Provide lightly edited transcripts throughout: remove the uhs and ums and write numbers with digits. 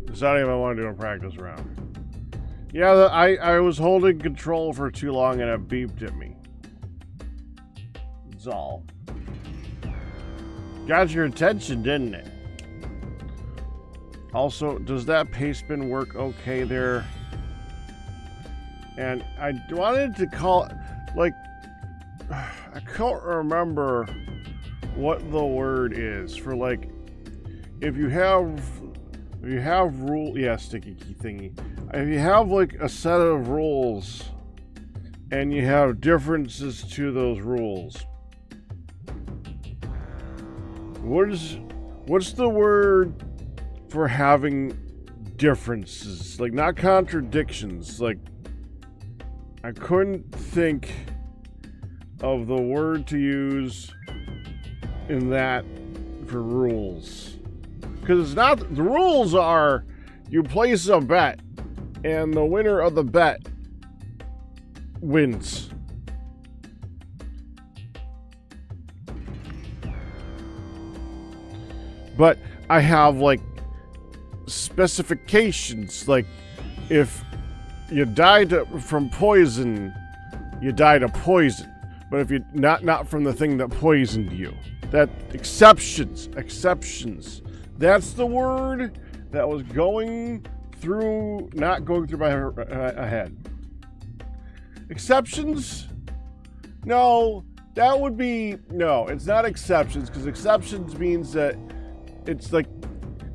Deciding if I want to do a practice round. Yeah, I was holding control for too long and it beeped at me. That's all. Got your attention, didn't it? Also, does that paste bin work okay there? And I wanted to call, like, I can't remember what the word is for, like, if you have rule, yeah, sticky key thingy. If you have like a set of rules and you have differences to those rules, what's the word for having differences? Like, not contradictions. Like, I couldn't think of the word to use in that for rules. Because it's not, the rules are you place a bet and the winner of the bet wins. But I have like specifications, like if you die from poison, you die to poison. But if you not from the thing that poisoned you. That exceptions. That's the word that was going through, not going through my head. Exceptions? No, that would be, no, it's not exceptions, because exceptions means that it's like,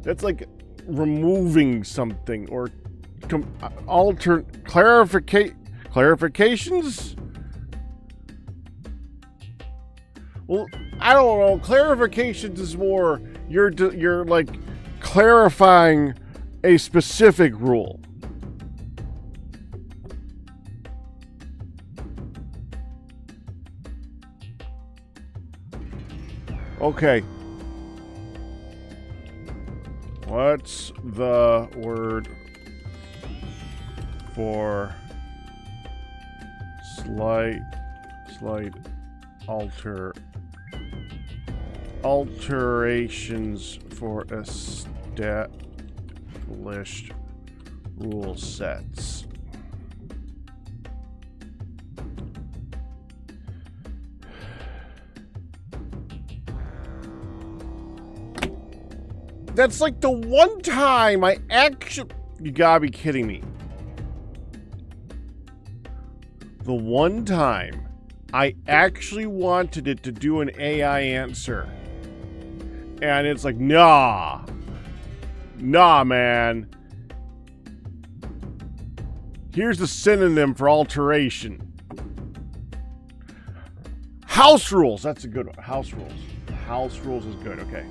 that's like removing something or clarifications? Well, I don't know. Clarifications is more you're like clarifying a specific rule. Okay. What's the word for slight alterations for established rule sets? That's like the one time I actually... You gotta be kidding me. The one time I actually wanted it to do an AI answer. And it's like, nah, man. Here's the synonym for alteration. House rules. That's a good one. House rules. House rules is good. Okay.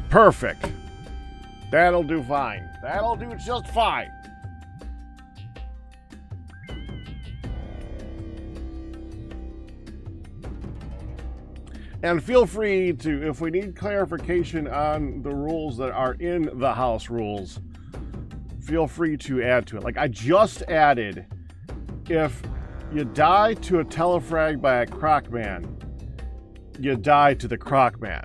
Perfect. That'll do fine. That'll do just fine. And feel free to, if we need clarification on the rules that are in the house rules, feel free to add to it. Like I just added, if you die to a telefrag by a Crocman, you die to the Crocman.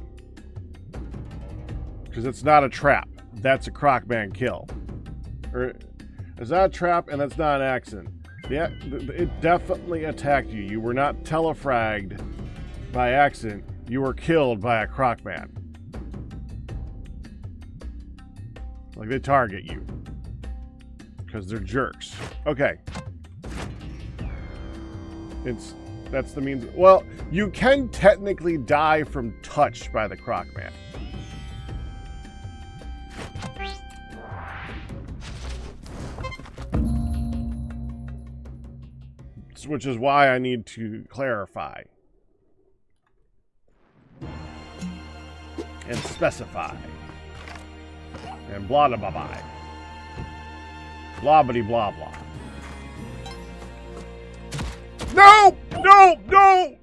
Because it's not a trap. That's a Crocman kill. Or it's not a trap and that's not an accident. It definitely attacked you. You were not telefragged by accident. You were killed by a Crocman. Like they target you. Because they're jerks. Okay. That's the means. Well, you can technically die from touch by the Crocman. Which is why I need to clarify and specify and blah blah blah blah blah blah blah blah. No! No! No!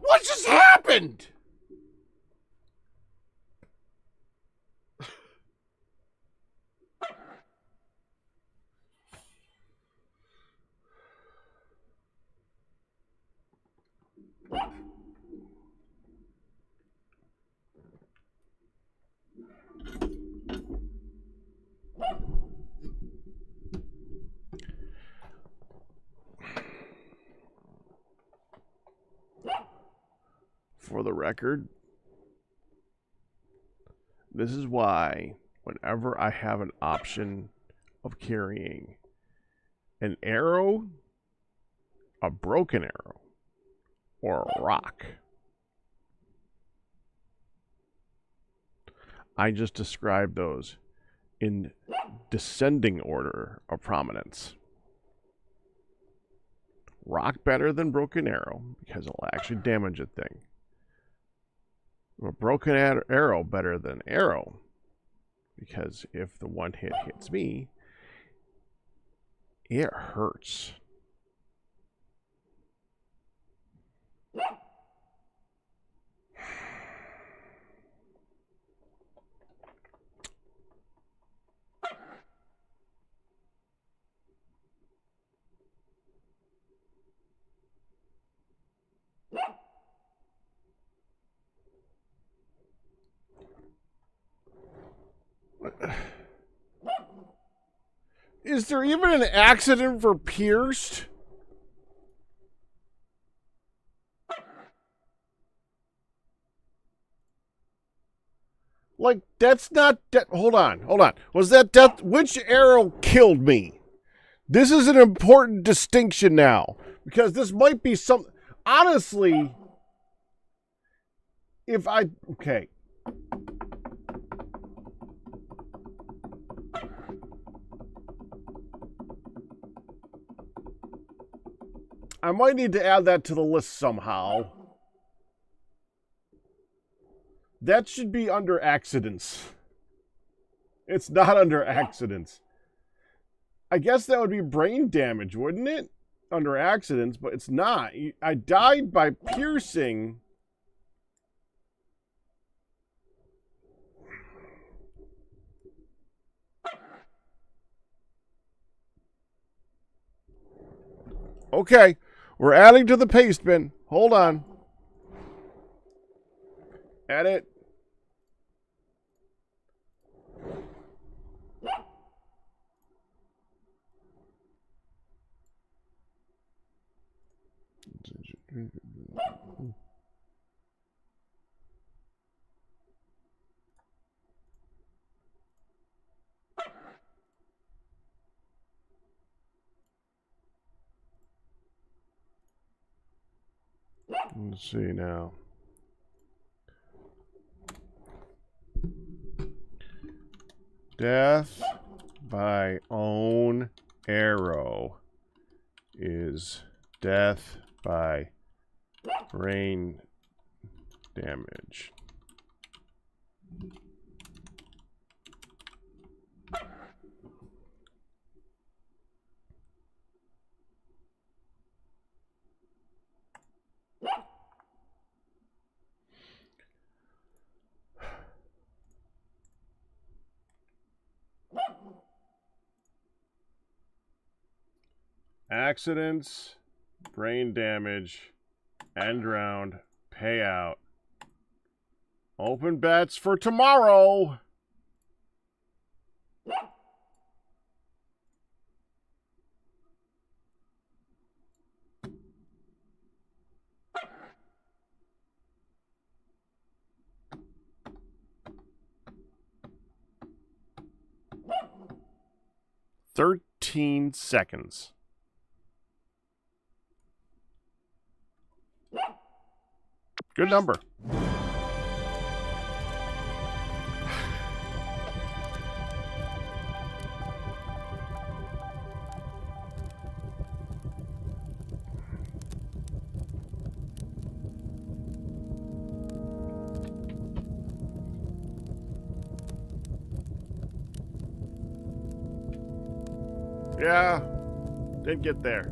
What just happened? For the record, this is why whenever I have an option of carrying an arrow, a broken arrow, or a rock, I just describe those in descending order of prominence. Rock better than broken arrow because it'll actually damage a thing. A broken arrow better than arrow because if the one hit hits me, it hurts. Is there even an accident for pierced? Like, that's not... Hold on. Was that death... Which arrow killed me? This is an important distinction now. Because this might be some... Honestly... If I... Okay. I might need to add that to the list somehow. That should be under accidents. It's not under accidents. I guess that would be brain damage, wouldn't it? Under accidents, but it's not. I died by piercing. Okay. We're adding to the paste bin. Hold on. Edit. Let's see now. Death by own arrow is death by brain damage. Accidents, brain damage, end round, payout. Open bets for tomorrow. "13 seconds. Good number. Yeah, did get there.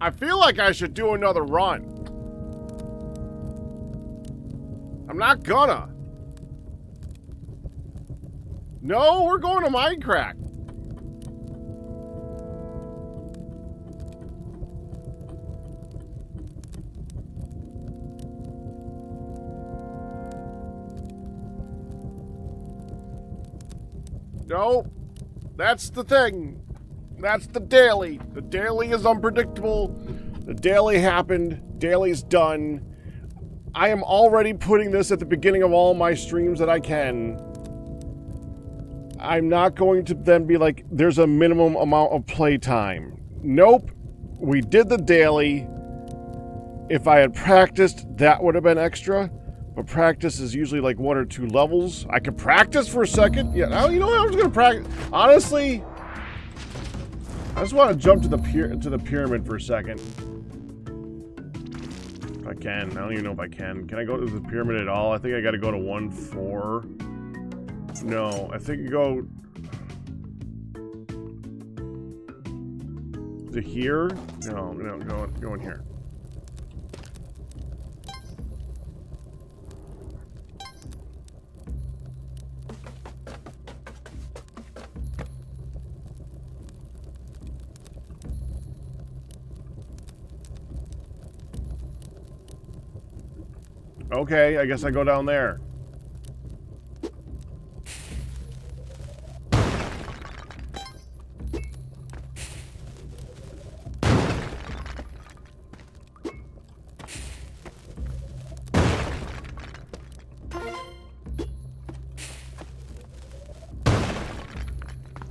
I feel like I should do another run. I'm not gonna. No, we're going to Mindcrack. No, that's the thing. That's the daily. The daily is unpredictable. The daily happened. Daily's done. I am already putting this at the beginning of all my streams that I can. I'm not going to then be like, there's a minimum amount of playtime. Nope. We did the daily. If I had practiced, that would have been extra. But practice is usually like 1 or 2 levels. I could practice for a second. Yeah, you know what? I'm just going to practice. Honestly, I just want to jump to the pyramid for a second. If I can. I don't even know if I can. Can I go to the pyramid at all? I think I got to go to 1-4. No, I think you go to here. No, go in here. Okay, I guess I go down there.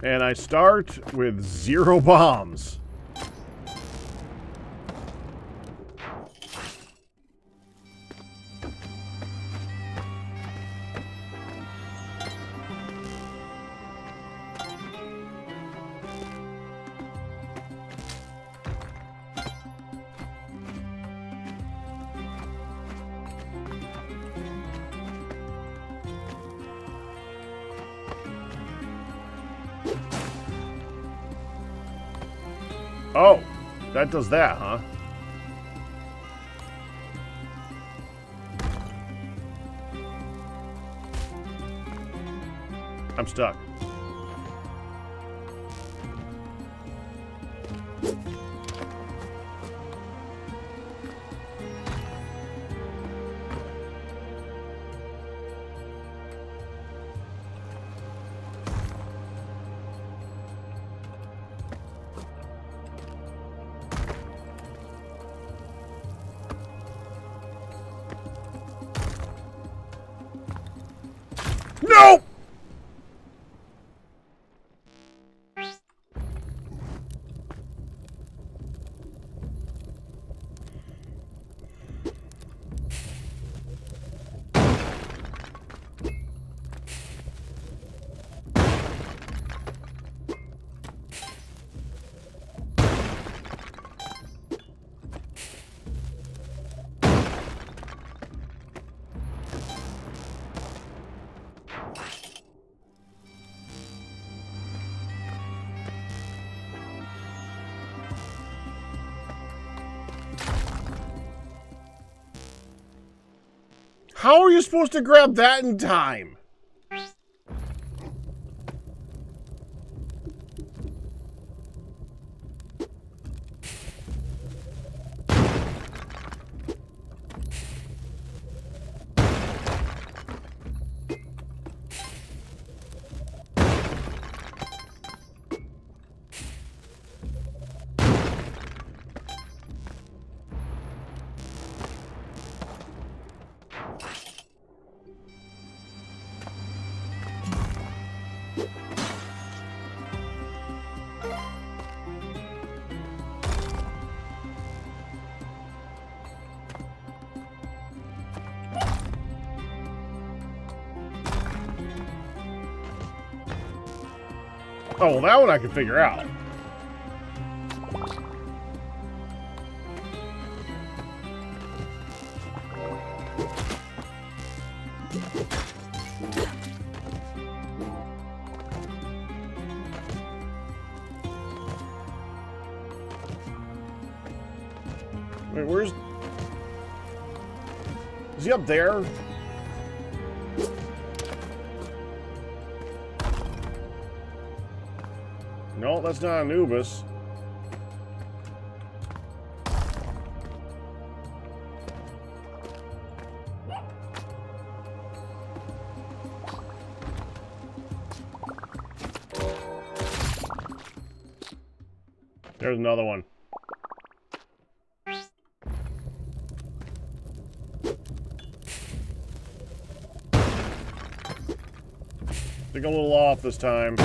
And I start with 0 bombs. Oh, that does that, huh? I'm stuck. How are you supposed to grab that in time? Oh, well, that one I can figure out. Wait, where's... Is he up there? No, that's not Anubis. There's another one. Think a little off this time.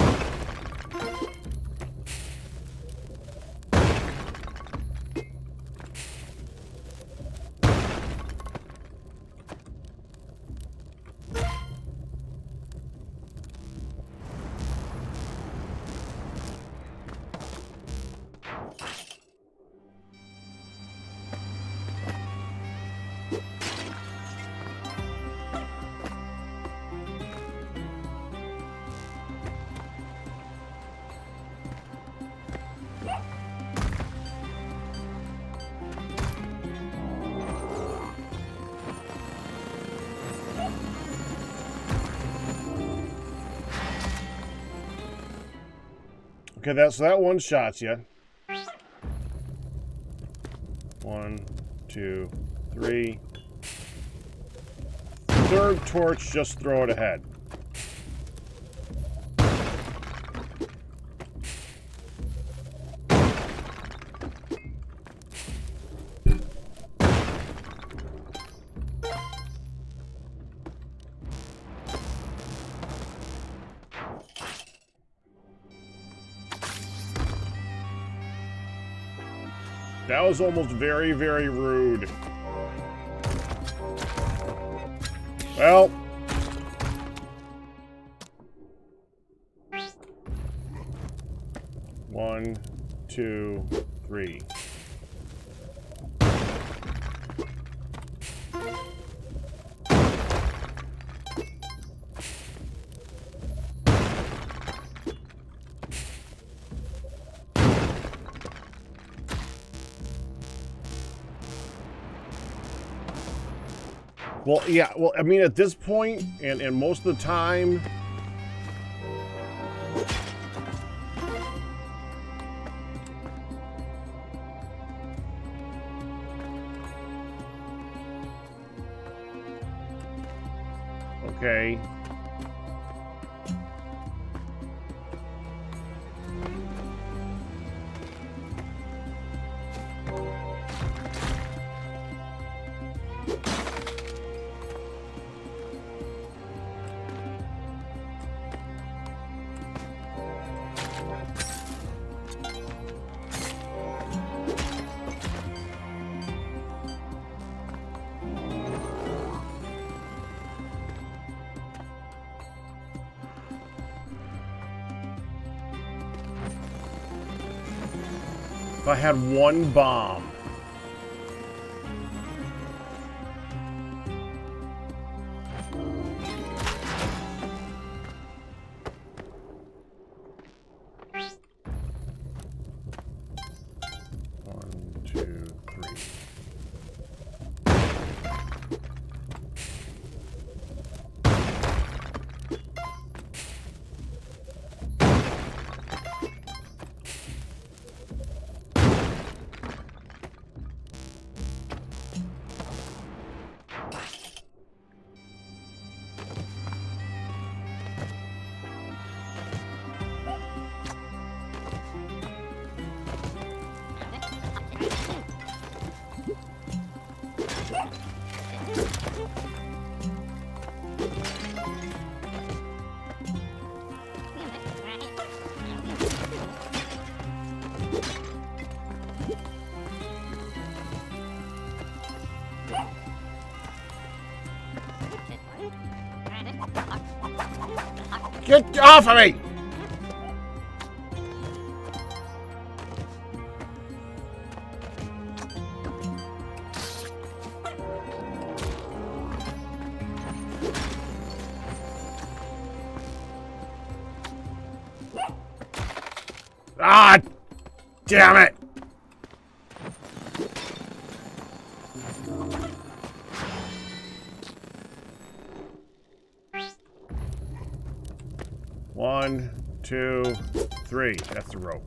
Okay, so that one shot's you. 1, 2, 3. Third torch, just throw it ahead. That was almost very, very rude. Well. One, 2, 3. Well, yeah, well, I mean, at this point, and most of the time... Okay. If I had one bomb. One, two, three. Get off of me! Ah! Damn it! One, two, three. That's the rope.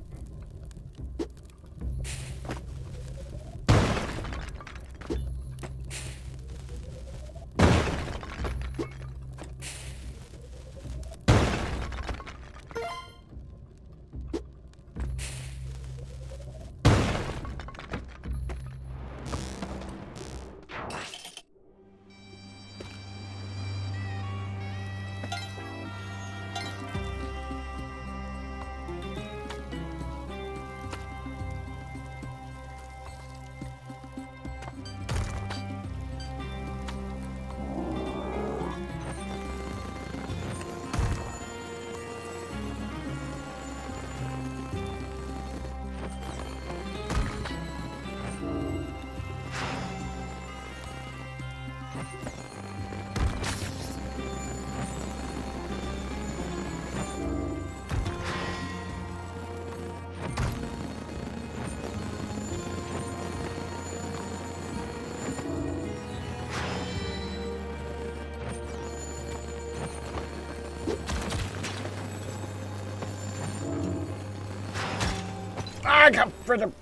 I got for the.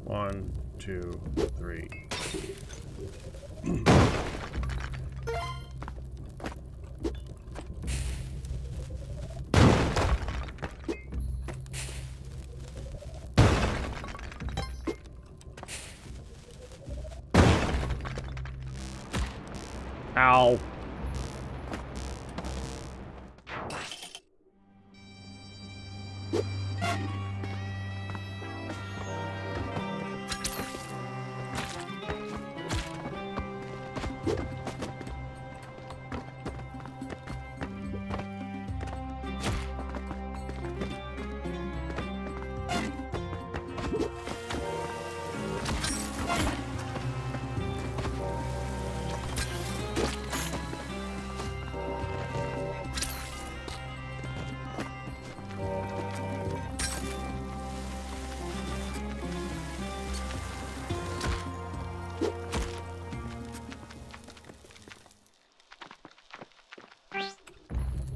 One, two, three. Ow.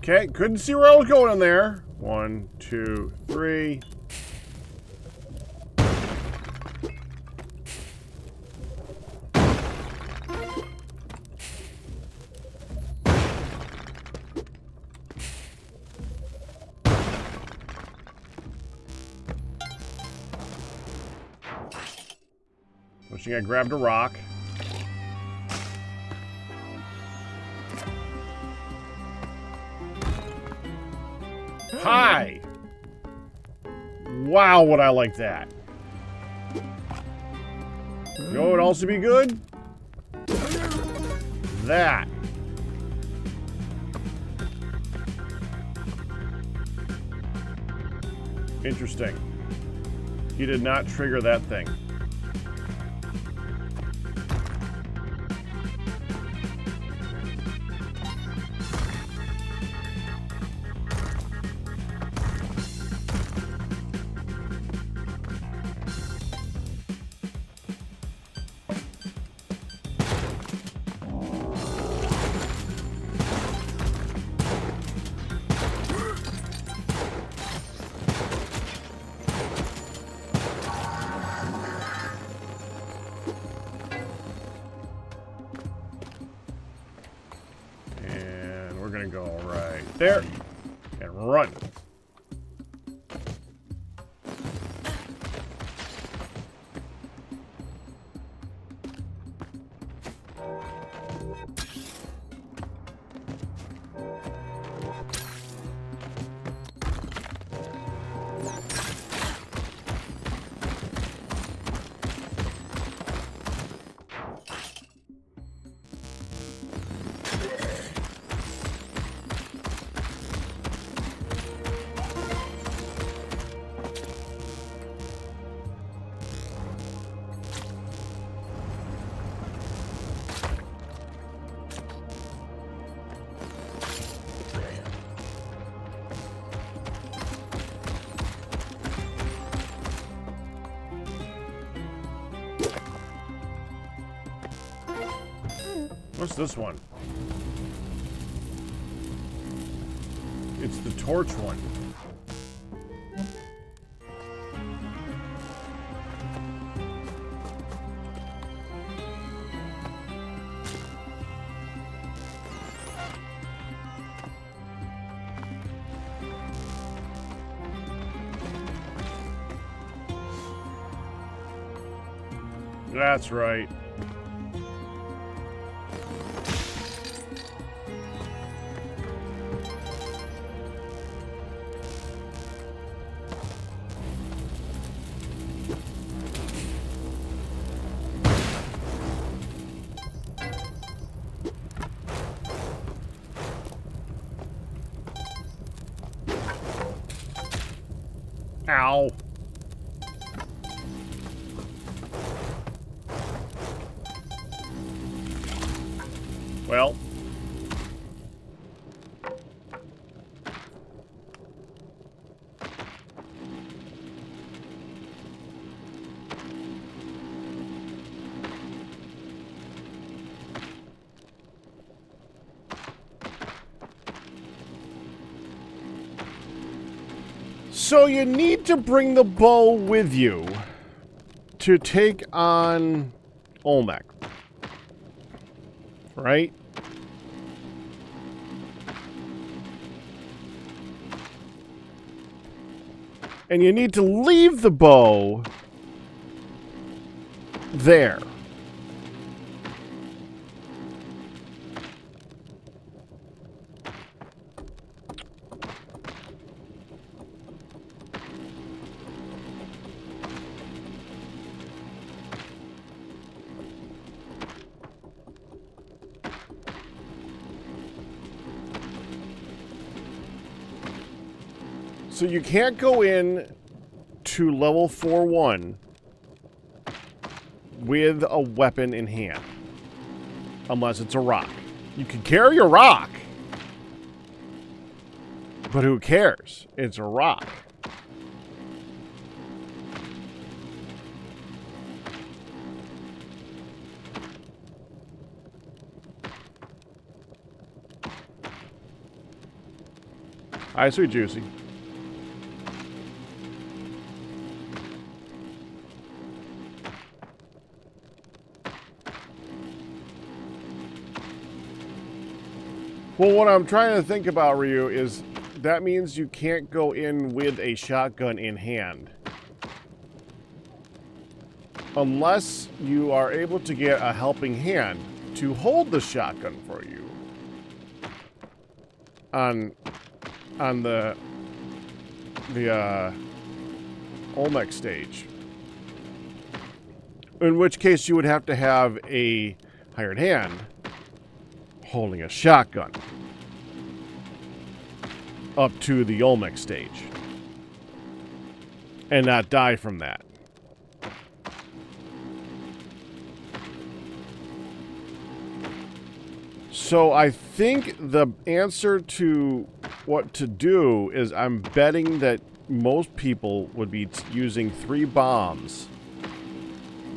Okay, couldn't see where I was going in there. One, two, three. Wishing I grabbed a rock. Hi! Wow, would I like that. You know what would also be good? That. Interesting. He did not trigger that thing. Go right there and run. What's this one? It's the torch one. That's right. Ow. Well. So you need to bring the bow with you to take on Olmec, right? And you need to leave the bow there. So you can't go in to level 4-1 with a weapon in hand. Unless it's a rock. You can carry a rock. But who cares? It's a rock. Hi, Sweet Juicy. Well, what I'm trying to think about, Ryu, is that means you can't go in with a shotgun in hand. Unless you are able to get a helping hand to hold the shotgun for you. On the Olmec stage. In which case you would have to have a hired hand holding a shotgun up to the Olmec stage and not die from that. So I think the answer to what to do is I'm betting that most people would be using 3 bombs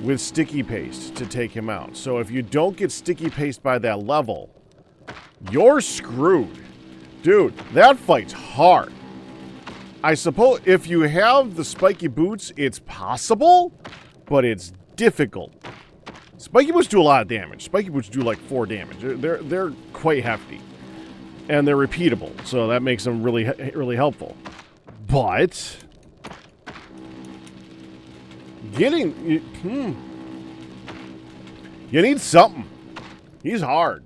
with sticky paste to take him out. So if you don't get sticky paste by that level, you're screwed. Dude, that fight's hard. I suppose if you have the spiky boots, it's possible, but it's difficult. Spiky boots do a lot of damage. Spiky boots do like 4 damage. They're quite hefty. And they're repeatable, so that makes them really, really helpful. But getting... You need something. He's hard.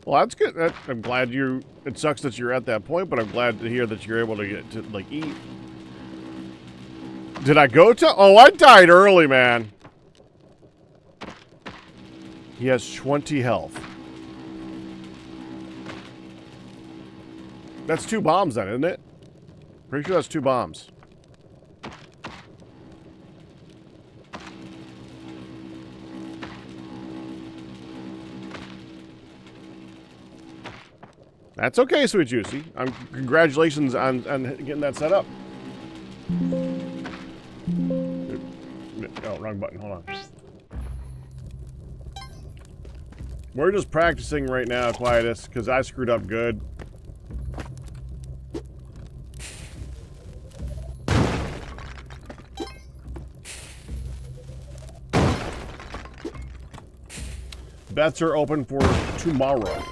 Well, that's good. I'm glad you... It sucks that you're at that point, but I'm glad to hear that you're able to get to, like, eat. Did I go to... Oh, I died early, man. He has 20 health. That's 2 bombs then, isn't it? Pretty sure that's 2 bombs. That's okay, Sweet Juicy. Congratulations on getting that set up. Oh, wrong button. Hold on. We're just practicing right now, Quietus, because I screwed up good. Bets are open for tomorrow.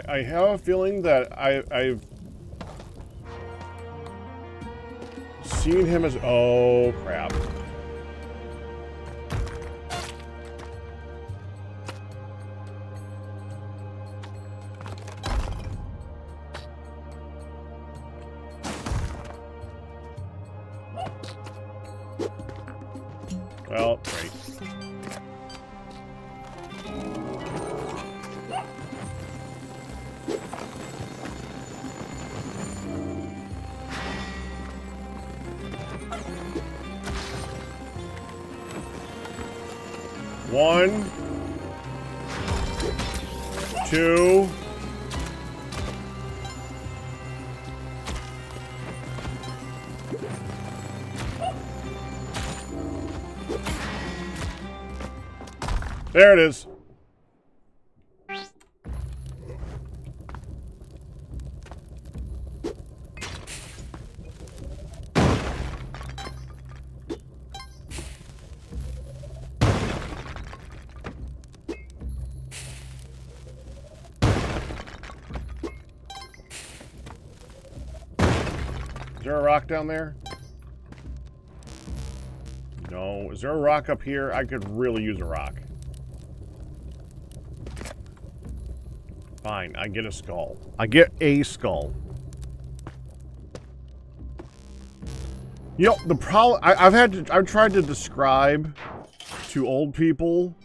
I have a feeling that I've seen him as... Oh, crap. Well, great. One, two, there it is. Is there a rock down there? No. Is there a rock up here? I could really use a rock. Fine, I get a skull. I get a skull. You know, the problem... I've tried to describe to old people,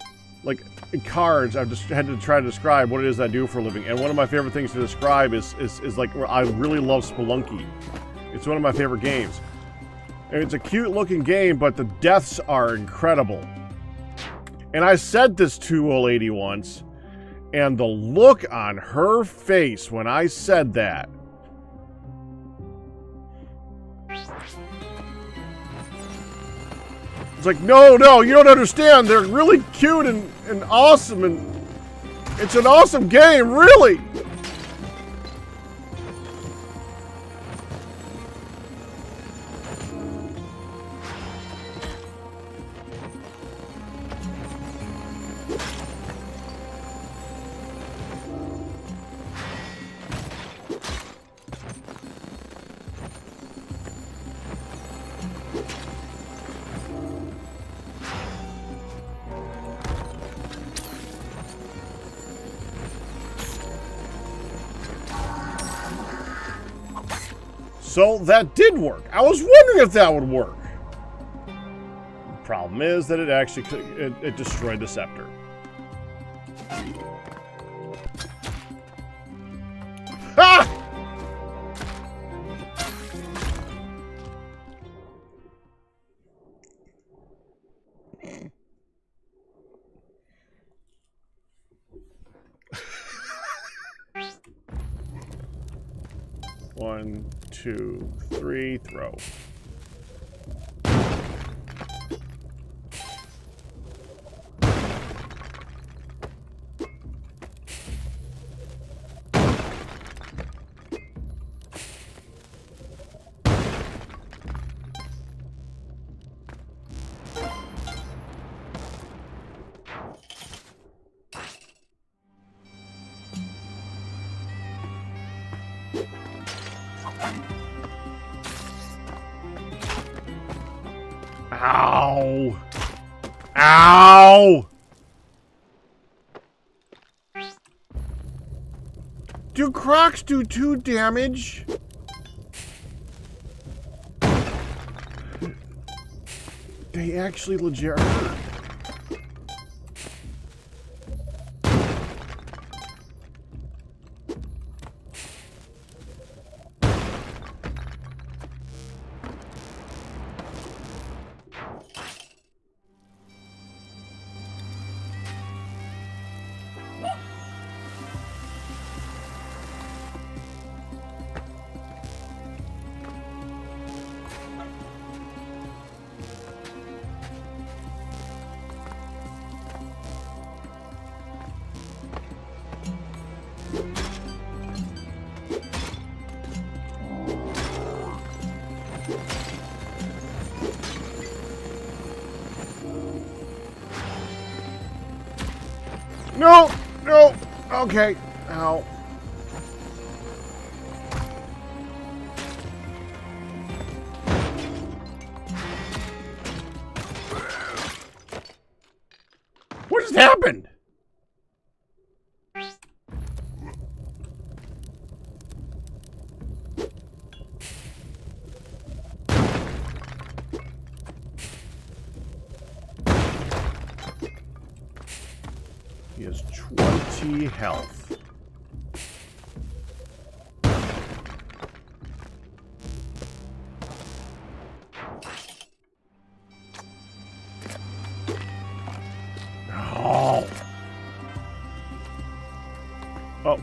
like, in cards, I've just had to try to describe what it is I do for a living. And one of my favorite things to describe is like, I really love Spelunky. It's one of my favorite games. And it's a cute looking game, but the deaths are incredible. And I said this to a lady once, and the look on her face when I said that. It's like, no, you don't understand. They're really cute and awesome, and it's an awesome game, really. So that did work. I was wondering if that would work. The problem is that it actually it destroyed the scepter. Ha! One, two, three, throw. Ow! Ow! Do Crocs do 2 damage? They actually legit hurt. No! No! Okay. Ow. What just happened? He has 20 health. Oh. Oh.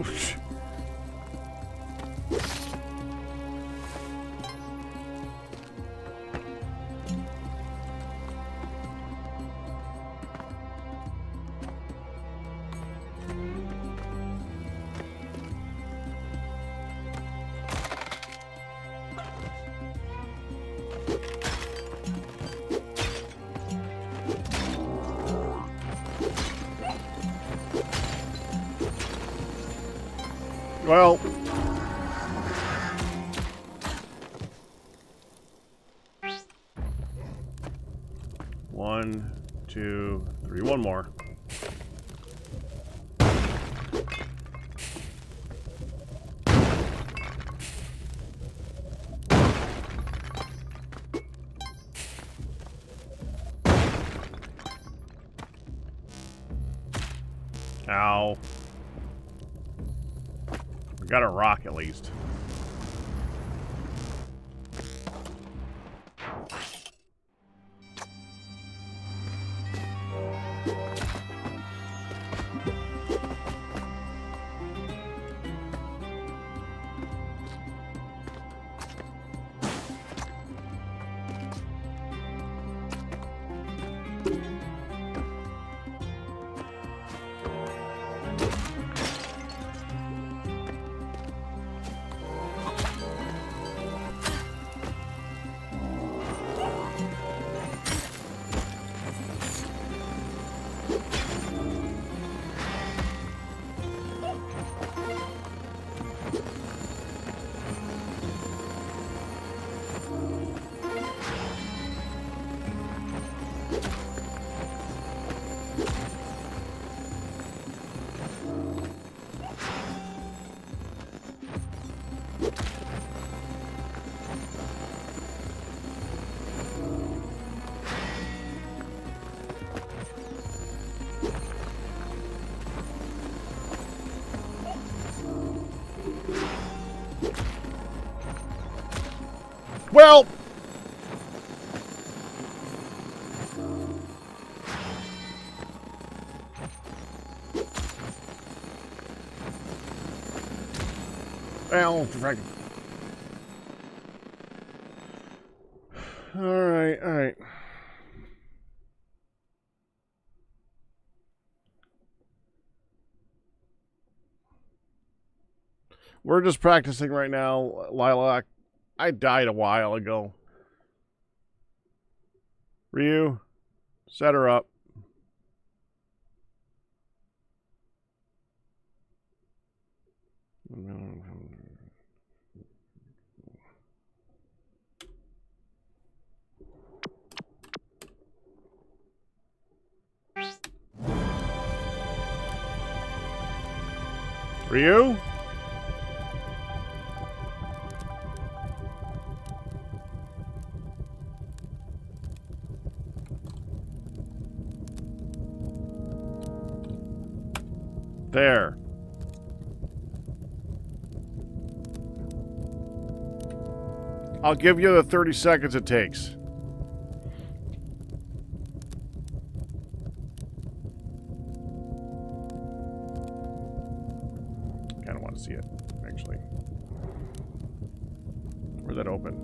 Well. One, two, three. One more. Ow. We got a rock at least. Well, fragging. All right, all right. We're just practicing right now, Lilac. I died a while ago. Ryu, set her up. For you? There. I'll give you the 30 seconds it takes. Kind of want to see it, actually. Where's that open?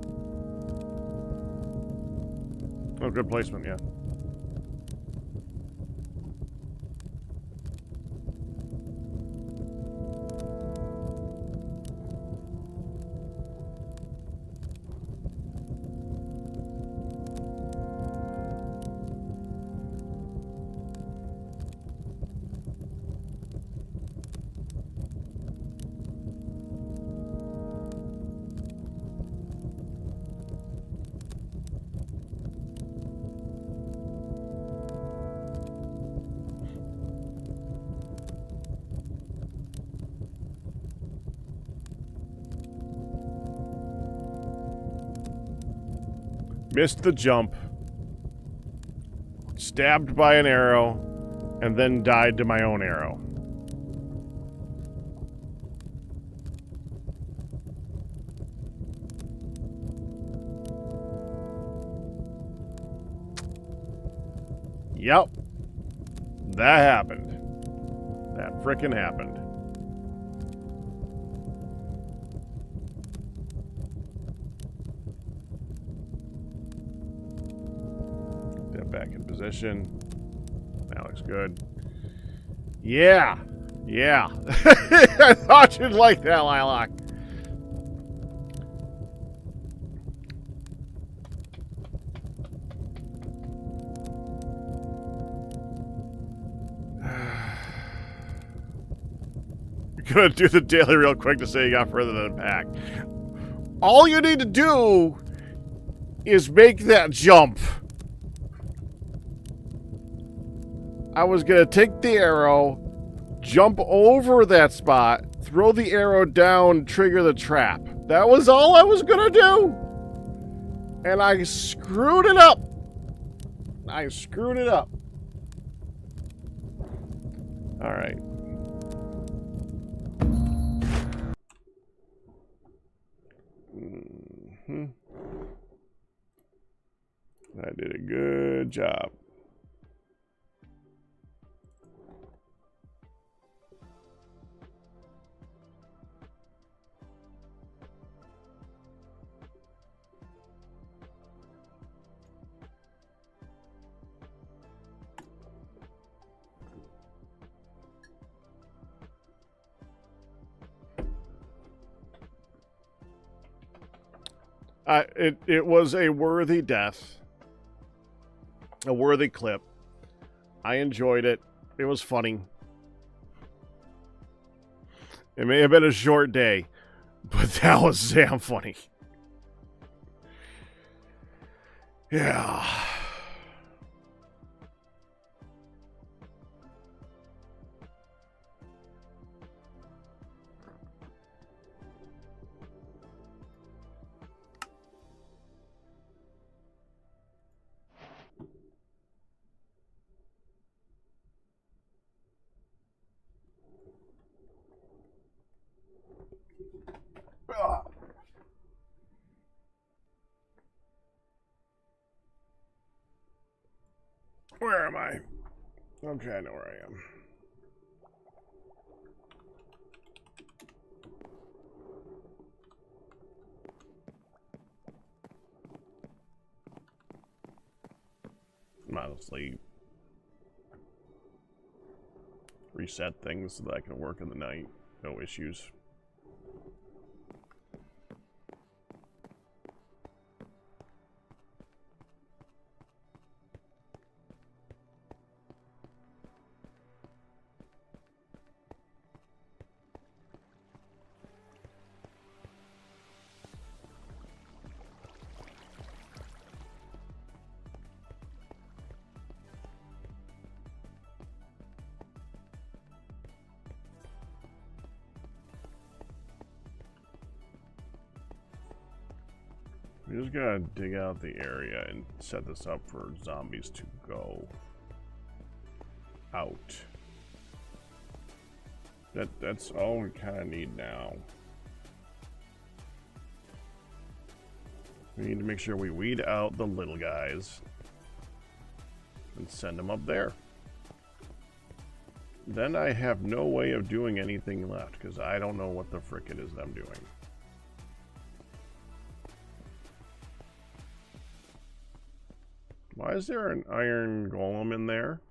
Oh, good placement, yeah. Missed the jump. Stabbed by an arrow. And then died to my own arrow. Yep. That happened. That frickin' happened. Back in position. That looks good. Yeah. Yeah. I thought you'd like that, Lilac. You're gonna do the daily real quick to say you got further than a pack. All you need to do is make that jump. I was going to take the arrow, jump over that spot, throw the arrow down, trigger the trap. That was all I was going to do. And I screwed it up. I screwed it up. All right. I did a good job. It was a worthy death. A worthy clip. I enjoyed it. It was funny. It may have been a short day, but that was damn funny. Yeah. Where am I? Okay, I know where I am. Honestly, reset things so that I can work in the night. No issues. We just gotta dig out the area and set this up for zombies to go out. That's all we kind of need now. We need to make sure we weed out the little guys and send them up there. Then I have no way of doing anything left because I don't know what the frick it is I'm doing. Why is there an iron golem in there?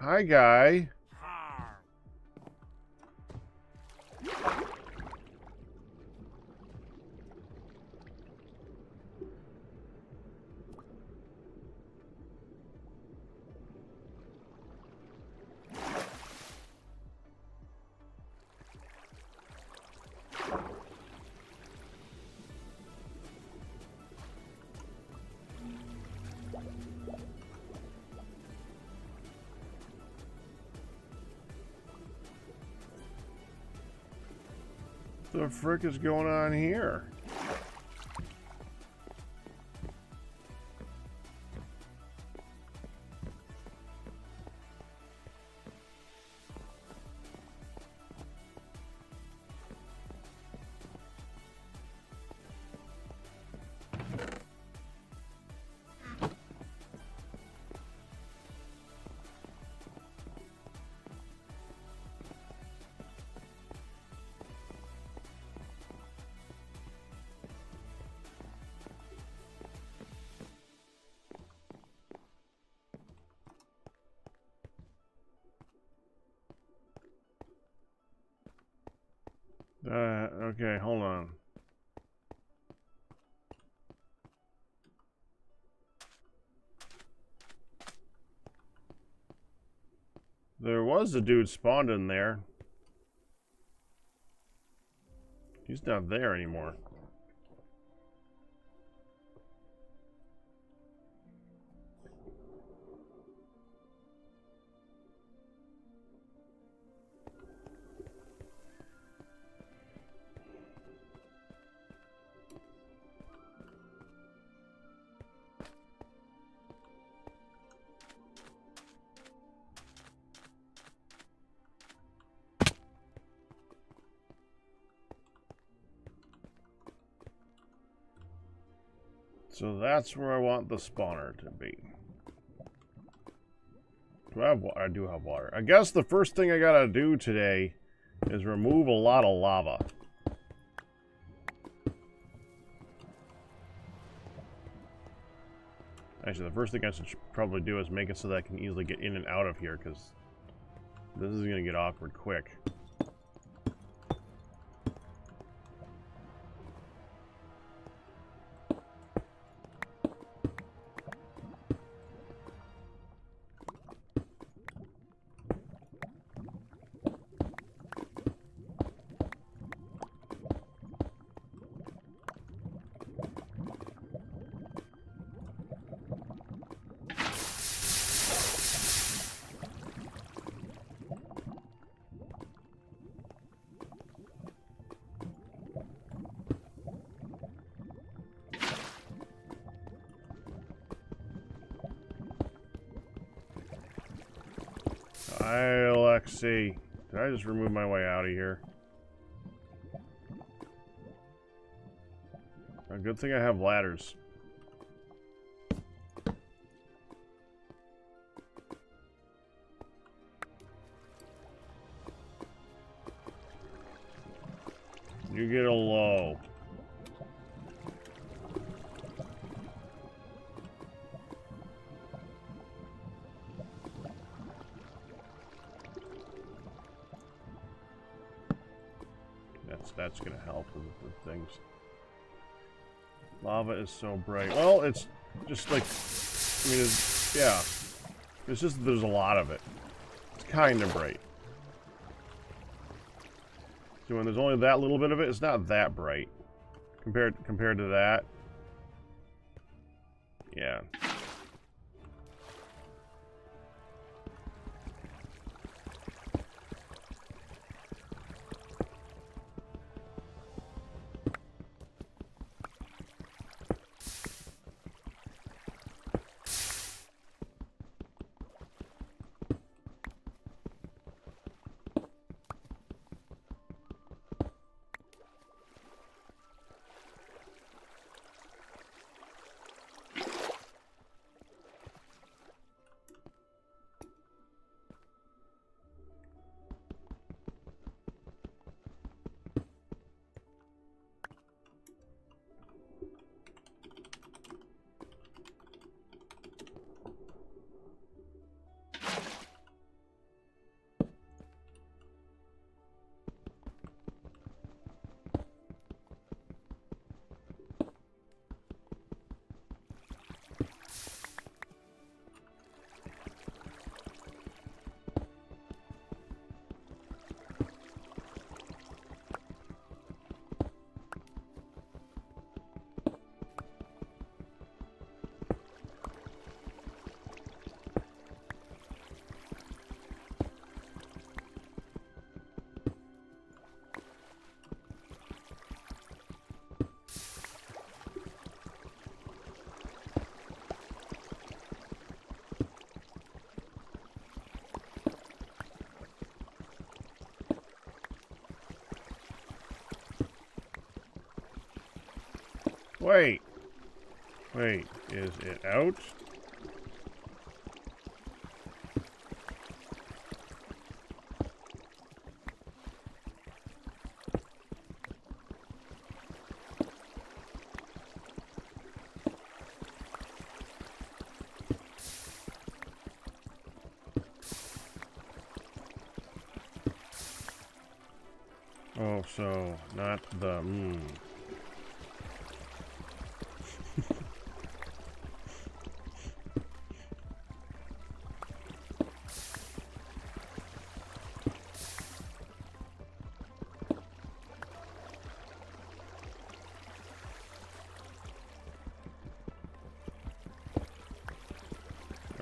Hi, guy. What the frick is going on here? Okay, hold on. There was a dude spawned in there. He's not there anymore. So that's where I want the spawner to be. Do I have water? I do have water. I guess the first thing I gotta do today is remove a lot of lava. Actually, the first thing I should probably do is make it so that I can easily get in and out of here, because this is gonna get awkward quick. Alexi, did I just remove my way out of here? A good thing I have ladders. You get a low. That's gonna help with the things. Lava is so bright. Well, it's just like, I mean, yeah. It's just there's a lot of it. It's kind of bright. So when there's only that little bit of it, it's not that bright compared to that. Yeah. Wait. Wait, is it out? Oh, so not the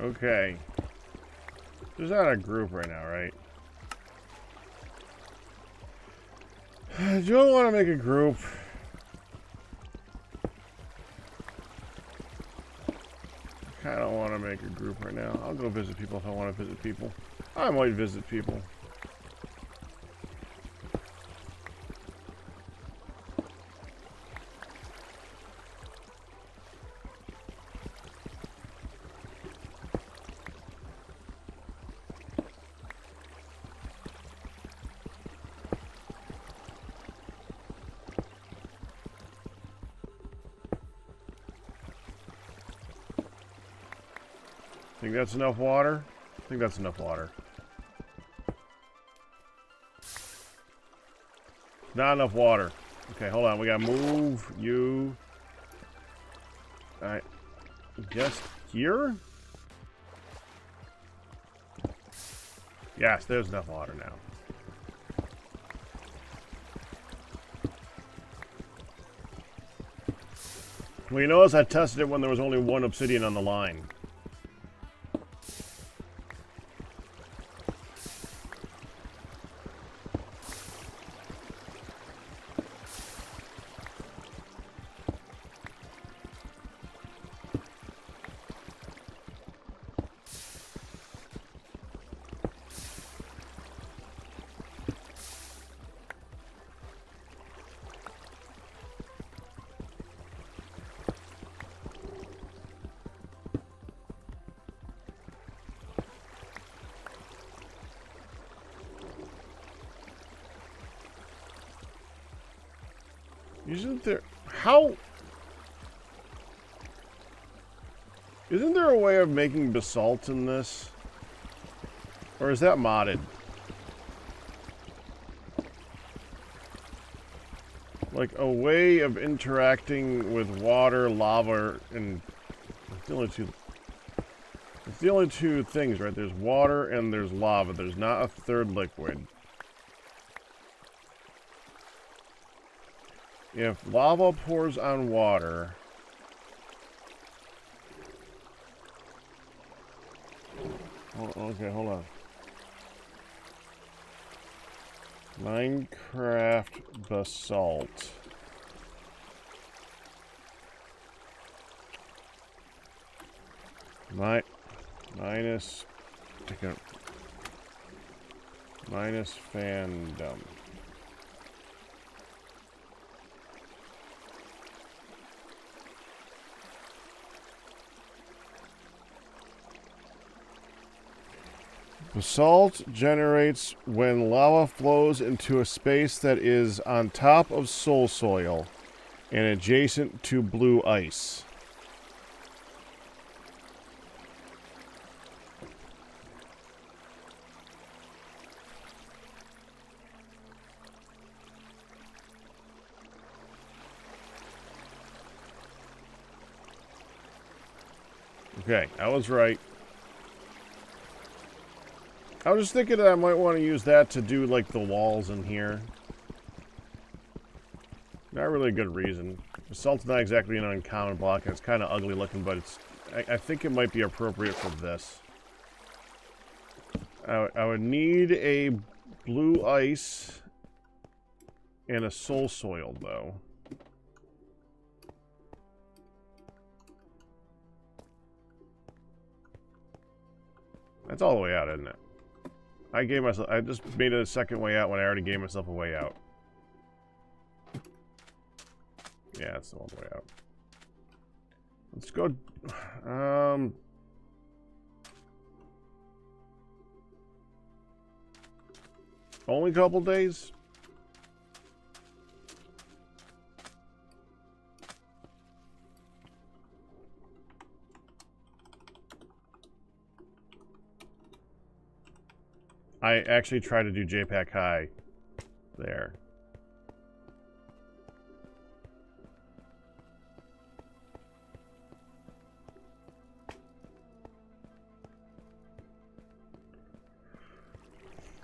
Okay. There's not a group right now, right? Do you want to make a group? I kind of want to make a group right now. I'll go visit people if I want to visit people. I might visit people. Think that's enough water? I think that's enough water. Not enough water. Okay, hold on. We gotta move you. I guess here? Yes, there's enough water now. Well, you notice I tested it when there was only one obsidian on the line. Isn't there... How... Isn't there a way of making basalt in this? Or is that modded? Like a way of interacting with water, lava, and... It's the only two things, right? There's water and there's lava. There's not a third liquid. if lava pours on water... Okay, hold on. Minecraft basalt. Minus fandom. Basalt generates when lava flows into a space that is on top of soul soil and adjacent to blue ice. Okay, I was right. I was just thinking that I might want to use that to do, like, the walls in here. Not really a good reason. Basalt's not exactly an uncommon block, and it's kind of ugly looking, but it's... I think it might be appropriate for this. I would need a blue ice and a soul soil, though. That's all the way out, isn't it? I just made it a second way out when I already gave myself a way out. Yeah, that's all the way out. Let's go, only a couple days? I actually tried to do JPEG high there.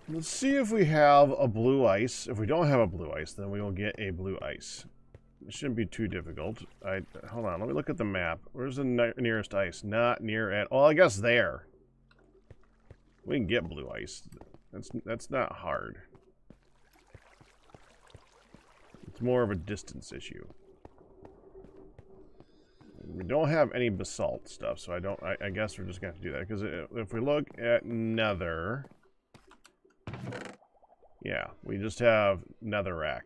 Let's see if we have a blue ice. If we don't have a blue ice, then we will get a blue ice. It shouldn't be too difficult. Hold on, let me look at the map. Where's the nearest ice? Not near at... Oh, I guess there. We can get blue ice. That's not hard. It's more of a distance issue. We don't have any basalt stuff, so I guess we're just gonna have to do that. Because if we look at nether... Yeah, we just have netherrack.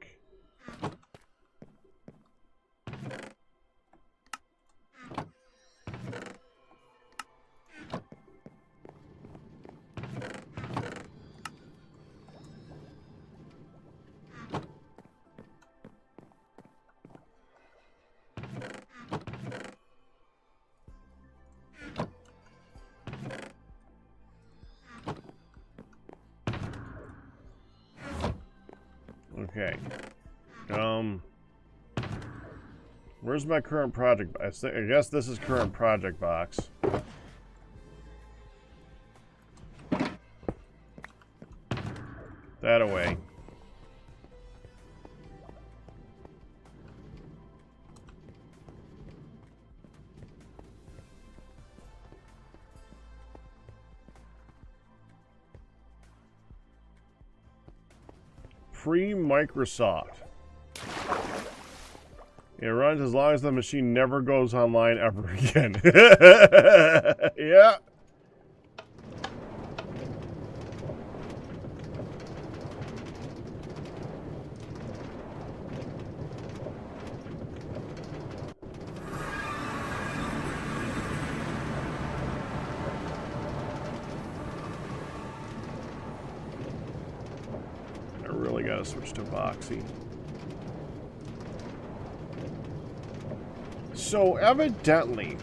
Okay. Where's my current project? I guess this is current project box. That away. Pre-Microsoft. It runs as long as the machine never goes online ever again. Yeah. I really gotta switch to Voxy. So evidently,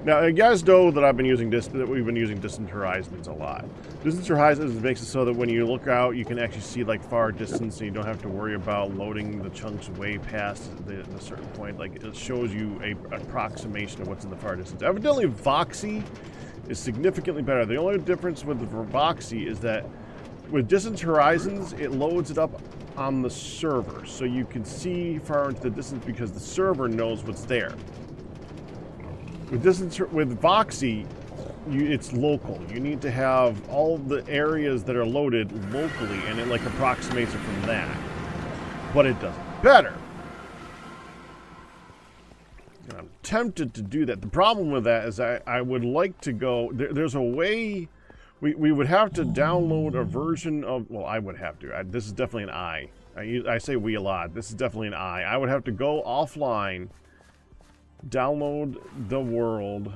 now you guys know that we've been using distant horizons a lot. Distant horizons makes it so that when you look out, you can actually see like far distance, and you don't have to worry about loading the chunks way past the certain point. Like it shows you a approximation of what's in the far distance. Evidently, Voxy is significantly better. The only difference with Voxy is that with Distant Horizons, it loads it up on the server, so you can see far into the distance because the server knows what's there. With Voxy, it's local. You need to have all the areas that are loaded locally, and it like approximates it from that. But it does it better. And I'm tempted to do that. The problem with that is I would like to go... There's a way... We would have to download a version of... Well, I would have to. This is definitely an I. I say we a lot. This is definitely an I. I would have to go offline, download the world,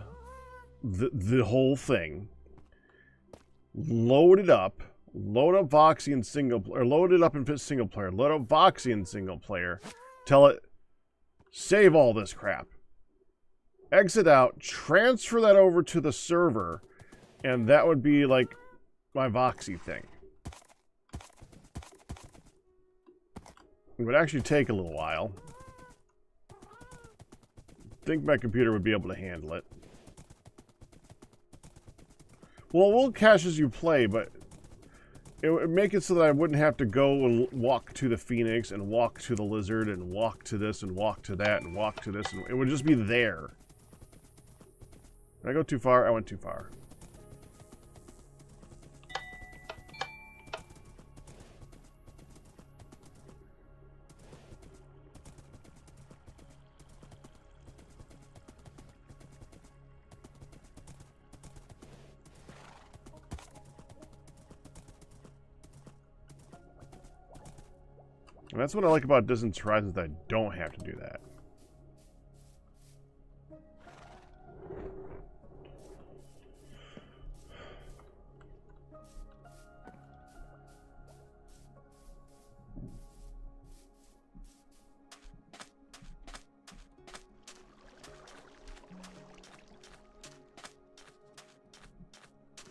the whole thing, load up Voxy in single player, load it up in single player, load up Voxy in single player, tell it, save all this crap, exit out, transfer that over to the server, and that would be like my Voxy thing. It would actually take a little while. I think my computer would be able to handle it. Well, it will cache as you play, but it would make it so that I wouldn't have to go and walk to the Phoenix and walk to the Lizard and walk to this and walk to that and walk to this. And it would just be there. Did I go too far? I went too far. And that's what I like about Distant Horizons, that I don't have to do that.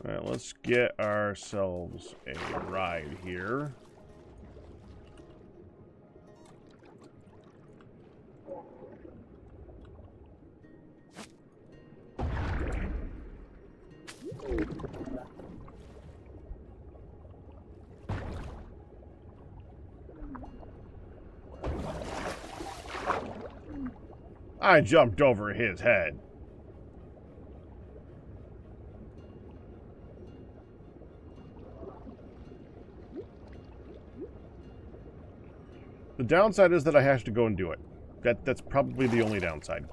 All right, let's get ourselves a ride here. I jumped over his head. The downside is that I have to go and do it. That's probably the only downside.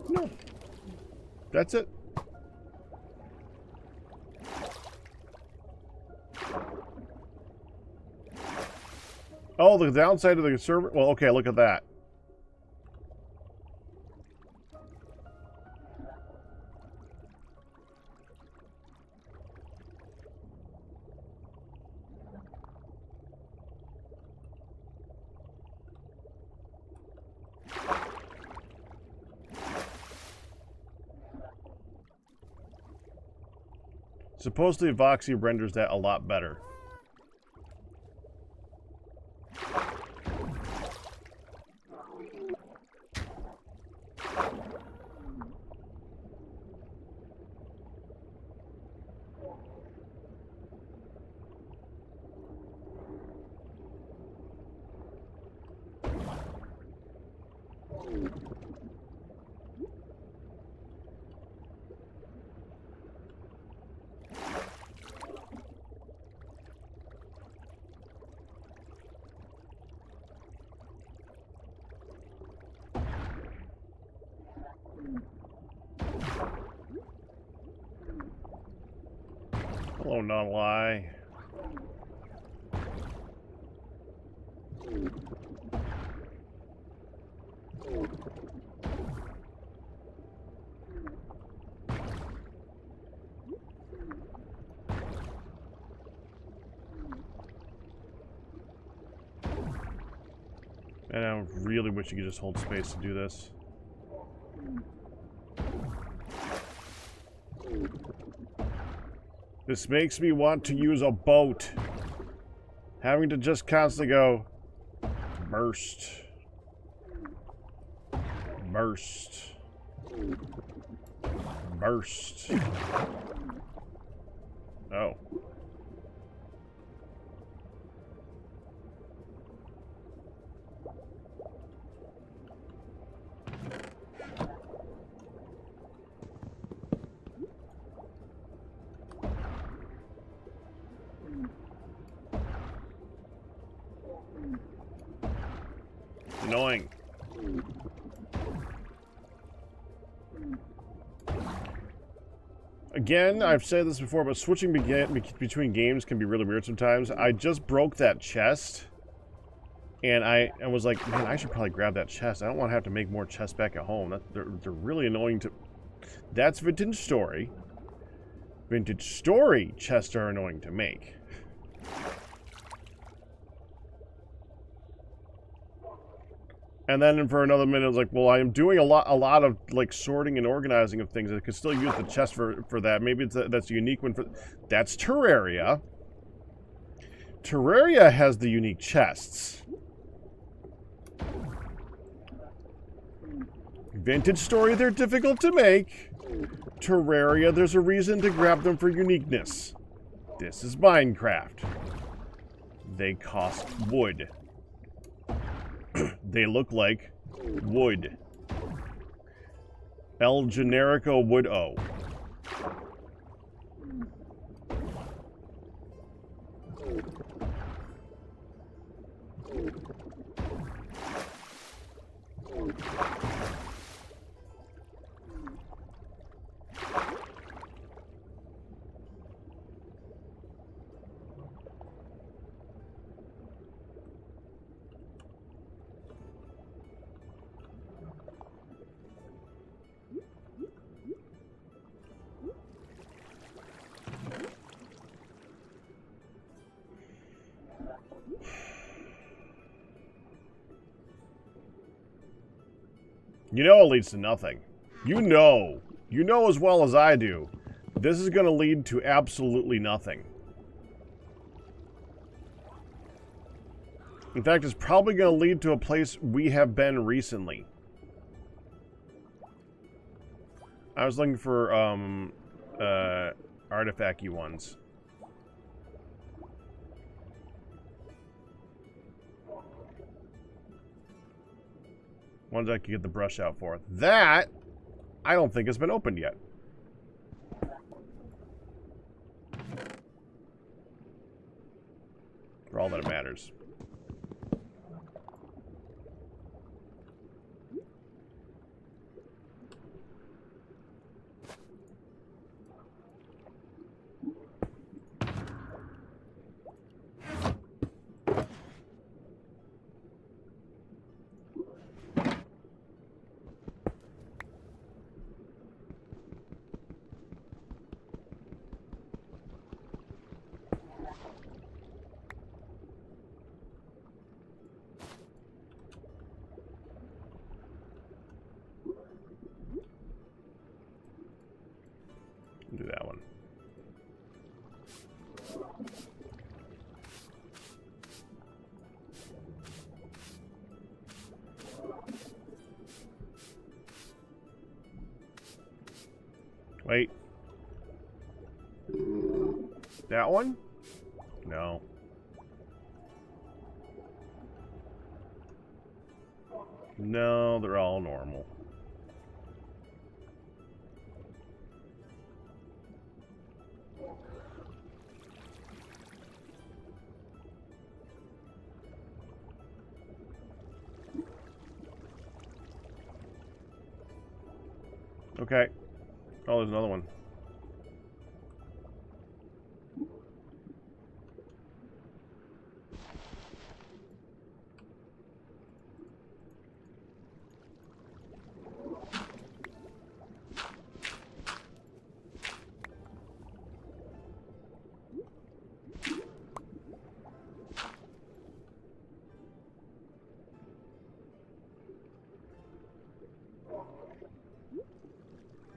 No. That's it. Oh, the downside of the server? Well, okay, look at that. Supposedly, Voxy renders that a lot better. Hello, not a lie. And I really wish you could just hold space to do this. This makes me want to use a boat. Having to just constantly go... Burst. Burst. Burst. Oh. Annoying. Again, I've said this before, but switching between games can be really weird sometimes. I just broke that chest, and I was like, man, I should probably grab that chest. I don't want to have to make more chests back at home. They're really annoying to... That's Vintage Story. Vintage Story chests are annoying to make. And then for another minute, I was like, well, I am doing a lot of like sorting and organizing of things. I could still use the chest for that. Maybe that's a unique one for... That's Terraria. Terraria has the unique chests. Vintage Story, they're difficult to make. Terraria, there's a reason to grab them for uniqueness. This is Minecraft. They cost wood. They look like wood. El Generico Wood-O. You know it leads to nothing. You know as well as I do, this is going to lead to absolutely nothing. In fact, it's probably going to lead to a place we have been recently. I was looking for, artifact-y ones. Ones I could get the brush out for. That, I don't think has been opened yet. For all that it matters. Do that one. Wait. That one? No. No, they're all normal. Okay. Oh, there's another one.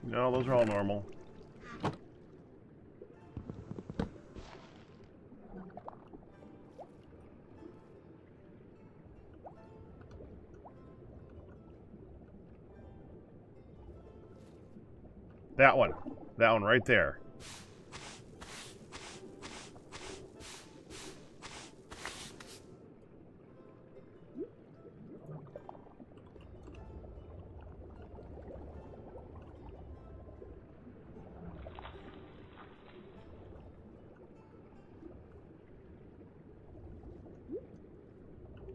No, those are all normal. That one. That one right there.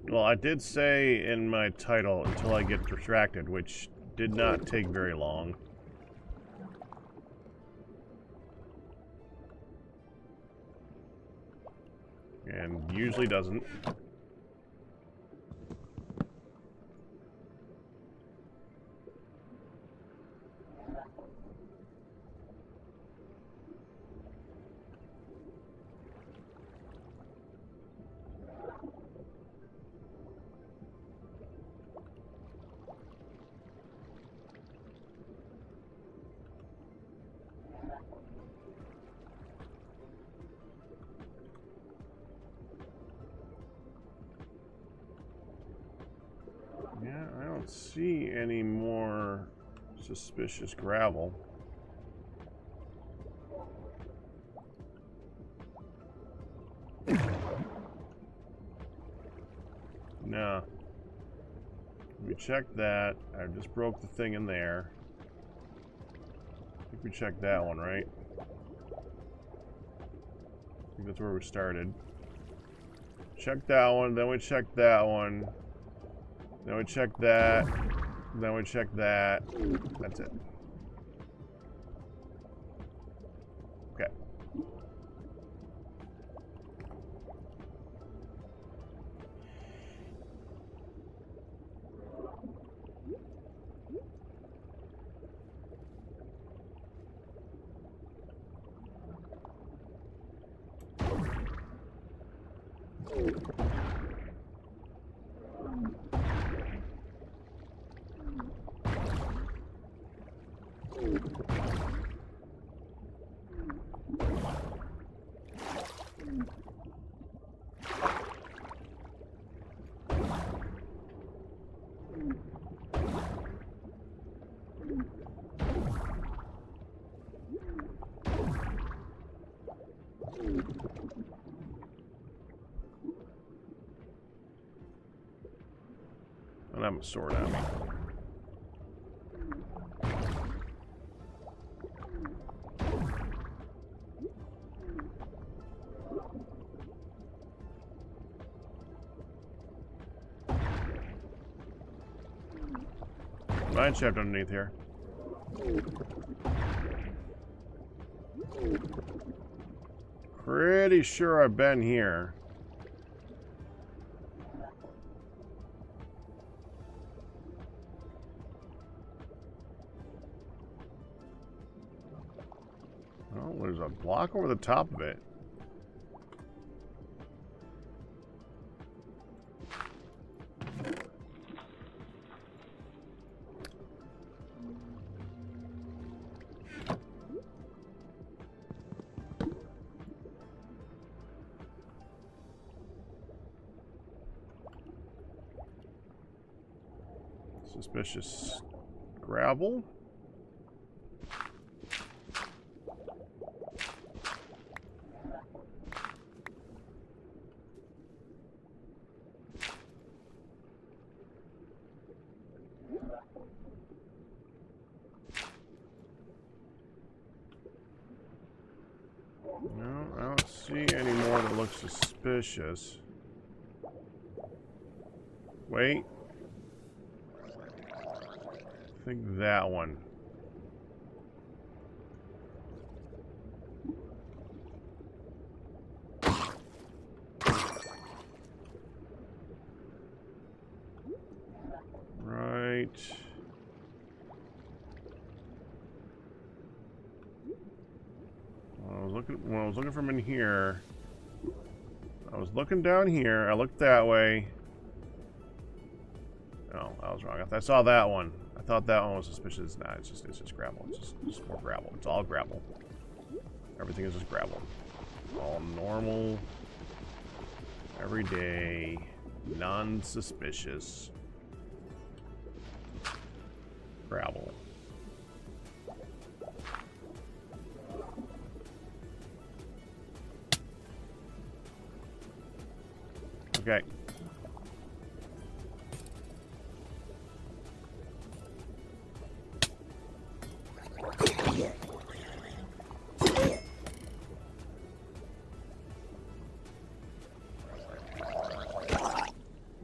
Well, I did say in my title, until I get distracted, which did not take very long. And usually doesn't. Yeah, I don't see any more suspicious gravel. No. We checked that. I just broke the thing in there. I think we checked that one, right? I think that's where we started. Check that one, then we checked that one. Then we check that. Then we check that. That's it. Okay. And I'm a sword on me. Mine shaft underneath here. Pretty sure I've been here. Oh, there's a block over the top of it. Suspicious gravel. No, I don't see any more that looks suspicious. Wait. I think that one. Right. When I was looking from in here, I was looking down here. I looked that way. Oh, I was wrong. I saw that one. I thought that one was suspicious. Nah, it's just gravel. It's just more gravel. It's all gravel. Everything is just gravel. All normal, everyday, non-suspicious gravel. Okay.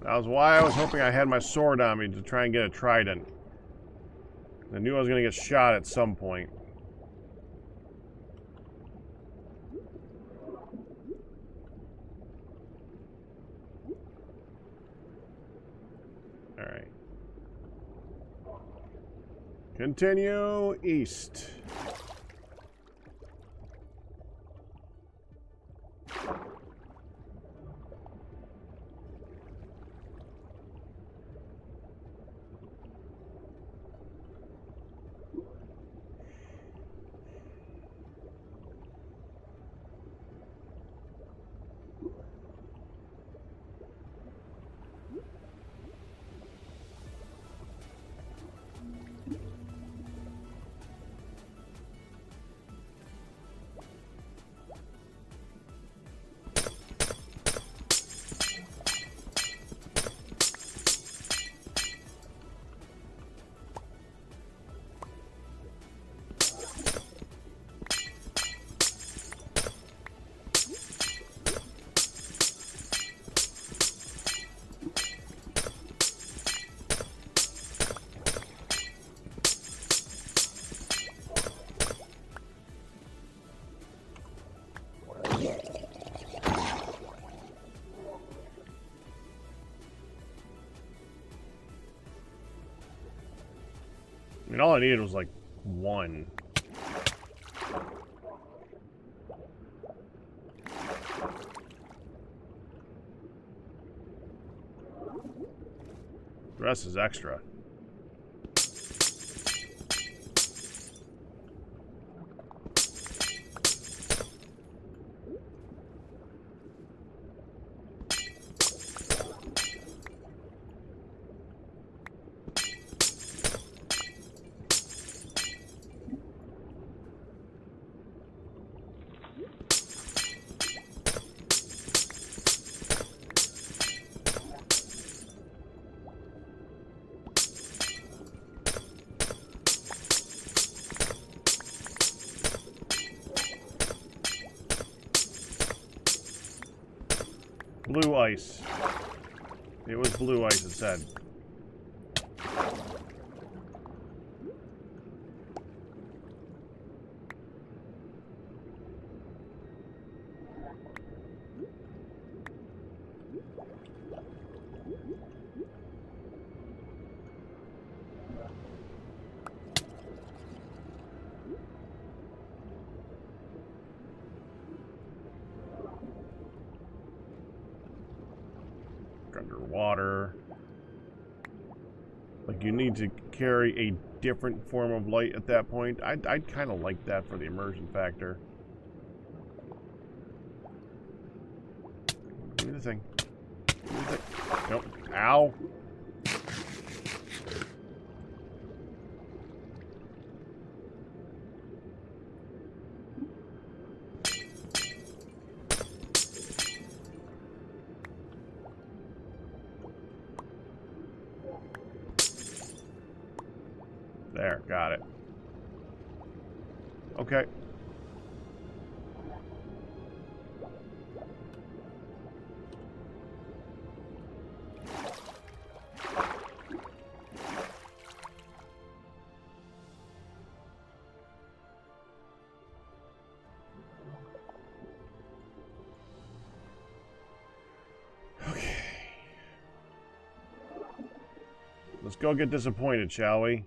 That was why I was hoping I had my sword on me to try and get a trident. I knew I was going to get shot at some point. Alright. Continue east. I mean, all I needed was like one. The rest is extra. Blue ice. It was blue ice, it said. Underwater. Like, you need to carry a different form of light at that point. I'd kind of like that for the immersion factor. Give me the thing. Give me the thing. Nope. Ow. There, got it. Okay. Okay. Let's go get disappointed, shall we?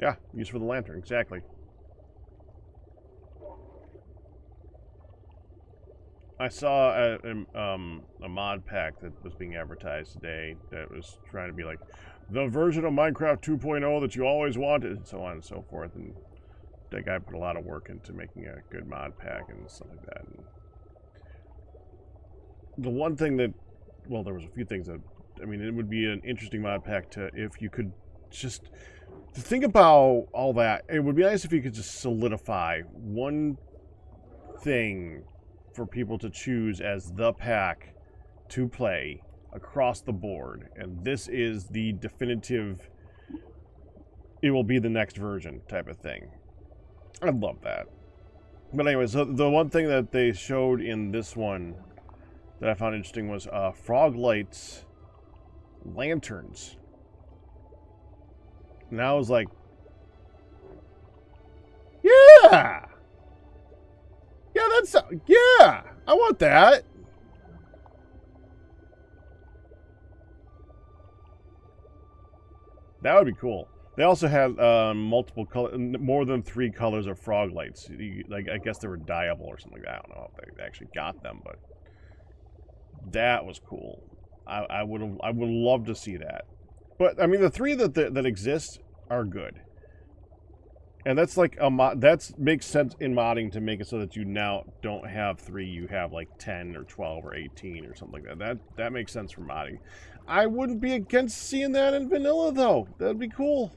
Yeah, use for the lantern, exactly. I saw a mod pack that was being advertised today that was trying to be like the version of Minecraft 2.0 that you always wanted, and so on and so forth. And that guy put a lot of work into making a good mod pack and stuff like that. And the one thing that, well, there was a few things that, I mean, it would be an interesting mod pack to, if you could just, to think about all that, it would be nice if you could just solidify one thing for people to choose as the pack to play across the board. And this is the definitive, it will be the next version type of thing. I love that. But anyways, so the one thing that they showed in this one that I found interesting was Frog Light's lanterns. And I was like, yeah! Yeah, that's, yeah! I want that! That would be cool. They also had multiple color, more than 3 colors of frog lights. Like, I guess they were dyeable or something like that. I don't know if they actually got them, but that was cool. I would love to see that. But I mean, the 3 that exist are good, and that's like a mod. That makes sense in modding to make it so that you now don't have 3, you have like 10 or 12 or 18 or something like that. That makes sense for modding. I wouldn't be against seeing that in vanilla though. That'd be cool.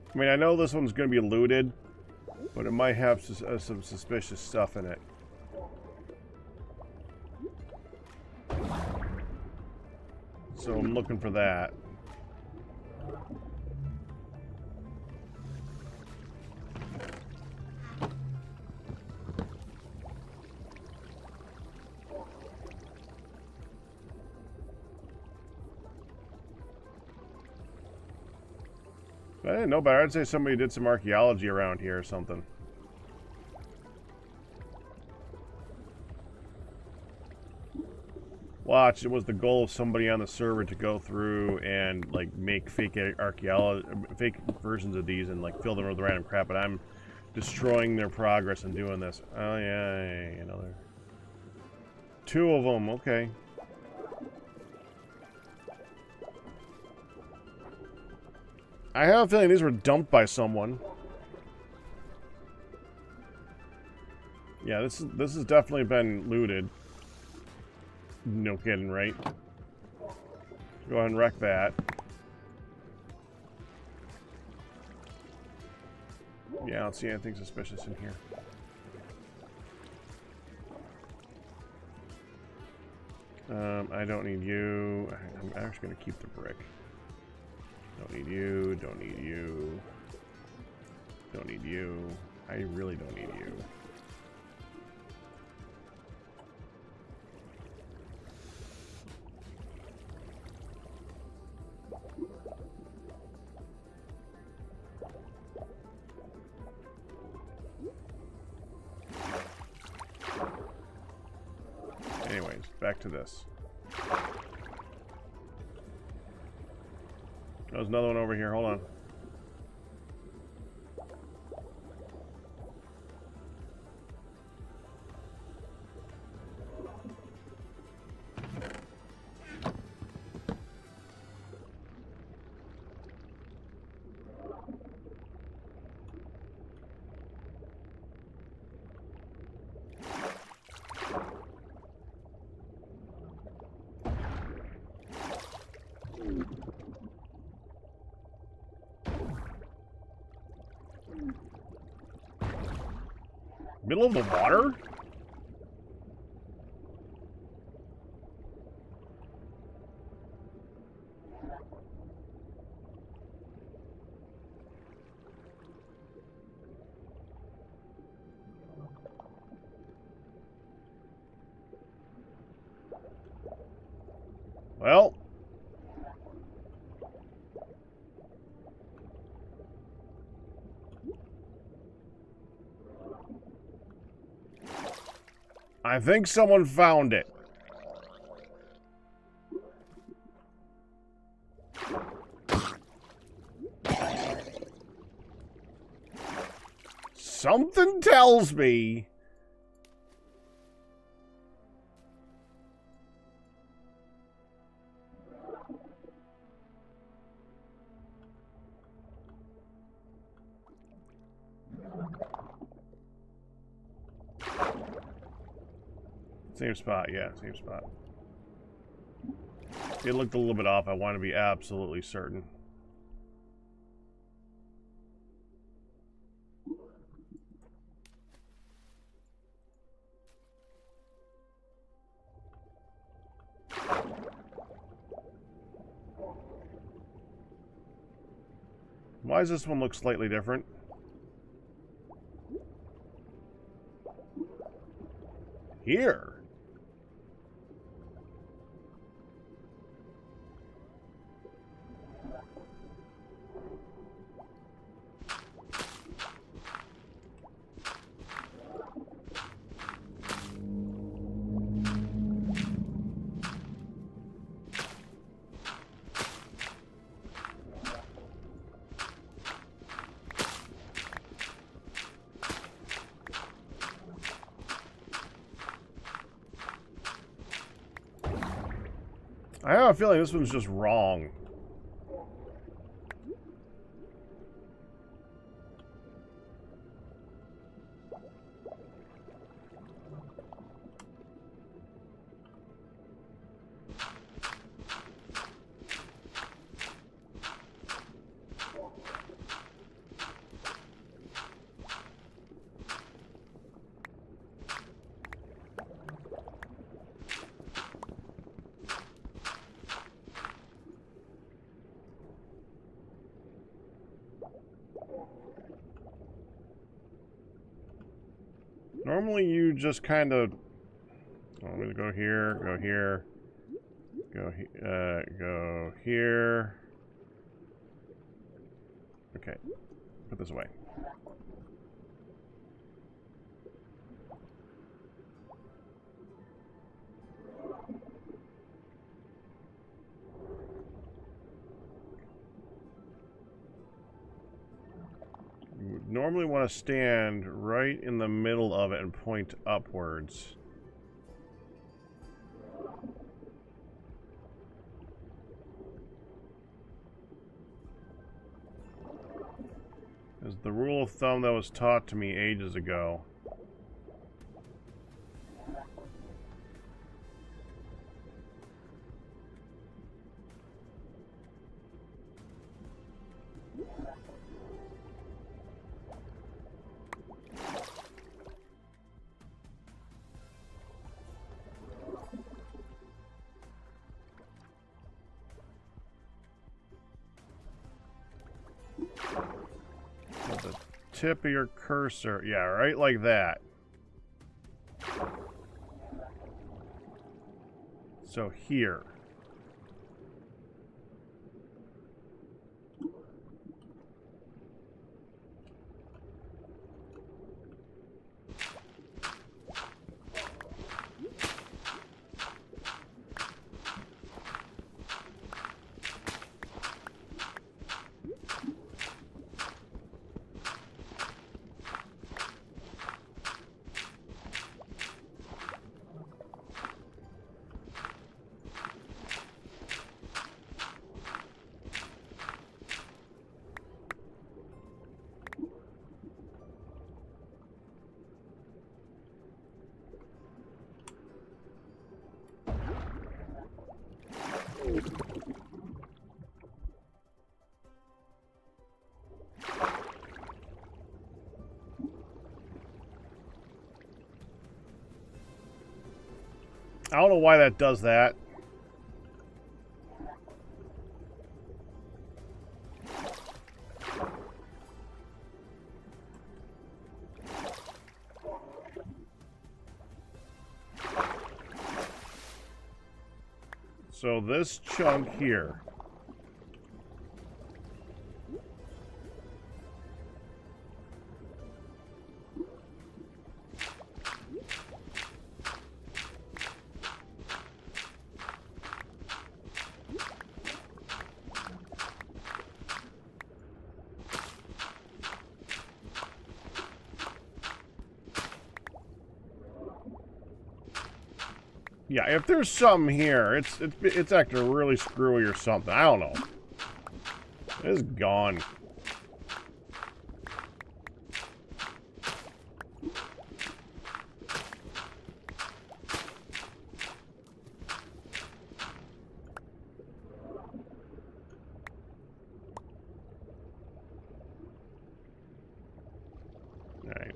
I mean, I know this one's going to be looted, but it might have some suspicious stuff in it. So I'm looking for that. I didn't know better. I'd say somebody did some archaeology around here or something. Watch, it was the goal of somebody on the server to go through and like make fake archaeology, fake versions of these and like fill them with random crap, but I'm destroying their progress in doing this. Oh yeah, another 2 of them. Okay. I have a feeling these were dumped by someone. Yeah, this has definitely been looted. No kidding, right? Go ahead and wreck that. Yeah, I don't see anything suspicious in here. I don't need you. I'm actually going to keep the brick. Don't need you, don't need you. Don't need you. I really don't need you. Anyways, back to this. There's another one over here. Hold on. Middle of the water? Well, I think someone found it. Something tells me... Same spot, yeah, same spot. It looked a little bit off. I want to be absolutely certain. Why does this one look slightly different? Here. I have a feeling this one's just wrong. Normally you just kind of... I'm going to go here, go here, go here. Okay, put this away. You would normally want to stand right in the middle of it and point upwards. Is the rule of thumb that was taught to me ages ago. Tip of your cursor. Yeah, right like that. So here. I don't know why that does that. So this chunk here. Yeah, if there's something here, it's acting really screwy or something. I don't know. It's gone. Alright.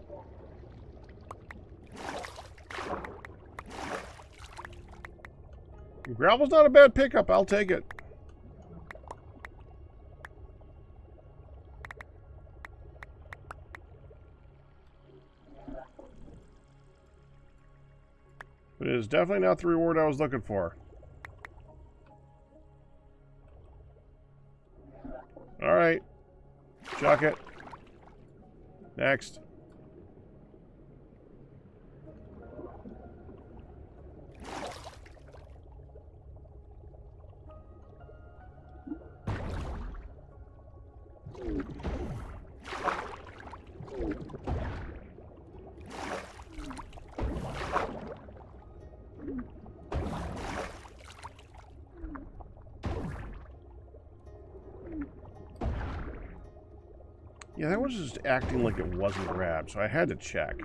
Gravel's not a bad pickup. I'll take it. But it is definitely not the reward I was looking for. Alright. Chuck it. Next. Yeah, that was just acting like it wasn't grabbed, so I had to check.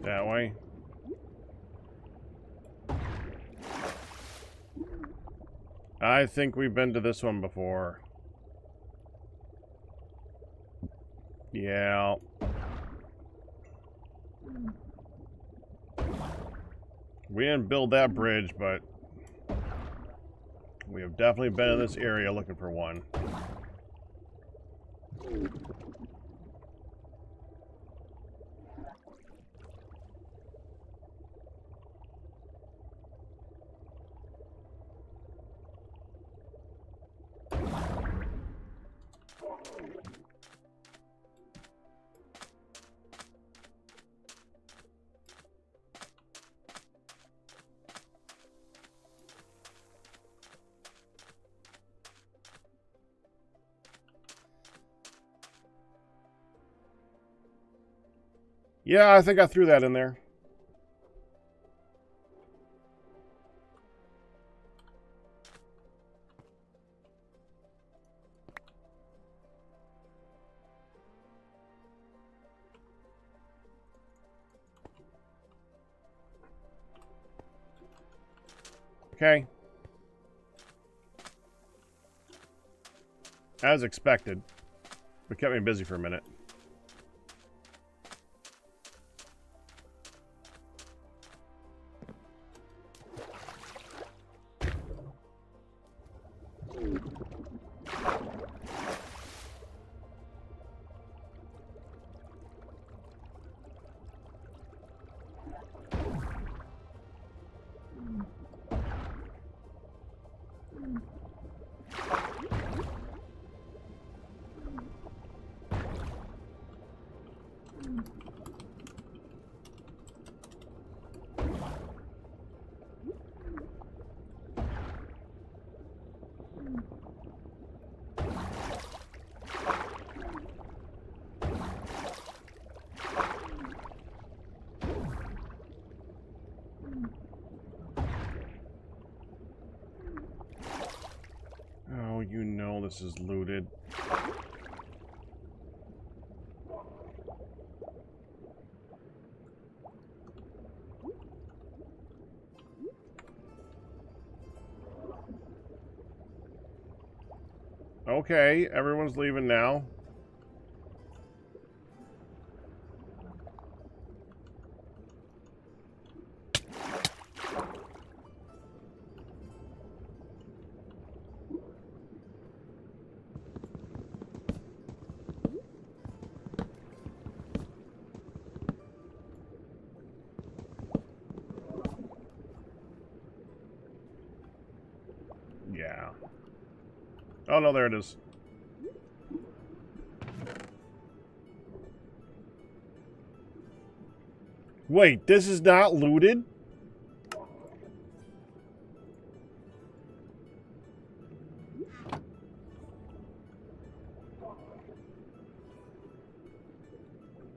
That way. I think we've been to this one before. Yeah. We didn't build that bridge, but we have definitely been in this area looking for one. Yeah, I think I threw that in there. Okay. As expected. But kept me busy for a minute. you know this is looted. Okay, everyone's leaving now. Yeah. Oh no, there it is. Wait, this is not looted?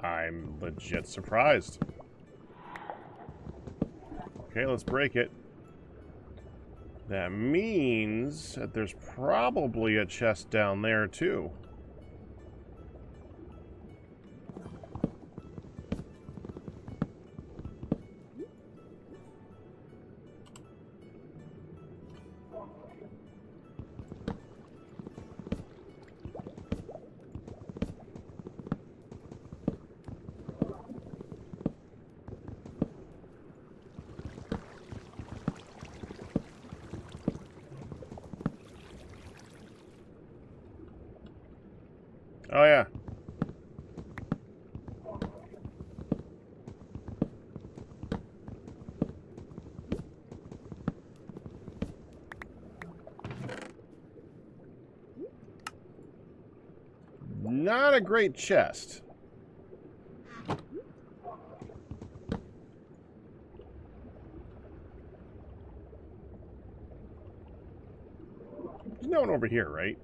I'm legit surprised. Okay, let's break it. That means that there's probably a chest down there, too. Oh, yeah. Not a great chest. There's no one over here, right?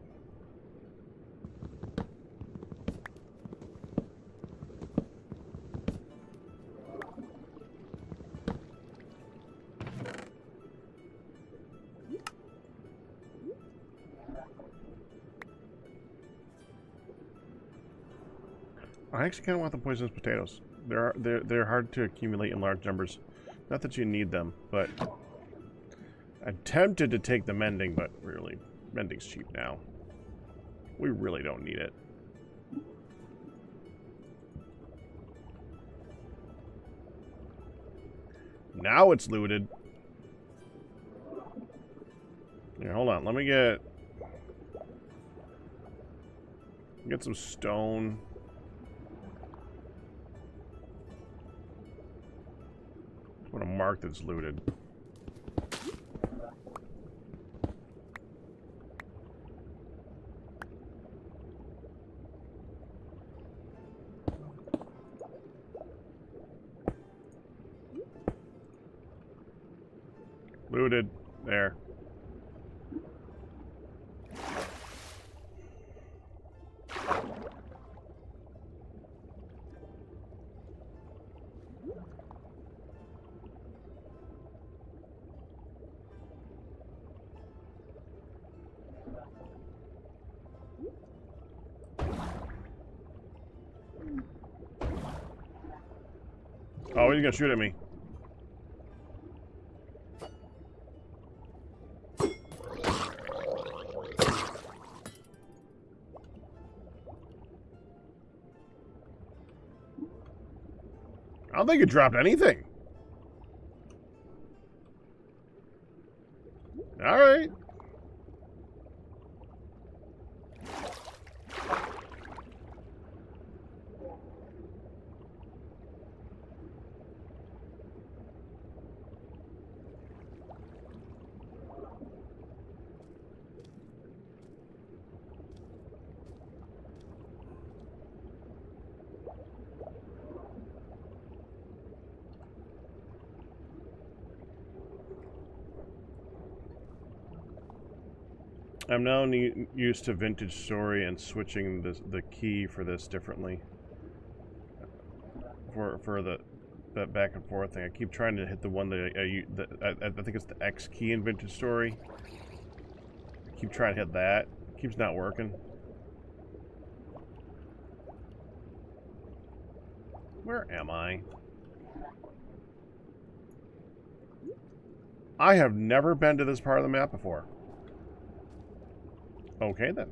I actually kind of want the poisonous potatoes. They're hard to accumulate in large numbers. Not that you need them, but I'm tempted to take the mending, but really, mending's cheap now. We really don't need it. Now it's looted. Here, hold on. Let me get some stone. What a mark that's looted. Looted. There. Oh, he's gonna shoot at me. I don't think it dropped anything. All right. I'm now used to Vintage Story and switching the key for this differently. For the back and forth thing, I keep trying to hit the one that I think it's the X key in Vintage Story. I keep trying to hit that. It keeps not working. Where am I? I have never been to this part of the map before. Okay, then.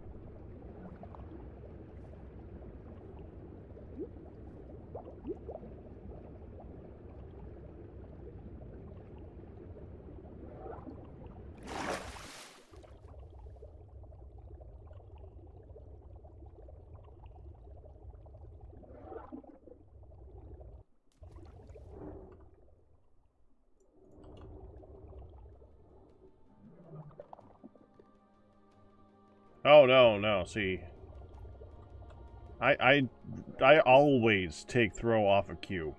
Oh, no, see. I always take throw off of Q.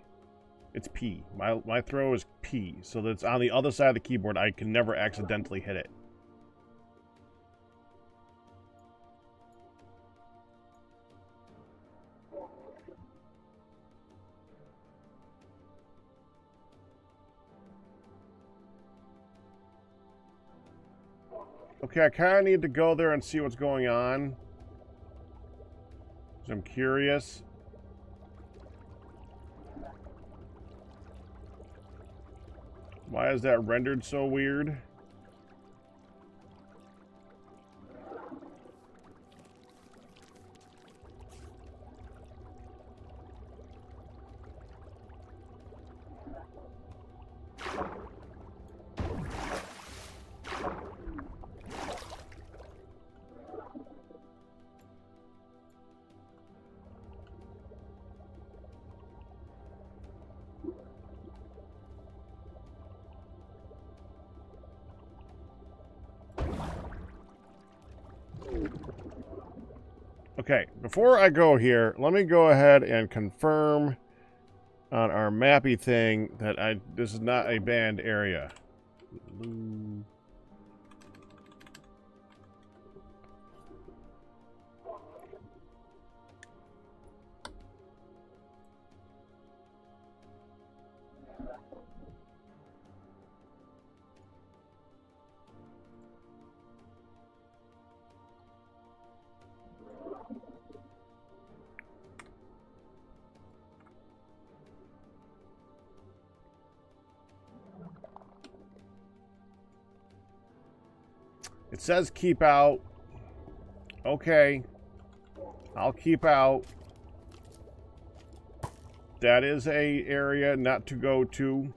It's P. My throw is P, so that's on the other side of the keyboard. I can never accidentally hit it. Okay, I kind of need to go there and see what's going on. 'Cause I'm curious. Why is that rendered so weird? Okay, before I go here, let me go ahead and confirm on our mappy thing that this is not a banned area. It says keep out. Okay. I'll keep out. That is a area not to go to.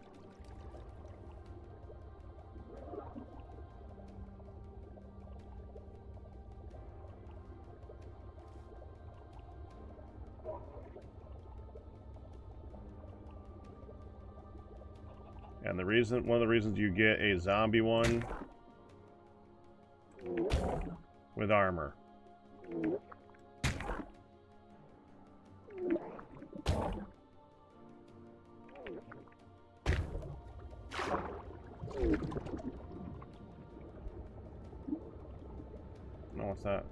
And one of the reasons you get a zombie one with armor. No, what's that?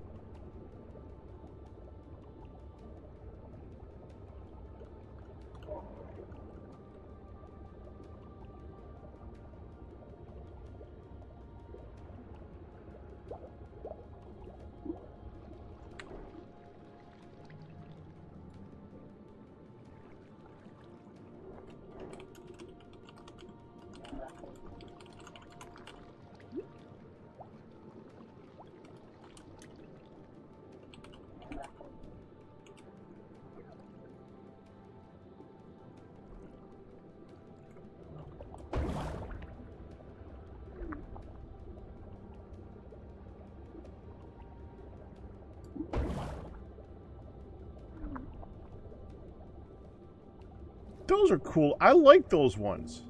Those are cool. I like those ones.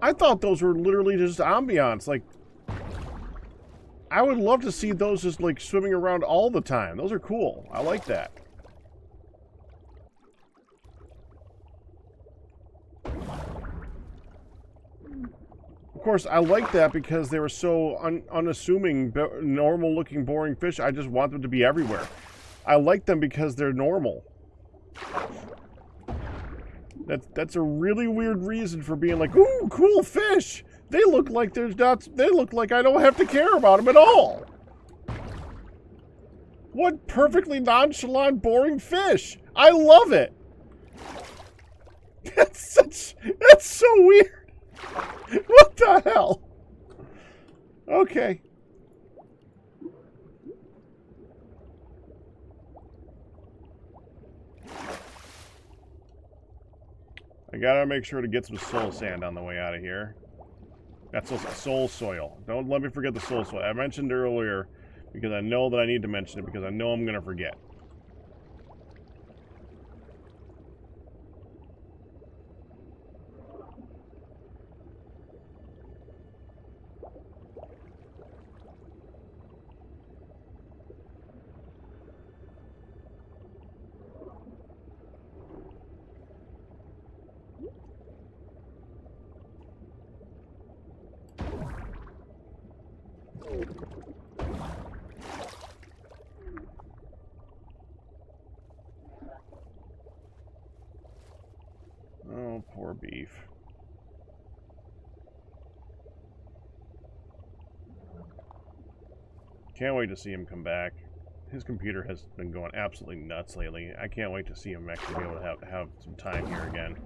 I thought those were literally just ambiance. Like, I would love to see those just like swimming around all the time. Those are cool. I like that. Of course, I like that because they were so unassuming, normal looking, boring fish. I just want them to be everywhere. I like them because they're normal. That's a really weird reason for being like, ooh, cool fish. They look like there's not. They look like I don't have to care about them at all. What perfectly nonchalant, boring fish. I love it. That's so weird. What the hell? Okay. I gotta make sure to get some soul sand on the way out of here. That's soul soil. Don't let me forget the soul soil. I mentioned earlier because I know that I need to mention it because I know I'm gonna forget. Oh, poor beef. Can't wait to see him come back. His computer has been going absolutely nuts lately. I can't wait to see him actually be able to have some time here again.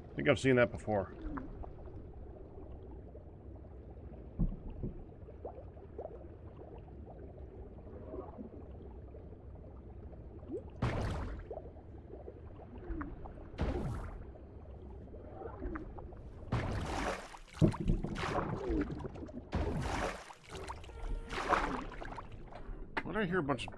I think I've seen that before. What did I hear a bunch of...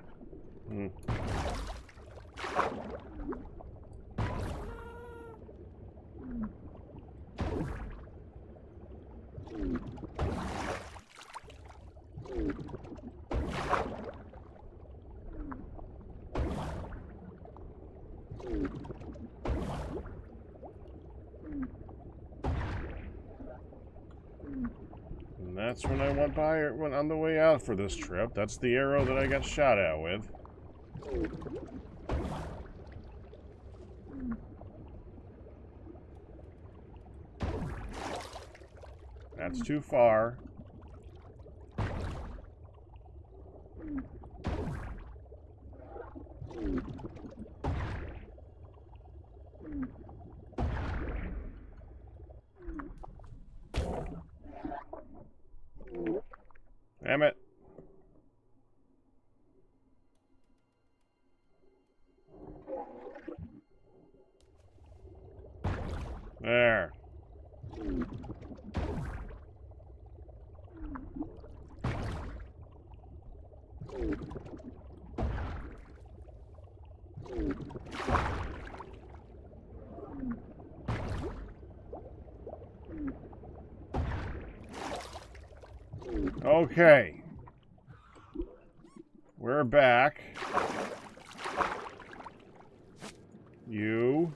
And that's when I went on the way out for this trip. That's the arrow that I got shot at with. That's too far. Damn it. There. Okay. We're back. You.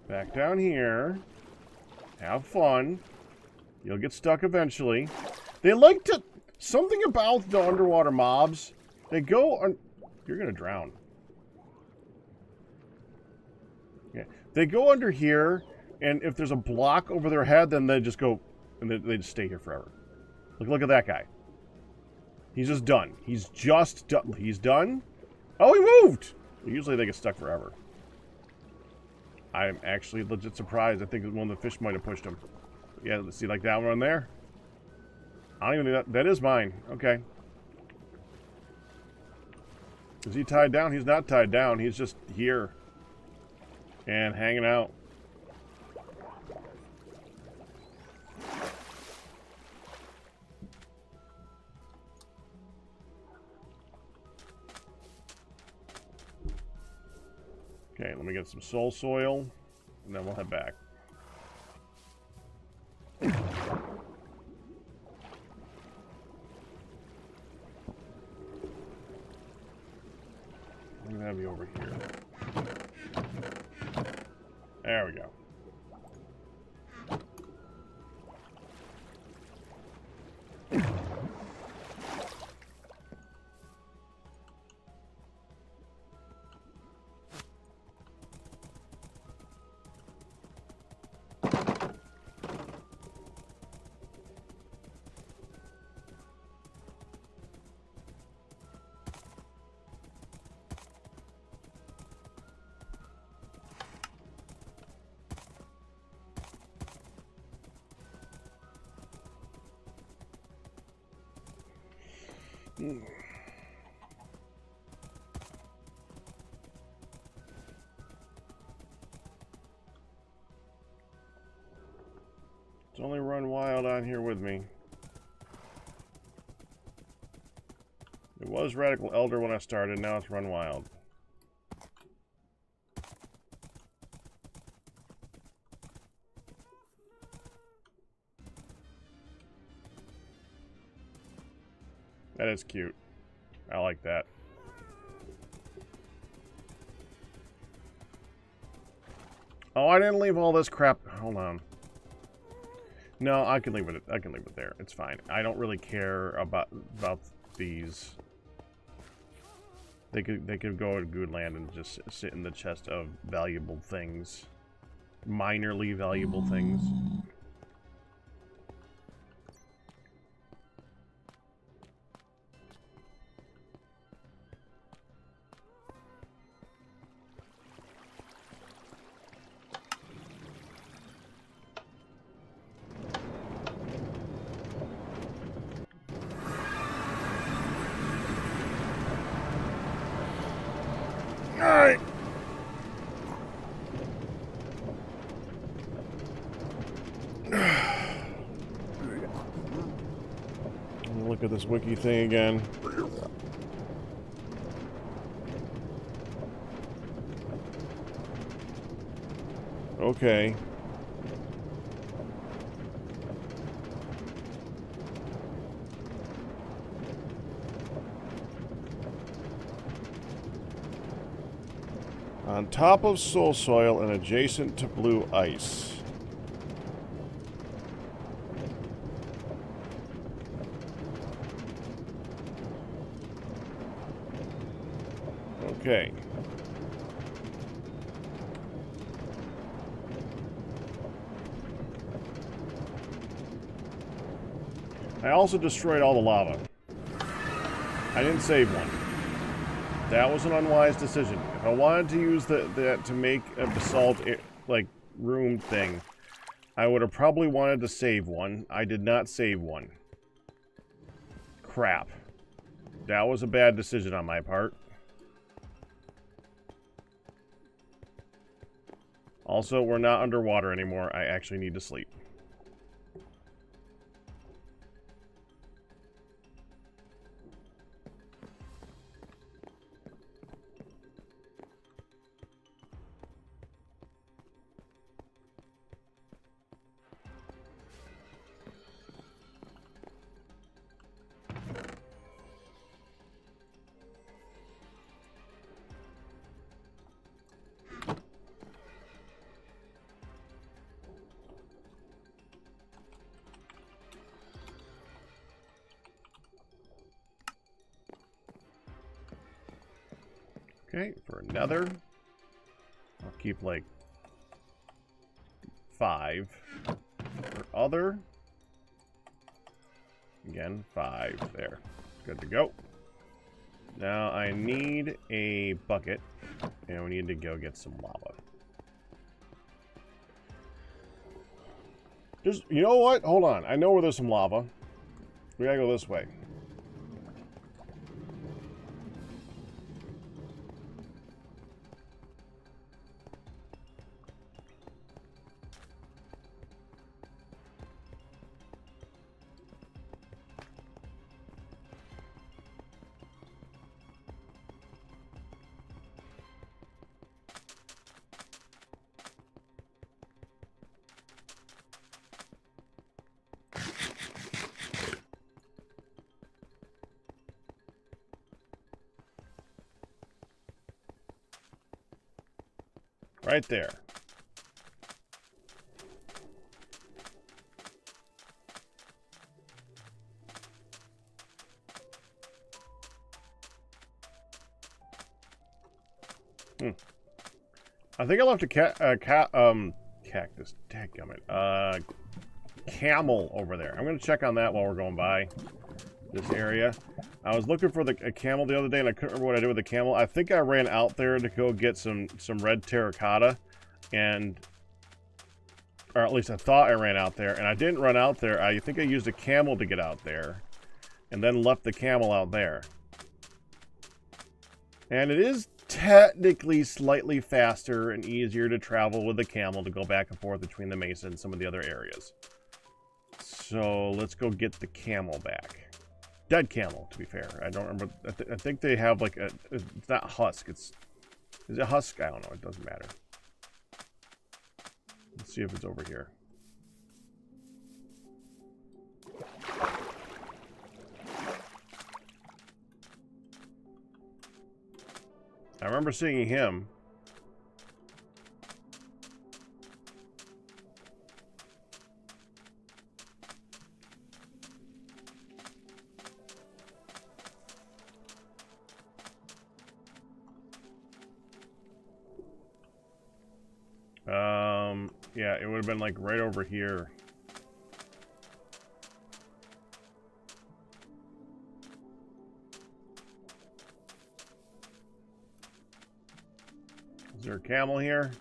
Back down here. Have fun. You'll get stuck eventually. They like to... Something about the underwater mobs. They go on... You're gonna drown. Yeah. They go under here, and if there's a block over their head, then they just go... And they just stay here forever. Look at that guy. He's just done. He's just done. He's done? Oh, he moved! Usually they get stuck forever. I'm actually legit surprised. I think one of the fish might have pushed him. Yeah, let's see, like that one there. I don't even think that is mine. Okay. Is he tied down? He's not tied down. He's just here. And hanging out. Okay, let me get some soul soil, and then we'll head back. I'm gonna have you over here. There we go. It's only Run Wild on here with me. It was Radical Elder when I started, now it's Run Wild. That is cute. I like that. Oh, I didn't leave all this crap. Hold on. No, I can leave it. I can leave it there. It's fine. I don't really care about these. They could go to good land and just sit in the chest of valuable things, minorly valuable things. Alright. Look at this wiki thing again. Okay. On top of soul soil and adjacent to blue ice. Okay. I also destroyed all the lava. I didn't save one. That was an unwise decision. If I wanted to use that to make a basalt like room thing, I would have probably wanted to save one. I did not save one. Crap. That was a bad decision on my part. Also, we're not underwater anymore. I actually need to sleep. Okay, for another, I'll keep like 5. For other, again, 5. There. Good to go. Now I need a bucket, and we need to go get some lava. Just, you know what? Hold on. I know where there's some lava. We gotta go this way. Right there. I think I left a cactus. Dadgummit. Camel over there. I'm gonna check on that while we're going by this area. I was looking for a camel the other day, and I couldn't remember what I did with the camel. I think I ran out there to go get some red terracotta, or at least I thought I ran out there, and I didn't run out there. I think I used a camel to get out there, and then left the camel out there. And it is technically slightly faster and easier to travel with the camel to go back and forth between the mesa and some of the other areas. So let's go get the camel back. Dead camel, to be fair. I don't remember. I think they have like a... It's not husk. Is it husk? I don't know. It doesn't matter. Let's see if it's over here. I remember seeing him. Yeah, it would have been like right over here. Is there a camel here?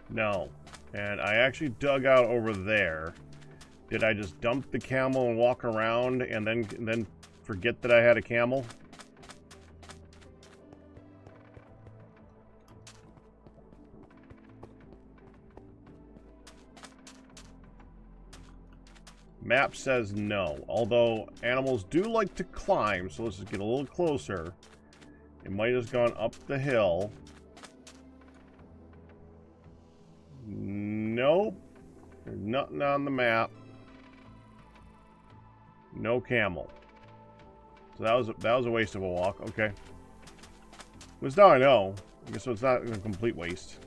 No. And I actually dug out over there. Did I just dump the camel and walk around and then forget that I had a camel? Map says no. Although animals do like to climb, so let's just get a little closer. It might have gone up the hill. Nope. There's nothing on the map. No camel. So that was a waste of a walk. Okay. Which now I know. I guess so it's not a complete waste.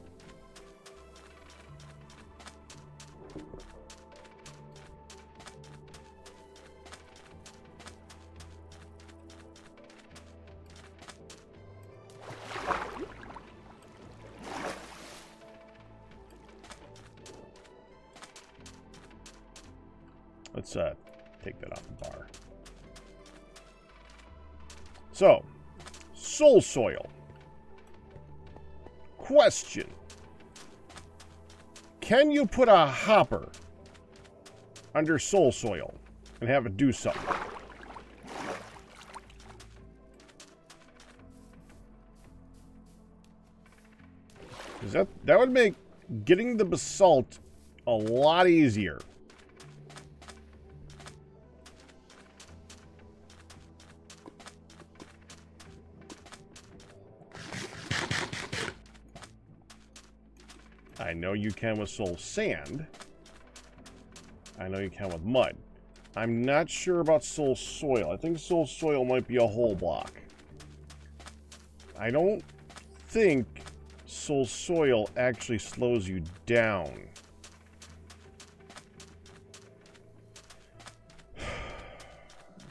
Let's take that off the bar. So, soul soil. Question. Can you put a hopper under soul soil and have it do something? Because that would make getting the basalt a lot easier. I know you can with soul sand. I know you can with mud. I'm not sure about soul soil. I think soul soil might be a whole block. I don't think soul soil actually slows you down.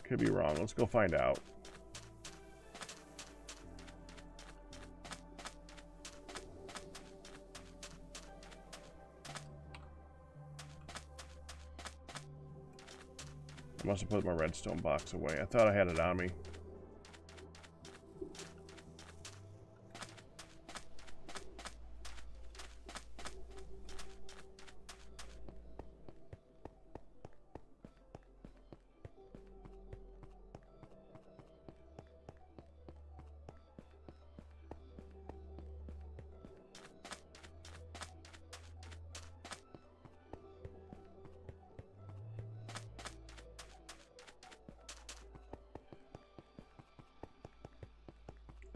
Could be wrong. Let's go find out. Must have put my redstone box away. I thought I had it on me.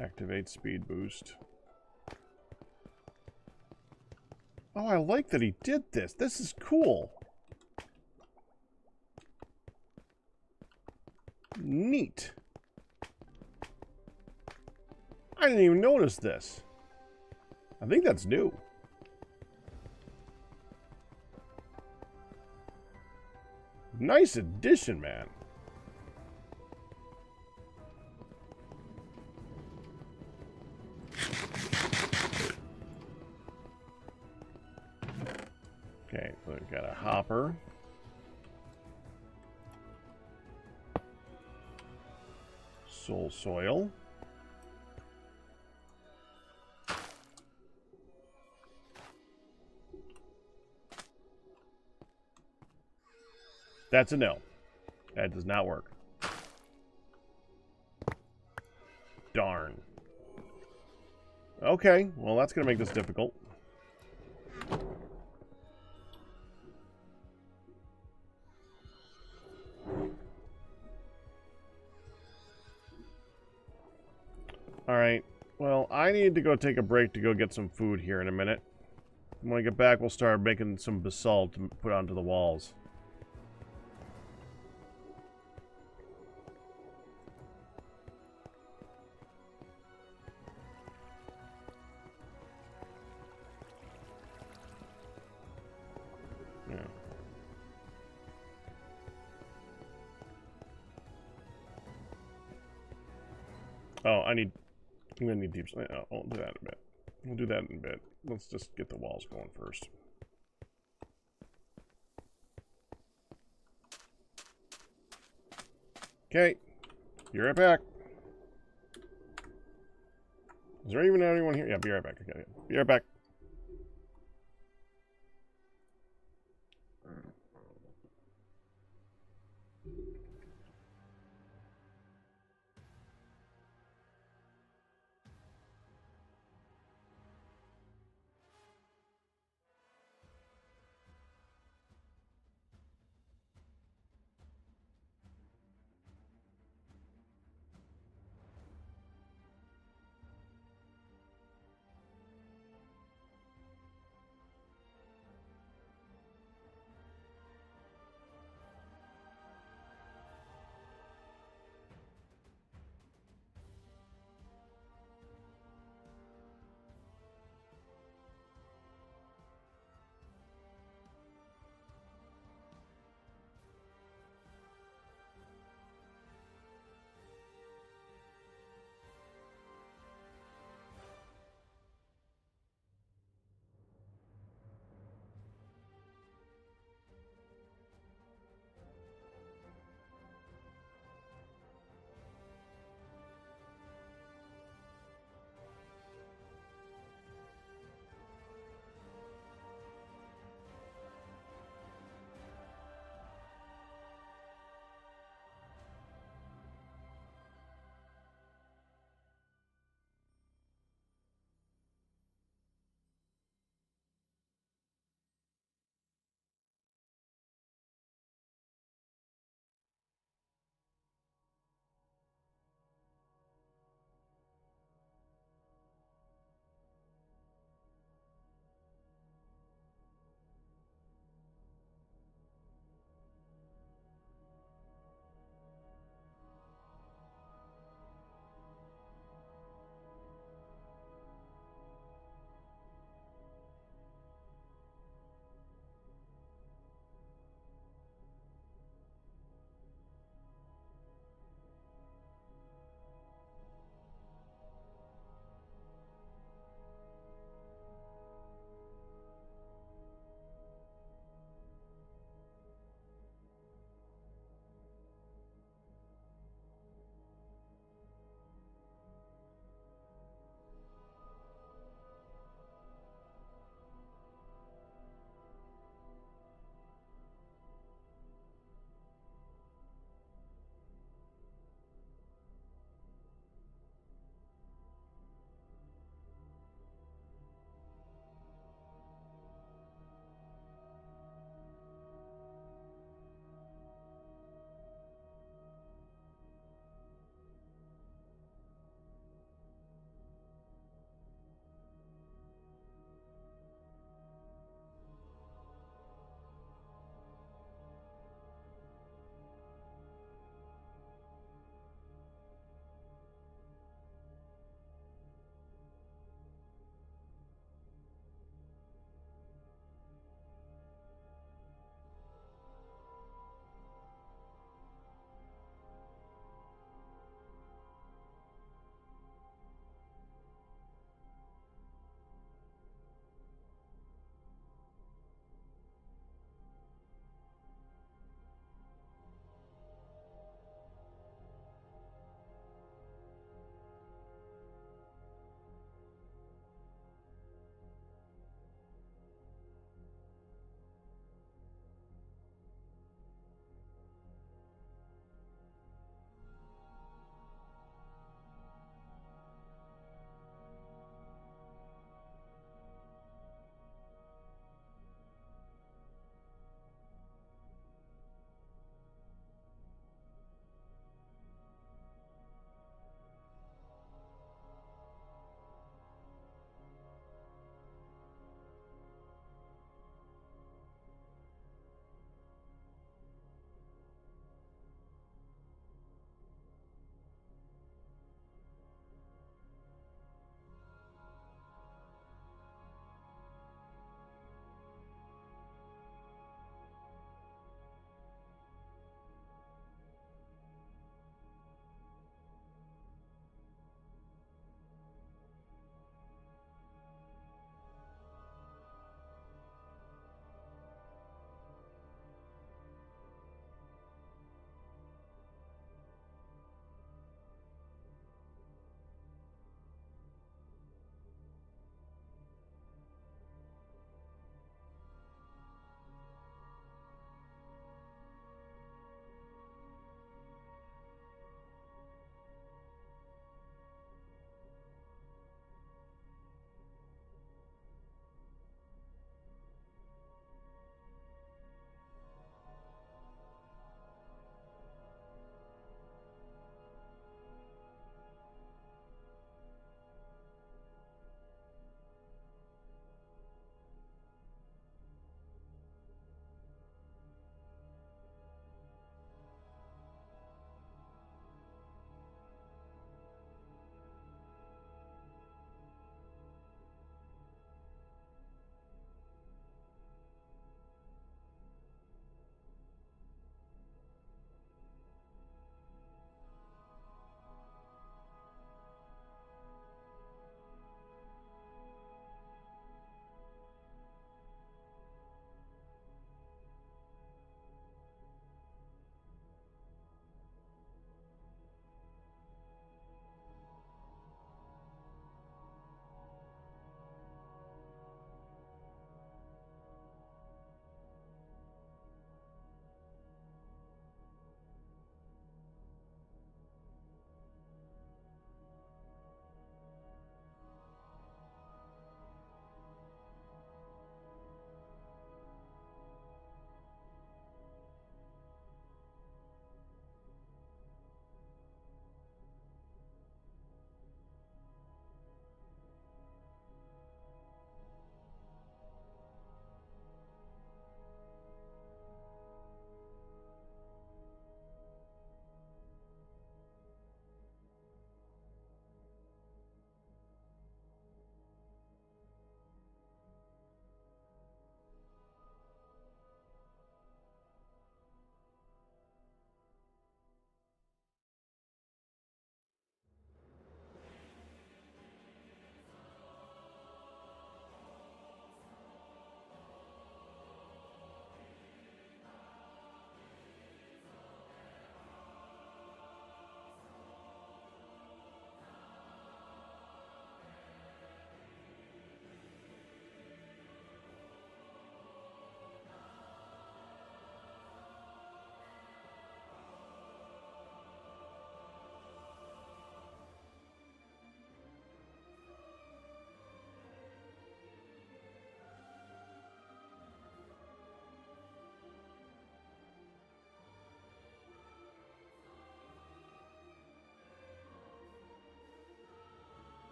Activate speed boost. Oh, I like that he did this. This is cool. Neat. I didn't even notice this. I think that's new. Nice addition, man. Okay, so we've got a hopper. Soul soil. That's a no. That does not work. Darn. Okay, well that's going to make this difficult. Alright, well, I need to go take a break to go get some food here in a minute. When I get back, we'll start making some basalt to put onto the walls. Yeah. Oh, I'm gonna need deep. I'll do that in a bit. We'll do that in a bit. Let's just get the walls going first. Okay, be right back. Is there even anyone here? Yeah, be right back. Okay, be right back.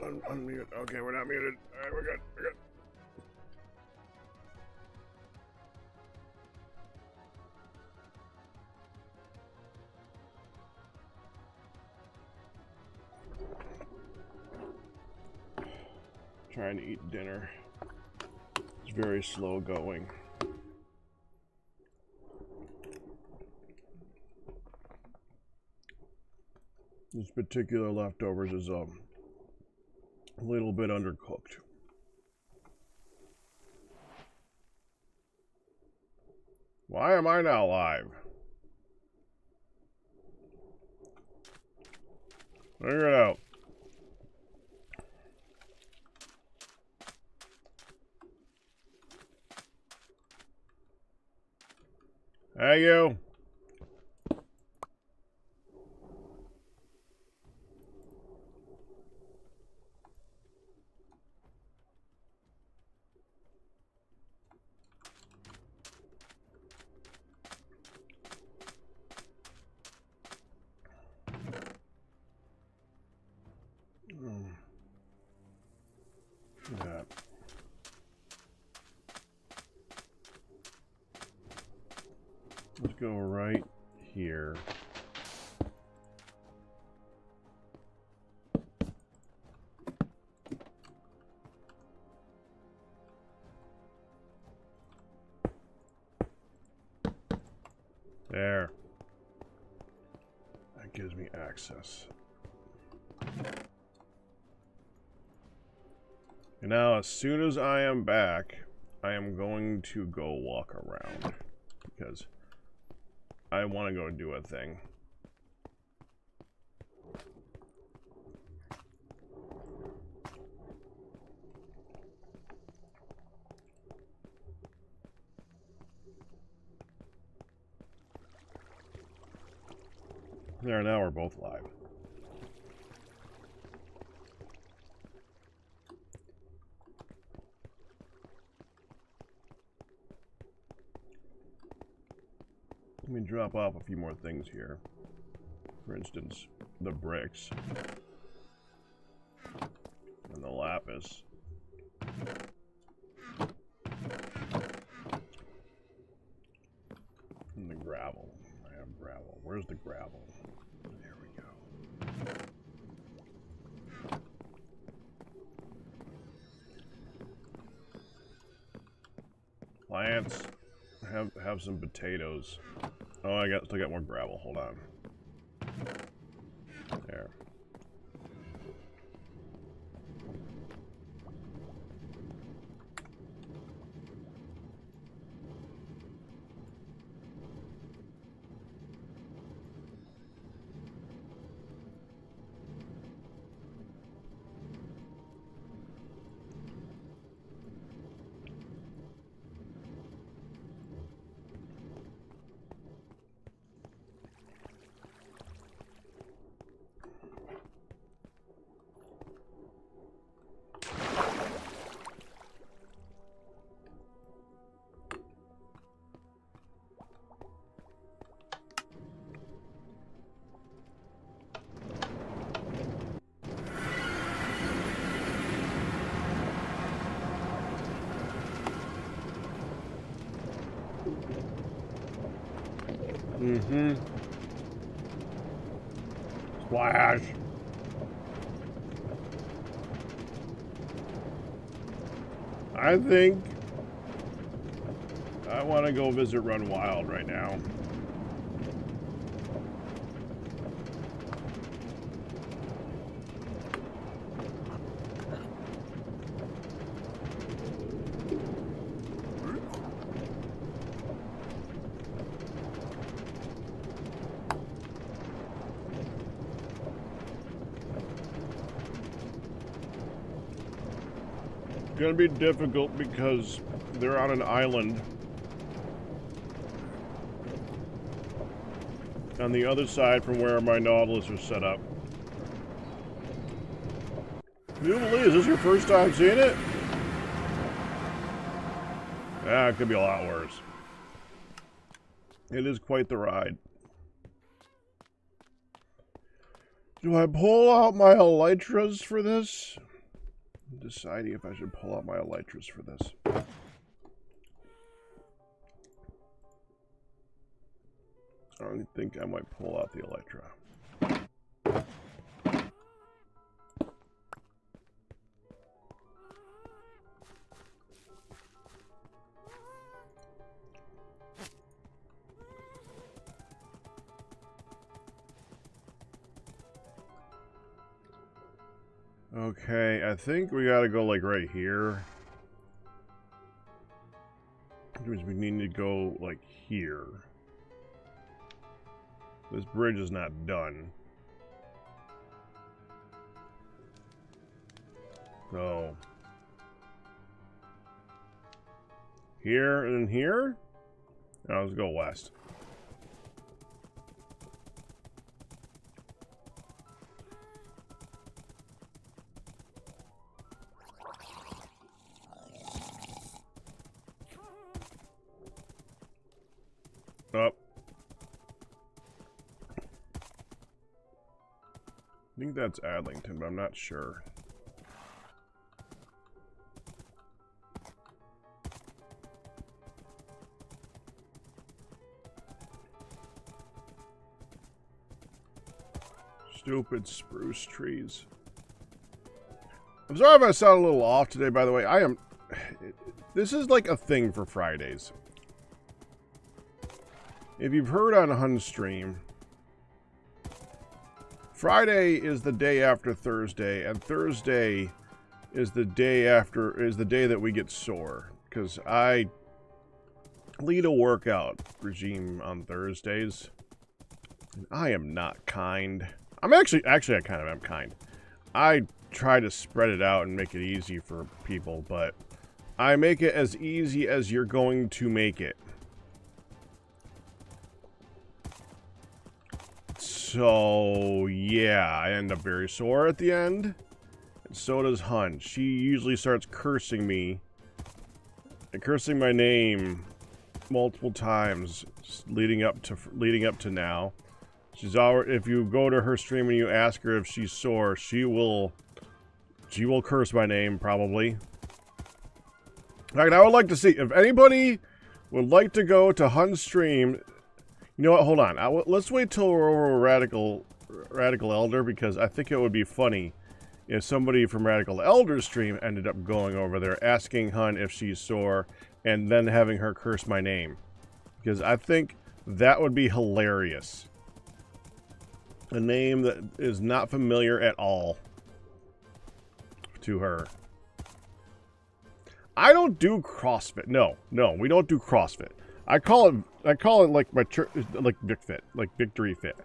Unmute. Okay, we're not muted. All right, we're good. We're good. Trying to eat dinner. It's very slow going. This particular leftovers is a little bit undercooked. Why am I not live? Figure it out. Hey, you. Yeah. Let's go right here. There. That gives me access. And now, as soon as I am back, I am going to go walk around. Because I want to go do a thing. There, now we're both live. Let me drop off a few more things here. For instance, the bricks. And the lapis. And the gravel. I have gravel. Where's the gravel? There we go. Plants. Have some potatoes. Oh, I still got more gravel. Hold on. There. Mm-hmm. Splash. I think I want to go visit Run Wild right now. Gonna be difficult because they're on an island on the other side from where my Nautilus was set up. Jubilee, is this your first time seeing it? Yeah, it could be a lot worse. It is quite the ride. Do I pull out my elytras for this? I'm deciding if I should pull out my elytras for this. I think I might pull out the elytra. Okay, I think we gotta go like right here. Which means we need to go like here. This bridge is not done. So here and here? Now let's go west. Up. I think that's Adlington, but I'm not sure. Stupid spruce trees. I'm sorry if I sound a little off today, by the way. This is like a thing for Fridays. If you've heard on Hun's stream, Friday is the day after Thursday, and Thursday is the day that we get sore. Because I lead a workout regime on Thursdays. And I am not kind. I'm actually I kind of am kind. I try to spread it out and make it easy for people, but I make it as easy as you're going to make it. So, yeah, I end up very sore at the end. And so does Hun. She usually starts cursing me. And cursing my name multiple times leading up to now. She's already, if you go to her stream and you ask her if she's sore, she will curse my name, probably. In fact, I would like to see, if anybody would like to go to Hun's stream... You know what? Hold on. Let's wait till we're over Radical Elder, because I think it would be funny if somebody from Radical Elder's stream ended up going over there, asking Hun if she's sore, and then having her curse my name. Because I think that would be hilarious. A name that is not familiar at all to her. I don't do CrossFit. No, we don't do CrossFit. I call it like my church, like VicFit, like Victory Fit.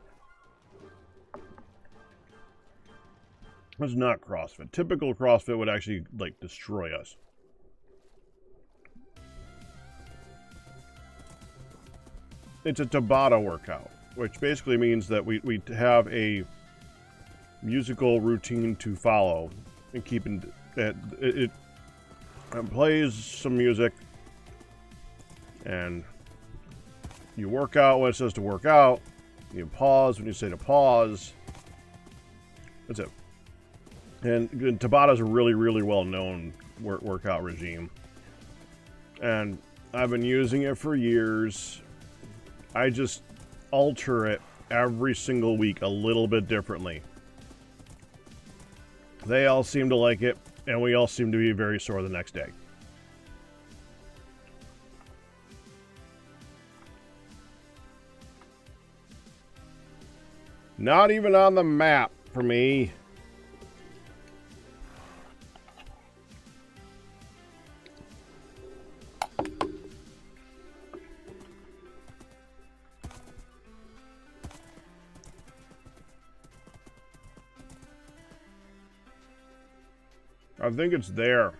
It's not CrossFit. Typical CrossFit would actually like destroy us. It's a Tabata workout, which basically means that we have a musical routine to follow and keep in it plays some music. And you work out when it says to work out. You pause when you say to pause. That's it. And Tabata's a really, really well-known workout regime. And I've been using it for years. I just alter it every single week a little bit differently. They all seem to like it, and we all seem to be very sore the next day. Not even on the map for me. I think it's there.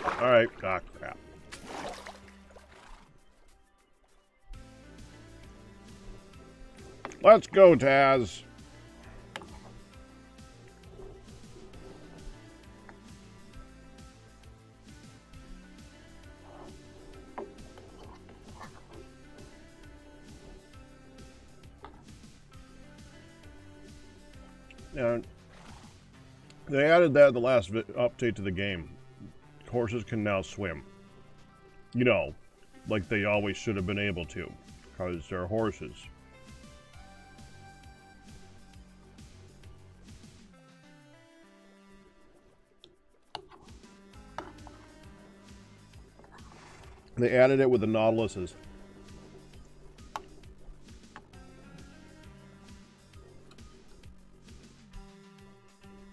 Alright, ah, crap. Let's go, Taz. And They added that at the last update to the game. Horses can now swim. You know, like they always should have been able to, because they're horses. They added it with the Nautiluses.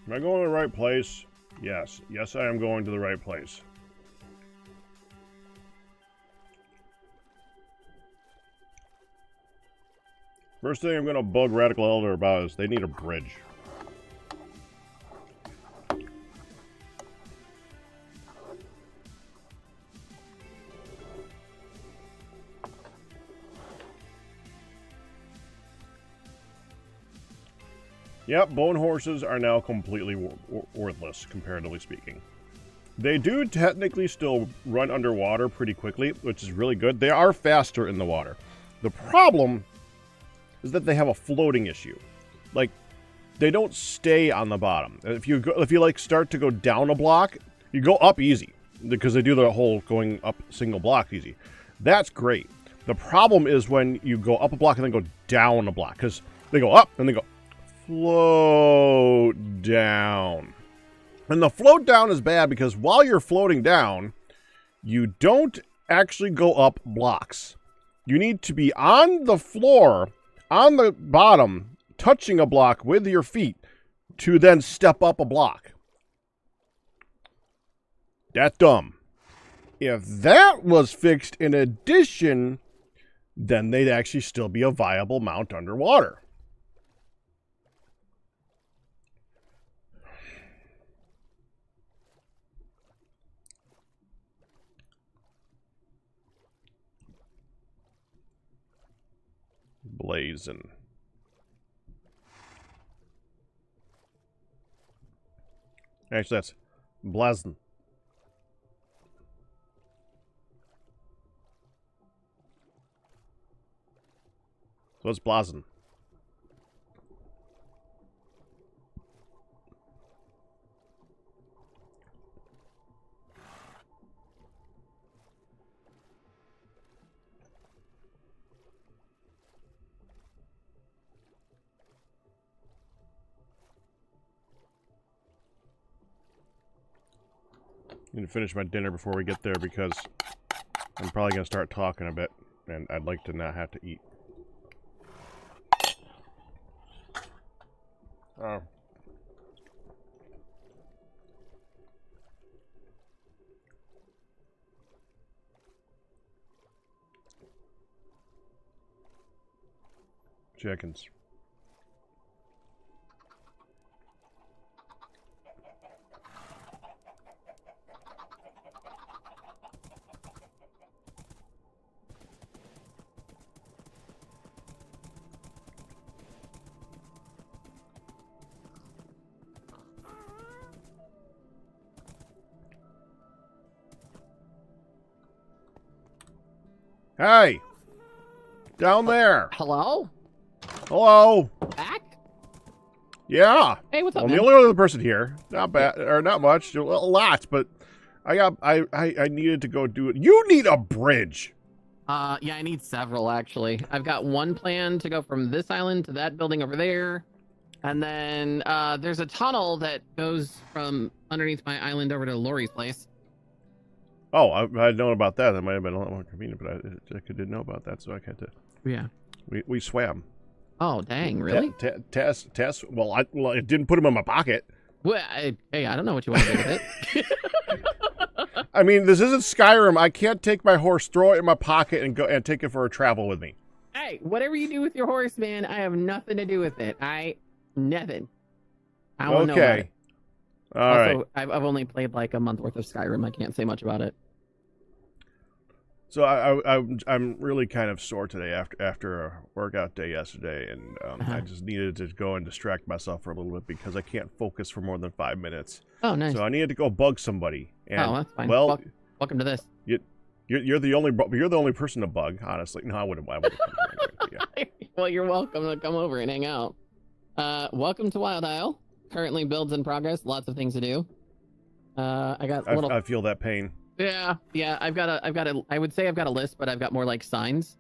Am I going to the right place? Yes. Yes, I am going to the right place. First thing I'm going to bug Radical Elder about is they need a bridge. Yep, bone horses are now completely worthless, comparatively speaking. They do technically still run underwater pretty quickly, which is really good. They are faster in the water. The problem is that they have a floating issue. Like, they don't stay on the bottom. If you like start to go down a block, you go up easy because they do the whole going up single block easy. That's great. The problem is when you go up a block and then go down a block, because they go up and they go float down. And the float down is bad because while you're floating down, you don't actually go up blocks. You need to be on the floor, on the bottom, touching a block with your feet to then step up a block. That's dumb. If that was fixed in addition, then they'd actually still be a viable mount underwater. Blazing. Actually, that's blazing. So it's blazing. Need to finish my dinner before we get there because I'm probably going to start talking a bit, and I'd like to not have to eat. Chickens. Hey! Down there! Hello? Hello! Back? Yeah! Hey, what's up, I'm man? the only other person here. Not bad, or not much, a lot, but I needed to go do it. You need a bridge! Yeah, I need several, actually. I've got one plan to go from this island to that building over there. And then, there's a tunnel that goes from underneath my island over to Lori's place. Oh, I'd known about that. That might have been a lot more convenient, but I didn't know about that, so I had to... Yeah. We swam. Oh, dang, really? Tess, well, I didn't put him in my pocket. Well, hey, I don't know what you want to do with it. I mean, this isn't Skyrim. I can't take my horse, throw it in my pocket, and go and take it for a travel with me. Hey, whatever you do with your horse, man, I have nothing to do with it. Nothing. I don't know about it. All also, right. I've only played like a month worth of Skyrim. I can't say much about it. So I'm really kind of sore today after a workout day yesterday, and I just needed to go and distract myself for a little bit because I can't focus for more than 5 minutes. Oh, nice. So I needed to go bug somebody. And, oh, that's fine. Well, welcome to this. You're the only person to bug. Honestly, no, I wouldn't. Yeah. Well, you're welcome to come over and hang out. Welcome to Wild Isle. currently builds in progress. Lots of things to do. I got a little. I feel that pain. Yeah. I would say I've got a list, but I've got more like signs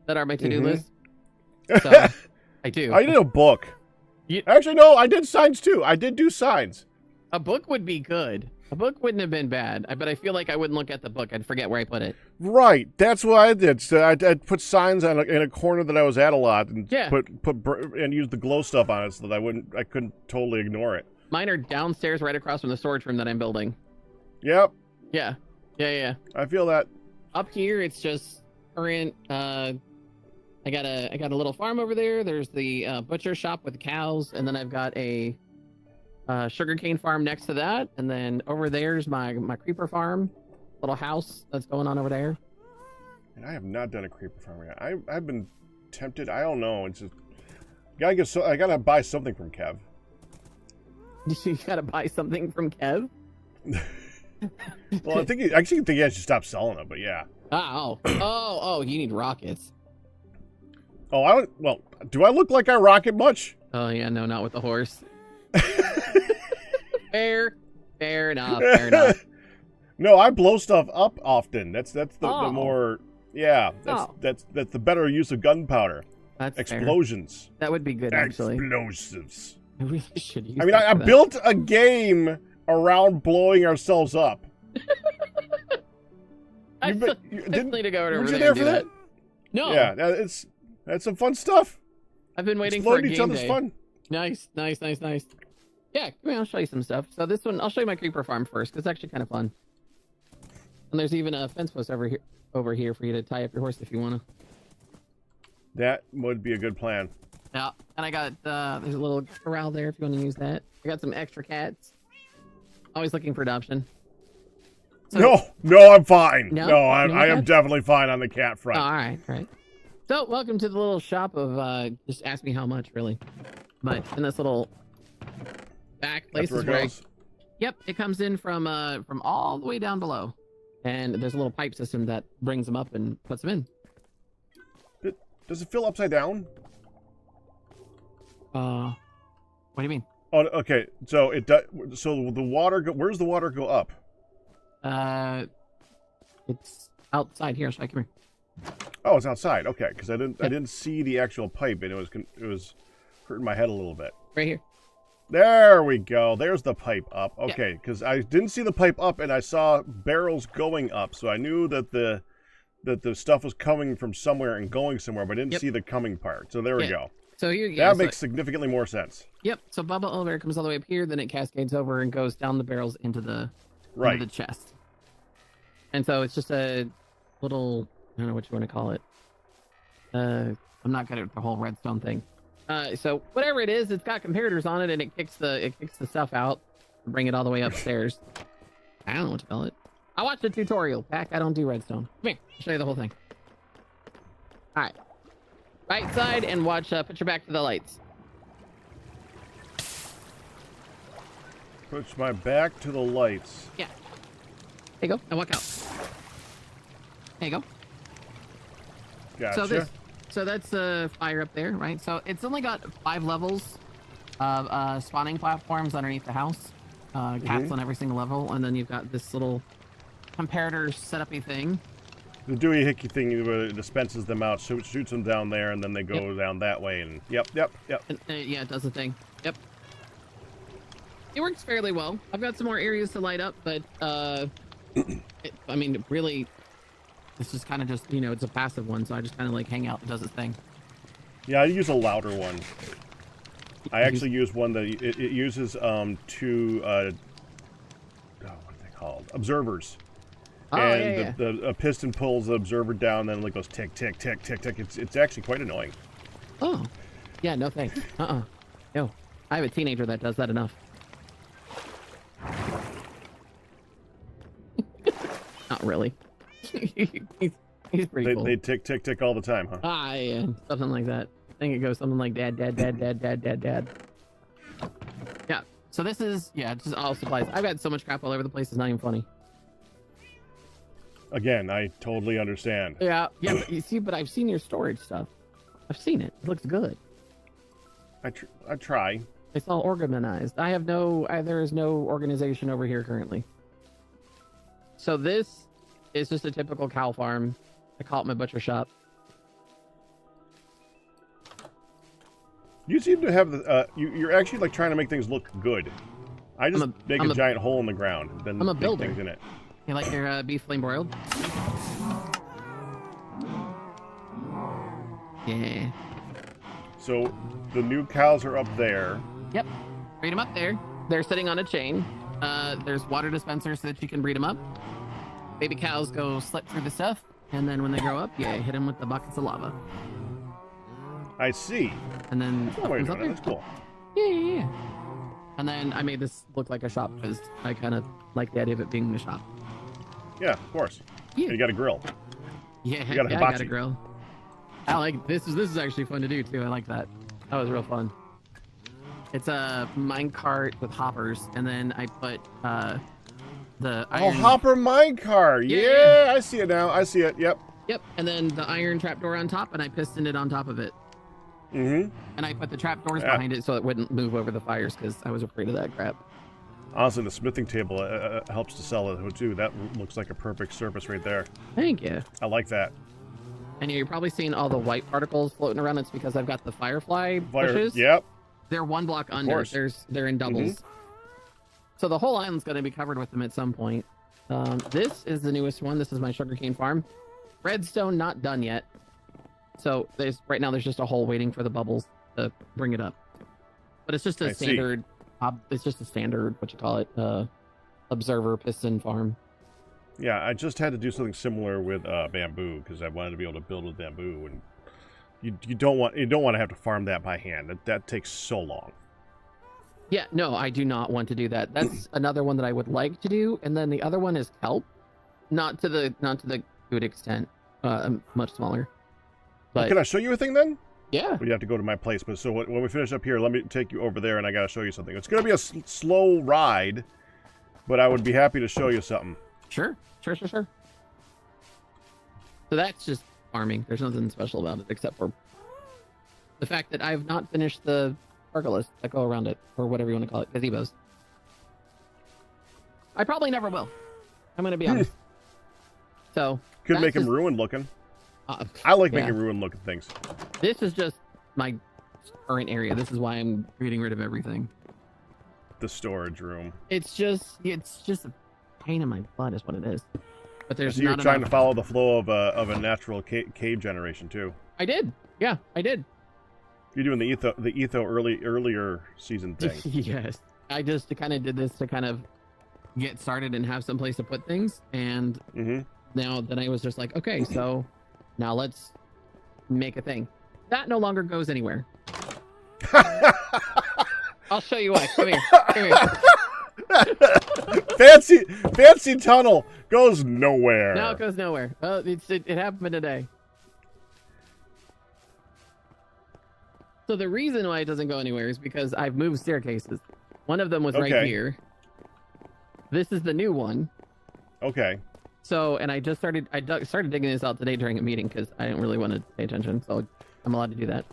that are my to-do list. So I do. I did a book. Actually, no, I did signs too. I did do signs. A book would be good. A book wouldn't have been bad, but I feel like I wouldn't look at the book. I'd forget where I put it. Right. That's what I did. So I'd put signs in a corner that I was at a lot, and and use the glow stuff on it so that I couldn't totally ignore it. Mine are downstairs, right across from the storage room that I'm building. Yep. Yeah. I feel that. Up here, it's just current. I got a little farm over there. There's the butcher shop with cows, and then I've got a sugarcane farm next to that, and then over there's my creeper farm, little house that's going on over there. And I have not done a creeper farm yet. I've been tempted. I don't know. It's just I gotta buy something from Kev. You gotta buy something from Kev? Well, I actually think he should stop selling them, but yeah. Oh, you need rockets. Oh, I don't. Well, do I look like I rocket much? Oh yeah, no, not with the horse. Fair enough. No, I blow stuff up often. That's the more that's the better use of gunpowder. That's explosions. Fair. That would be good, actually. Explosives. I really should use. I mean, I built a game around blowing ourselves up. I didn't need to go over there and do that. No. Yeah, that's some fun stuff. I've been waiting for a game each other's day. Fun. Nice. Yeah, come here, I'll show you some stuff. So this one, I'll show you my creeper farm first, because it's actually kind of fun. And there's even a fence post over here for you to tie up your horse if you want to. That would be a good plan. Yeah, and I got, there's a little corral there if you want to use that. I got some extra cats. Always looking for adoption. So, no, I'm fine. No, I am definitely fine on the cat front. Oh, all right. So, welcome to the little shop of, just ask me how much, really. But in this little back place is where yep, it comes in from all the way down below. And there's a little pipe system that brings them up and puts them in. Does it fill upside down? What do you mean? Oh, okay. So it does. So the water where's the water go up? It's outside here. So I come here. Oh, it's outside. Okay, because I didn't see the actual pipe, and it was hurting my head a little bit. Right here. There we go. There's the pipe up. Okay, because I didn't see the pipe up, and I saw barrels going up, so I knew that the stuff was coming from somewhere and going somewhere, but I didn't see the coming part. So there we go. So that makes significantly more sense. Yep. So Bubba elevator comes all the way up here, then it cascades over and goes down the barrels into the chest. And so it's just a little, I don't know what you want to call it. I'm not good at the whole redstone thing. So whatever it is, it's got comparators on it, and it kicks the stuff out, and bring it all the way upstairs. I don't know what to call it. I watched a tutorial. Pack, I don't do redstone. Come here, I'll show you the whole thing. All right, right side, and watch. Put your back to the lights. Push my back to the lights. Yeah. There you go. Now walk out. There you go. Gotcha. So that's the fire up there, right? So it's only got 5 levels of spawning platforms underneath the house. Cats on every single level, and then you've got this little comparator setup-y thing. The doohickey hickey thing dispenses them out, shoots them down there, and then they go down that way. And yep. And, yeah, it does the thing. Yep. It works fairly well. I've got some more areas to light up, but I mean, really. It's just kind of just, it's a passive one, so I just kind of like hang out and does its thing. Yeah, I use a louder one. I actually use one that it uses two what are they called? Observers. Oh, and the piston pulls the observer down, and then it goes tick, tick, tick, tick, tick. It's actually quite annoying. Oh. Yeah, no thanks. No. I have a teenager that does that enough. Not really. he's pretty cool. They tick, tick, tick all the time, huh? Yeah, something like that. I think it goes something like dad. Yeah, so this is, just all supplies. I've got so much crap all over the place, it's not even funny. Again, I totally understand. Yeah, but you see, but I've seen your storage stuff. I've seen it. It looks good. I try. It's all organized. There is no organization over here currently. So this is just a typical cow farm. I call it my butcher shop. You seem to have the, you're actually like trying to make things look good. I just make a giant hole in the ground, then I'm a make builder. things in it. You like your beef flame broiled? Yeah. So the new cows are up there. Yep. Breed them up there. They're sitting on a chain. There's water dispensers so that you can breed them up. Baby cows go slip through the stuff, and then when they grow up, yeah, hit them with the buckets of lava. I see. And then Oh, wait a minute, that's cool. Yeah. And then I made this look like a shop because I kind of like the idea of it being a shop. Yeah, of course. Yeah. And you got a grill. Yeah, You got a I got hibachi. a grill. I like this. This is actually fun to do too. I like that. That was real fun. It's a minecart with hoppers, and then I put the iron. Oh, hopper minecart. Yeah, I see it now. I see it. Yep. Yep, and then the iron trapdoor on top, and I pistoned it on top of it. Mm-hmm. And I put the trapdoors behind it so it wouldn't move over the fires because I was afraid of that crap. Honestly, the smithing table helps to sell it too. That looks like a perfect surface right there. Thank you. I like that. And you're probably seeing all the white particles floating around. It's because I've got the firefly bushes. Yep. They're one block under. They're in doubles. So the whole island's going to be covered with them at some point. This is the newest one. This is my sugarcane farm. Redstone not done yet. So right now there's just a hole waiting for the bubbles to bring it up. But it's just a standard. It's just a standard observer piston farm. Yeah, I just had to do something similar with bamboo because I wanted to be able to build with bamboo, and you don't want to have to farm that by hand. That takes so long. Yeah, no, I do not want to do that. That's another one that I would like to do, and then the other one is kelp, not to the good extent, much smaller. But Can I show you a thing then? yeah, We have to go to my place, but so when we finish up here, let me take you over there, and I got to show you something. It's going to be a slow ride, but I would be happy to show you something. sure. So that's just farming. There's nothing special about it except for the fact that I have not finished the pergolas that go around it, or whatever you want to call it, gazebos. I probably never will. I'm going to be honest. So Could that's make them just- ruined looking. I like making yeah. ruined looking things. This is just my current area. This is why I'm getting rid of everything. The storage room. It's just a pain in my butt is what it is. But there's So you're not trying enough. to follow the flow of a natural cave generation too. I did. Yeah, I did. You're doing the etho earlier season thing. Yes. I just kind of did this to kind of get started and have some place to put things. And now that I was just like, okay, so now let's make a thing. That no longer goes anywhere. I'll show you why. Come here. fancy tunnel goes nowhere. No, it goes nowhere. It happened today. So the reason why it doesn't go anywhere is because I've moved staircases. One of them was right here. This is the new one. Okay. So, and I just started digging this out today during a meeting because I didn't really want to pay attention. So I'm allowed to do that.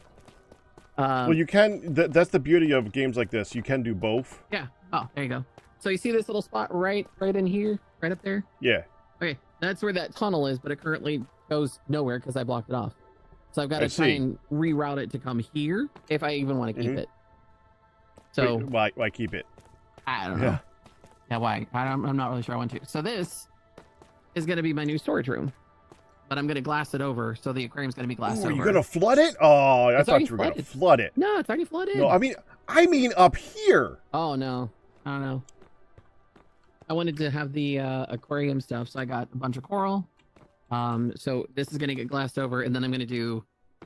Well, you can. That's the beauty of games like this. You can do both. Yeah. Oh, there you go. So you see this little spot right in here, right up there? Yeah. Okay, that's where that tunnel is, but it currently goes nowhere because I blocked it off. So I've got to try and reroute it to come here if I even want to keep it. So wait, why keep it? I don't know. Yeah, why? I'm not really sure I want to. So this is going to be my new storage room, but I'm going to glass it over. So the aquarium's going to be glassed over. Are you going to flood it? Oh, I It's thought you were going to flood it. No, it's already flooded. No, I mean up here. Oh no, I don't know. I wanted to have the aquarium stuff, so I got a bunch of coral. So this is going to get glassed over, and then I'm going to do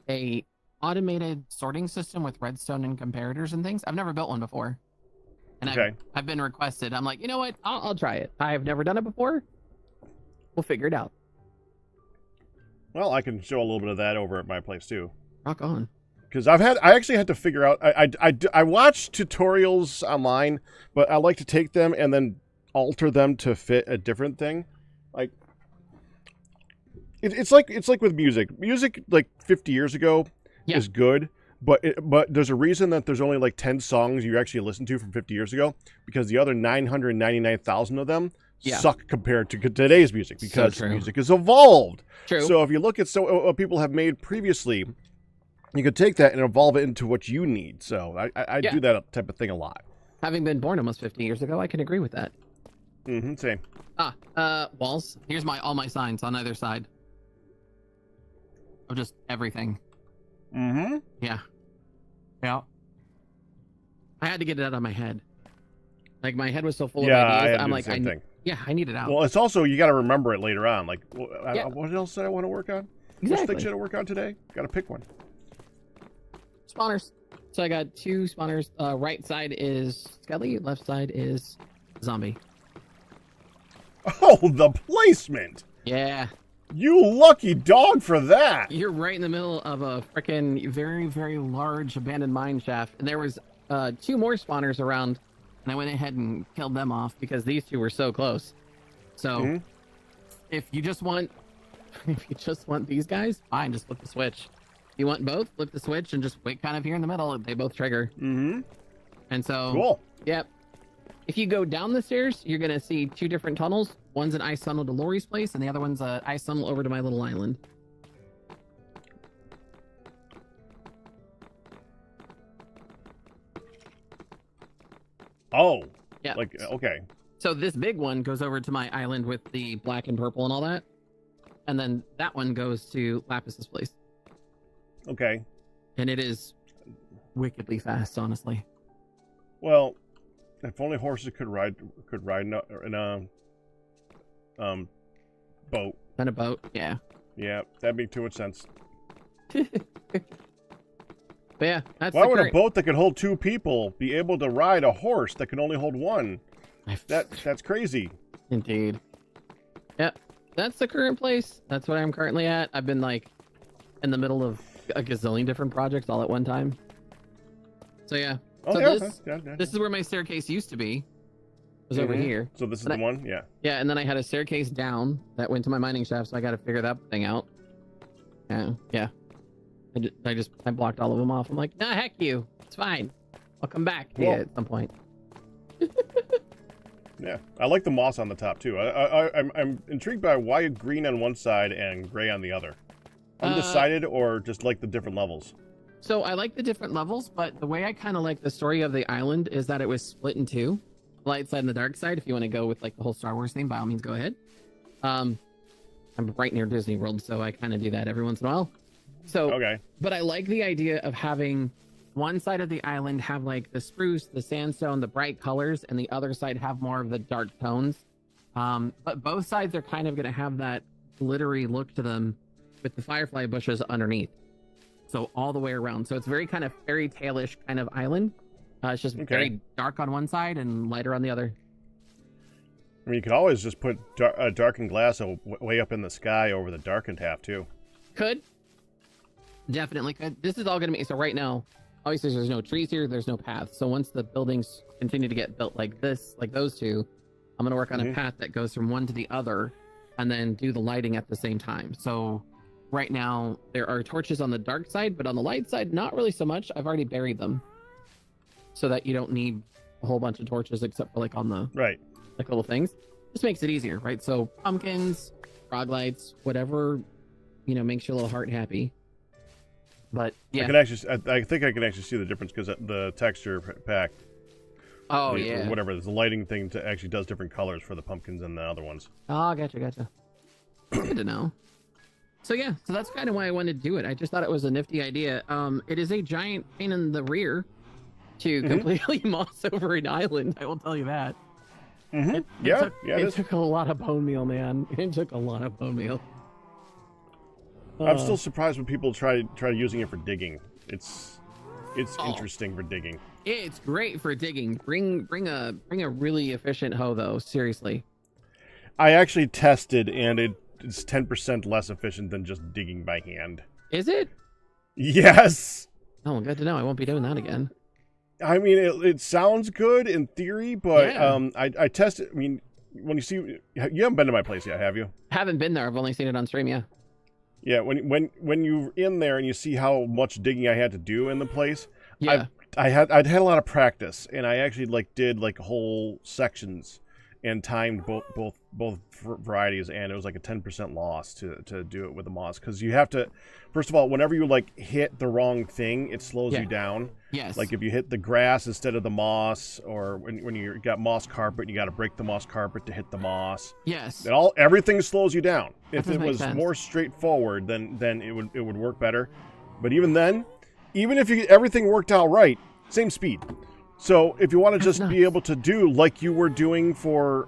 a automated sorting system with redstone and comparators and things. I've never built one before, and I've been requested. I'm like, you know what? I'll try it. I've never done it before. We'll figure it out. Well, I can show a little bit of that over at my place too. Rock on. Because I actually had to figure out. I watch tutorials online, but I like to take them and then alter them to fit a different thing. Like it's like with music. Music like 50 years ago is good, But there's a reason that there's only like 10 songs you actually listened to from 50 years ago, because the other 999,000 of them suck compared to today's music, because music has evolved. True. So if you look at what people have made previously, you could take that and evolve it into what you need. So I do that type of thing a lot. Having been born almost 50 years ago, I can agree with that. Mm-hmm, same. Walls. Here's all my signs on either side. Of just everything. Mm-hmm. Yeah. Yeah. I had to get it out of my head. Like, my head was so full of ideas. I'm like, I need it out. Well, it's also, you got to remember it later on. Like, what else did I want to work on? Exactly. Which thing should I work on today? Got to pick one. Spawners. So I got 2 spawners. Right side is Skelly. Left side is Zombie. Oh, the placement! Yeah. You lucky dog for that! You're right in the middle of a freaking very, very large abandoned mine shaft. And there was 2 more spawners around, and I went ahead and killed them off because these 2 were so close. So if you just want these guys, fine, just flip the switch. If you want both, flip the switch and just wait kind of here in the middle. They both trigger. Mm-hmm. And so cool. Yep. If you go down the stairs, you're gonna see 2 different tunnels. One's an ice tunnel to Lori's place, and the other one's an ice tunnel over to my little island. Oh. Yeah. Like, okay. So this big one goes over to my island with the black and purple and all that. And then that one goes to Lapis's place. Okay. And it is wickedly fast, honestly. Well, if only horses could ride in a boat. And a boat, yeah. Yeah, that'd make too much sense. But yeah, that's why would a boat that could hold 2 people be able to ride a horse that can only hold 1? That's crazy. Indeed. Yep. That's the current place. That's what I'm currently at. I've been like in the middle of a gazillion different projects all at one time. So yeah. Oh, so yeah, this is where my staircase used to be. It was over here. So this is the one? Yeah. Yeah, and then I had a staircase down that went to my mining shaft, so I got to figure that thing out. Yeah. I blocked all of them off. I'm like, nah, heck you. It's fine. I'll come back to you at some point. Yeah, I like the moss on the top too. I'm intrigued by why green on one side and gray on the other. Undecided, or just like the different levels? So I like the different levels, but the way I kind of like the story of the island is that it was split in 2. The light side and the dark side. If you want to go with like the whole Star Wars theme, by all means, go ahead. I'm right near Disney World, so I kind of do that every once in a while. So, okay. But I like the idea of having one side of the island have like the spruce, the sandstone, the bright colors, and the other side have more of the dark tones. But both sides are kind of going to have that glittery look to them with the firefly bushes underneath. So all the way around. So it's very kind of fairy tale-ish kind of island. It's just very dark on one side and lighter on the other. I mean, you could always just put darkened glass way up in the sky over the darkened half too. Could. Definitely could. This is all going to be... So right now, obviously there's no trees here. There's no paths. So once the buildings continue to get built like this, like those 2, I'm going to work on a path that goes from one to the other and then do the lighting at the same time. So right now there are torches on the dark side, but on the light side, not really so much. I've already buried them so that you don't need a whole bunch of torches except for like on the like little things. Just makes it easier, right? So pumpkins, frog lights, whatever, makes your little heart happy. But yeah, I think I can actually see the difference because the texture pack. Oh yeah. Whatever, the lighting thing actually does different colors for the pumpkins and the other ones. Oh, gotcha. Good to know. So yeah, so that's kind of why I wanted to do it. I just thought it was a nifty idea. It is a giant pain in the rear to completely moss over an island. I will tell you that. It took a lot of bone meal, man. It took a lot of bone meal. I'm still surprised when people try using it for digging. It's interesting for digging. It's great for digging. Bring a really efficient hoe though. Seriously. I actually tested, and it's 10% less efficient than just digging by hand. Is it? Yes. Oh, good to know. I won't be doing that again. I mean, it sounds good in theory, but I tested. I mean, when you haven't been to my place yet, have you? Haven't been there. I've only seen it on stream. Yeah. Yeah, when you're in there and you see how much digging I had to do in the place, Yeah. I'd had a lot of practice, and I actually did whole sections and timed both varieties, and it was like a 10% loss to do it with the moss, because you have to, first of all, whenever you hit the wrong thing, it slows you down. Yes. Like if you hit the grass instead of the moss, or when you got moss carpet, you got to break the moss carpet to hit the moss. Yes. Everything slows you down. If it was sense. more straightforward, then it would work better. But even then, even if everything worked out right, same speed. So if you want to just be able to do like you were doing for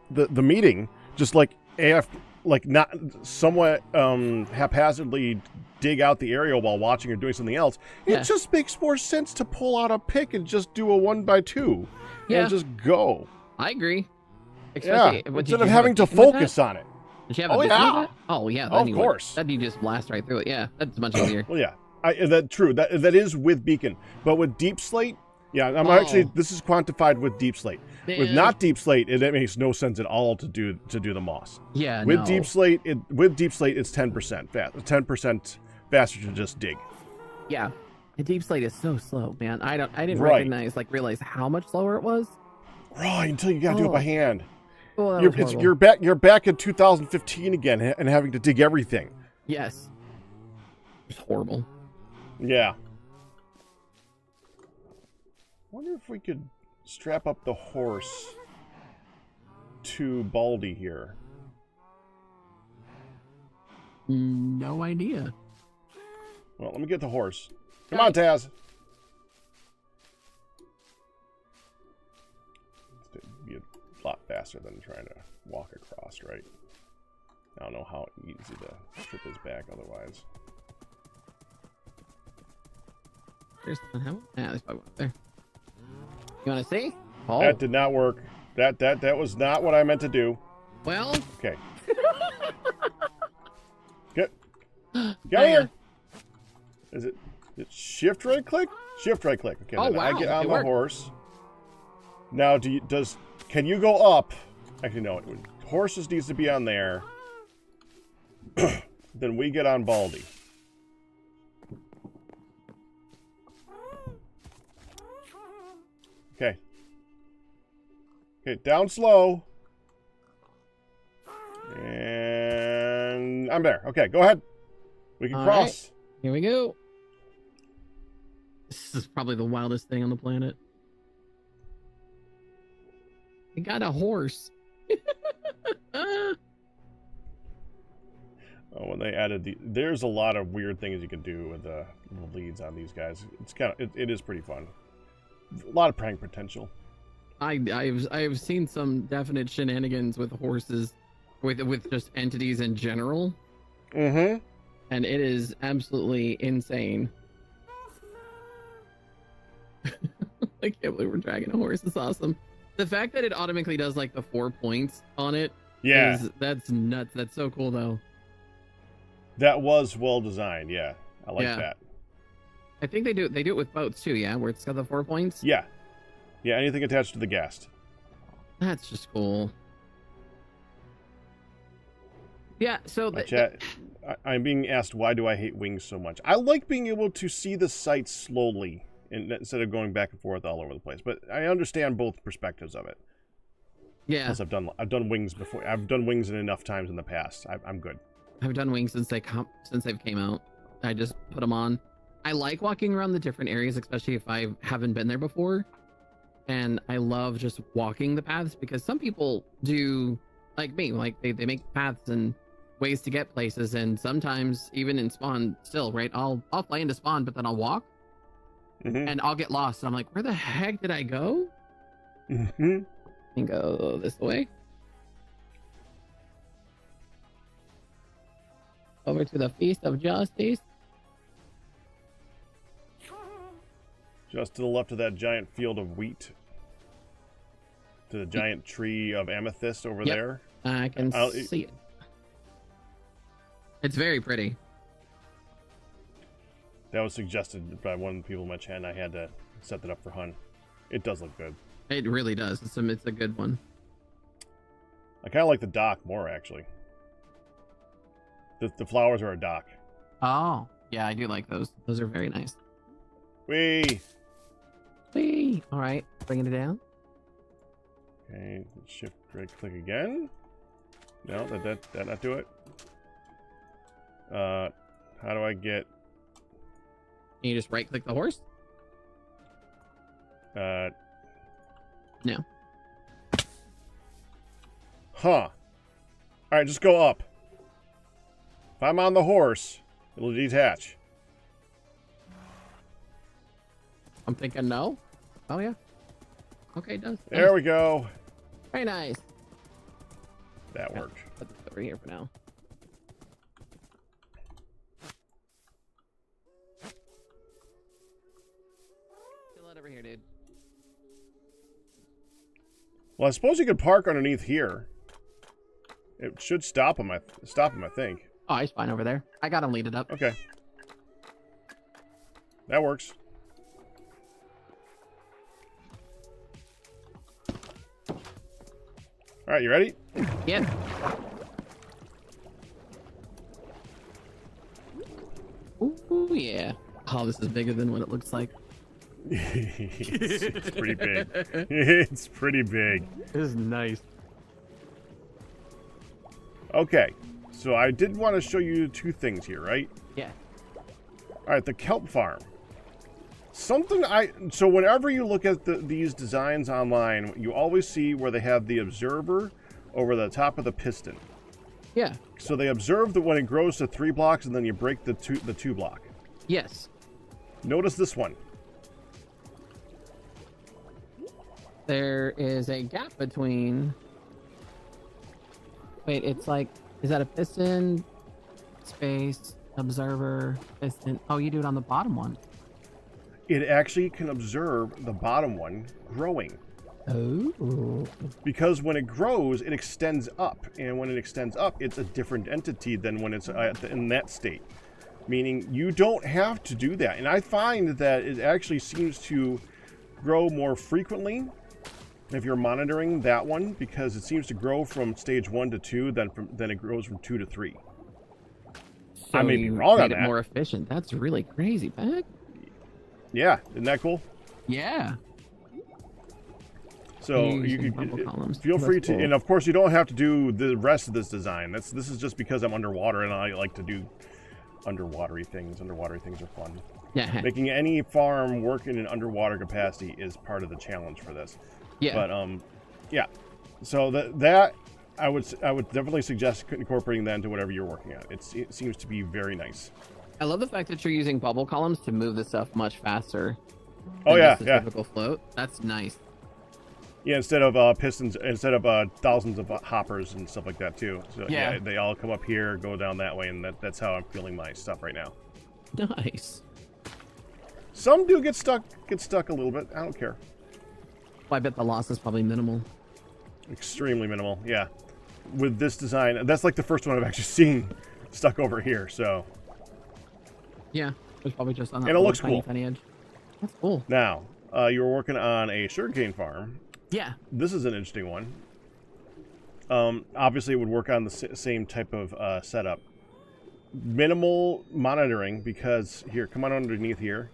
the meeting, just not somewhat haphazardly dig out the area while watching or doing something else, it just makes more sense to pull out a pick and just do a 1x2 and just go. I agree. Especially instead of having to focus on it. Did you have a beacon with that? Oh yeah, of course. Then you just blast right through it. Yeah, that's much easier. Well, yeah. That is with beacon, but with deep slate, actually, this is quantified with deep slate. With not deep slate, it makes no sense at all to do the moss. Yeah, with deep slate, it's 10% fast. 10% faster to just dig. Yeah, the deep slate is so slow, man. I didn't realize how much slower it was. Right, until you got to do it by hand. Oh, you're back in 2015 again, and having to dig everything. Yes, it's horrible. Yeah. Wonder if we could strap up the horse to Baldy here. No idea. Well, let me get the horse. Come on, Taz. It'd be a lot faster than trying to walk across, right? I don't know how easy to trip his back otherwise. There's there's probably one there. You want to see? Oh. That did not work. That was not what I meant to do. Well. Okay. Get here. Is it shift right click? Shift right click. Okay. Oh, then wow. I get on the horse. Now, can you go up? Actually, no. Horses needs to be on there. Then we get on Baldy. Okay. Okay, down slow. And I'm there. Okay, go ahead. We can cross. Right. Here we go. This is probably the wildest thing on the planet. We got a horse. Oh, when they added there's a lot of weird things you can do with the leads on these guys. It's it is pretty fun. A lot of prank potential. I've seen some definite shenanigans with horses, with just entities in general. Mm-hmm. And it is absolutely insane. I can't believe we're dragging a horse. It's awesome. The fact that it automatically does like the 4 points on it. Yeah. That's nuts. That's so cool though. That was well designed. Yeah, I like that. I think they do it with boats too. Yeah, where it's got the 4 points. Yeah. Yeah. Anything attached to the ghast. That's just cool. Yeah. So I'm being asked, why do I hate wings so much? I like being able to see the sight slowly instead of going back and forth all over the place. But I understand both perspectives of it. Yeah. Plus, I've done wings before. I've done wings enough times in the past. I'm good. I've done wings since they've came out. I just put them on. I like walking around the different areas, especially if I haven't been there before. And I love just walking the paths because some people do like me, like they make paths and ways to get places, and sometimes even in spawn still, right? I'll fly into spawn, but then I'll walk and I'll get lost. I'm like, where the heck did I go? And go this way. Over to the Feast of Justice. Just to the left of that giant field of wheat. To the giant tree of amethyst over there. I can see it. It's very pretty. That was suggested by one of the people in my chat, and I had to set that up for Hun. It does look good. It really does. It's a good one. I kind of like the dock more, actually. The flowers are a dock. Oh, yeah, I do like those. Those are very nice. Whee! Whee! All right, bringing it down. Okay, shift right click again. No, that not do it. How do I get? Can you just right click the horse? No. Huh. All right, just go up. If I'm on the horse, it'll detach. I'm thinking no. Oh yeah. Okay, it does. There Nice. we go. Very nice. That worked. Put this over here for now. Chill out over here, dude. Well, I suppose you could park underneath here. It should stop him. I think. Oh, he's fine over there. I got him leaded up. Okay. That works. All right, you ready? Yeah. Ooh, yeah. Oh, this is bigger than what it looks like. It's pretty big. It's pretty big. This is nice. Okay, so I did want to show you two things here, right? Yeah. All right, the kelp farm. So whenever you look at these designs online, you always see where they have the observer over the top of the piston. Yeah. So they observe that when it grows to 3 blocks, and then you break the two block. Yes. Notice this one. There is a gap between. Wait, it's like, is that a piston, space, observer, piston? Oh, you do it on the bottom one. It actually can observe the bottom one growing. Oh. Because when it grows, it extends up. And when it extends up, it's a different entity than when it's in that state. Meaning you don't have to do that. And I find that it actually seems to grow more frequently if you're monitoring that one, because it seems to grow from stage 1 to 2, then it grows from 2 to 3. So I may be wrong on made it that. more efficient. That's really crazy, Pack. Yeah, isn't that cool? Yeah. So you could feel free to, and of course you don't have to do the rest of this design. This is just because I'm underwater and I like to do underwatery things. Underwatery things are fun. Yeah. Making any farm work in an underwater capacity is part of the challenge for this. Yeah. But yeah. So that I would definitely suggest incorporating that into whatever you're working on. It seems to be very nice. I love the fact that you're using bubble columns to move the stuff much faster. Oh than yeah, just a yeah. typical float. That's nice. Yeah, instead of pistons, instead of thousands of hoppers and stuff like that too. So Yeah. yeah, they all come up here, go down that way, and that's how I'm feeling my stuff right now. Nice. Some do get stuck a little bit. I don't care. Well, I bet the loss is probably minimal. Extremely minimal, yeah. With this design, that's like the first one I've actually seen stuck over here. So Yeah, it's probably just on that And it little looks cool. tiny edge. That's cool. now you were working on a sugarcane farm. Yeah. This is an interesting one. Obviously, it would work on the same type of setup. Minimal monitoring, because here, come on underneath here.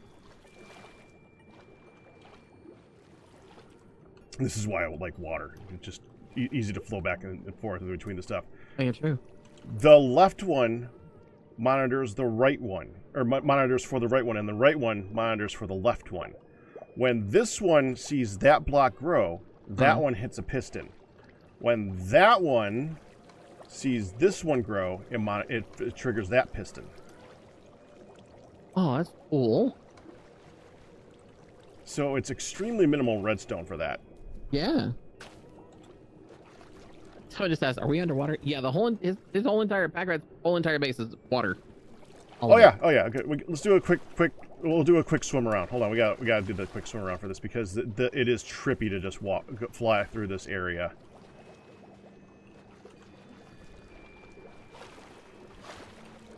This is why I would like water. It's just easy to flow back and forth in between the stuff. Oh, yeah, true. The left one monitors the right one, or monitors for the right one, and the right one monitors for the left one. When this one sees that block grow, that one hits a piston. When that one sees this one grow, it triggers that piston. Oh, that's cool. So it's extremely minimal redstone for that. Yeah. So I just asked, are we underwater? Yeah, the whole his whole entire background, whole entire base is water. Oh yeah, oh yeah. Okay, let's do a quick. We'll do a quick swim around. Hold on, we got to do the quick swim around for this, because it is trippy to just fly through this area.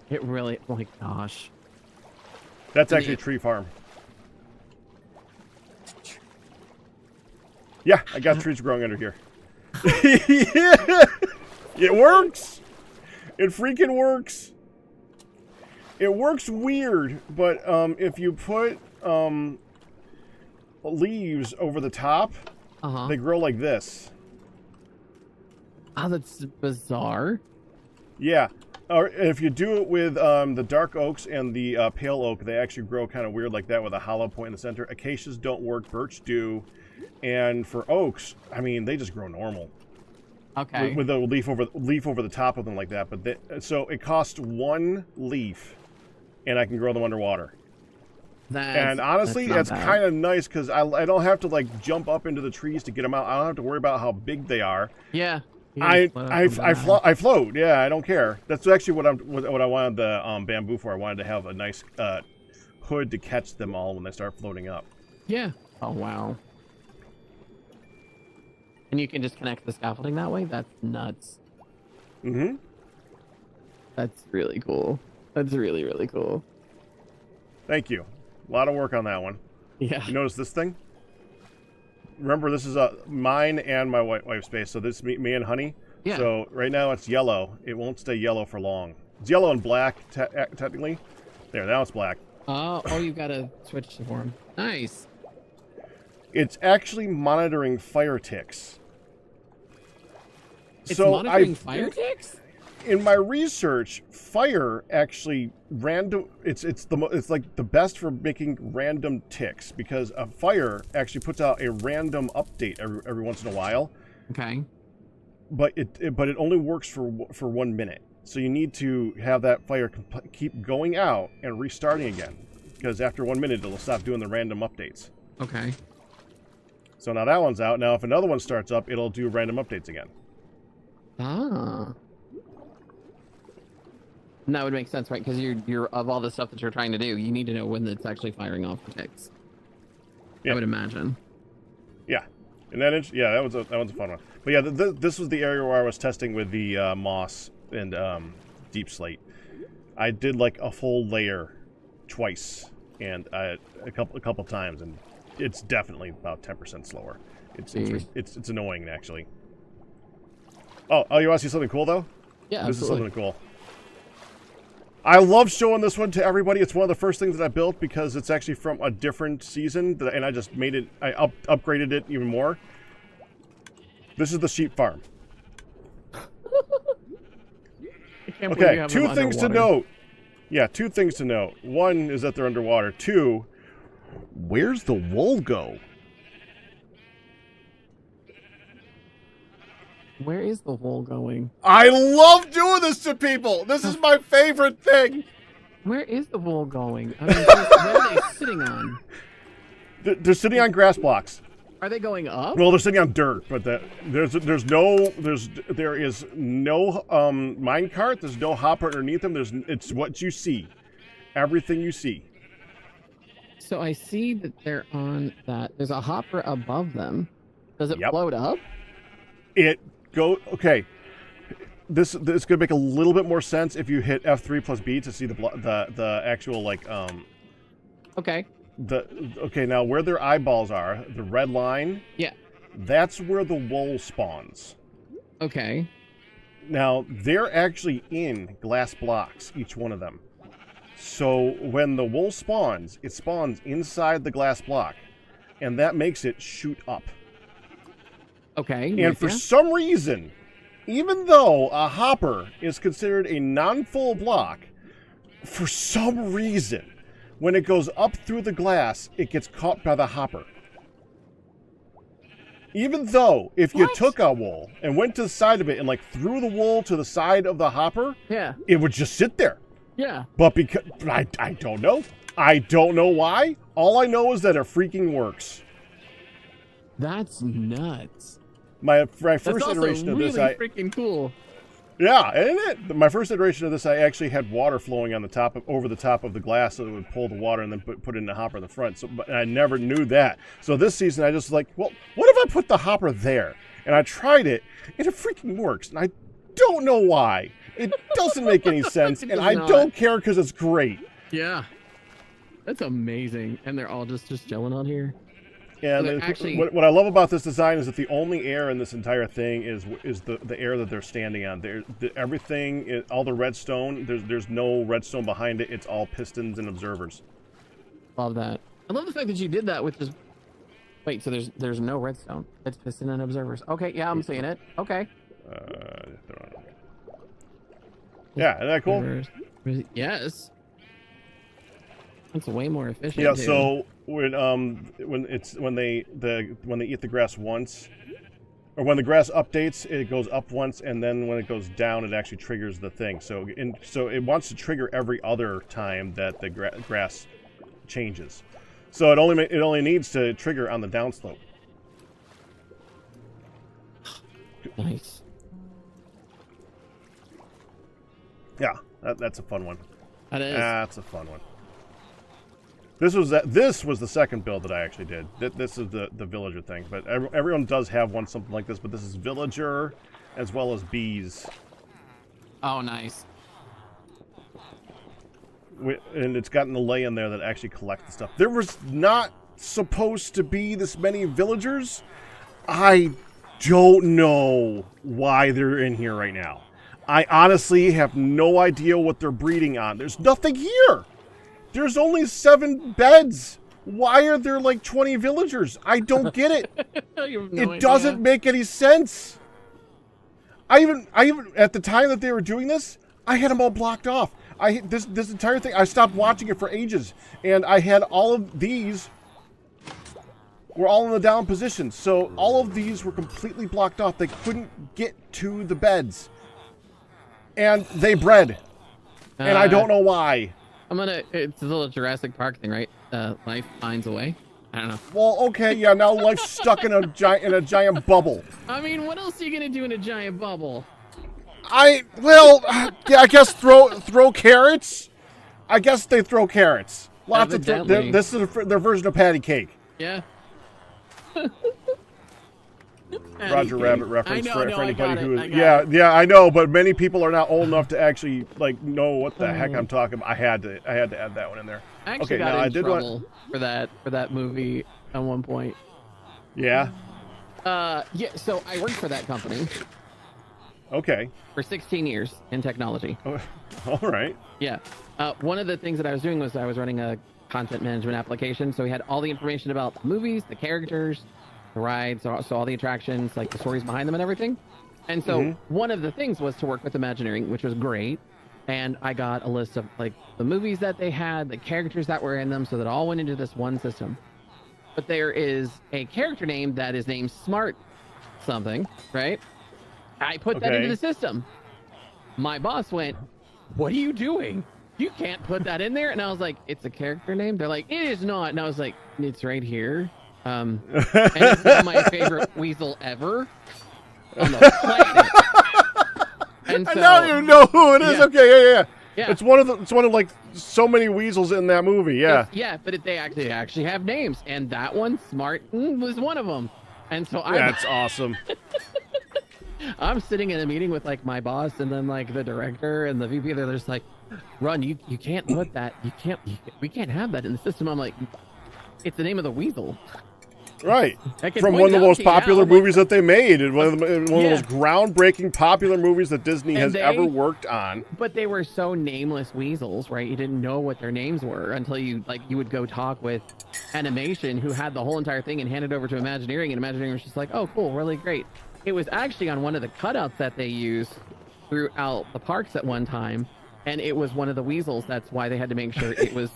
It really, oh my gosh. That's actually a tree farm. Yeah, I got trees growing under here. Yeah, it works. It freaking works. It works weird, but if you put leaves over the top, they grow like this. Oh, that's bizarre. Yeah. Or if you do it with the dark oaks and the pale oak, they actually grow kind of weird like that with a hollow point in the center. Acacias don't work, birch do. And for oaks, I mean, they just grow normal. Okay. With a leaf over the top of them like that. But so it costs 1 leaf, and I can grow them underwater. And honestly, it's kind of nice because I don't have to like jump up into the trees to get them out. I don't have to worry about how big they are. Yeah. I float. Yeah, I don't care. That's actually what I wanted the bamboo for. I wanted to have a nice hood to catch them all when they start floating up. Yeah. Oh wow. And you can just connect the scaffolding that way? That's nuts. Mm-hmm. That's really cool. That's really, really cool. Thank you. A lot of work on that one. Yeah. You notice this thing? Remember, this is mine and my wife's space. So this is me and Honey. Yeah. So right now it's yellow. It won't stay yellow for long. It's yellow and black, technically. There, now it's black. Oh, you've got to switch to form. Nice. It's actually monitoring fire ticks. It's monitoring fire ticks? In my research, fire actually it's like the best for making random ticks because a fire actually puts out a random update every once in a while. Okay. But it only works for 1 minute. So you need to have that fire keep going out and restarting again because after 1 minute it'll stop doing the random updates. Okay. So now that one's out. Now if another one starts up, it'll do random updates again. Ah. And that would make sense, right? Because you're of all the stuff that you're trying to do, you need to know when it's actually firing off the ticks. Yeah. I would imagine. Yeah, and that was a fun one. But yeah, this was the area where I was testing with the moss and deep slate. I did like a full layer twice and a couple times, and it's definitely about 10% slower. It's annoying actually. Oh, you want to see something cool though? Yeah, this absolutely. is something cool. I love showing this one to everybody. It's one of the first things that I built because it's actually from a different season, and I just made it. I upgraded it even more. This is the sheep farm. Okay, 2 things to note. Yeah, 2 things to note. 1 is that they're underwater. 2, where's the wool go? Where is the wool going? I love doing this to people. This is my favorite thing. Where is the wool going? I mean, where are they sitting on? They're sitting on grass blocks. Are they going up? Well, they're sitting on dirt, but there is no minecart. There's no hopper underneath them. It's what you see, everything you see. So I see that they're on that. There's a hopper above them. Does it float up? Okay. This could make a little bit more sense if you hit F3 plus B to see the actual like Okay. Okay, now where their eyeballs are, the red line. Yeah. That's where the wool spawns. Okay. Now they're actually in glass blocks, each one of them. So when the wool spawns, it spawns inside the glass block, and that makes it shoot up. Okay. And for some reason, even though a hopper is considered a non-full block, for some reason, when it goes up through the glass, it gets caught by the hopper. Even though if you took a wool and went to the side of it and like threw the wool to the side of the hopper, it would just sit there. Yeah. But because I don't know. I don't know why. All I know is that it freaking works. That's nuts. My first iteration of this, That's really freaking cool. Yeah, isn't it? My first iteration of this, I actually had water flowing on the over the top of the glass, so it would pull the water and then put it in the hopper in the front. So, but I never knew that. So this season, I just like, well, what if I put the hopper there? And I tried it, and it freaking works. And I don't know why. It doesn't make any sense, and I don't care because it's great. Yeah, that's amazing. And they're all just chilling on here. And what I love about this design is that the only air in this entire thing is the air that they're standing on. Everything, all the redstone, there's no redstone behind it. It's all pistons and observers. Love that. I love the fact that you did that with just... Wait, so there's no redstone. It's piston and observers. Okay, yeah, I'm seeing it. Okay. Yeah, isn't that cool? Yes. It's way more efficient. Yeah, too. so when they eat the grass once, or when the grass updates, it goes up once, and then when it goes down, it actually triggers the thing. So it wants to trigger every other time that the grass changes. So it only needs to trigger on the downslope. Nice. Yeah, that's a fun one. That is. That's a fun one. This was the second build that I actually did. This is the villager thing, but everyone does have something like this. But this is villager, as well as bees. Oh, nice. And it's gotten the lay in there that actually collect the stuff. There was not supposed to be this many villagers. I don't know why they're in here right now. I honestly have no idea what they're breeding on. There's nothing here. There's only 7 beds. Why are there like 20 villagers? I don't get it. It doesn't make any sense. I even at the time that they were doing this, I had them all blocked off. This entire thing, I stopped watching it for ages, and I had all of these were all in the down position. So all of these were completely blocked off. They couldn't get to the beds. And they bred. And I don't know why. It's a little Jurassic Park thing, right? Life finds a way. I don't know. Well, okay, yeah, now life's stuck in a giant bubble. I mean, what else are you gonna do in a giant bubble? I guess throw carrots. I guess they throw carrots. Lots of this is their version of patty cake. Yeah. Roger Rabbit reference for anybody who is. Yeah, I know, but many people are not old enough to actually know what the heck I'm talking about. I had to add that one in there. I actually got in trouble for that movie at one point. Yeah. Yeah. So I worked for that company. Okay. For 16 years in technology. Oh, all right. Yeah. One of the things that I was doing was I was running a content management application. So we had all the information about the movies, the characters, the rides, so all the attractions, like the stories behind them and everything. And so one of the things was to work with Imagineering, which was great. And I got a list of like the movies that they had, the characters that were in them, so that all went into this one system. But there is a character name that is named Smart something, right? I put that into the system. My boss went, "What are you doing? You can't put that in there." And I was like, "It's a character name." They're like, "It is not." And I was like, "It's right here." And it's not my favorite weasel ever on the planet. And so, I don't even know who it is. Yeah. Okay, yeah. Yeah. It's one of like so many weasels in that movie. Yeah. But they actually have names, and that one, Smart, was one of them. And so that's awesome. I'm sitting in a meeting with like my boss and then like the director and the VP. They're just like, "Run, you can't put that. We can't have that in the system." I'm like, "It's the name of the weasel." Right. From one of the most popular movies that they made, and one of the most groundbreaking popular movies that Disney has ever worked on. But they were so nameless weasels, right? You didn't know what their names were until you would go talk with Animation, who had the whole entire thing and hand it over to Imagineering, and Imagineering was just like, "Oh, cool, really great." It was actually on one of the cutouts that they used throughout the parks at one time, and it was one of the weasels. That's why they had to make sure it was.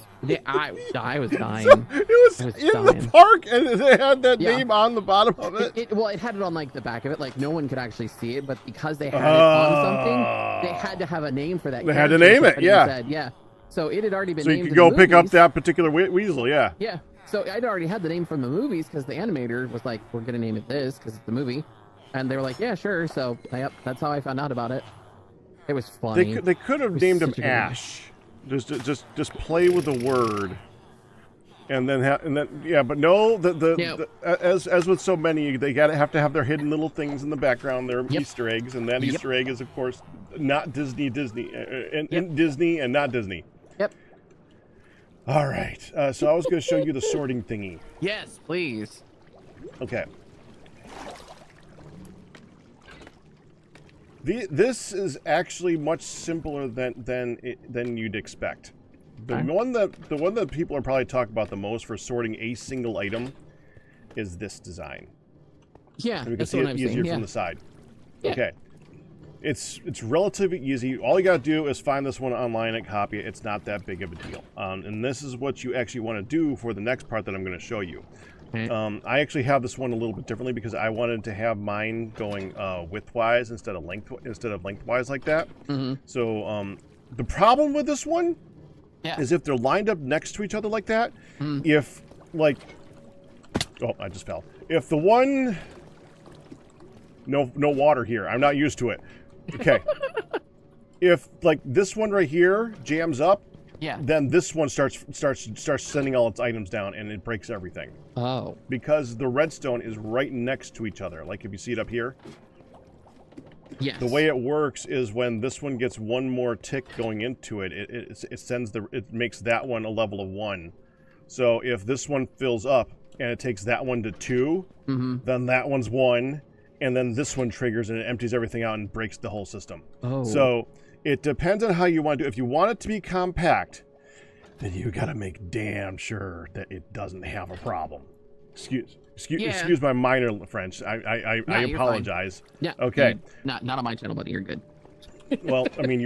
I was dying. So it was in the park, and they had that name on the bottom of it. It had it on like the back of it, like no one could actually see it, but because they had it on something, they had to have a name for that. They had to name it, yeah. So it had already been named. So you could go pick up that particular weasel, yeah. Yeah. So I'd already had the name from the movies because the animator was like, "We're gonna name it this because it's the movie," and they were like, "Yeah, sure." So yep, that's how I found out about it. It was funny. They could have named him Ash. Just play with the word, and then but no, as with so many, they have to have their hidden little things in the background, their Easter eggs, and that Easter egg is of course not Disney, and Disney and not Disney. Yep. All right, so I was going to show you the sorting thingy. Yes, please. Okay. This is actually much simpler than you'd expect. The one that people are probably talking about the most for sorting a single item is this design. Yeah, and we can that's see what it I'm easier saying. from the side. Yeah. Okay. It's relatively easy. All you got to do is find this one online and copy it. It's not that big of a deal. And this is what you actually want to do for the next part that I'm going to show you. Okay. I actually have this one a little bit differently because I wanted to have mine going widthwise instead of lengthwise like that. Mm-hmm. So the problem with this one Yeah. is if they're lined up next to each other like that. Mm. If like, oh, I just fell. If the one, no water here. I'm not used to it. Okay. If like this one right here jams up, Yeah. then this one starts sending all its items down, and it breaks everything. Oh. Because the redstone is right next to each other. Like if you see it up here, Yes. the way it works is when this one gets one more tick going into it, it makes that one a level of 1. So if this one fills up and it takes that one to 2, Mm-hmm. then that one's 1, and then this one triggers and it empties everything out and breaks the whole system. Oh. So it depends on how you want to do it. If you want it to be compact, then you got to make damn sure that it doesn't have a problem. Excuse my minor French. I you're apologize. fine. Yeah. Okay. Not on my channel, buddy. You're good. Well, I mean,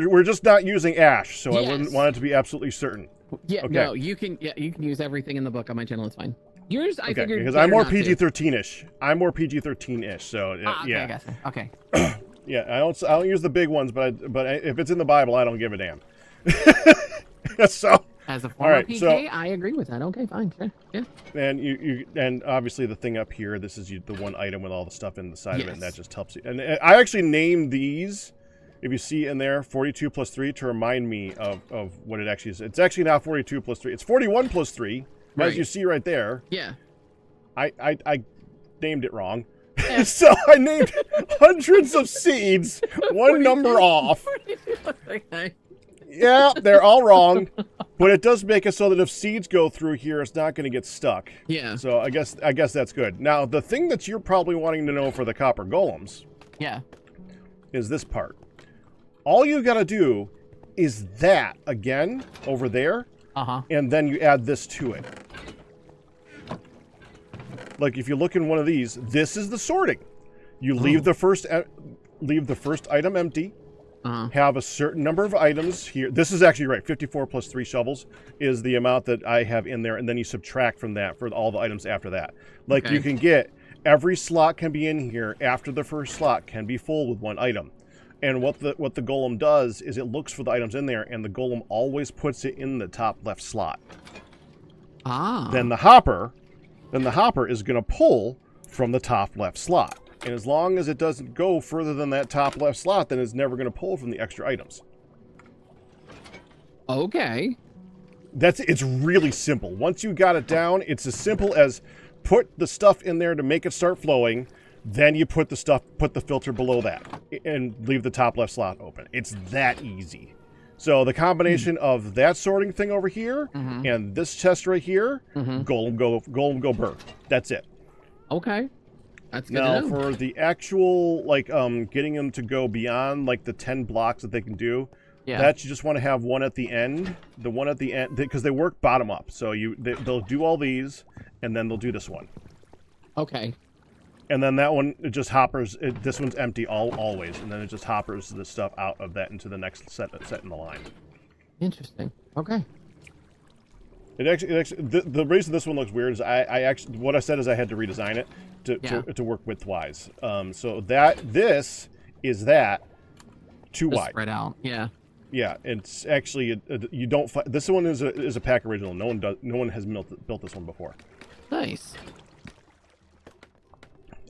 we're just not using ash, so Yes. I wouldn't want it to be absolutely certain. Yeah. Okay. No, you can. Yeah, you can use everything in the book on my channel. It's fine. Yours, I Okay, figured. because I'm more better not to. PG-13ish. I'm more PG-13ish. So Okay, yeah, I gotcha. Okay. yeah. I don't use the big ones, but if it's in the Bible, I don't give a damn. So. As a former right, PK, so- I agree with that. Okay, fine, sure. Yeah. And obviously the thing up here, this is the one item with all the stuff in the side of it, and that Yes. just helps you. And I actually named these, if you see in there, 42 plus 3 to remind me of what it actually is. It's actually not 42 plus 3. It's 41 plus 3, as Right. you see right there. Yeah. I named it wrong. So I named hundreds of seeds, one number off. Okay. Yeah, they're all wrong. But it does make it so that if seeds go through here, it's not going to get stuck. Yeah. So I guess that's good. Now, the thing that you're probably wanting to know for the copper golems Yeah. is this part. All you got to do is that again over there, and then you add this to it. Like if you look in one of these, this is the sorting. You leave the first item empty. Have a certain number of items here. This is actually right. 54 plus 3 shovels is the amount that I have in there, and then you subtract from that for all the items after that. Like Okay. you can get every slot can be in here after the first slot can be full with one item. And what the golem does is it looks for the items in there, and the golem always puts it in the top left slot. Then the hopper is going to pull from the top left slot. And as long as it doesn't go further than that top left slot, then it's never going to pull from the extra items. Okay. It's really simple. Once you got it down, it's as simple as put the stuff in there to make it start flowing. Then you put the filter below that and leave the top left slot open. It's that easy. So the combination of that sorting thing over here and this chest right here, golem go burr. That's it. Okay. That's good Now to know. for the actual getting them to go beyond like the 10 blocks that they can do, that you just want to have one at the end. The one at the end, because they work bottom up. So they'll do all these, and then they'll do this one. Okay. And then that one, it just hoppers. This one's empty always, and then it just hoppers the stuff out of that into the next set in the line. Interesting. Okay. It actually the reason this one looks weird is I actually what I said is I had to redesign it to work widthwise. So this is too Just wide. spread out. Yeah. Yeah, it's actually you don't find this one is a pack original. No one has built this one before. Nice.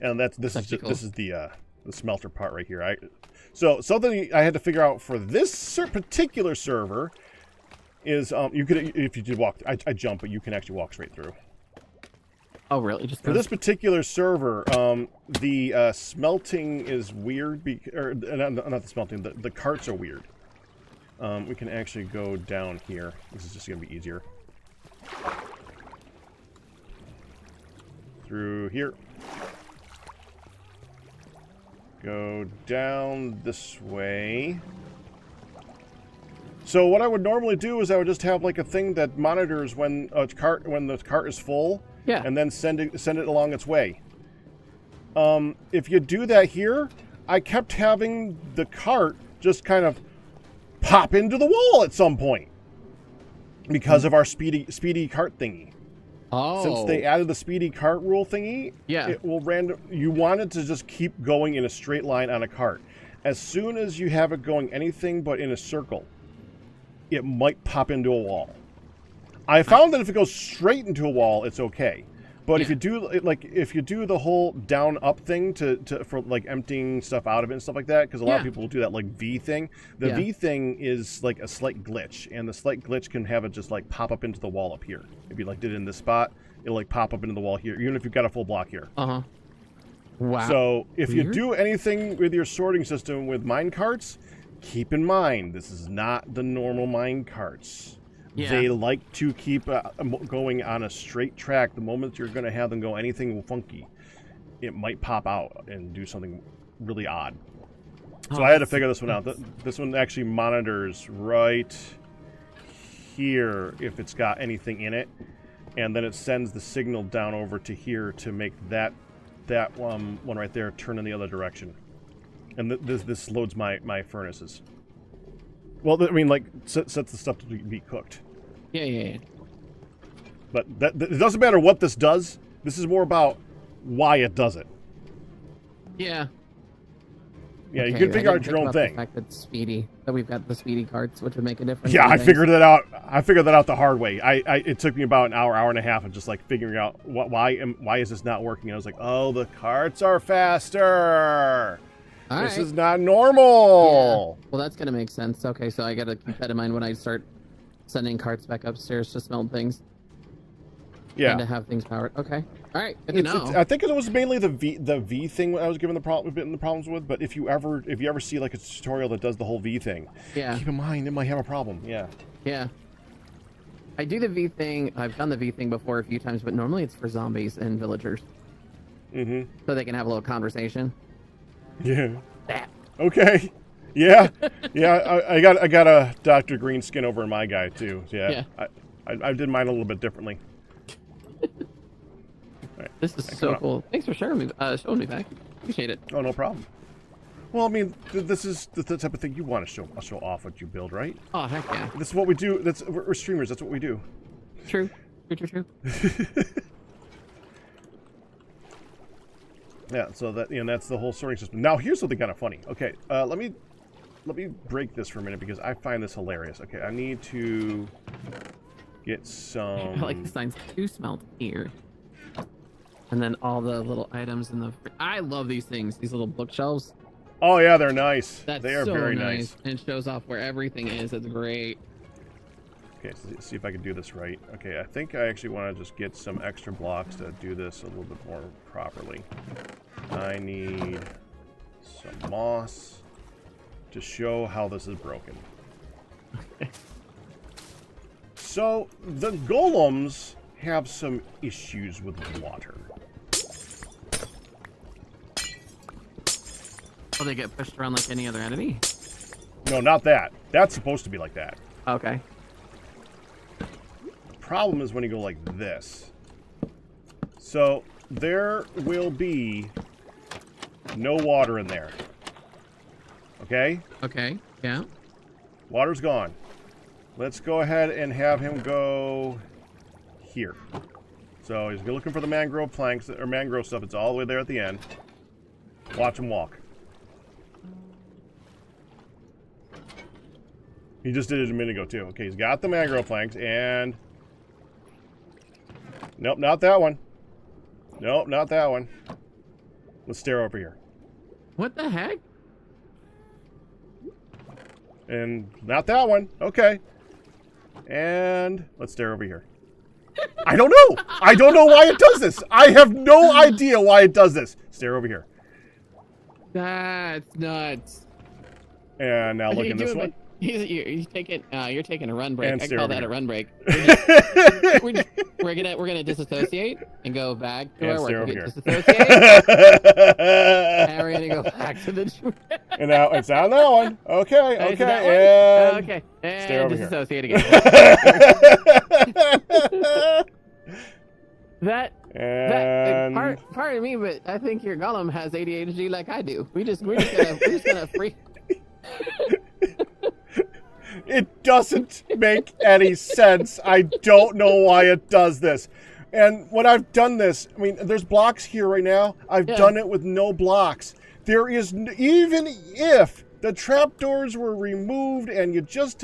And this That's cool. is the smelter part right here. So something I had to figure out for this particular server is you could if you did walk. I jump, but you can actually walk straight through. Oh, really? Just For this particular server, the smelting is weird. Not the smelting. The carts are weird. We can actually go down here. This is just going to be easier. through here. Go down this way. So what I would normally do is I would just have like a thing that monitors when the cart is full, and then send it along its way. If you do that here, I kept having the cart just kind of pop into the wall at some point because of our speedy cart thingy. Oh. Since they added the speedy cart rule thingy, it will you want it to just keep going in a straight line on a cart. As soon as you have it going anything but in a circle, it might pop into a wall. I found that if it goes straight into a wall, it's okay. But if you do the whole down up thing for like emptying stuff out of it and stuff like that, because a lot of people will do that like V thing. The V thing is like a slight glitch, and the slight glitch can have it just like pop up into the wall up here. If you like did it in this spot, it'll like pop up into the wall here, even if you've got a full block here. Wow. So if you do anything with your sorting system with mine carts, keep in mind this is not the normal mine carts. They like to keep going on a straight track. The moment you're going to have them go anything funky, it might pop out and do something really odd. So I had to figure this one out. This one actually monitors right here if it's got anything in it, and then it sends the signal down over to here to make that one right there turn in the other direction. And this loads my furnaces. Well, I mean, like, sets the stuff to be cooked. Yeah. But it doesn't matter what this does. This is more about why it does it. Yeah. Yeah, you can figure out your own thing. The fact that we've got the speedy carts, which would make a difference. Yeah, I figured that out. I figured that out the hard way. It took me about an hour and a half of just like figuring out why is this not working. And I was like, oh, the carts are faster. This is not normal. Yeah. Well, that's gonna make sense. Okay, so I gotta keep that in mind when I start sending carts back upstairs to smelt things. Yeah. And to have things powered. Okay. All right. Good to know. I think it was mainly the V thing I was given the problems with. But if you ever see like a tutorial that does the whole V thing, keep in mind it might have a problem. Yeah. Yeah. I do the V thing. I've done the V thing before a few times, but normally it's for zombies and villagers. Mm-hmm. So they can have a little conversation. Yeah. Okay. Yeah. Yeah. I got a Dr. Green skin over my guy too. Yeah. I did mine a little bit differently. Right. This is so cool. Thanks for showing me back. Appreciate it. Oh, no problem. Well, I mean, this is the type of thing you want to show off what you build, right? Oh, heck yeah. This is what we do. We're streamers. That's what we do. True. Yeah. So that's the whole sorting system. Now, here's something kind of funny. Okay. Let me break this for a minute because I find this hilarious. Okay. I need to get some. I like the signs to smelt here. And then all the little items in the. I love these things. These little bookshelves. Oh yeah, they're nice. They are so very nice. And it shows off where everything is. It's great. Okay, so let's see if I can do this right. Okay, I think I actually want to just get some extra blocks to do this a little bit more properly. I need some moss to show how this is broken. Okay. So the golems have some issues with water. Oh, they get pushed around like any other entity? No, not that. That's supposed to be like that. Okay. The problem is when you go like this. So there will be no water in there. Okay? Okay, yeah. Water's gone. Let's go ahead and have him go here. So he's looking for the mangrove planks, or mangrove stuff. It's all the way there at the end. Watch him walk. He just did it a minute ago, too. Okay, he's got the mangrove planks, and... Nope, not that one. Nope, not that one. Let's stare over here. What the heck? And not that one. Okay. And let's stare over here. I don't know. I don't know why it does this. I have no idea why it does this. Stare over here. That's nuts. And now look in this one. You're taking a run break. And I stay call over that here. a run break. We're gonna disassociate and go back to And our stay work. over We here. disassociate, and we're gonna go back to the. And now it's on that one. Okay, Right, so okay, that one? and Okay, and stay over here. disassociate again. that and part of me, but I think your golem has ADHD like I do. We're just gonna free. it doesn't make any sense. I don't know why it does this. And when I've done this, I mean, there's blocks here right now. I've done it with no blocks. There is, even if the trapdoors were removed and you just,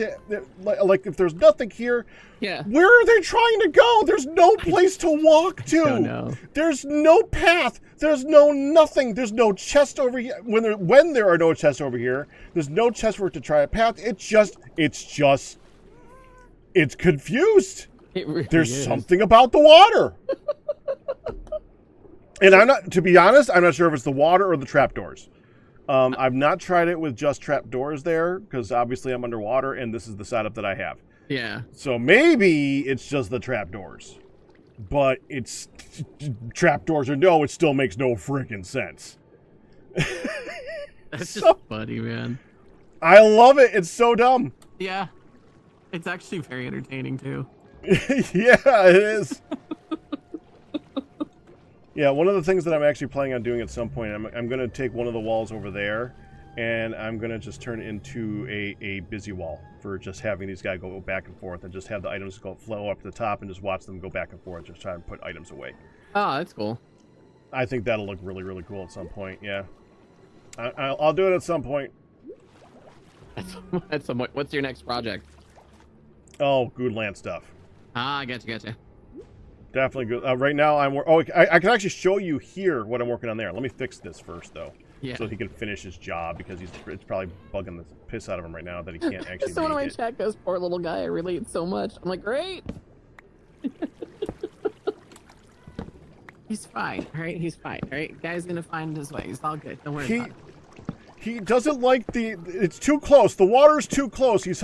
like if there's nothing here, where are they trying to go? There's no place to walk to. don't know. There's no path. There's no nothing. There's no chest over here. When there are no chests over here, there's no chest for it to try a path. It's confused. It really There's is. something about the water. And to be honest, I'm not sure if it's the water or the trapdoors. I've not tried it with just trapdoors there, because obviously I'm underwater and this is the setup that I have. Yeah. So maybe it's just the trapdoors. But it's trapdoors or no, it still makes no freaking sense. That's just funny, man. I love it. It's so dumb. Yeah. It's actually very entertaining too. Yeah, it is. Yeah, one of the things that I'm actually planning on doing at some point, I'm going to take one of the walls over there, and I'm going to just turn it into a busy wall for just having these guys go back and forth and just have the items flow up to the top and just watch them go back and forth, just try and put items away. Oh, that's cool. I think that'll look really, really cool at some point, yeah. I'll do it at some point. At some point. What's your next project? Oh, good land stuff. Ah, gotcha. Definitely good. Right now, I can actually show you here what I'm working on there. Let me fix this first, though. Yeah. So he can finish his job, because it's probably bugging the piss out of him right now that he can't actually So one of my make it. chat goes, poor little guy, I relate so much. I'm like, great. He's fine, all right? He's fine, all right? Guy's gonna find his way. He's all good. Don't worry about it. He doesn't like it's too close. The water's too close. He's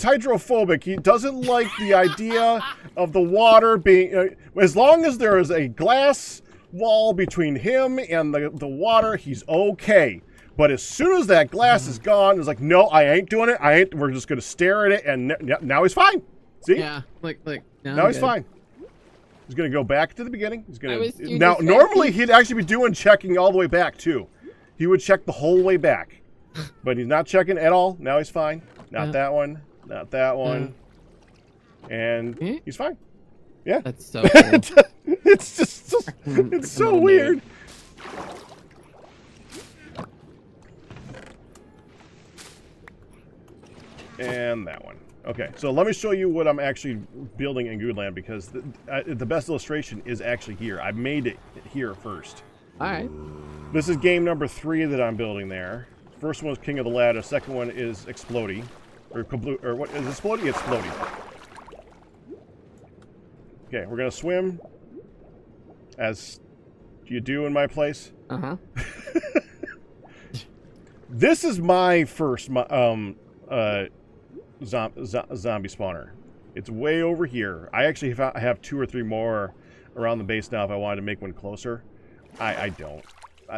hydrophobic. He doesn't like the idea of the water being, as long as there is a glass wall between him and the water, he's okay. But as soon as that glass is gone, it's like, no, I ain't doing it. We're just gonna stare at it, and now he's fine. See? Yeah, look. Now he's fine. He's gonna go back to the beginning. He's gonna now. Normally he'd actually be checking all the way back too. He would check the whole way back, but he's not checking at all. Now he's fine. Not that one. Not that one. And he's fine. Yeah. That's so cool. It's just it's so weird. And that one. Okay, so let me show you what I'm actually building in Goodland, because the best illustration is actually here. I made it here first. All right. This is game number 3 that I'm building there. First one was King of the Ladder. Second one is Explodey. Or what is Explodey? It's Explodey. Okay, we're gonna swim, as you do in my place. This is my first zombie spawner. It's way over here. I actually have 2 or 3 more around the base now if I wanted to make one closer. I don't.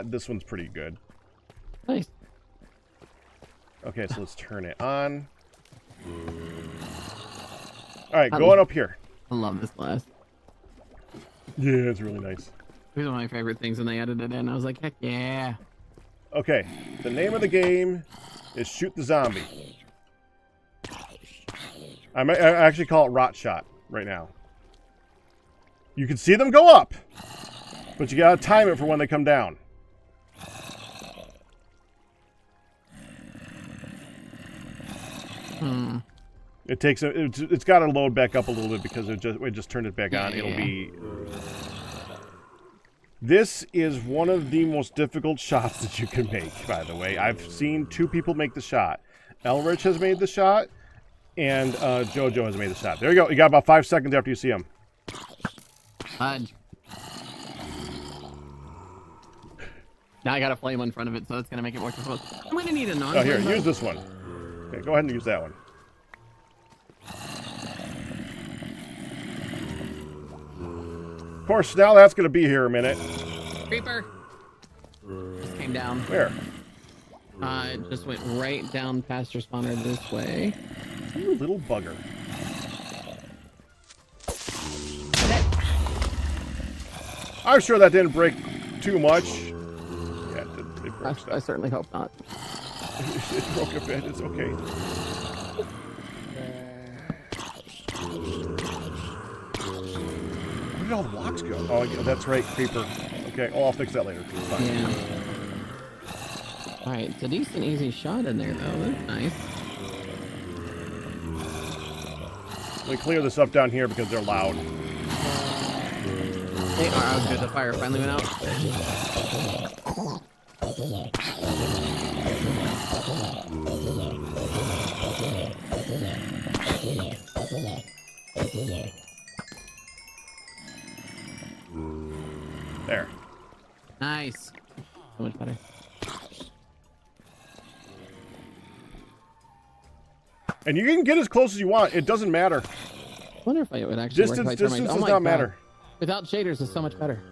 This one's pretty good. Nice. Okay, so let's turn it on. Alright, going up here. I love this glass. Yeah, it's really nice. It was one of my favorite things when they added it in. I was like, heck yeah. Okay, the name of the game is Shoot the Zombie. I actually call it Rot Shot right now. You can see them go up, but you gotta time it for when they come down. It takes it's got to load back up a little bit because it just turned it back on. It'll be. This is one of the most difficult shots that you can make, by the way. I've seen 2 people make the shot. Elrich has made the shot, and Jojo has made the shot. There you go. You got about 5 seconds after you see him. Fudge. Now I got a flame in front of it, so it's gonna make it more difficult. I'm gonna need a non. Oh, here, use this one. Okay, go ahead and use that one. Of course, now that's going to be here a minute. Creeper. Came down. Where? It just went right down past your spawner this way. You little bugger. I'm sure that didn't break too much. Yeah, it broke stuff. I certainly hope not. It broke a bit. It's okay. Where did all the blocks go? Oh, yeah, that's right, creeper. Okay, oh, I'll fix that later. Fine. Yeah. Alright, it's a decent easy shot in there, though. That's nice. Let me clear this up down here because they're loud. They are. I was good. The fire finally went out. There. Nice. So much better. And you can get as close as you want. It doesn't matter. I wonder if it would actually work. Distance does not matter. Without shaders, it's so much better.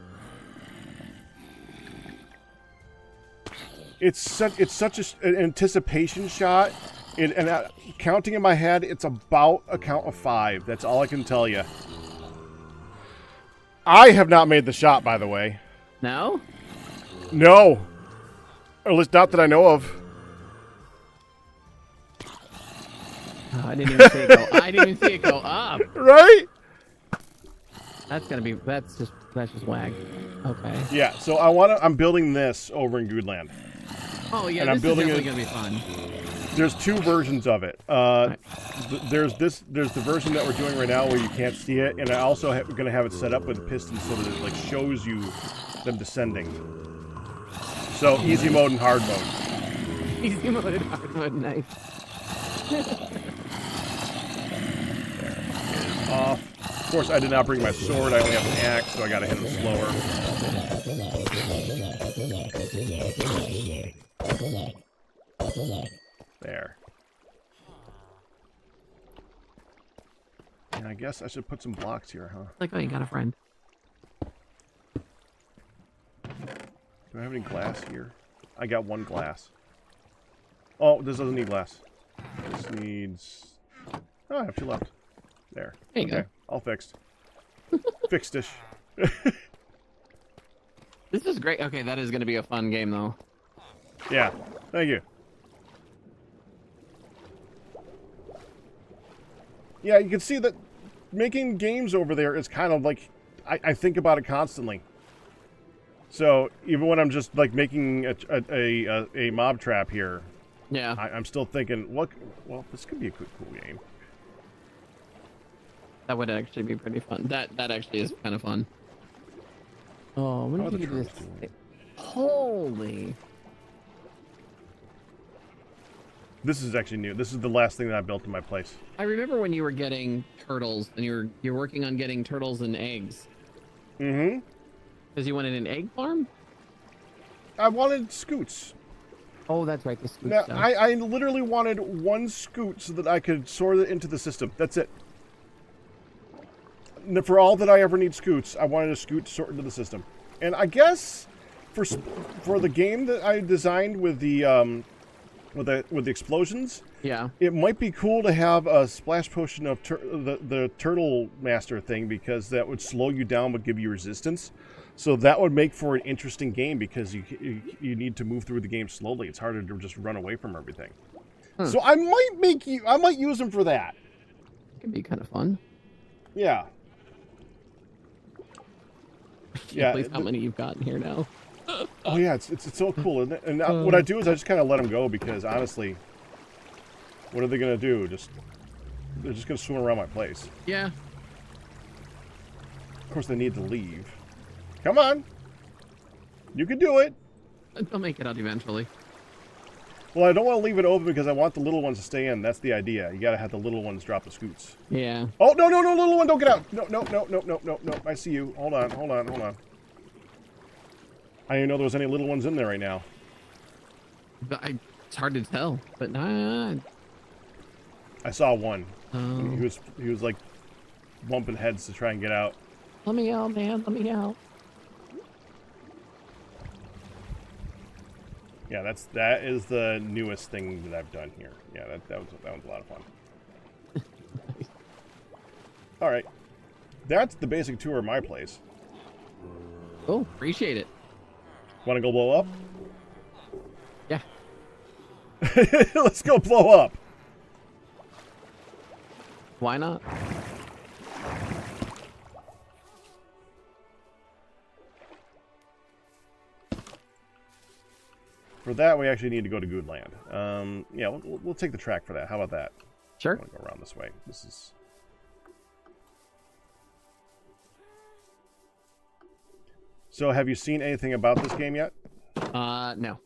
It's such an anticipation shot. Counting in my head, it's about a count of 5. That's all I can tell you. I have not made the shot, by the way. No? No. Or at least not that I know of. Oh, I didn't even see it go. I didn't even see it go up. Right? That's just wag. Okay. Yeah. So I'm building this over in Goodland. Oh yeah, and this I'm building is definitely gonna be fun. There's 2 versions of it. There's the version that we're doing right now where you can't see it, and I also going to have it set up with pistons so that it like shows you them descending. So easy mode and hard mode. Easy mode and hard mode, nice. There it is off. Of course, I did not bring my sword. I only have an axe, so I got to hit him slower. There. And I guess I should put some blocks here, huh? Like, oh, you got a friend. Do I have any glass here? I got 1 glass. Oh, this doesn't need glass. This needs... Oh, I have 2 left. There. There you go. All fixed. Fixed-ish. This is great. Okay, that is going to be a fun game, though. Yeah. Thank you. Yeah, you can see that making games over there is kind of like... I think about it constantly. So, even when I'm just, like, making a mob trap here... Yeah. I'm still thinking, well, this could be a cool game. That would actually be pretty fun. That actually is kind of fun. Oh, when did you do this? Holy. This is actually new. This is the last thing that I built in my place. I remember when you were getting turtles and you're working on getting turtles and eggs. Mm-hmm. Because you wanted an egg farm? I wanted scoots. Oh, that's right, the scoot Now, stuff. I literally wanted 1 scoot so that I could sort it into the system. That's it. For all that I ever need scoots, I wanted a scoot to sort into the system. And I guess for the game that I designed with the explosions, yeah, it might be cool to have a splash potion of the turtle master thing, because that would slow you down but give you resistance. So that would make for an interesting game, because you need to move through the game slowly. It's harder to just run away from everything. So I might use them for that. Could be kind of fun. Yeah. Yeah. Please, how many you've got in here now? Oh yeah, it's so cool, isn't it? And now, what I do is I just kind of let them go, because honestly, what are they gonna do? They're just gonna swim around my place. Yeah. Of course, they need to leave. Come on, you can do it. They'll make it out eventually. Well, I don't want to leave it open because I want the little ones to stay in. That's the idea. You gotta have the little ones drop the scoots. Yeah. Oh no, little one, don't get out! No. I see you. Hold on. I didn't know there was any little ones in there right now. It's hard to tell, but I saw one. Oh. He was like bumping heads to try and get out. Let me out, man. Let me out. Yeah, that is the newest thing that I've done here. Yeah, that was a lot of fun. Nice. All right, that's the basic tour of my place. Oh, appreciate it. Want to go blow up? Yeah. Let's go blow up. Why not? For that, we actually need to go to Goodland. Yeah, we'll take the track for that. How about that? Sure. I'm gonna go around this way. This is. So, have you seen anything about this game yet? No.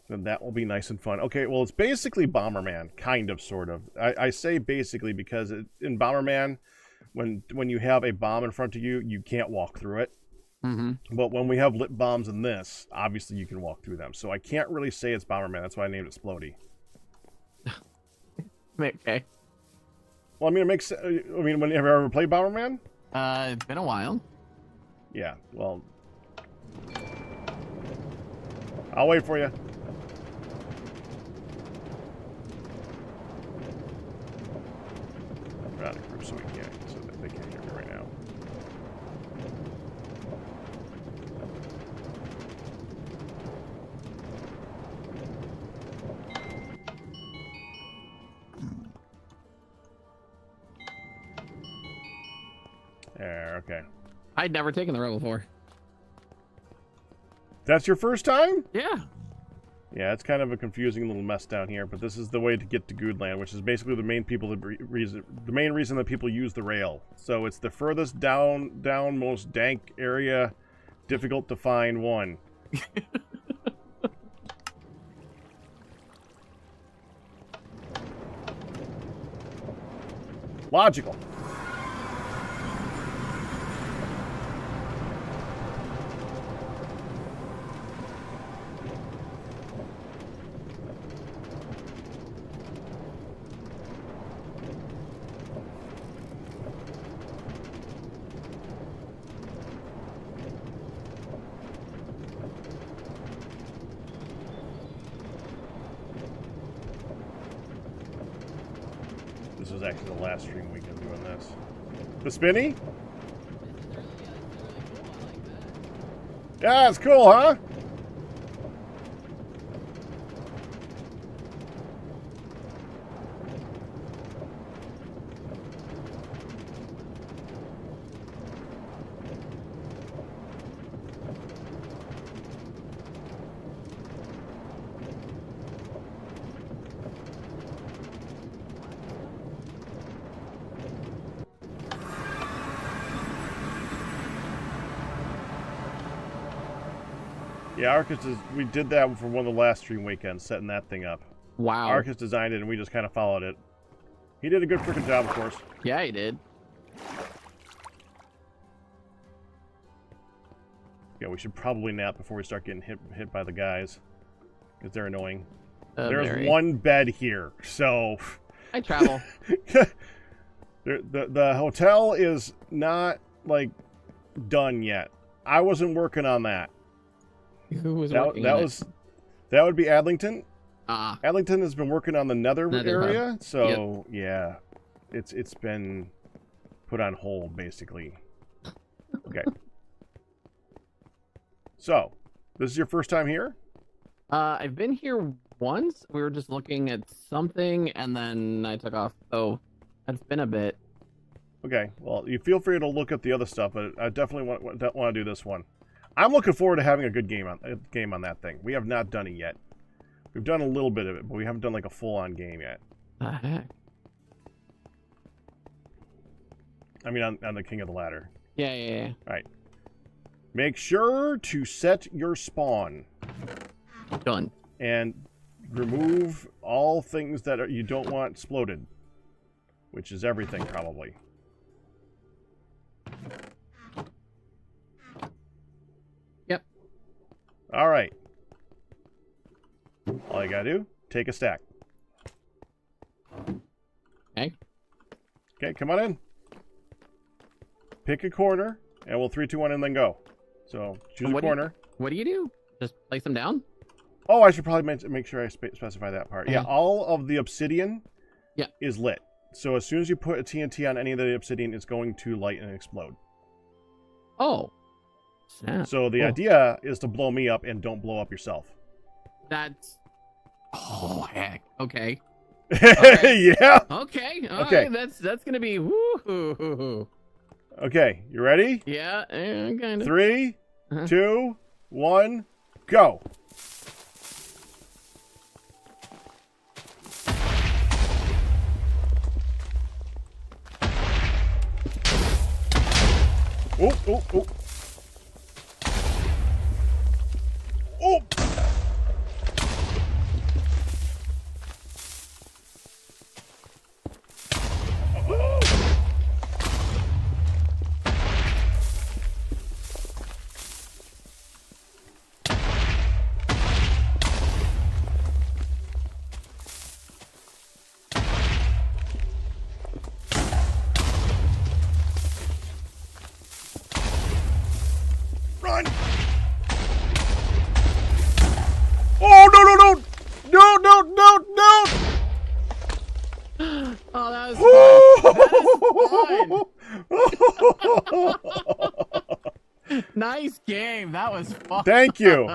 Then that will be nice and fun. Okay, well, it's basically Bomberman, kind of, sort of. I say basically because in Bomberman, when you have a bomb in front of you, you can't walk through it. Mm-hmm. But when we have lit bombs in this, obviously you can walk through them. So I can't really say it's Bomberman. That's why I named it Splody. Okay. Well, I mean, it makes. I mean, have you ever played Bomberman? It's been a while. Yeah. Well, I'll wait for you. We're out of group, so they can't hear me right now. There, okay. I'd never taken the road before. That's your first time? Yeah. Yeah, it's kind of a confusing little mess down here, but this is the way to get to Goodland, which is basically the main reason that people use the rail. So it's the furthest down, most dank area, difficult to find one. Logical. This was actually the last stream weekend doing this. The spinny? Yeah, it's cool, huh? Yeah, Arcus we did that for one of the last stream weekends, setting that thing up. Wow. Arcus designed it, and we just kind of followed it. He did a good freaking job, of course. Yeah, he did. Yeah, we should probably nap before we start getting hit by the guys, because they're annoying. There's Mary. one bed here, so I travel. the hotel is not like done yet. I wasn't working on that. Who was working on it? That would be Adlington. Ah. Adlington has been working on the Nether area, hub. so yeah, it's been put on hold basically. Okay. So, this is your first time here? I've been here once. We were just looking at something, and then I took off. Oh, that's been a bit. Okay. Well, you feel free to look at the other stuff, but I definitely want to do this one. I'm looking forward to having a good game on that thing. We have not done it yet. We've done a little bit of it, but we haven't done like a full-on game yet. Heck? I mean, on the King of the Ladder. Yeah. All right. Make sure to set your spawn. Done. And remove all things that you don't want exploded. Which is everything, probably. Yep. All right. All you gotta do, take a stack. Okay. Okay, come on in. Pick a corner, and we'll 3, 2, 1, and then go. So choose a corner. What do you do? Just place them down? Oh, I should probably make sure I specify that part. Okay. Yeah, all of the obsidian Yeah. is lit. So as soon as you put a TNT on any of the obsidian, it's going to light and explode. Oh. Snap. So the Cool. idea is to blow me up and don't blow up yourself. That's... Oh, heck. Okay. Yeah. Okay. All Okay. right. That's gonna be woo. Okay, you ready? Yeah, kind of. 3, Uh-huh. 2, 1, go. Oh, oh, oh. Oh! Run! Oh, no, no, no! No, no, no, no! Oh, that was fun. Nice game. That was fun. Thank you.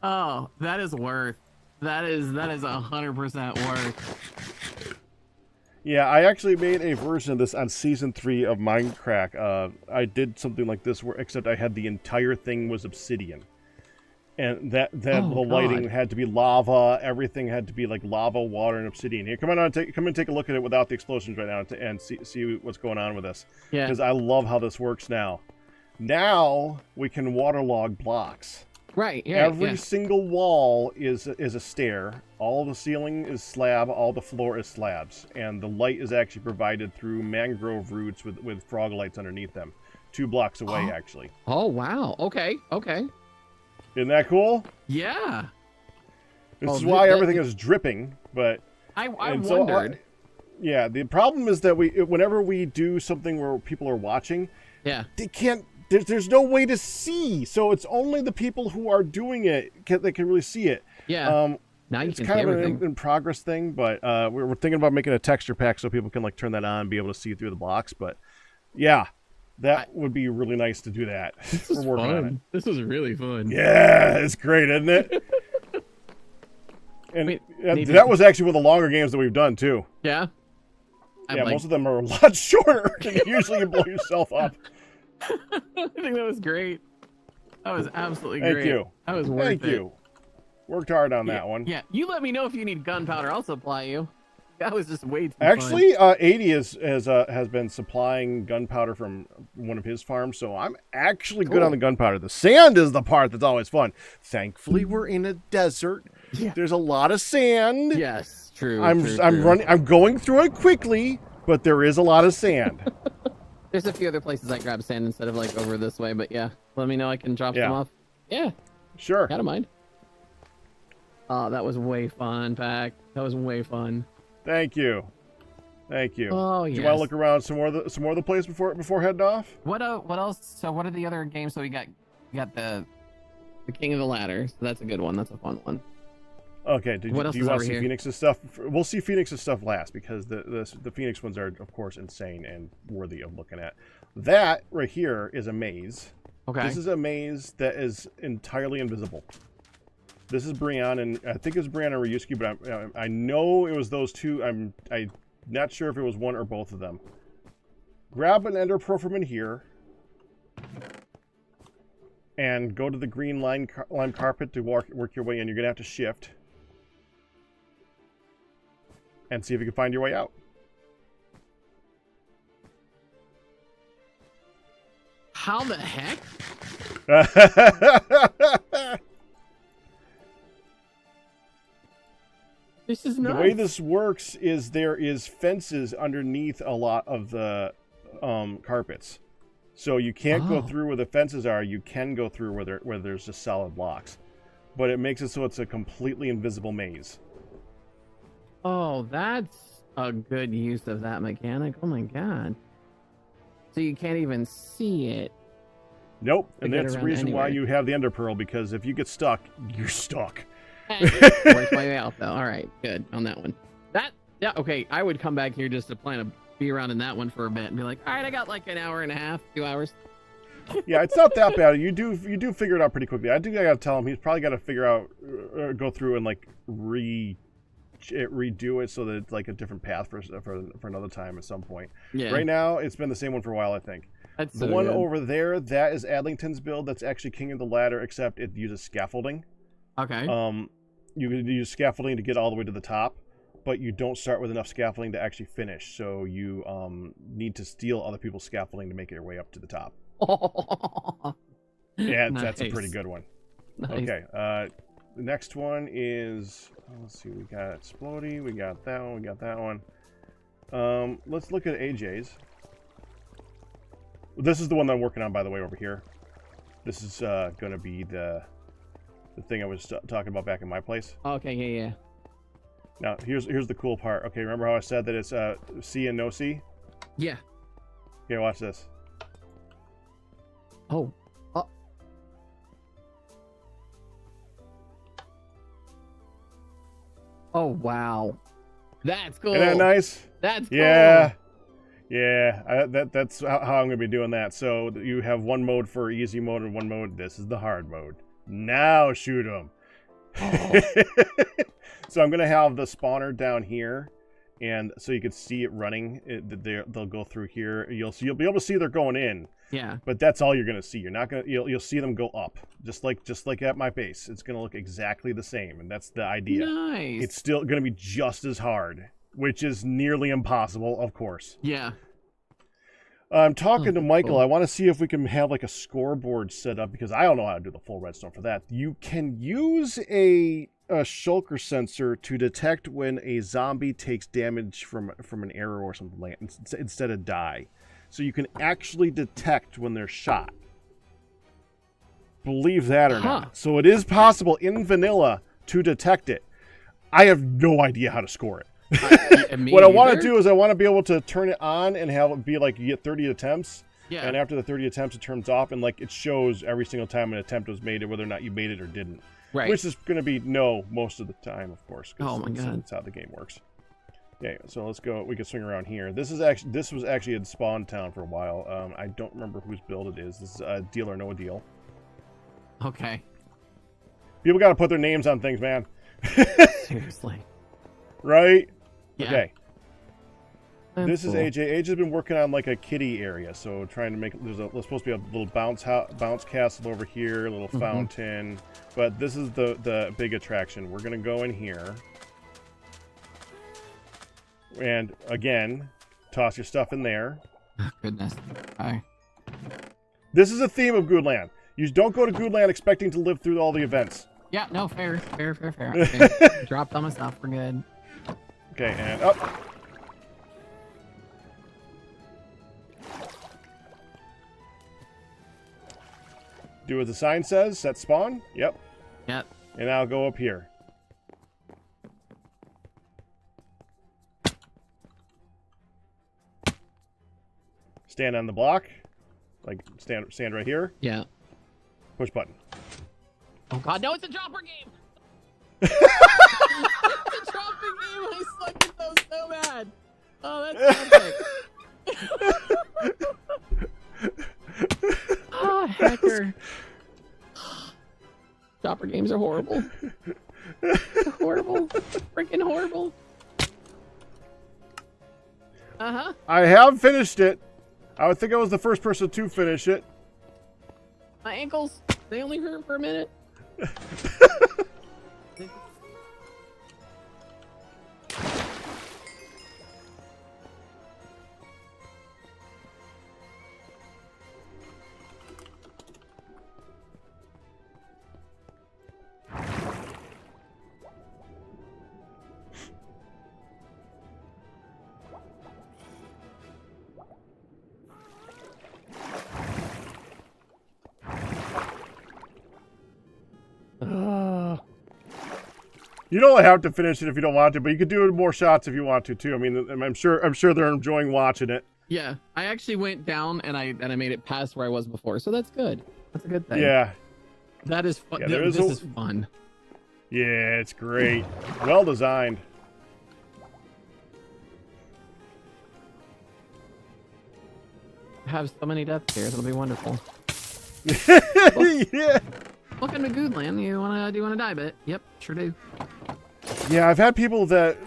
Oh, that is worth. That is 100% worth. Yeah, I actually made a version of this on season 3 of Mindcrack. I did something like this, except I had the entire thing was obsidian, and the lighting had to be lava. Everything had to be like lava, water, and obsidian. Here, come and take a look at it without the explosions right now, and see what's going on with this. Yeah. Because I love how this works now. Now we can waterlog blocks. Right. Yeah. Every single wall is a stair. All the ceiling is slab. All the floor is slabs, and the light is actually provided through mangrove roots with frog lights underneath them, 2 blocks away actually. Oh wow. Okay. Okay. Isn't that cool? Yeah. This is why everything is dripping. But I so wondered. yeah, the problem is that whenever we do something where people are watching, Yeah. they can't. There's no way to see, so it's only the people who are doing it that can really see it. Yeah. Now you It's can kind see of everything. an in progress thing, but we're thinking about making a texture pack so people can like turn that on and be able to see through the blocks. But yeah, that would be really nice to do that. We're working on it. This was really fun. Yeah, it's great, isn't it? And Wait, that was actually one of the longer games that we've done too. Yeah. Yeah, most of them are a lot shorter. Usually you blow yourself up. I think that was great. That was absolutely Thank great. you. That was worth it. Thank you. Worked hard on that one. Yeah, you let me know if you need gunpowder. I'll supply you. That was just way too Actually, 80 has been supplying gunpowder from one of his farms, so I'm actually good on the gunpowder. The sand is the part that's always fun. Thankfully, we're in a desert. Yeah. There's a lot of sand. fun. Yes, true. I'm going through it quickly, but there is a lot of sand. There's a few other places I grab sand instead of like over this way, but yeah, let me know. I can drop them off. Yeah, Sure. I don't mind. Oh, that was way fun, Pac. That was way fun. Thank you. Thank you. Oh, Do yes. you want to look around some more of the place before heading off? What else? So what are the other games? So we got the King of the Ladder. So that's a good one. That's a fun one. Okay. Do What else you is want over to see here? Phoenix's stuff? We'll see Phoenix's stuff last because the Phoenix ones are of course insane and worthy of looking at. That right here is a maze. Okay. This is a maze that is entirely invisible. This is Brian, and I think it's Brian and Ryusuke, but I know it was those two. I'm not sure if it was one or both of them. Grab an ender pearl from in here, and go to the green lime carpet to work your way in. You're gonna have to shift, and see if you can find your way out. How the heck? This is The nuts. way this works is there is fences underneath a lot of the carpets. So you can't go through where the fences are. You can go through where there's just solid blocks. but it makes it so it's a completely invisible maze. Oh, that's a good use of that mechanic. Oh my god. So you can't even see it. Nope, and get that's the around reason why anywhere. you have the Ender Pearl, because if you get stuck, you're stuck. Works my way out though. All right, good on that one. Yeah, okay. I would come back here just to plan to be around in that one for a bit and be like, all right, I got like an hour and a half, 2 hours. Yeah, it's not that bad. You do figure it out pretty quickly. I gotta tell him he's probably got to figure out, go through and like redo it so that it's like a different path for another time at some point. Yeah. Right now, it's been the same one for a while, I think. That's The so one good. over there, that is Adlington's build. That's actually King of the Ladder, except it uses scaffolding. Okay. You can use scaffolding to get all the way to the top, but you don't start with enough scaffolding to actually finish. So you need to steal other people's scaffolding to make your way up to the top. Yeah, that's a pretty good one. Nice. Okay, the next one is, let's see, we got Splody, we got that one, we got that one. Let's look at AJ's. This is the one that I'm working on, by the way, over here. This is going to be the thing I was talking about back in my place. Okay, yeah. Now, here's the cool part. Okay, remember how I said that it's C and no C? Yeah. Here, watch this. Oh. Oh, wow. That's cool. Isn't that nice? That's cool. Yeah. Yeah, that's how I'm going to be doing that. So you have one mode for easy mode and one mode. This is the hard mode. Now shoot them. Oh. So I'm going to have the spawner down here, and so you can see it running. They'll go through here. You'll be able to see they're going in. Yeah. But that's all you're going to see. You're not going to you'll see them go up. Just like at my base. It's going to look exactly the same, and that's the idea. Nice. It's still going to be just as hard, which is nearly impossible, of course. Yeah. I'm talking to Michael. cool. I want to see if we can have like a scoreboard set up, because I don't know how to do the full redstone for that. You can use a shulker sensor to detect when a zombie takes damage from an arrow or something like that, instead of die. So you can actually detect when they're shot. Believe that or not. So it is possible in vanilla to detect it. I have no idea how to score it. What I want to do is I want to be able to turn it on and have it be like you get 30 attempts. Yeah. And after the 30 attempts, it turns off, and like it shows every single time an attempt was made, whether or not you made it or didn't. Right. Which is going to be no most of the time, of course. Oh my god. That's how the game works. Okay, so let's go. We can swing around here. This was actually in Spawn Town for a while. I don't remember whose build it is. This is a Deal or No Deal. Okay. People got to put their names on things, man. Seriously. Right? Yeah. Okay. That's This is cool. AJ. AJ's been working on like a kiddie area, so trying to make there's supposed to be a little bounce castle over here, a little fountain, but this is the big attraction. We're gonna go in here, and again, toss your stuff in there. Oh, goodness. Okay. This is a theme of Goodland. You don't go to Goodland expecting to live through all the events. Yeah. No. Fair. Okay. Dropped all my stuff. We're good. Okay, and up. Do what the sign says. Set spawn. Yep. Yep. And I'll go up here. Stand on the block. Like, stand right here. Yeah. Push button. Oh god, no, it's a dropper game! It's a dropper game! I suck at those so bad! Oh, that's epic! Oh, hacker. Dropper games are horrible. They're horrible. Freaking horrible. Uh-huh. I have finished it. I would think I was the first person to finish it. My ankles, they only hurt for a minute. You don't have to finish it if you don't want to, but you could do more shots if you want to too. I mean, I'm sure they're enjoying watching it. Yeah, I actually went down and I made it past where I was before, so that's good. That's a good thing. Yeah. That is fun. Yeah, This is fun. Yeah, it's great. Well designed. Have so many deaths here. It'll be wonderful. Yeah. Welcome to Goodland. Do you wanna die a bit? Yep, sure do. Yeah, I've had people that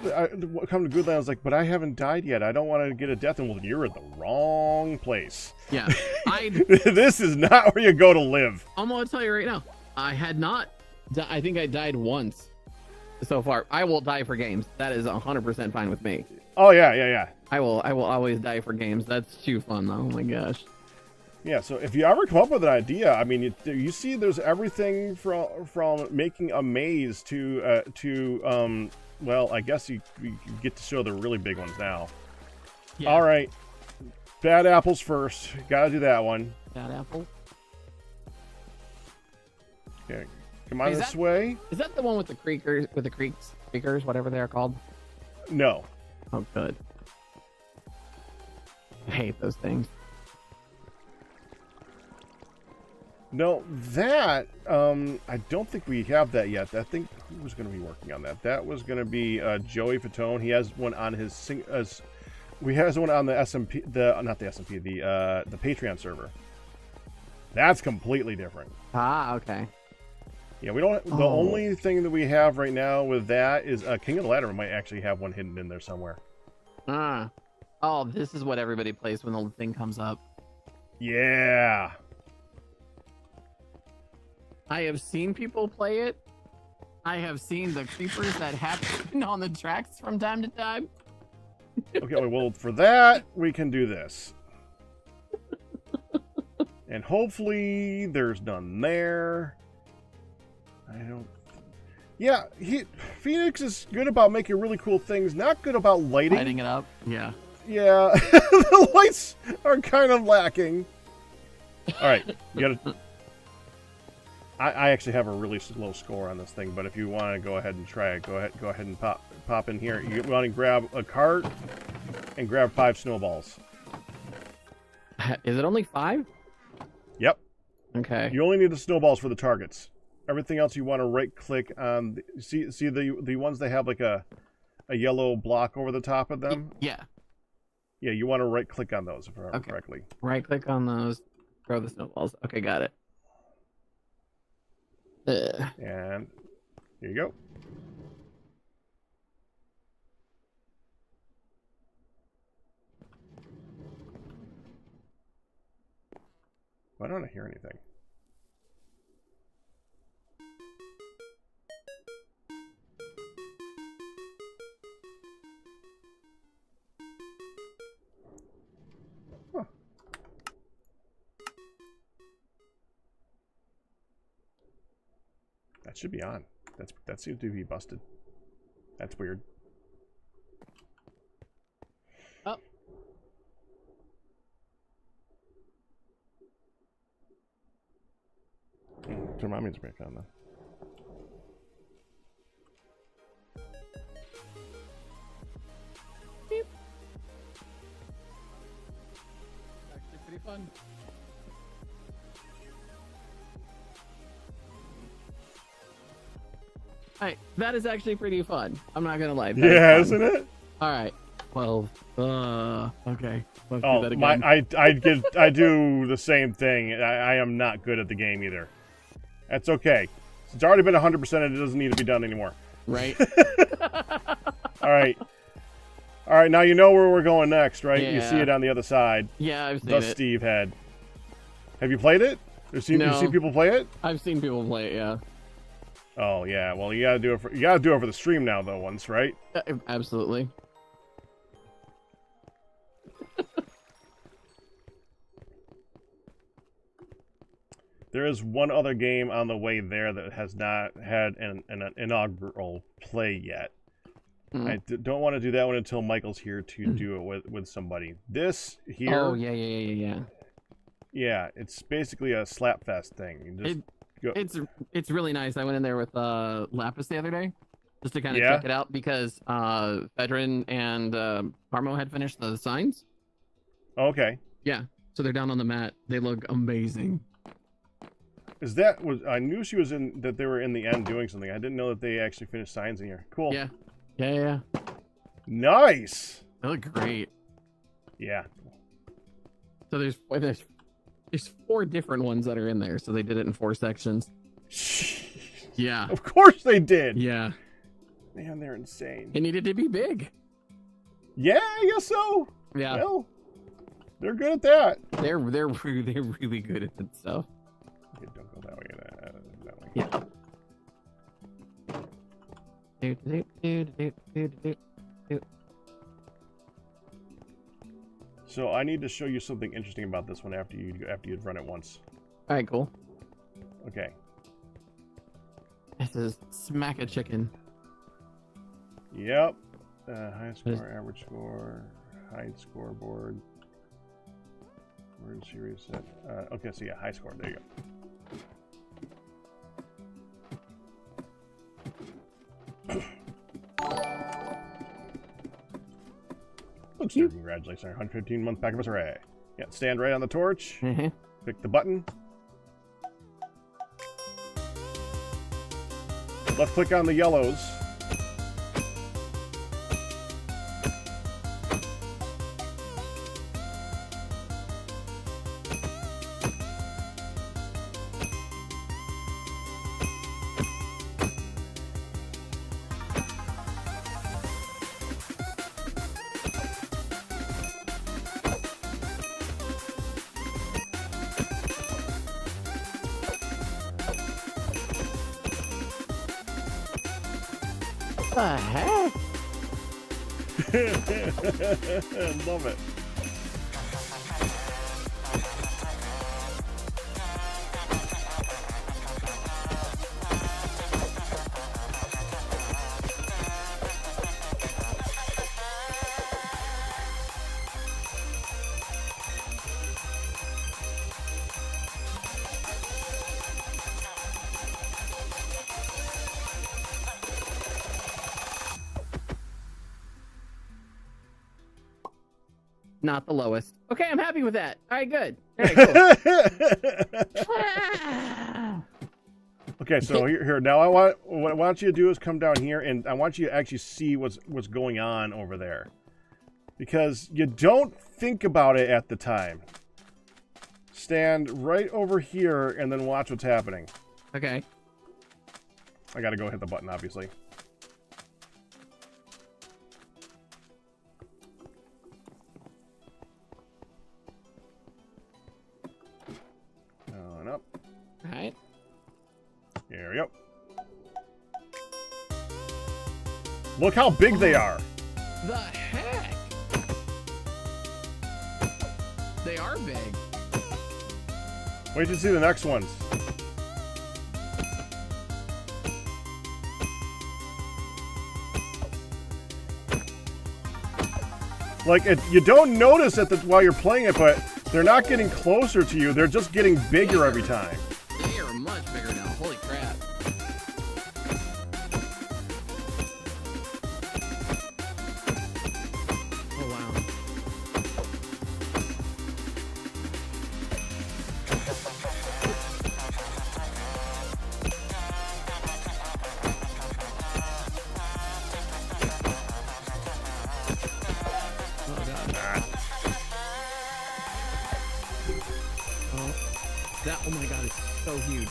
come to Goodland. I was like, but I haven't died yet. I don't want to get a death. And well, you're in the wrong place. Yeah, This is not where you go to live. I'm gonna tell you right now. I had not. I think I died once so far. I will die for games. That is 100% fine with me. Oh yeah. I will always die for games. That's too fun though. Oh my gosh. Yeah, so if you ever come up with an idea, I mean, you see, there's everything from making a maze to well, I guess you get to show the really big ones now. Yeah. All right, bad apples first. Gotta do that one. Bad apple. Okay, come on this way. Is that the one with the creekers, whatever they're called? No. Oh, good. I hate those things. No, that, I don't think we have that yet. I think who was going to be working on that? That was going to be Joey Fatone. He has one on his, we has one on the SMP, not the SMP, the Patreon server. That's completely different. Ah, okay. Yeah, we don't, the only thing that we have right now with that is King of the Ladder might actually have one hidden in there somewhere. Ah. Oh, this is what everybody plays when the thing comes up. Yeah. I have seen people play it. I have seen the creepers that happen on the tracks from time to time. Okay, well, for that, we can do this. And hopefully there's none there. I don't... Yeah, Phoenix is good about making really cool things, not good about lighting. Lighting it up? Yeah. Yeah, the lights are kind of lacking. All right, you gotta... I actually have a really low score on this thing, but if you want to go ahead and try it, go ahead and pop in here. You want to grab a cart and grab 5 snowballs. Is it only 5? Yep. Okay. You only need the snowballs for the targets. Everything else you want to right-click on. See the ones that have like a yellow block over the top of them? Yeah. Yeah, you want to right-click on those, if I remember correctly. Right-click on those. Throw the snowballs. Okay, got it. And here you go. Why don't I hear anything? Huh. That should be on. That seems to be busted. That's weird. Oh. Turn my music back on then. Beep. Actually pretty fun. Alright, that is actually pretty fun. I'm not gonna lie. Yeah, isn't it? Alright. 12. Okay. Let's Oh, do that again. I do the same thing. I am not good at the game either. That's okay. It's already been 100%. It doesn't need to be done anymore. Right. All right. All right. Now you know where we're going next, right? Yeah. You see it on the other side. Yeah, I've seen the it. Steve head. Have you played it? You seen people play it? I've seen people play it. Yeah. Oh yeah. Well, you gotta do it for the stream now, though. Once, right? Absolutely. There is one other game on the way there that has not had an inaugural play yet. I don't want to do that one until Michael's here to do it with somebody. This here... Oh, yeah. Yeah, it's basically a slapfest thing. You just It's really nice. I went in there with Lapis the other day. just to kind of check it out because Vedran and Parmo had finished the signs. Okay. Yeah, so they're down on the mat. They look amazing. Is that was I knew she was in that they were in the end doing something. I didn't know that they actually finished signs in here. Cool. Yeah. Yeah. Nice. They look great. Yeah. So there's 4 different ones that are in there. So they did it in 4 sections. Yeah. Of course they did. Yeah. Man, they're insane. It needed to be big. Yeah, I guess so. Yeah. Well, they're good at that. They're really good at that stuff. Okay, don't go that way. That way. Yeah. So I need to show you something interesting about this one after you'd run it once. All right, cool. Okay. This is smack a chicken. Yep. High score, average score, height scoreboard. Emergency reset. Okay, so yeah, high score. There you go. Looks good. Congratulations on your 115-month pack of array. Yeah, stand right on the torch. Mm-hmm. Pick the button. Left click on the yellows. The heck? Love it. Not the lowest. Okay, I'm happy with that. All right, good. All right, cool. Okay, so here now what I want you to do is come down here, and I want you to actually see what's going on over there, because you don't think about it at the time. Stand right over here and then watch what's happening. Okay. I gotta go hit the button, obviously. On up. All right. Here we go. Look how big they are. The heck? They are big. Wait to see the next ones. Like, you don't notice it while you're playing it, but they're not getting closer to you. They're just getting bigger every time. They are much bigger now. Holy crap. Oh, wow. Oh, God. Oh my God, it's so huge.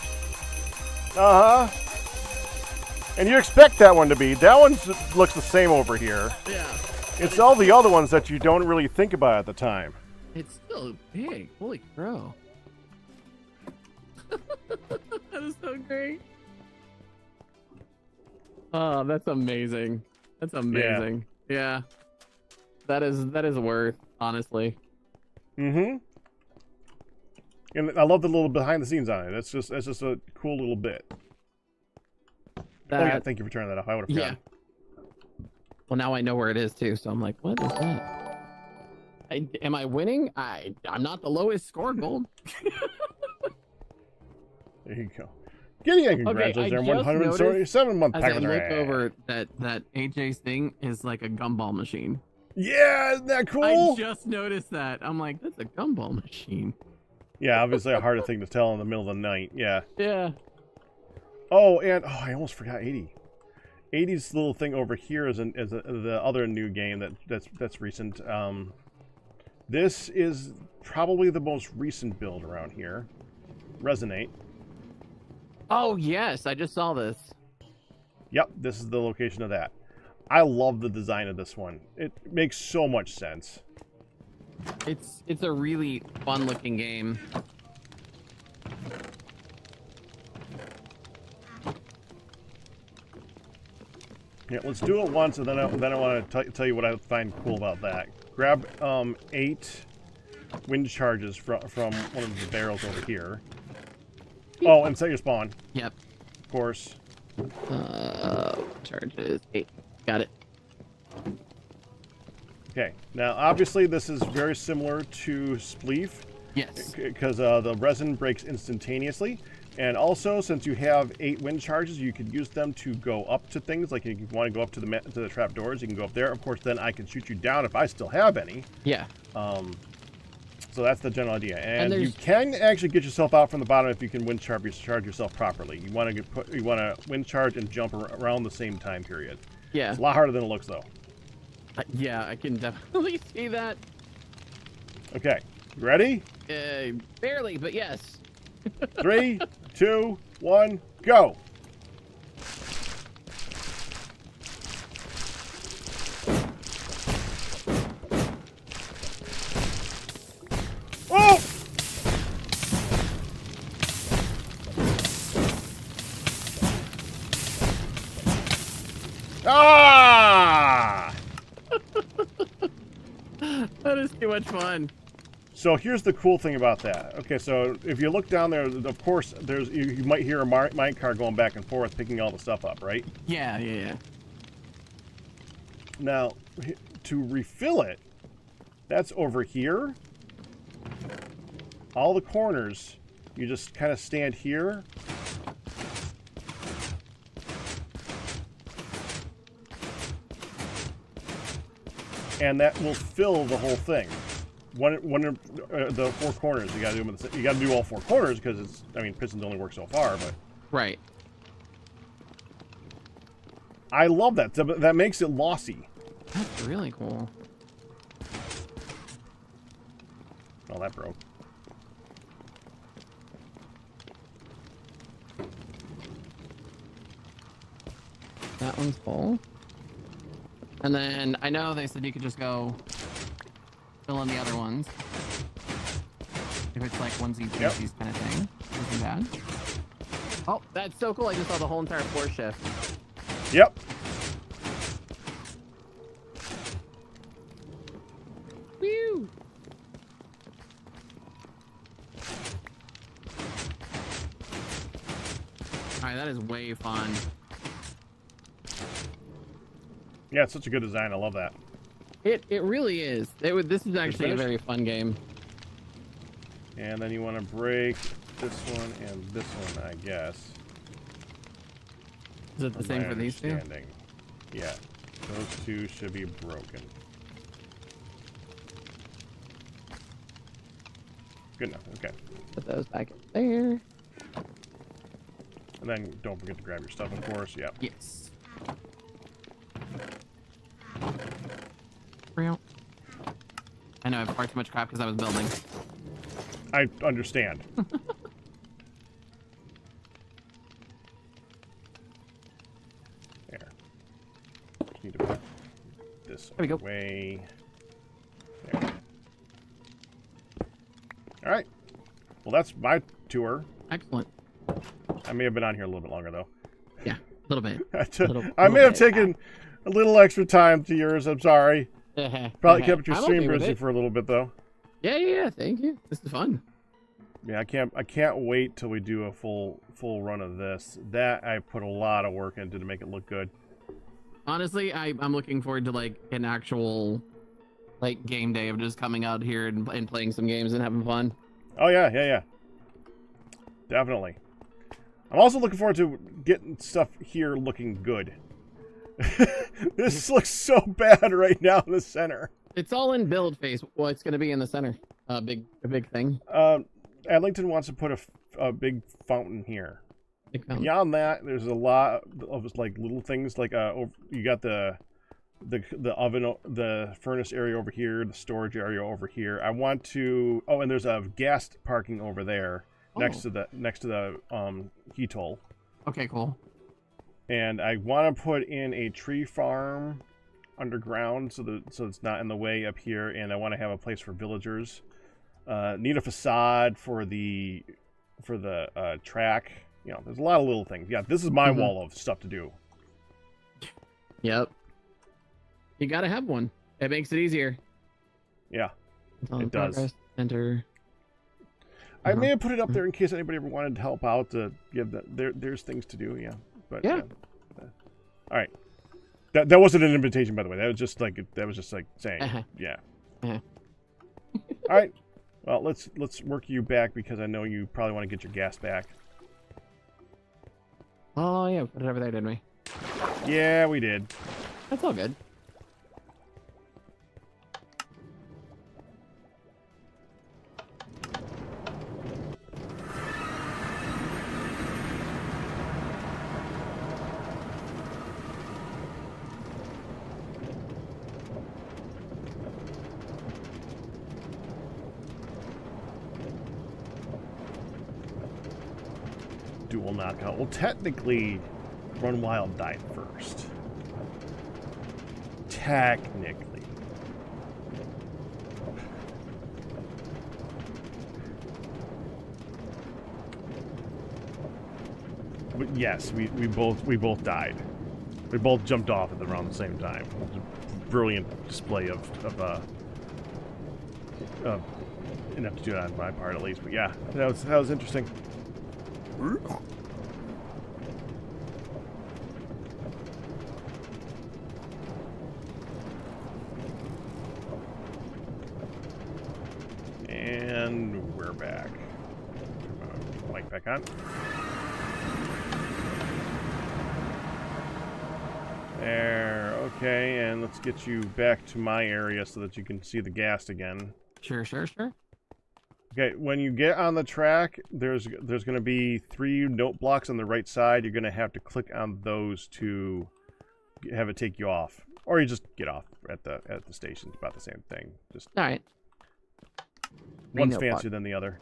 Uh-huh. And you expect that one to be. That one looks the same over here. Yeah. It's all the other ones that you don't really think about at the time. It's still big. Holy crow. That is so great. Oh, that's amazing. That's amazing. Yeah. That is worth, honestly. Mm-hmm. And I love the little behind the scenes on it. That's just a cool little bit. That, oh yeah, thank you for turning that off. I would have forgotten. Yeah. Well, now I know where it is too, so I'm like, what is that? Am I winning? I'm not the lowest score, Gold. There you go. Gideon, congratulations I on just 177-month As I pack. look over that AJ's thing is like a gumball machine. Yeah, isn't that cool? I just noticed that. I'm like, that's a gumball machine. Yeah, obviously a harder thing to tell in the middle of the night. Yeah. Yeah. Oh, and I almost forgot 80. 80's little thing over here is the other new game that's recent. This is probably the most recent build around here. Resonate. Oh yes, I just saw this. Yep, this is the location of that. I love the design of this one. It makes so much sense. It's a really fun looking game. Yeah, let's do it once, and then I want to tell you what I find cool about that. Grab 8 wind charges from one of the barrels over here. Oh, and set your spawn. Yep. Of course. Charges 8. Got it. Okay. Now, obviously, this is very similar to Spleef. Yes. Because the resin breaks instantaneously. And also, since you have 8 wind charges, you can use them to go up to things. Like, if you want to go up to the trap doors, you can go up there. Of course, then I can shoot you down if I still have any. Yeah. So that's the general idea. And you can actually get yourself out from the bottom if you can wind charge yourself properly. You want to wind charge and jump around the same time period. Yeah. It's a lot harder than it looks, though. Yeah, I can definitely see that. Okay. You ready? Barely, but yes. 3, 2, 1, go! Oh! Ah! That is too much fun. So here's the cool thing about that. Okay, so if you look down there, of course, you might hear a minecart going back and forth, picking all the stuff up, right? Yeah. Now, to refill it, that's over here. All the corners, you just kind of stand here. And that will fill the whole thing. The 4 corners, you got to do them. You got to do all 4 corners because it's. I mean, pistons only work so far, but. Right. I love that. That makes it lossy. That's really cool. Oh, that broke. That one's full. And then I know they said you could just go fill in the other ones. If it's like onesie, twosies kind of thing. Isn't bad. Oh, that's so cool. I just saw the whole entire floor shift. Yep. Whew. Alright, that is way fun. Yeah, it's such a good design. I love that. It really is. This is actually a very fun game. And then you want to break this one and this one, I guess. Is it the same for these two? Yeah. Those two should be broken. Good enough. Okay. Put those back there. And then don't forget to grab your stuff, of course. Yep. Yes. I know I have far too much crap because I was building. I understand. There. Just need to put this away. There. All right. Well, that's my tour. Excellent. I may have been on here a little bit longer, though. Yeah, a little bit. I may have taken a little extra time to yours. I'm sorry. Probably kept your stream busy for a little bit, though. Yeah. Thank you. This is fun. Yeah, I can't wait till we do a full run of this. That I put a lot of work into to make it look good. Honestly, I'm looking forward to like an actual like game day of just coming out here and playing some games and having fun. Oh yeah. Definitely. I'm also looking forward to getting stuff here looking good. This looks so bad right now in the center. It's all in build phase. Well, it's going to be in the center. A big thing. Adlington wants to put a big fountain here. Beyond that, there's a lot of like little things like you got the oven, the furnace area over here, the storage area over here. I want to. Oh, and there's a gas parking over there next to the heat hole. Okay, cool. And I want to put in a tree farm underground so it's not in the way up here, and I want to have a place for villagers. Need a facade for the track. You know, there's a lot of little things. Yeah, this is my wall of stuff to do. Yep. You gotta have one. It makes it easier. Yeah, it does. Enter. I may have put it up there in case anybody ever wanted to help out to give there's things to do. Yeah, but yeah. All right. That wasn't an invitation, by the way. That was just like saying, yeah. Uh-huh. All right. Well, let's work you back because I know you probably want to get your gas back. Oh yeah, put it over there, didn't we? Yeah, we did. That's all good. Dual knockout. Well, technically, Run Wild died first. Technically. But yes, we both died. We both jumped off at around the same time. It was a brilliant display of ineptitude on my part, at least. But yeah, that was interesting. And we're back. Mic back on. There. Okay, and let's get you back to my area so that you can see the gas again. Sure. Okay, when you get on the track, there's going to be 3 note blocks on the right side. You're going to have to click on those to have it take you off, or you just get off at the station. It's about the same thing. Just all right. One's fancier than the other.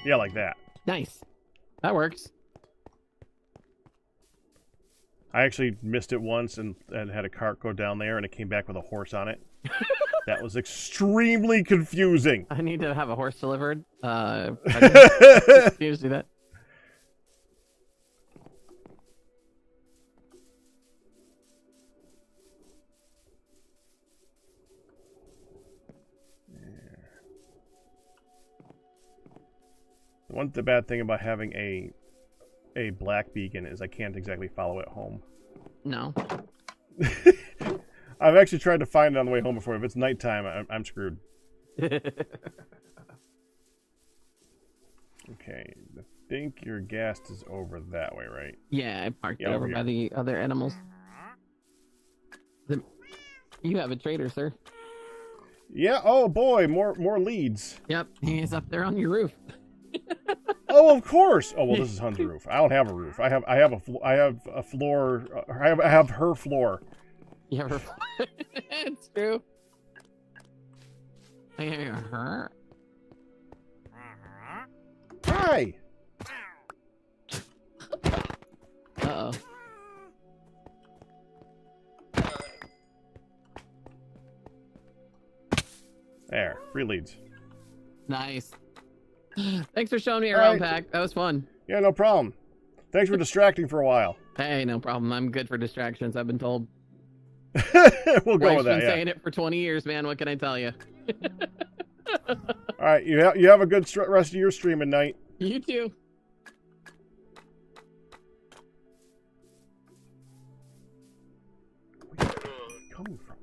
Yeah, like that. Nice. That works. I actually missed it once and had a cart go down there, and it came back with a horse on it. That was extremely confusing. I need to have a horse delivered. Confused do that. The bad thing about having a black beacon is I can't exactly follow it home. No. I've actually tried to find it on the way home before. If it's nighttime, I'm screwed. Okay, I think your gas is over that way, right? Yeah, I parked it over by the other animals. You have a trader, sir. Yeah. Oh boy, more leads. Yep, he's up there on your roof. Oh, of course. Oh well, this is Hun's roof. I don't have a roof. I have a floor. I have her floor. You have her floor. It's true. I hear her. Hi. Uh-oh. There, 3 leads. Nice. Thanks for showing me around, Pack. That was fun. Yeah, no problem. Thanks for distracting for a while. Hey, no problem. I'm good for distractions, I've been told. We'll go Wife's with that. been Yeah. saying it for 20 years, man. What can I tell you? All right. You have a good rest of your streaming night. You too. Where's it coming from?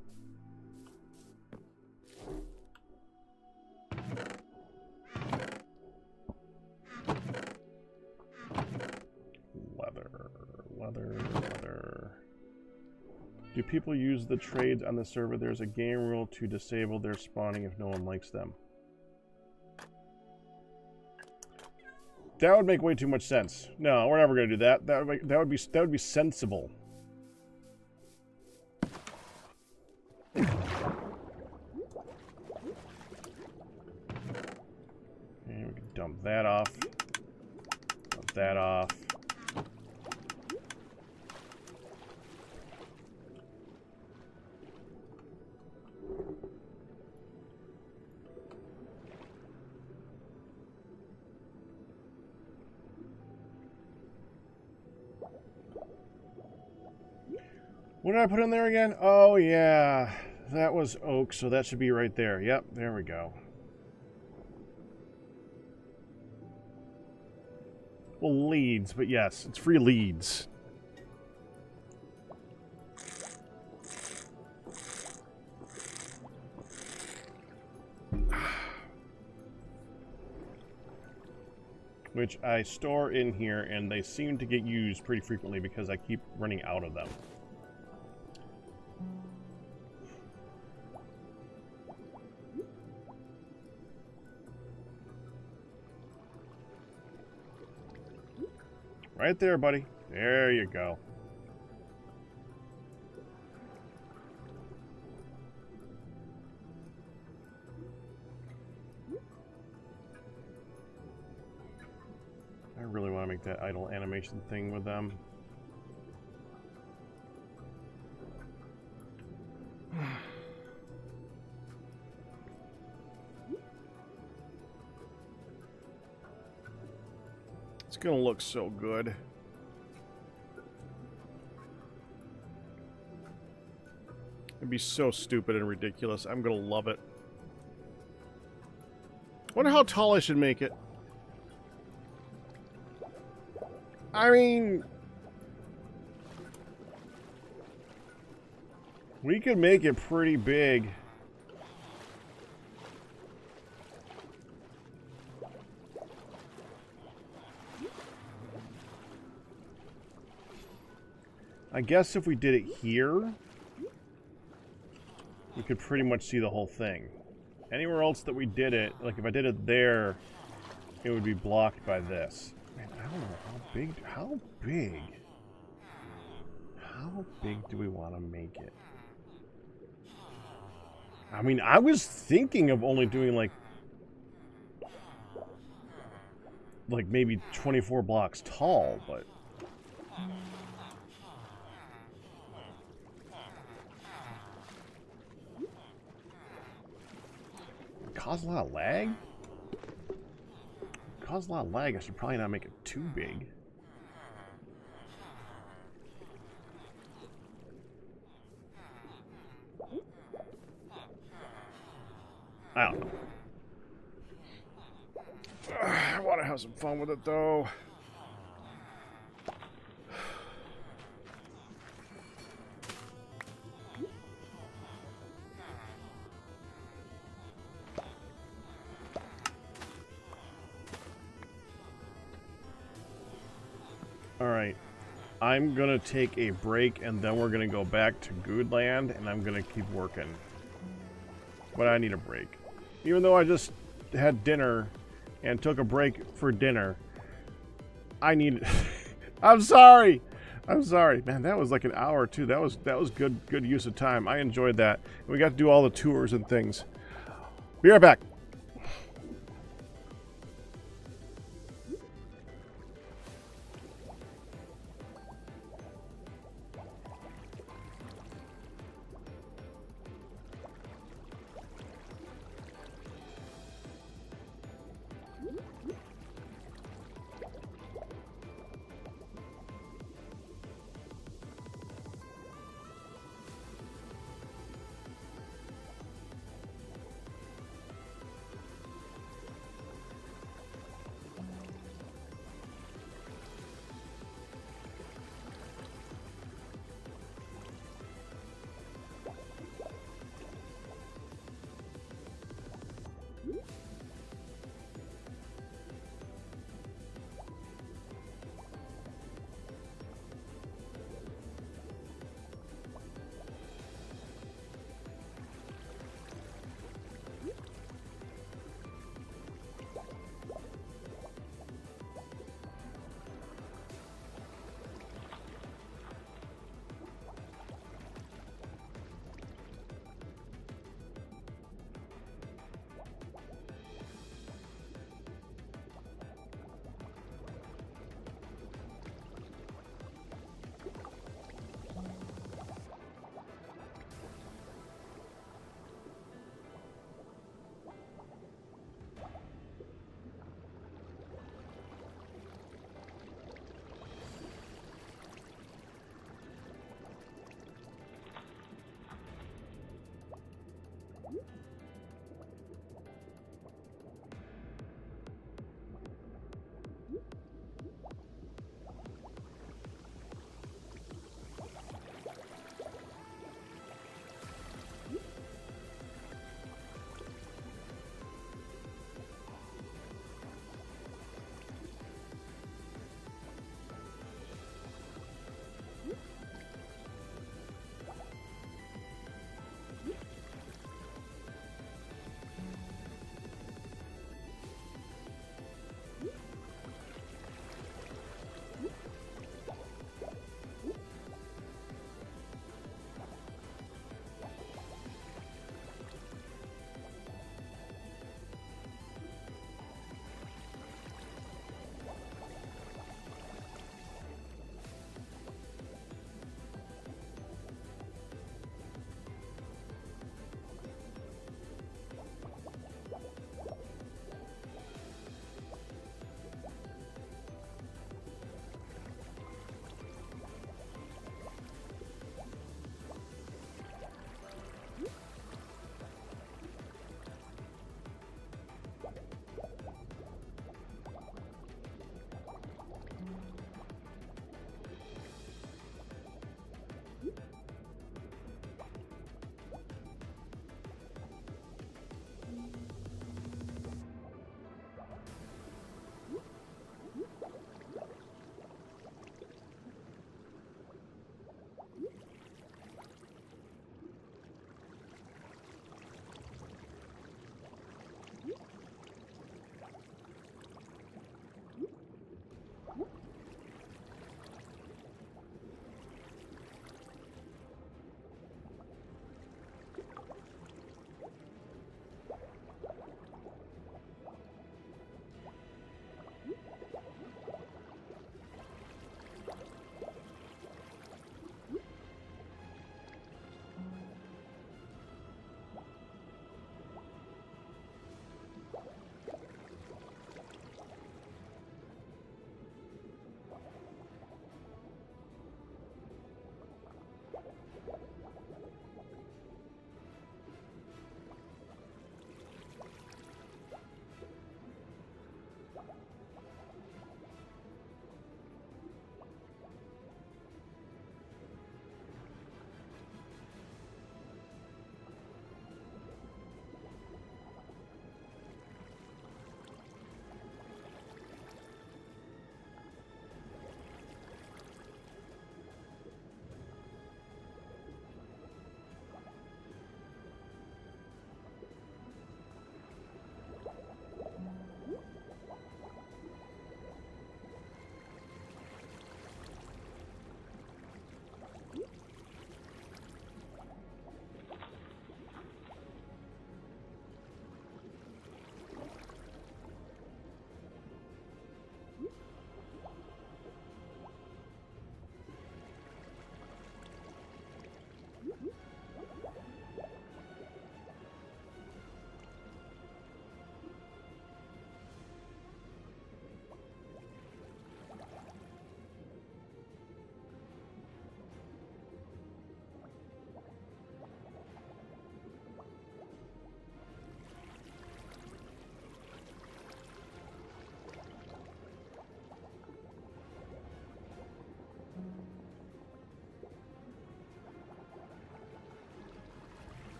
Leather. Do people use the trades on the server? There's a game rule to disable their spawning if no one likes them. That would make way too much sense. No, we're never going to do that. That would be sensible. And we can dump that off. Dump that off. What did I put in there again? Oh, yeah. That was oak, so that should be right there. Yep, there we go. Well, leads, but yes, it's free leads. Which I store in here, and they seem to get used pretty frequently because I keep running out of them. Right there, buddy. There you go. I really want to make that idle animation thing with them. It's gonna look so good. It'd be so stupid and ridiculous. I'm gonna love it. Wonder how tall I should make it. I mean, we could make it pretty big. I guess if we did it here, we could pretty much see the whole thing. Anywhere else that we did it, like if I did it there, it would be blocked by this. Man, I don't know how big do we want to make it? I mean, I was thinking of only doing like maybe 24 blocks tall, but cause a lot of lag? Cause a lot of lag, I should probably not make it too big. I don't know. I want to have some fun with it though. Alright, I'm gonna take a break and then we're gonna go back to Goodland and I'm gonna keep working. But I need a break. Even though I just had dinner and took a break for dinner, I need I'm sorry! I'm sorry. Man, that was like an hour or two. That was good use of time. I enjoyed that. We got to do all the tours and things. Be right back.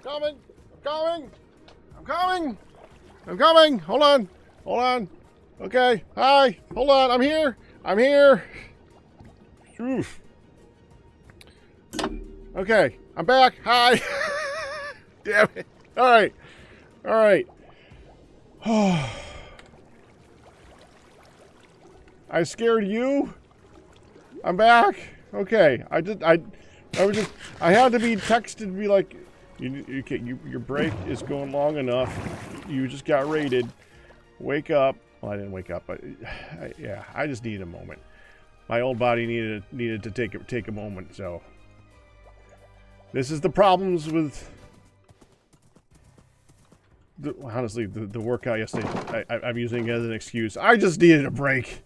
coming. I'm coming. I'm coming. I'm coming. Hold on. Hold on. Okay. Hi. Hold on. I'm here. I'm here. Oof. Okay. I'm back. Hi. Damn it. All right. All right. I scared you. I'm back. Okay. I had to be texted to be like, your break is going long enough. You just got raided. Wake up. Well, I didn't wake up, but yeah, I just needed a moment. My old body needed to take a moment. So this is the problems with honestly the workout yesterday. I'm using it as an excuse. I just needed a break.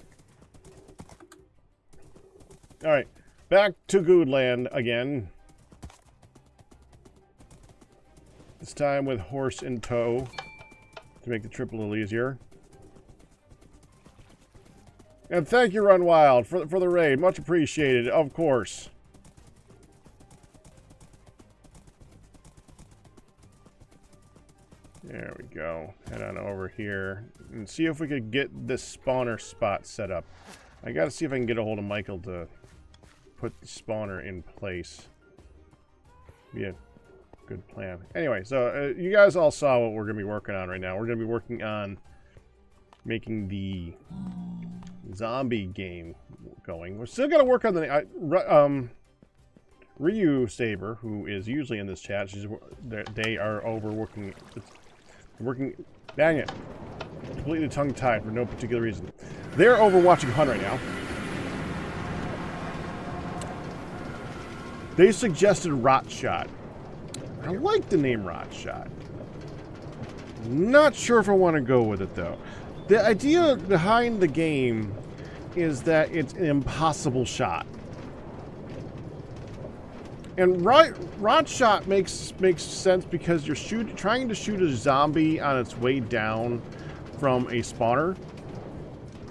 All right, back to Goodland again. This time with horse in tow to make the trip a little easier. And thank you, Run Wild, for the raid. Much appreciated, of course. There we go. Head on over here and see if we could get this spawner spot set up. I gotta see if I can get a hold of Michael to put the spawner in place. Be a good plan. Anyway, so you guys all saw what we're gonna be working on right now. We're gonna be working on making the zombie game going. We're still gonna work on the Ryu Saber, who is usually in this chat. They are overworking. Working. Dang it! Completely tongue-tied for no particular reason. They're overwatching Hunt right now. They suggested Rot Shot. I like the name Rot Shot. Not sure if I want to go with it though. The idea behind the game is that it's an impossible shot. And Rot Shot makes sense because you're trying to shoot a zombie on its way down from a spawner.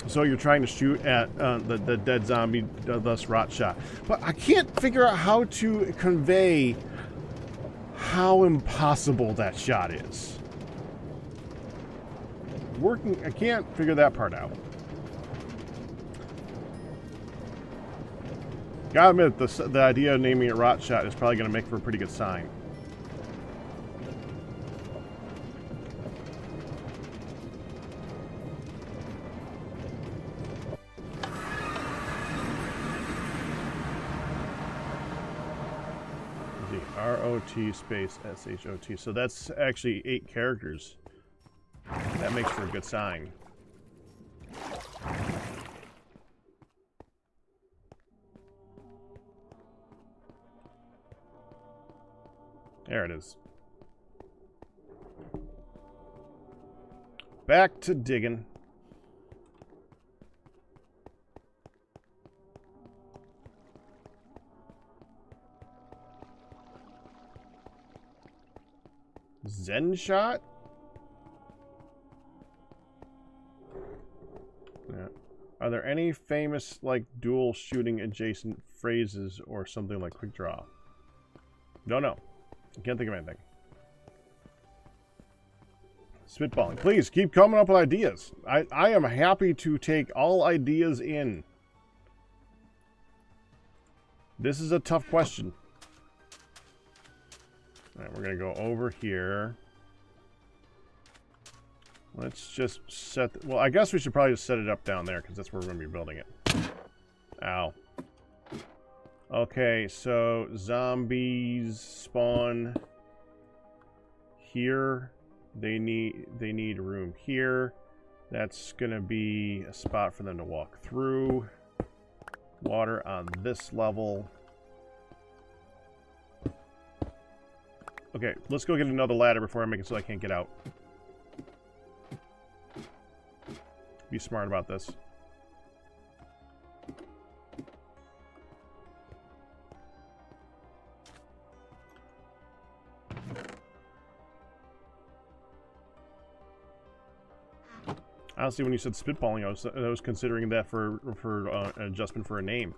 So you're trying to shoot at the dead zombie, thus Rot Shot. But I can't figure out how to convey how impossible that shot is. I can't figure that part out. Gotta admit, the idea of naming it Rot Shot is probably gonna make for a pretty good sign. R-O-T space S-H-O-T. So that's actually 8 characters. That makes for a good sign. There it is. Back to digging. Zen shot? Yeah. Are there any famous, like, dual shooting adjacent phrases or something like quick draw? Don't know. I can't think of anything. Spitballing. Please, keep coming up with ideas. I am happy to take all ideas in. This is a tough question. Alright, we're going to go over here. Let's just set... Well, I guess we should probably just set it up down there, because that's where we're going to be building it. Ow. Okay, so zombies spawn here. They need room here. That's going to be a spot for them to walk through. Water on this level. Okay, let's go get another ladder before I make it so I can't get out. Be smart about this. Honestly, when you said spitballing, I was considering that for an adjustment for a name.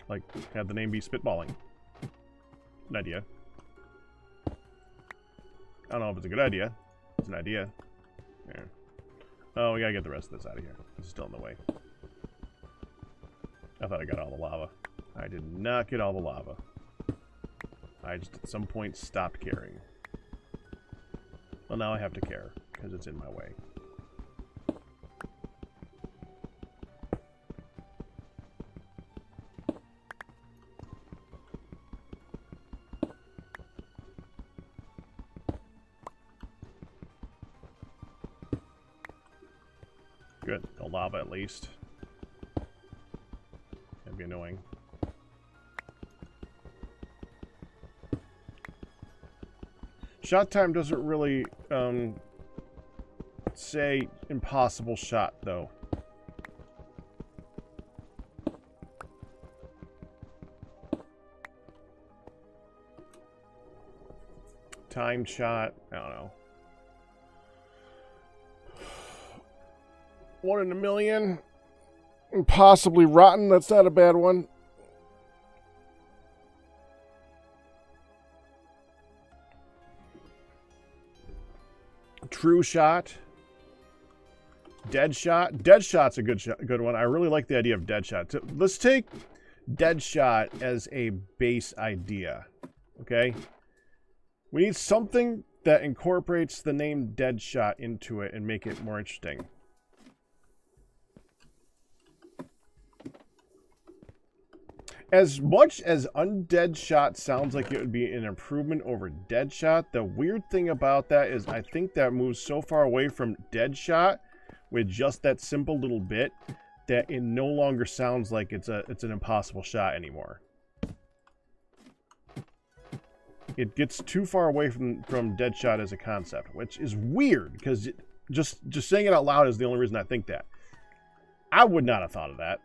Like, have the name be spitballing. an idea. I don't know if it's a good idea. It's an idea. Yeah. Oh, we gotta get the rest of this out of here. It's still in the way. I thought I got all the lava. I did not get all the lava. I just at some point stopped caring. Well, now I have to care, because it's in my way. Good. No lava at least. That'd be annoying. Shot time doesn't really say impossible shot, though. Time shot, I don't know. 1 in a million. Impossibly rotten, that's not a bad one. True shot. Dead shot. Dead shot's a good one. I really like the idea of dead shot. So let's take dead shot as a base idea. Okay? We need something that incorporates the name dead shot into it and make it more interesting. As much as undead shot sounds like it would be an improvement over dead shot, the weird thing about that is I think that moves so far away from dead shot with just that simple little bit that it no longer sounds like it's an impossible shot anymore. It gets too far away from dead shot as a concept, which is weird because just saying it out loud is the only reason I think that. I would not have thought of that.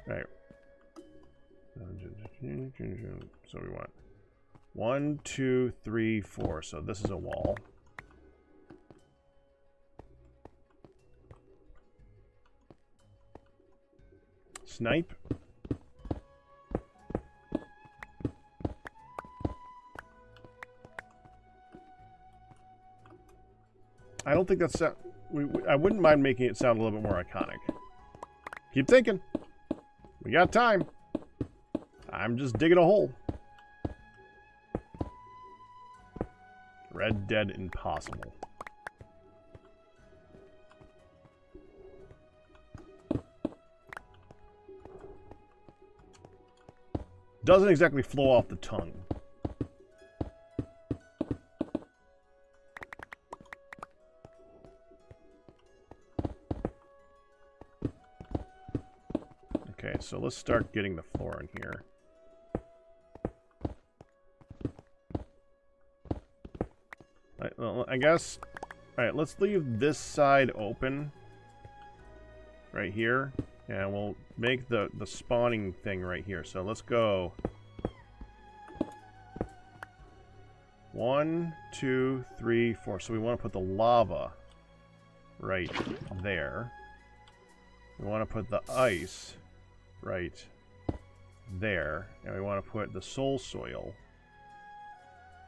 Right. So we want 1, 2, 3, 4. So this is a wall. Snipe. I don't think that's... I wouldn't mind making it sound a little bit more iconic. Keep thinking. We got time. I'm just digging a hole. Red Dead Impossible. Doesn't exactly flow off the tongue. Okay, so let's start getting the floor in here. I guess... Alright, let's leave this side open. Right here. And we'll make the spawning thing right here. So let's go... 1, 2, 3, 4. So we want to put the lava right there. We want to put the ice right there. And we want to put the soul soil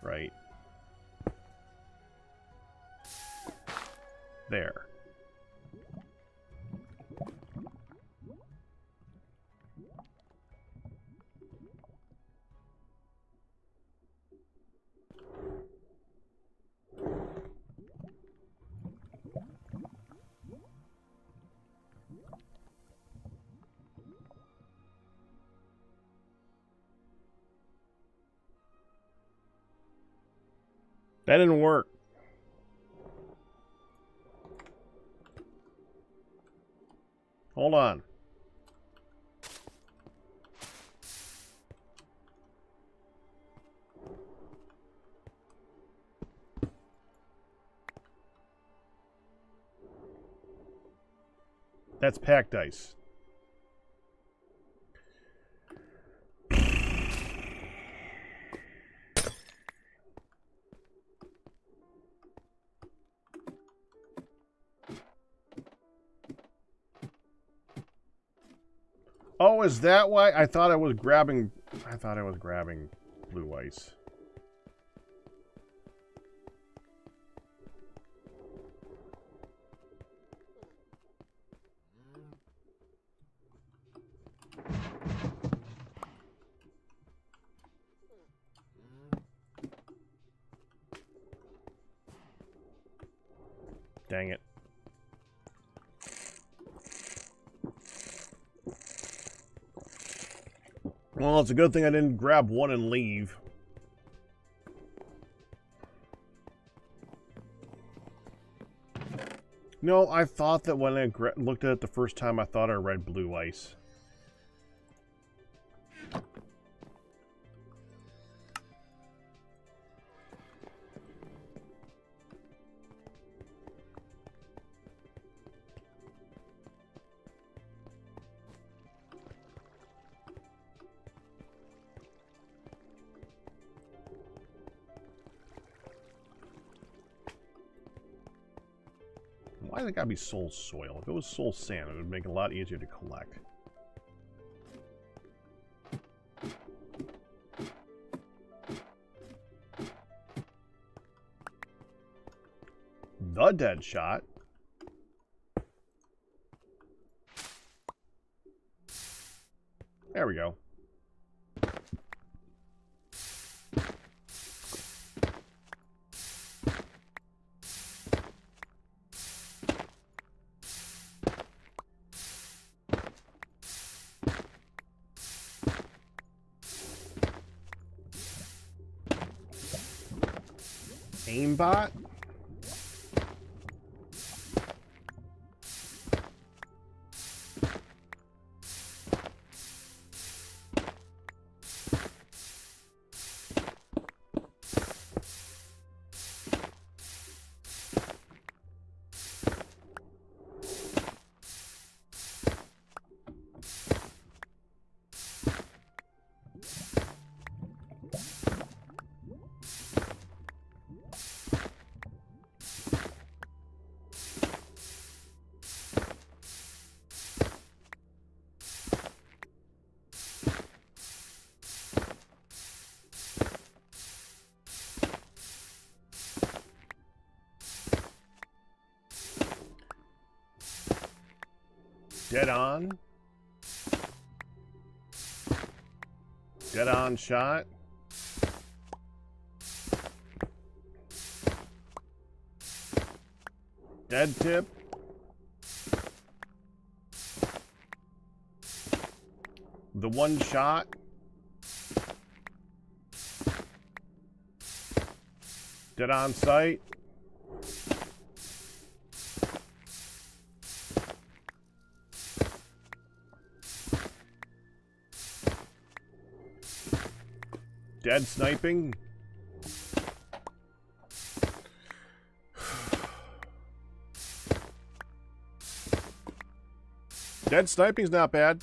right there. That didn't work. Hold on. That's packed ice. Oh, is that why? I thought I was grabbing blue ice. Dang it. Well, it's a good thing I didn't grab one and leave. No, I thought that when I looked at it the first time, I thought I read blue ice. Why does it gotta be soul soil? If it was soul sand, it would make it a lot easier to collect. The dead shot. There we go. Aimbot? Dead on. Dead on shot. Dead tip. The one shot. Dead on sight. Dead sniping. Dead sniping's not bad.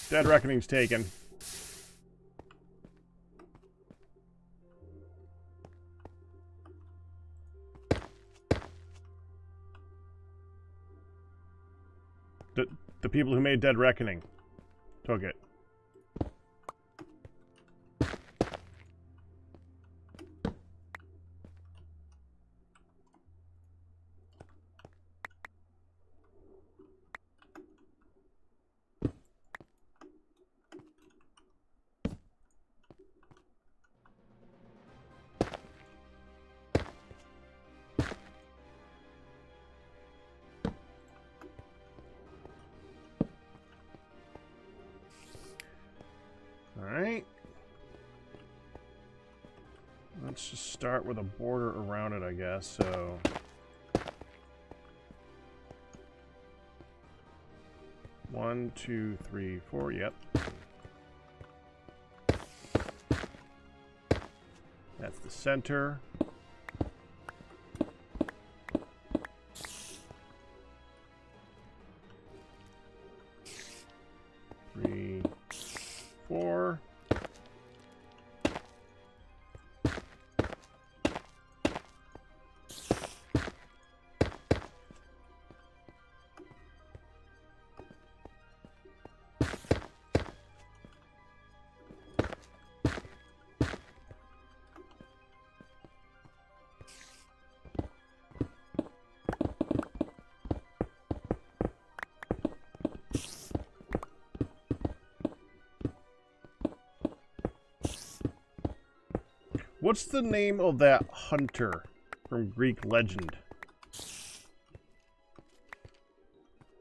Dead reckoning's taken. The people who made Dead Reckoning took it. Alright. Let's just start with a border around it, I guess, so... One, two, three, four, yep. That's the center. What's the name of that hunter from Greek legend?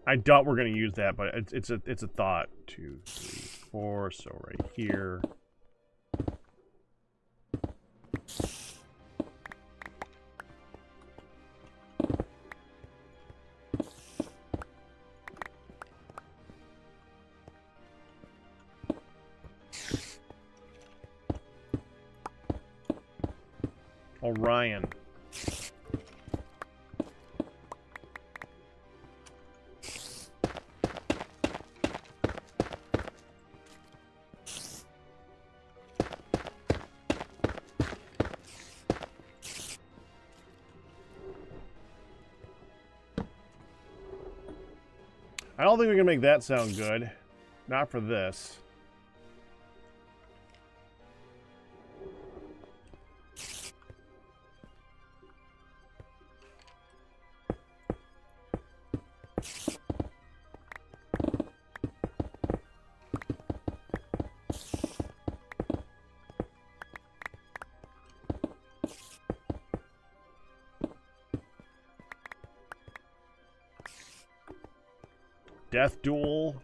I doubt we're gonna use that, but it's a thought. 2, 3, 4. So right here. Orion. I don't think we can make that sound good. Not for this. Death Duel.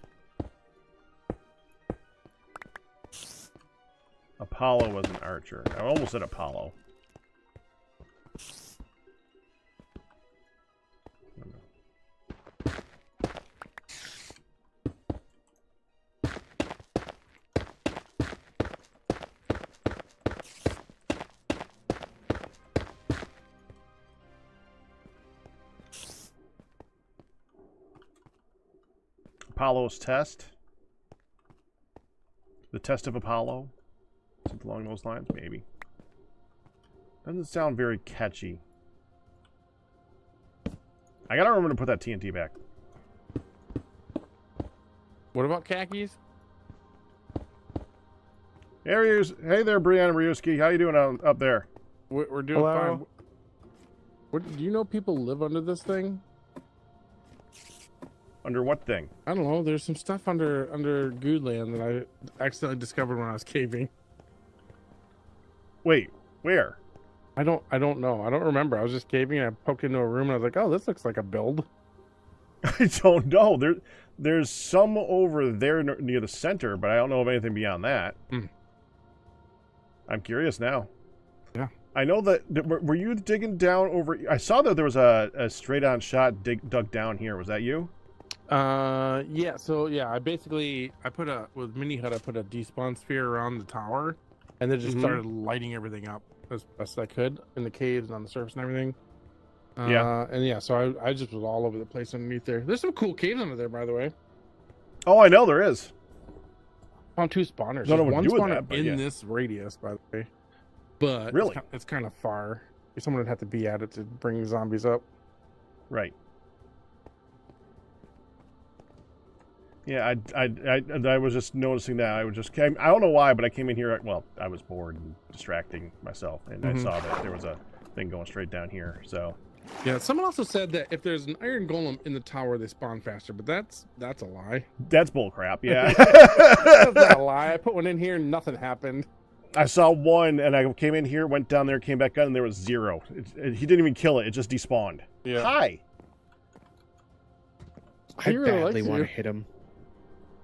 Apollo was an archer. I almost said Apollo. Apollo's test. The test of Apollo. Something along those lines, maybe. Doesn't sound very catchy. I gotta remember to put that TNT back. What about khakis? Hey there, Brianna Ryuski. How you doing up there? We're doing fine. What, do you know people live under this thing? Under what thing? I don't know. There's some stuff under Goodland that I accidentally discovered when I was caving. Wait, where? I don't know. I don't remember. I was just caving and I poked into a room and I was like, oh, this looks like a build. I don't know. There's some over there near the center, but I don't know of anything beyond that. I'm curious now. Yeah. I know that were you digging down over? I saw that there was a straight-on shot dug down here. Was that you? Yeah. So yeah, I put with Mini Hut, I put a despawn sphere around the tower, and then just started lighting everything up as best I could in the caves and on the surface and everything. Yeah. And yeah, so I just was all over the place underneath there. There's some cool caves under there, by the way. Oh, I know there is. Found 2 spawners. Don't know There's what one to do with spawner that, in this radius, by the way. But really, it's kind of far. Someone would have to be at it to bring zombies up. Right. Yeah, I was just noticing that. I don't know why, but I came in here. Well, I was bored and distracting myself, and I saw that there was a thing going straight down here. So. Yeah, someone also said that if there's an iron golem in the tower, they spawn faster, but that's a lie. That's bullcrap. Yeah. That's not a lie. I put one in here and nothing happened. I saw one, and I came in here, went down there, came back out, and there was 0. He didn't even kill it. It just despawned. Yeah. Hi. I badly want to hit him.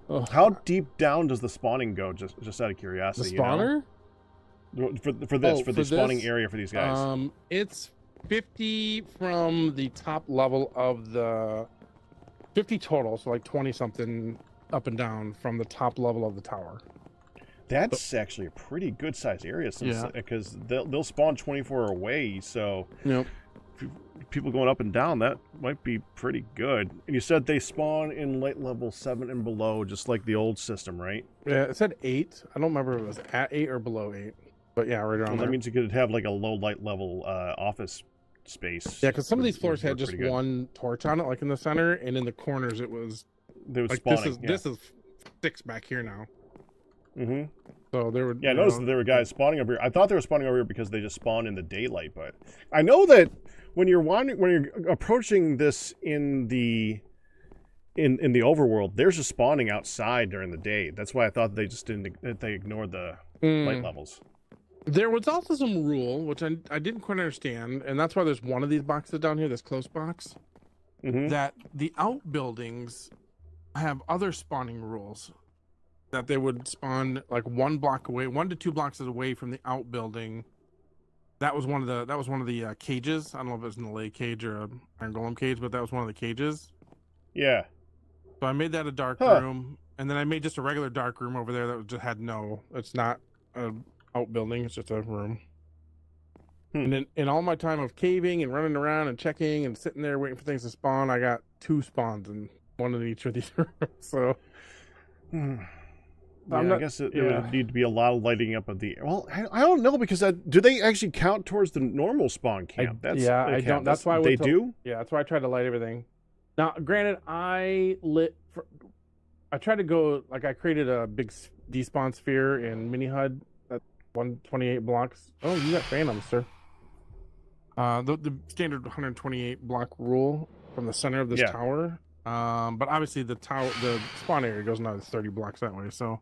Oh. How deep down does the spawning go? Just out of curiosity. The spawner? You know? For the spawning area for these guys. It's 50 from the top level of the 50 total, so like 20 something up and down from the top level of the tower. That's actually a pretty good sized area, because they'll spawn 24 away. So yep. People going up and down, that might be pretty good. And you said they spawn in light level 7 and below, just like the old system, right? Yeah, it said 8. I don't remember if it was at 8 or below 8, but yeah, right around there. That means you could have like a low light level office space. Yeah, because some of these floors had just one torch on it, like in the center, and in the corners it was. They were like spawning. This is 6 back here now. Mm-hmm. So there were. Yeah, I noticed that there were guys spawning over here. I thought they were spawning over here because they just spawn in the daylight, but I know that when you're approaching this in the overworld, there's just spawning outside during the day. That's why I thought they just didn't. They ignored the light levels. There was also some rule, which I didn't quite understand, and that's why there's one of these boxes down here, this close box, that the outbuildings have other spawning rules. That they would spawn like 1 block away, 1 to 2 blocks away from the outbuilding. That was one of the cages. I don't know if it was an lay cage or an iron golem cage, but that was one of the cages. Yeah. So I made that a dark room, and then I made just a regular dark room over there that just had it's not an outbuilding, it's just a room. And then in all my time of caving and running around and checking and sitting there waiting for things to spawn, I got 2 spawns and 1 in each of these rooms. So I guess there would need to be a lot of lighting up of the. Well, I don't know because do they actually count towards the normal spawn camp? I don't. That's why they do. Yeah, that's why I tried to light everything. Now, granted, I tried to go like I created a big despawn sphere in mini HUD at 128 blocks. Oh, you got phantoms, sir. The standard 128 block rule from the center of this tower. But obviously the spawn area goes another 30 blocks that way, so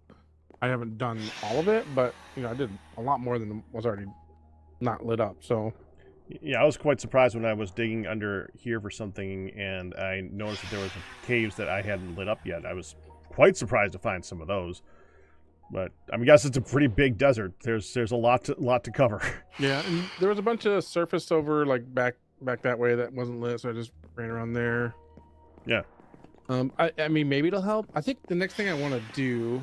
I haven't done all of it, but I did a lot more than was already not lit up. So yeah, I was quite surprised when I was digging under here for something and I noticed that there was caves that I hadn't lit up yet. I was quite surprised to find some of those. But I guess it's a pretty big desert. There's a lot to cover. Yeah, and there was a bunch of surface over like back that way that wasn't lit, so I just ran around there. Yeah. I mean, maybe it'll help. I think the next thing I want to do,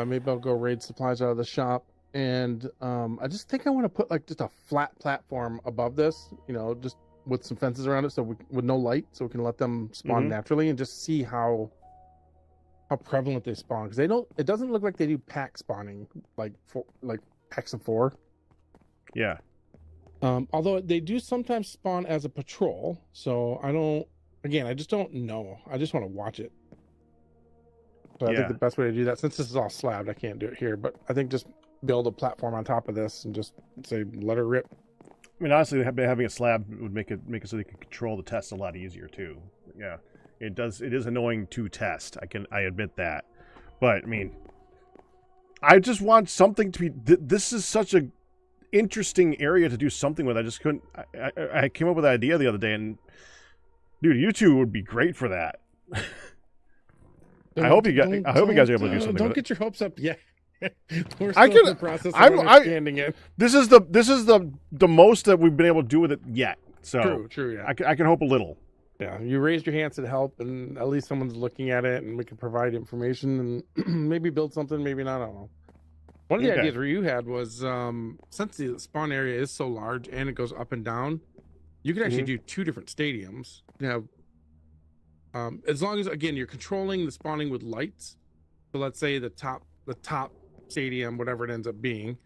maybe I'll go raid supplies out of the shop, and I just think I want to put like just a flat platform above this, just with some fences around it, with no light, so we can let them spawn naturally and just see how prevalent they spawn, because it doesn't look like they do pack spawning like packs of 4. Yeah. Although they do sometimes spawn as a patrol, so I just don't know. I just want to watch it. So I think the best way to do that, since this is all slabbed, I can't do it here, but I think just build a platform on top of this and just say, let her rip. I mean, honestly, having a slab would make it so they can control the test a lot easier too. Yeah, it does. It is annoying to test. I admit that, but I mean, I just want something to be. This is such a interesting area to do something with. I just couldn't. I came up with an idea the other day, and dude, you two would be great for that. I hope you guys are able to do something. Don't get your hopes up yet. We're still in the process of understanding it. This is the most that we've been able to do with it yet. So true. Yeah, I can hope a little. Yeah, you raised your hands to help, and at least someone's looking at it, and we can provide information and maybe build something. Maybe not. I don't know. One of the ideas you had was since the spawn area is so large and it goes up and down, you can actually do 2 different stadiums. You have, as long as again you're controlling the spawning with lights. So let's say the top stadium, whatever it ends up being,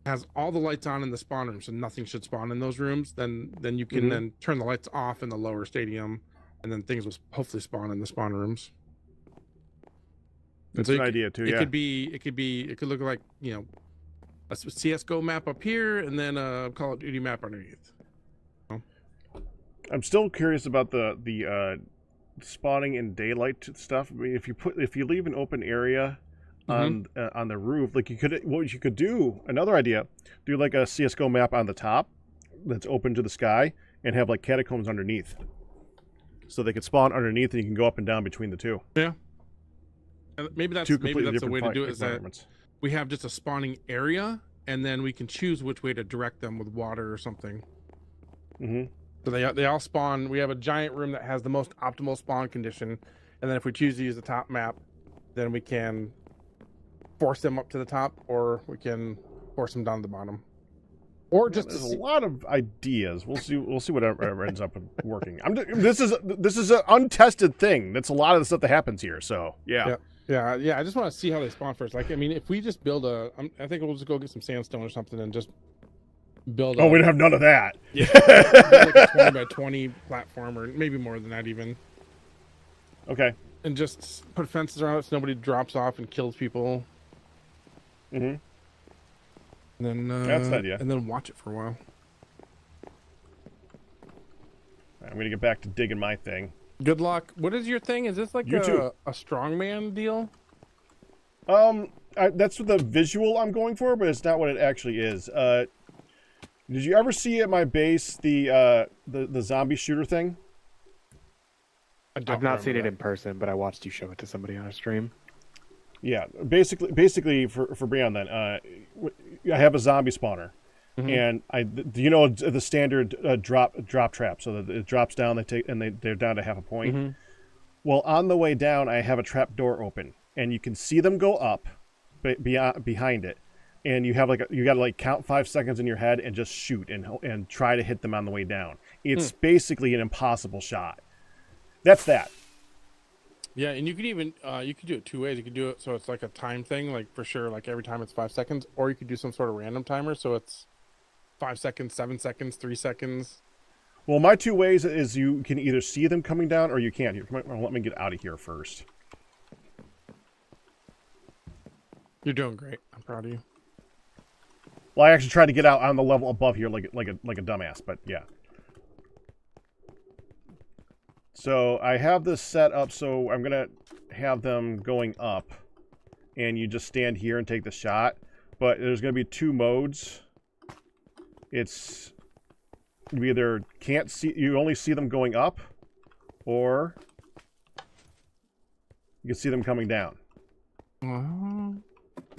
has all the lights on in the spawn room, so nothing should spawn in those rooms. Then you can then turn the lights off in the lower stadium, and then things will hopefully spawn in the spawn rooms. That's an idea too. It could look like a CS:GO map up here, and then a Call of Duty map underneath. I'm still curious about the spawning in daylight stuff. I mean, if you leave an open area on the roof, like what you could do, another idea, do like a CS:GO map on the top that's open to the sky and have like catacombs underneath, so they could spawn underneath and you can go up and down between the two. Yeah, maybe that's the way to do it. Is that we have just a spawning area, and then we can choose which way to direct them with water or something. So they all spawn. We have a giant room that has the most optimal spawn condition, and then if we choose to use the top map, then we can force them up to the top, or we can force them down to the bottom, or just there's a lot of ideas. We'll see whatever ends up working. This is an untested thing. That's a lot of the stuff that happens here. So yeah. I just want to see how they spawn first. Like, I mean, if we just build I think we'll just go get some sandstone or something and just build. We don't have none of that. Yeah, like a 20 by 20 platform, or maybe more than that even. Okay. And just put fences around it so nobody drops off and kills people. And then that's an idea. And then watch it for a while. I'm gonna get back to digging my thing. Good luck. What is your thing? Is this like a strongman deal? that's the visual I'm going for, but it's not what it actually is. Did you ever see at my base the zombie shooter thing? I've not seen it in person, but I watched you show it to somebody on a stream. Yeah, basically for Breon then, I have a zombie spawner, and do you know the standard drop trap? So that it drops down, they're down to half a point. Well, on the way down, I have a trap door open, and you can see them go up, behind it, and you have you got to like count 5 seconds in your head and just shoot and try to hit them on the way down. It's basically an impossible shot. That's that. Yeah, and you could even you could do it 2 ways. You could do it so it's like a time thing, like for sure, like every time it's 5 seconds, or you could do some sort of random timer, so it's 5 seconds, 7 seconds, 3 seconds. Well, my 2 ways is you can either see them coming down or you can't. Let me get out of here first. You're doing great. I'm proud of you. Well, I actually tried to get out on the level above here like a dumbass, but yeah. So I have this set up, so I'm gonna have them going up, and you just stand here and take the shot. But there's gonna be 2 modes. It's you either can't see, you only see them going up, or you can see them coming down.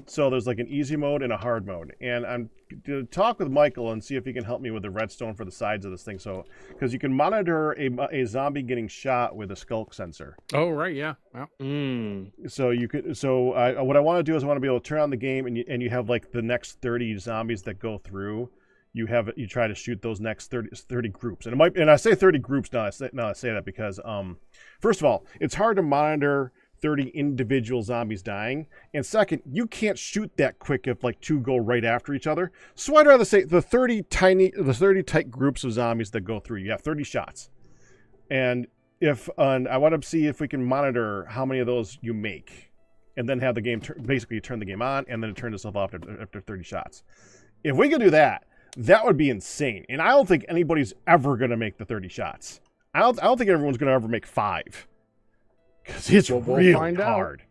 So there's like an easy mode and a hard mode, and I'm going to talk with Michael and see if he can help me with the redstone for the sides of this thing. So, because you can monitor a zombie getting shot with a skulk sensor. Oh right, yeah. So you could. So what I want to do is I want to be able to turn on the game, and you have like the next 30 zombies that go through. You try to shoot those next 30 groups, and it might. And I say 30 groups now. I say that because first of all, it's hard to monitor 30 individual zombies dying, and second, you can't shoot that quick if like 2 go right after each other. So I'd rather say the 30 tight groups of zombies that go through. You have 30 shots, and I want to see if we can monitor how many of those you make, and then have the game basically turn the game on, and then it turns itself off after 30 shots. If we could do that, that would be insane, and I don't think anybody's ever gonna make the 30 shots. I don't think everyone's gonna ever make 5. Because it's really hard.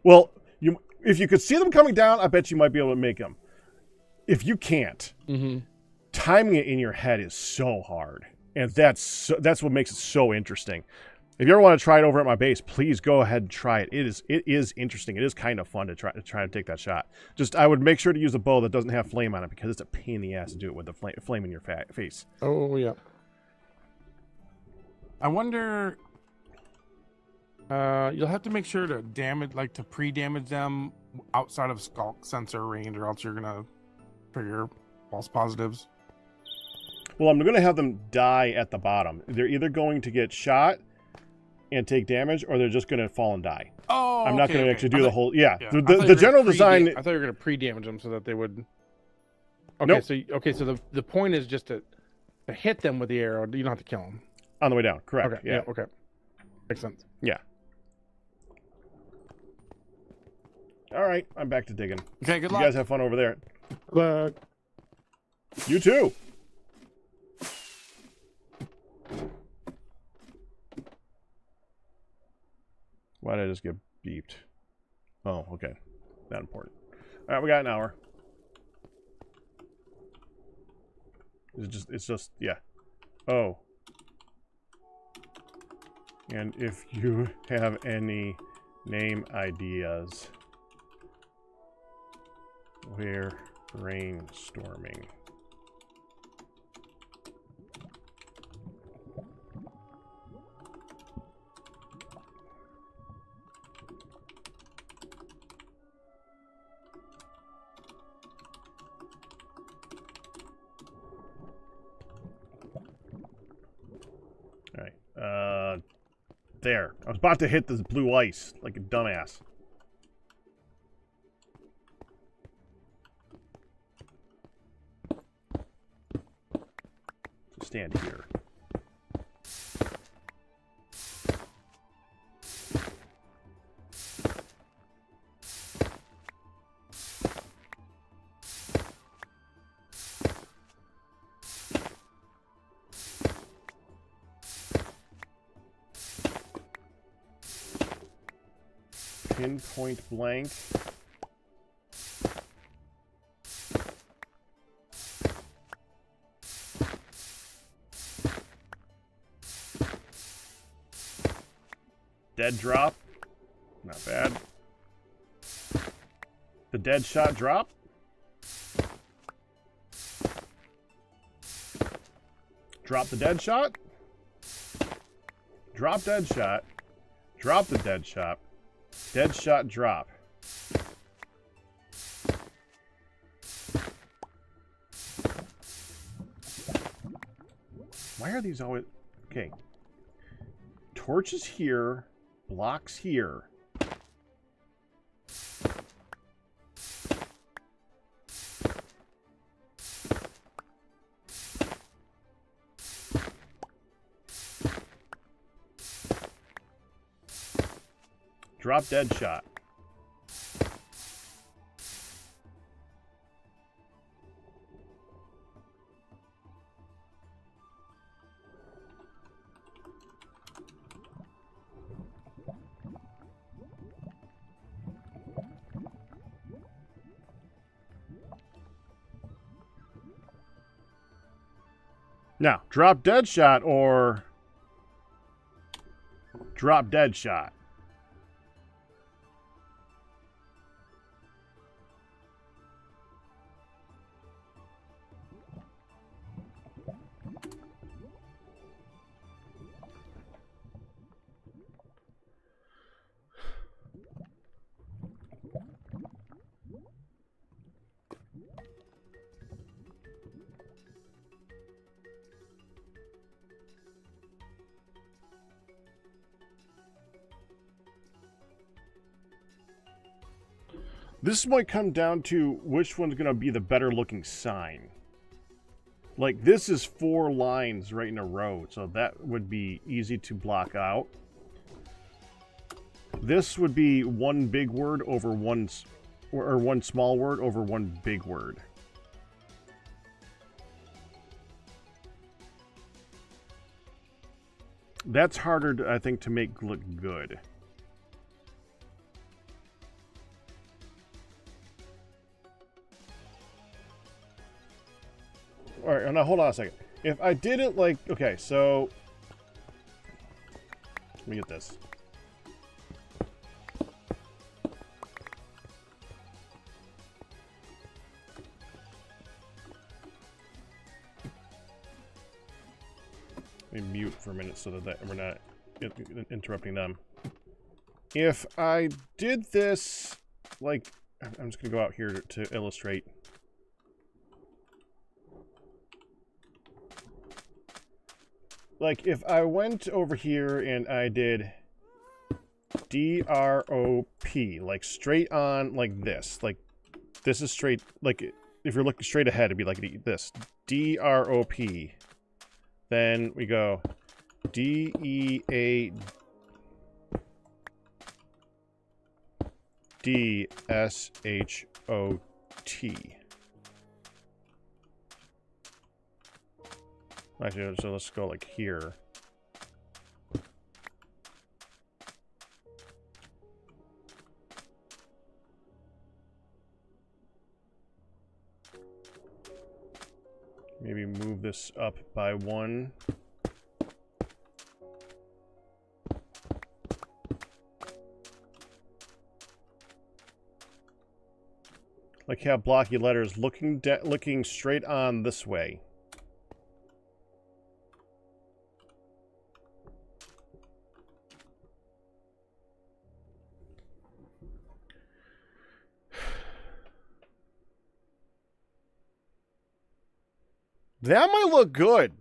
Well, if you could see them coming down, I bet you might be able to make them. If you can't, timing it in your head is so hard, and that's what makes it so interesting. If you ever want to try it over at my base, please go ahead and try it. It is interesting. It is kind of fun to try to take that shot. Just I would make sure to use a bow that doesn't have flame on it, because it's a pain in the ass to do it with the flame in your face. Oh yeah. I wonder. You'll have to make sure to pre-damage them outside of skulk sensor range, or else you're gonna trigger false positives. Well, I'm gonna have them die at the bottom. They're either going to get shot and take damage, or they're just gonna fall and die. Oh, I'm not gonna actually do the whole. Yeah, yeah. The general design. I thought you were gonna pre-damage them so that they would. Okay, nope. So the point is just to hit them with the arrow. You don't have to kill them on the way down. Correct. Okay. Yeah. Okay. Makes sense. Yeah. All right, I'm back to digging. Okay, good luck. You guys have fun over there. Good luck. You too. Why did I just get beeped? Oh, okay. Not important. All right, we got an hour. It's just, yeah. Oh. And if you have any name ideas, we're brainstorming. All right. There. I was about to hit this blue ice like a dumbass. Stand here. Pinpoint blank. Dead drop. Not bad. The dead shot drop. Drop the dead shot. Drop dead shot. Drop the dead shot. Dead shot drop. Why are these always... Okay. Torches here. Blocks here. Drop dead shot. Now, drop dead shot or drop dead shot. This might come down to which one's going to be the better looking sign. Like, this is 4 lines right in a row, so that would be easy to block out. This would be one big word over one small word over one big word. That's harder, I think, to make look good. All right, now hold on a second. If I didn't like, okay, so let me get this. Let me mute for a minute so that we're not interrupting them. If I did this, like, I'm just gonna go out here to illustrate. Like, if I went over here and I did D-R-O-P, like straight on, like this. Like, this is straight, like, if you're looking straight ahead, it'd be like this. D-R-O-P. Then we go D-E-A-D-S-H-O-T. Actually, so let's go like here. Maybe move this up by 1. Like have blocky letters looking straight on this way. That might look good.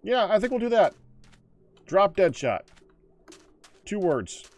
Yeah, I think we'll do that. Drop dead shot. 2 words.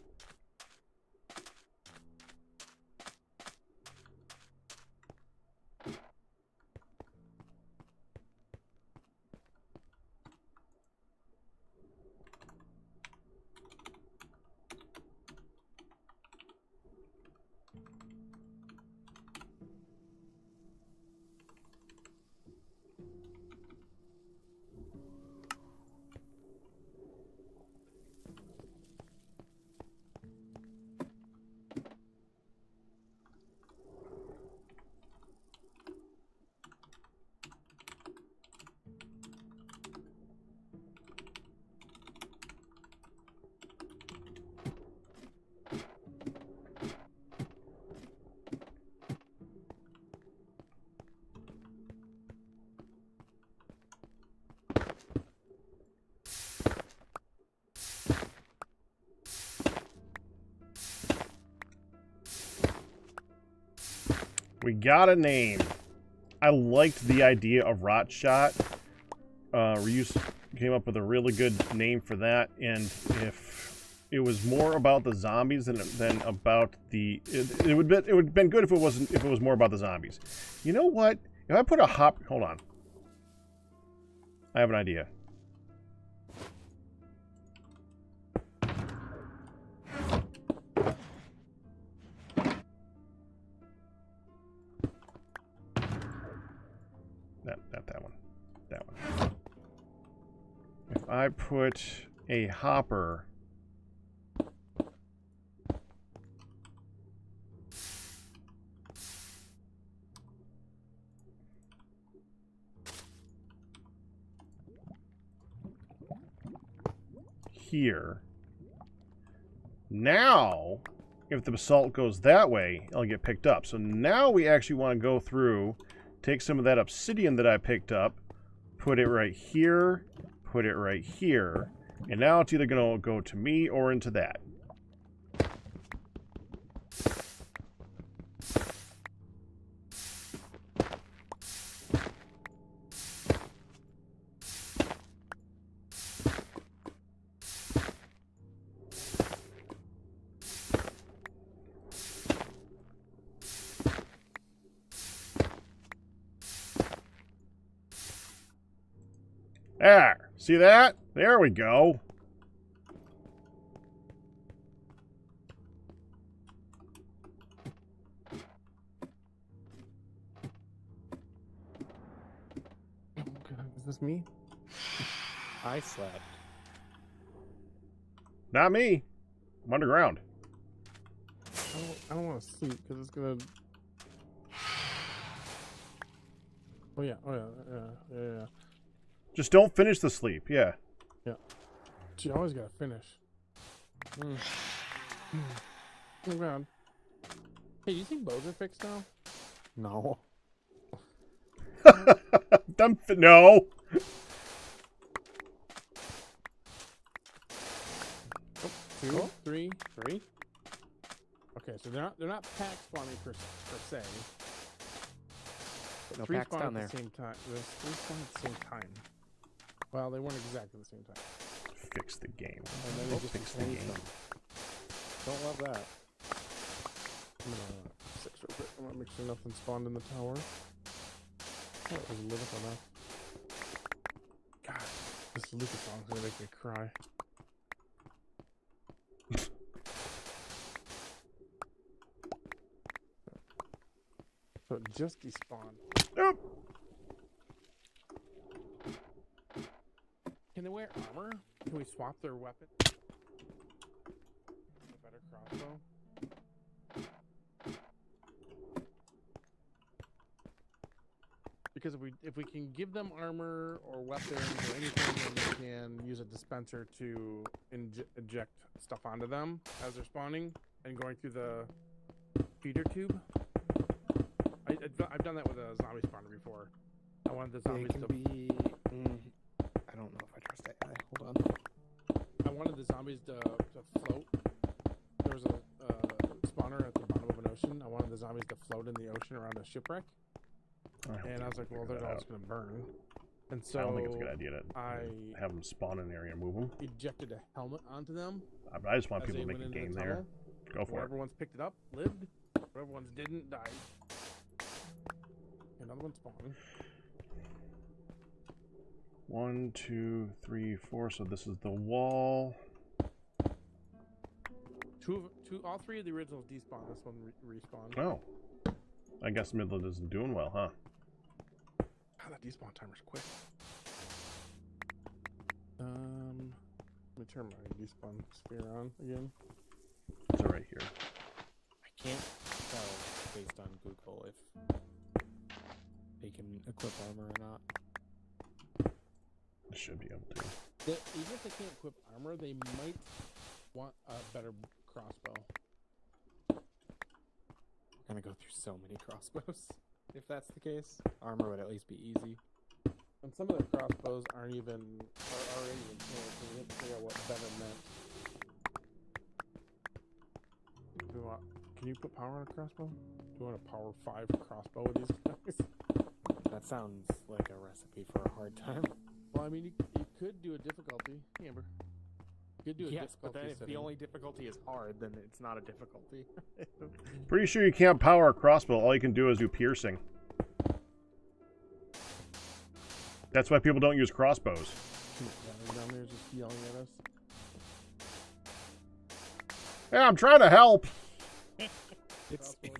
We got a name. I liked the idea of Rot Shot. Reuse came up with a really good name for that, and if it was more about the zombies than about the, it would have been good if it was more about the zombies. You know what? If I put a hold on. I have an idea. Not that one. That one. If I put a hopper here, now if the basalt goes that way, it'll get picked up. So now we actually want to go through, take some of that obsidian that I picked up, put it right here, put it right here, and now it's either going to go to me or into that. There, see that? There we go. Is this me? I slept. Not me. I'm underground. I don't want to sleep because it's gonna. Oh yeah. Just don't finish the sleep, yeah. Yeah. You always gotta finish. Oh god. Hey, do you think bows are fixed now? No. No. Oh, two, three. Okay, so they're not pack spawning per se. But No three packs spawn down at there. the same time. There's three spawn at the same time. Well, they weren't exactly the same time. Fix the game. And then they just Fix the changed game. them. Don't love that. I'm gonna six real quick. I'm gonna make sure nothing spawned in the tower. Oh, it was lit up enough. God, this Lucas song's gonna make me cry. So it just despawned. Nope. Can they wear armor? Can we swap their weapon? A better crossbow? Because if we can give them armor or weapons or anything, then we can use a dispenser to eject stuff onto them as they're spawning and going through the feeder tube. I've done that with a zombie spawner before. I wanted the zombies to be. I don't know if I trust AI. Hold on. I wanted the zombies to float. There was a spawner at the bottom of an ocean. I wanted the zombies to float in the ocean around a shipwreck. And I was like, well, they're all just going to burn. And so I don't think it's a good idea to I have them spawn in an area and move them. ejected a helmet onto them. I just want as people to they make a went into game the there. tunnel. Go for it. Whoever one's picked it up lived. Whoever ones didn't died. Another one spawned. 1, 2, 3, 4. So this is the wall. All three of the originals despawned. This one respawned. Oh. I guess Midland isn't doing well, huh? God, that despawn timer's quick. Let me turn my despawn sphere on again. It's right here. I can't tell based on Google if they can equip armor or not. I should be able to. Even if they can't equip armor, they might want a better crossbow. I'm gonna go through so many crossbows. If that's the case, armor would at least be easy. And some of the crossbows aren't even already in here, so we have to figure out what better meant. Can you put power on a crossbow? Do you want a power 5 crossbow with these guys? That sounds like a recipe for a hard time. Well, I mean, you could do a difficulty. Amber. You could do a Yes, difficulty but then if setting. the only difficulty is hard, then it's not a difficulty. Pretty sure you can't power a crossbow. All you can do is do piercing. That's why people don't use crossbows. Down there just yelling at us. Hey, I'm trying to help.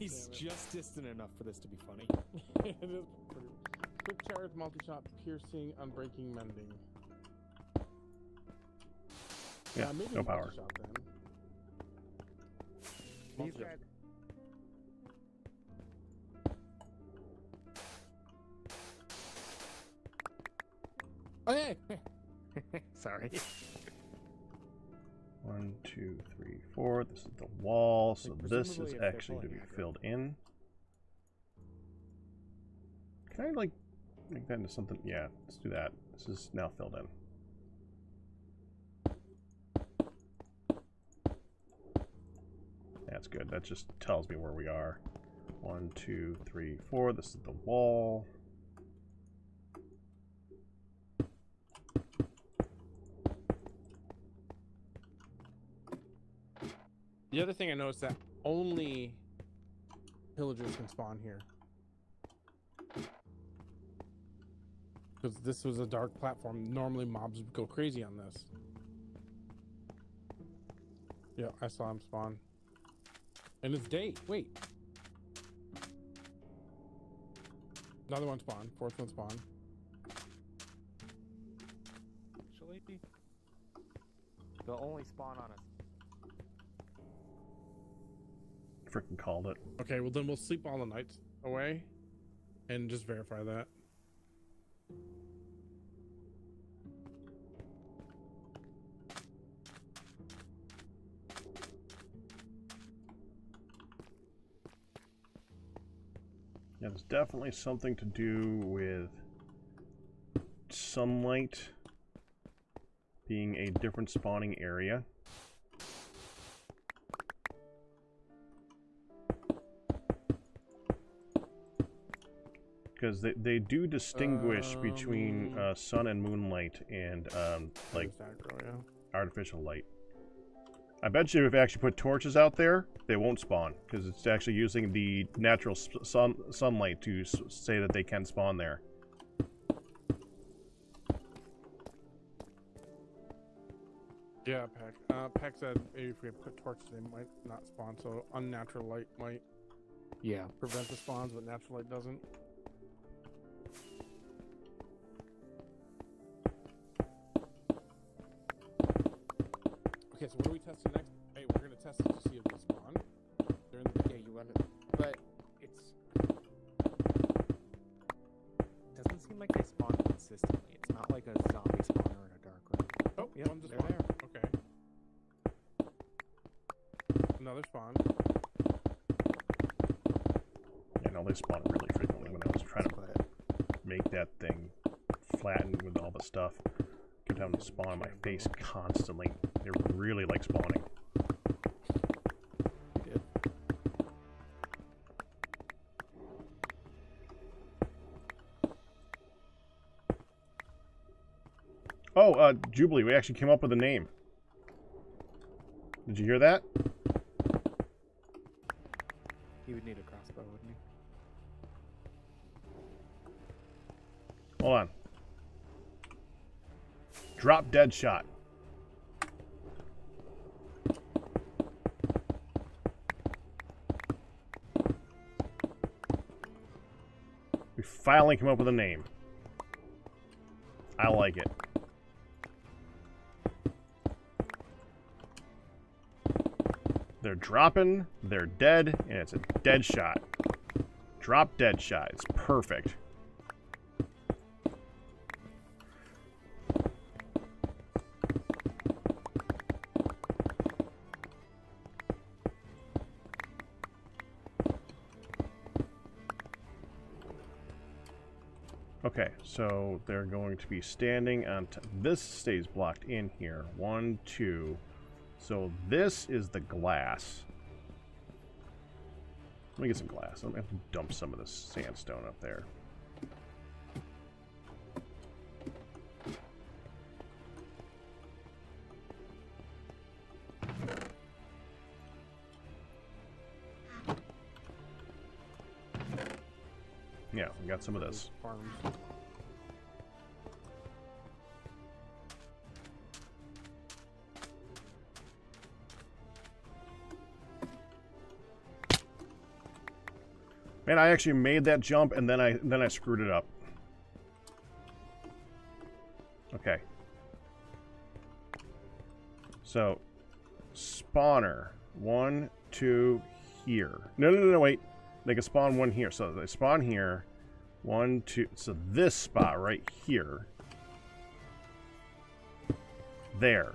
He's just distant enough for this to be funny. It is pretty. Quick charge, multi-shot, piercing, unbreaking, mending. Yeah, maybe no power. multi-shot then. These Multi-shot. guys. Oh, yeah. Sorry. 1, 2, 3, 4. This is the wall, so Like, this is presumably if they're actually to pulling be aggro. filled in. Can I, like, make that into something? Yeah, let's do that. This is now filled in. That's good. That just tells me where we are. 1, 2, 3, 4. This is the wall. The other thing I noticed that only pillagers can spawn here. Because this was a dark platform. Normally mobs would go crazy on this. Yeah, I saw him spawn. And it's day. Wait. Another one spawned. Fourth one spawned. Actually, they'll only spawn on us. Freaking called it. Okay, well then we'll sleep all the nights away. And just verify that. Yeah, there's definitely something to do with sunlight being a different spawning area. Because they do distinguish between sun and moonlight and like Just aggro, yeah. artificial light. I bet you if you actually put torches out there, they won't spawn because it's actually using the natural sunlight to say that they can spawn there. Yeah, Pack. Pack said maybe if we put torches, they might not spawn. So unnatural light might prevent the spawns, but natural light doesn't. Okay, so what are we testing next? Hey, we're gonna test it to see if they spawn during the day. Yeah, you run it, but it's doesn't seem like they spawn consistently. It's not like a zombie spawner in a dark room. Oh, Yep, one just they're spawned. there. Okay. Another spawn. Yeah, no, they spawn really frequently when I was trying to make that thing flatten with all the stuff. Kept having to spawn on my face constantly. They really like spawning. We did. Oh, Jubilee, we actually came up with a name. Did you hear that? He would need a crossbow, wouldn't he? Hold on. Drop dead shot. We finally came up with a name. I like it. They're dropping, they're dead, and it's a dead shot. Drop dead shot. It's perfect. Okay, so they're going to be standing on this stays blocked in here. 1, 2. So this is the glass. Let me get some glass. I'm gonna have to dump some of this sandstone up there. Yeah, we got some of this. Farms. Man, I actually made that jump and then I screwed it up. Okay. So, spawner 1, 2 here. No, wait. They can spawn one here. So they spawn here. 1, 2. So this spot right here. There.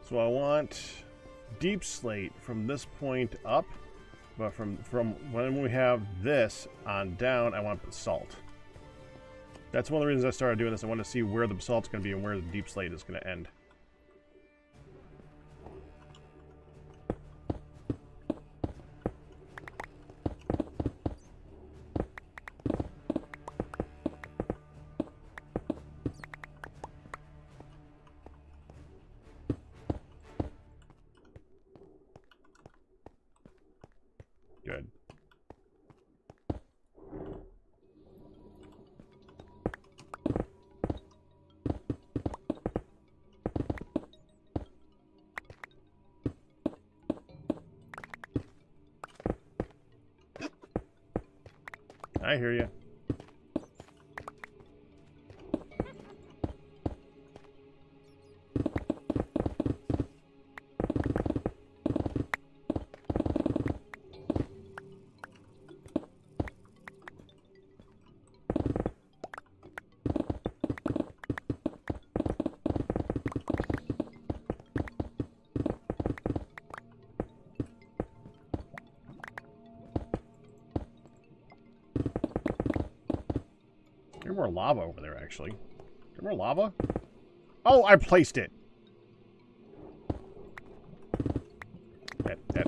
So I want deep slate from this point up, but from when we have this on down, I want basalt. That's one of the reasons I started doing this. I want to see where the basalt's going to be and where the deep slate is going to end. Good. I hear you. There's more lava over there, actually. Is there more lava? Oh, I placed it!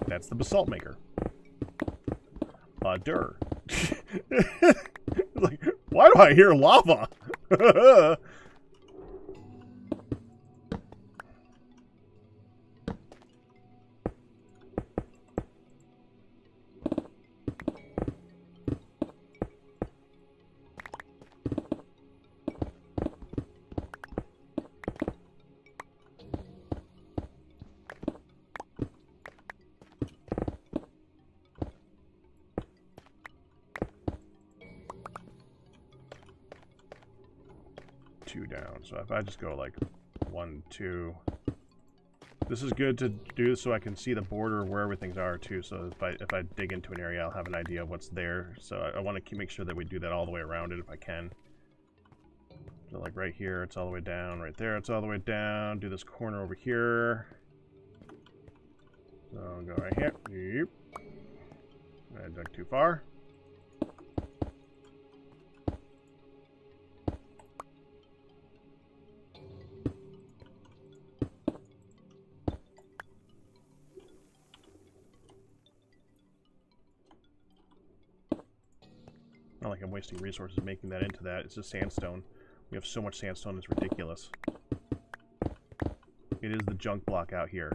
That's the basalt maker. Dur. Like, why do I hear lava? Two down. So if I just go like 1, 2, this is good to do so I can see the border where everything's are too. So if I dig into an area, I'll have an idea of what's there. So I want to make sure that we do that all the way around it if I can. So like right here, it's all the way down. Right there, it's all the way down. Do this corner over here. So I'll go right here. Yep. I dug too far. Not like I'm wasting resources making that into that. It's just sandstone. We have so much sandstone, it's ridiculous. It is the junk block out here.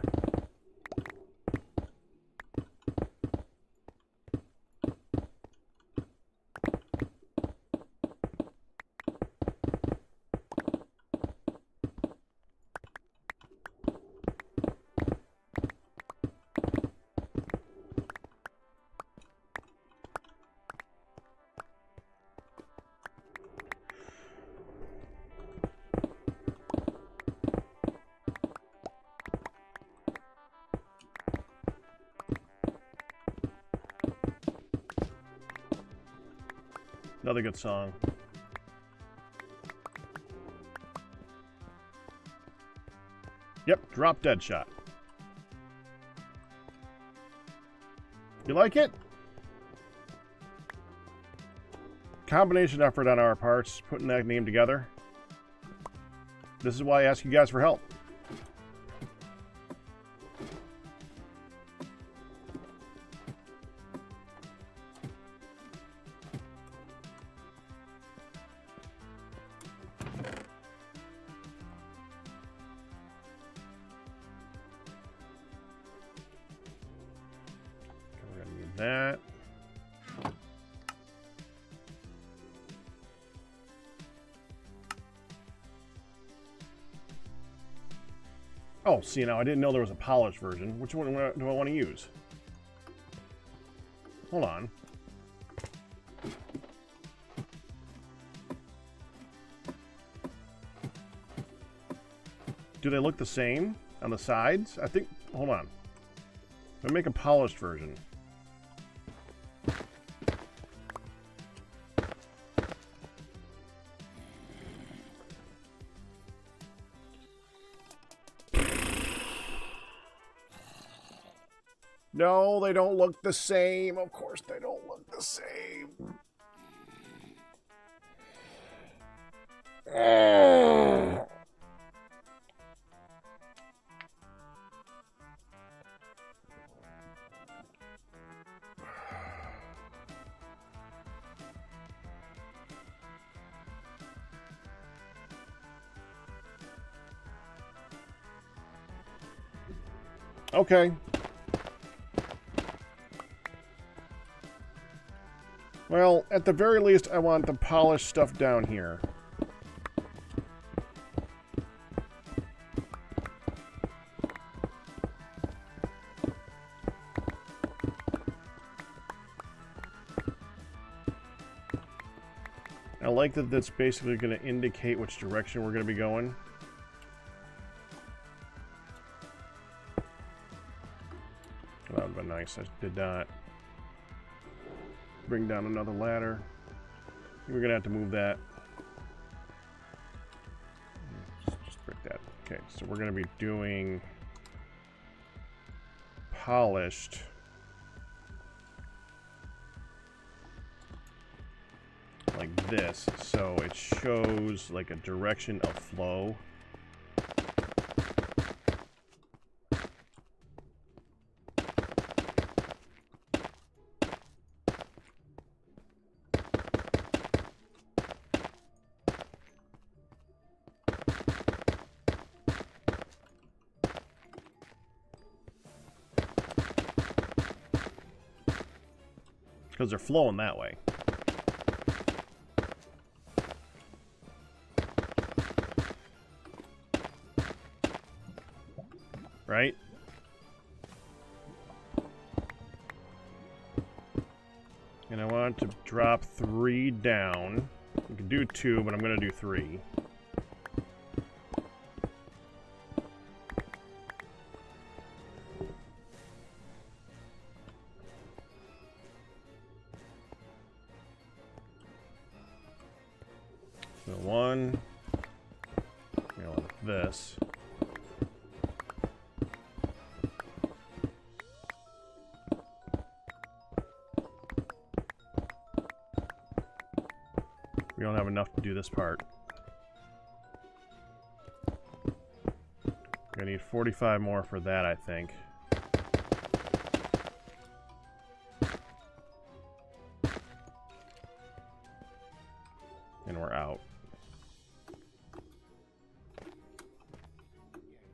Another good song. Yep, Drop Dead Shot. You like it? combination effort on our parts putting that name together. This is why I ask you guys for help. We're gonna need that. Oh, see, now I didn't know there was a polished version. Which one do I want to use? Hold on. Do they look the same on the sides? I think, hold on. Let me make a polished version. No, they don't look the same. Of course they don't look the same. Okay. Well, at the very least, I want the polished stuff down here. I like that that's basically going to indicate which direction we're going to be going. That would have been nice. I did not bring down another ladder. We're gonna have to move that. Just break that. Okay, so we're gonna be doing polished. Like this, so it shows like a direction of flow. Because they're flowing that way. Right? And I want to drop 3 down. We can do 2, but I'm going to do 3. So 1, you know, like this. We don't have enough to do this part. I need 45 more for that, I think. And we're out.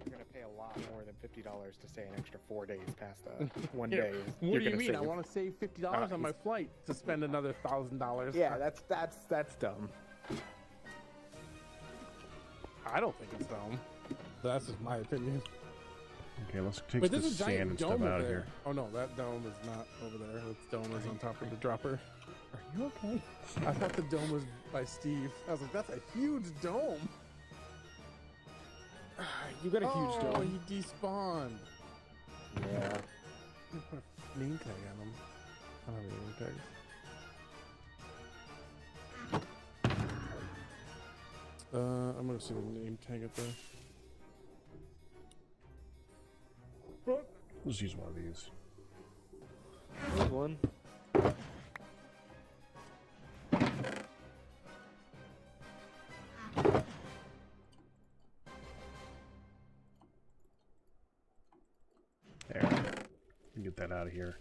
You're gonna pay a lot more than $50 to stay an extra 4 days past the one Yeah, day. What you're do you gonna mean? I save. want to save $50 on my flight to spend another $1,000. Yeah, that's dumb. I don't think it's dumb. That's just my opinion. Okay, let's take But the there's a sand giant and stuff dome out over of there. here. Oh no, that dome is not over there. That dome is on top of the dropper. Are you okay? I thought the dome was by Steve. I was like, that's a huge dome. You got a huge Oh, dome. he despawned. Yeah. I'm gonna put a name tag on him. I don't have any name tags. I'm gonna see the name tag up there. Let's use one of these. There's one. get that out of here.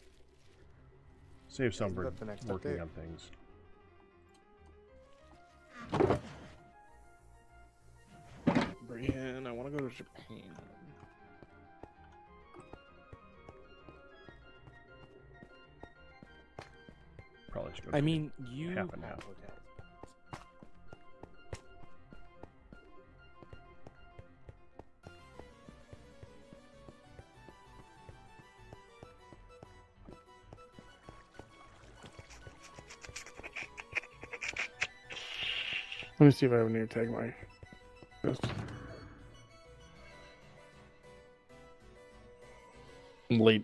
Save some Isn't for that the next working update? on things. Brian, I want to go to Japan. Probably should go. I mean, you half and have half. hotels. Let me see if I have a name tag my list.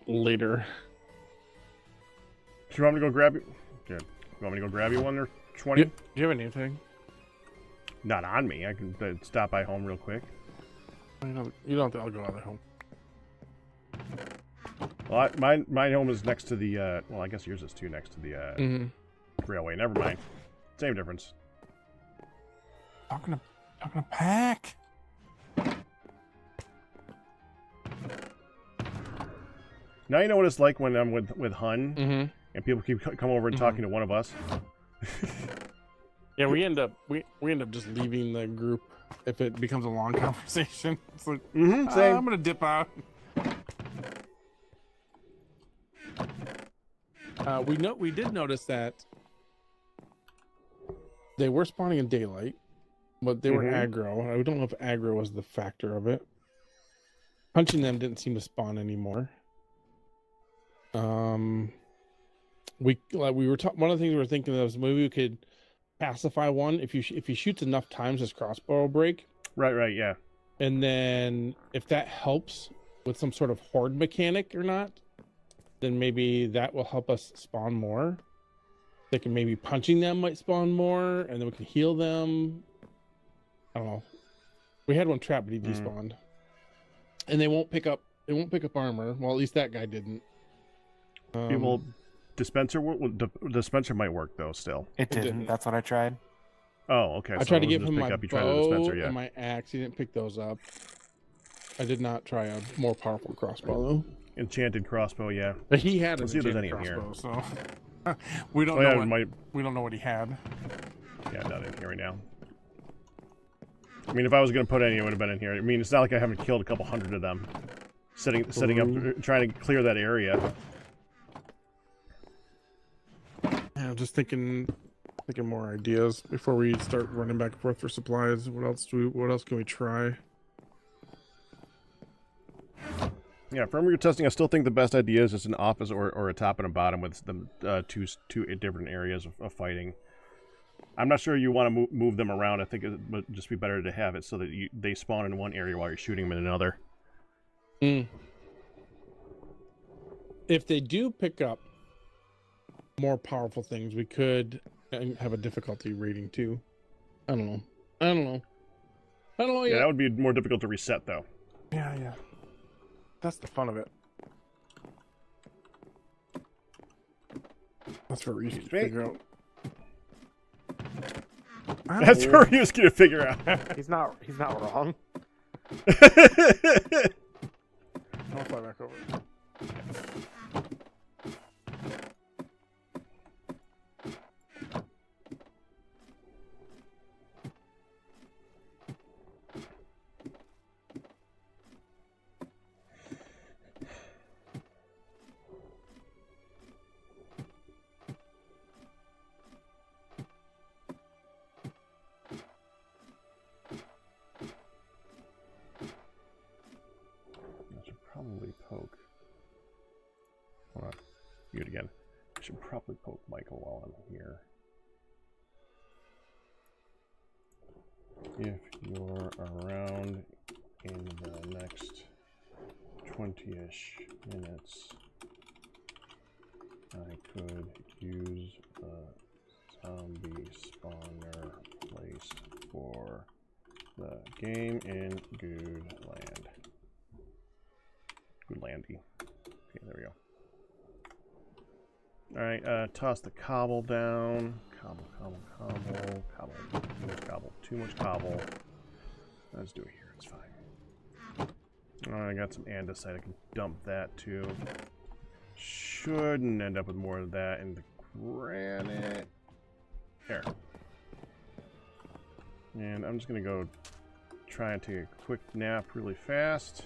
Later. Do you want me to go grab you? Good. You want me to go grab you one or 20? Do you have a name tag? Not on me. I can stop by home real quick. You don't have to. I'll go out of home. Well, my home is next to the. Well, I guess yours is too, next to the railway. Never mind. Same difference. Talking to Pack. Now you know what it's like when I'm with Hun and people keep come over and talking to one of us. Yeah, we end up just leaving the group if it becomes a long conversation. It's like, Same. I'm gonna dip out. We did notice that they were spawning in daylight, but they were aggro. I don't know if aggro was the factor of it. Punching them didn't seem to spawn anymore. We were one of the things we were thinking of was maybe we could pacify one if he shoots enough times his crossbow will break. Right, yeah. And then if that helps with some sort of horde mechanic or not, then maybe that will help us spawn more. Thinking maybe punching them might spawn more, and then we can heal them. I don't know. We had one trap, but he despawned. And they won't pick up armor. Well, at least that guy didn't. Well, dispenser dispenser might work though. Still, It didn't. That's what I tried. oh, okay. I so tried to it was give just him pick my up. You tried the dispenser, bow yeah. and my axe. He didn't pick those up. I did not try a more powerful crossbow though. Enchanted crossbow, yeah. But he had an Let's see if there's enchanted any in here. crossbow, so we don't Oh know yeah, what we don't know what he had. yeah, not in here right now. I mean, if I was gonna put any, it would have been in here. I mean, it's not like I haven't killed a couple hundred of them. Setting up, trying to clear that area. Yeah, I'm just thinking more ideas before we start running back and forth for supplies. What else can we try? Yeah, from your testing, I still think the best idea is just an office or a top and a bottom with the two different areas of fighting. I'm not sure you want to move them around. I think it would just be better to have it so that they spawn in one area while you're shooting them in another. If they do pick up more powerful things, we could have a difficulty rating too. I don't know. Yeah, yet. that would be more difficult to reset though. Yeah. That's the fun of it. That's what we used to figure out. That's where he was gonna figure out. He's not wrong. I'll fly back over. Probably poke. Hold on. Do it again. I should probably poke Michael while I'm here. If you're around in the next 20-ish minutes, I could use the zombie spawner place for the game in Goodland. Good landy. Okay, there we go. Alright, toss the cobble down. Cobble. Too much cobble. Let's do it here, it's fine. I got some andesite, I can dump that too. shouldn't end up with more of that in the granite. There. And I'm just gonna go try and take a quick nap really fast.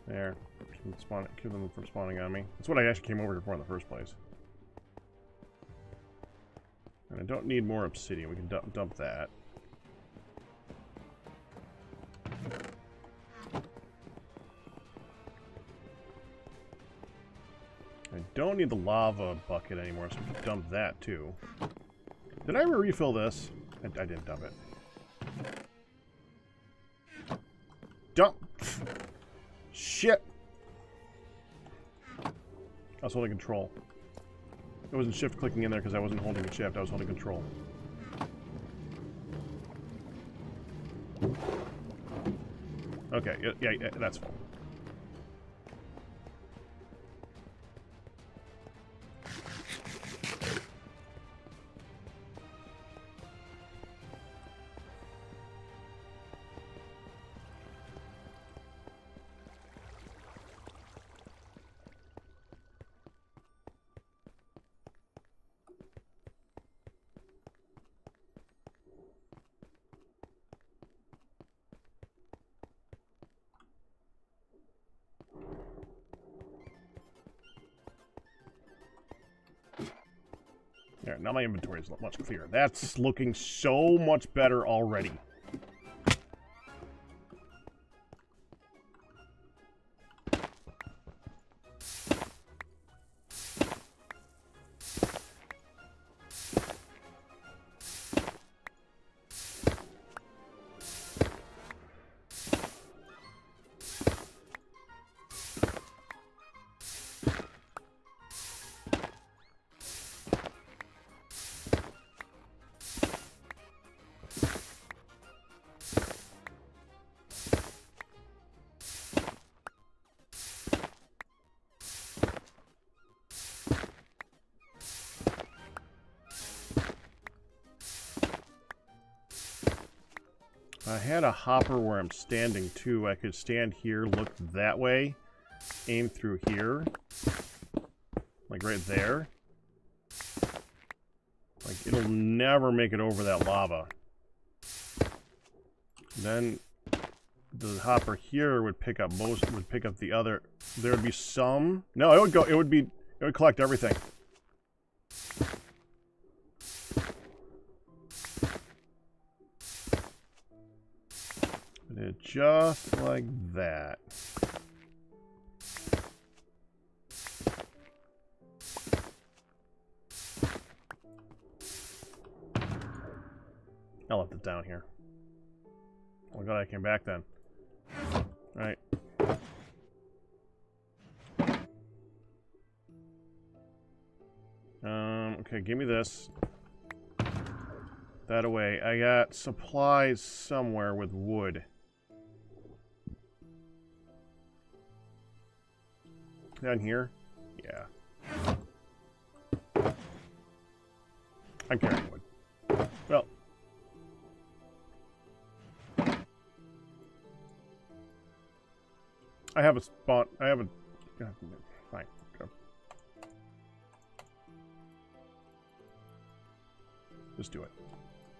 There. Keep them from spawning on me. That's what I actually came over here for in the first place. And I don't need more obsidian. We can dump that. I don't need the lava bucket anymore, so we can dump that too. Did I ever refill this? I didn't dump it. Dump! Shit! I was holding control. I wasn't shift clicking in there because I wasn't holding the shift, I was holding control. Okay, yeah, that's full. There, now my inventory is much clearer. That's looking so much better already. I had a hopper where I'm standing too. I could stand here, look that way, aim through here, like right there. Like it'll never make it over that lava. Then the hopper here would pick up the other. There would be some. No, it would go. It would collect everything. Just like that. I left it down here. Oh god, I came back then. Alright. Okay, give me this. That away. I got supplies somewhere with wood. Down here? Yeah. I'm carrying wood. Well. I have a spot. I have a... Fine. Go. Just do it.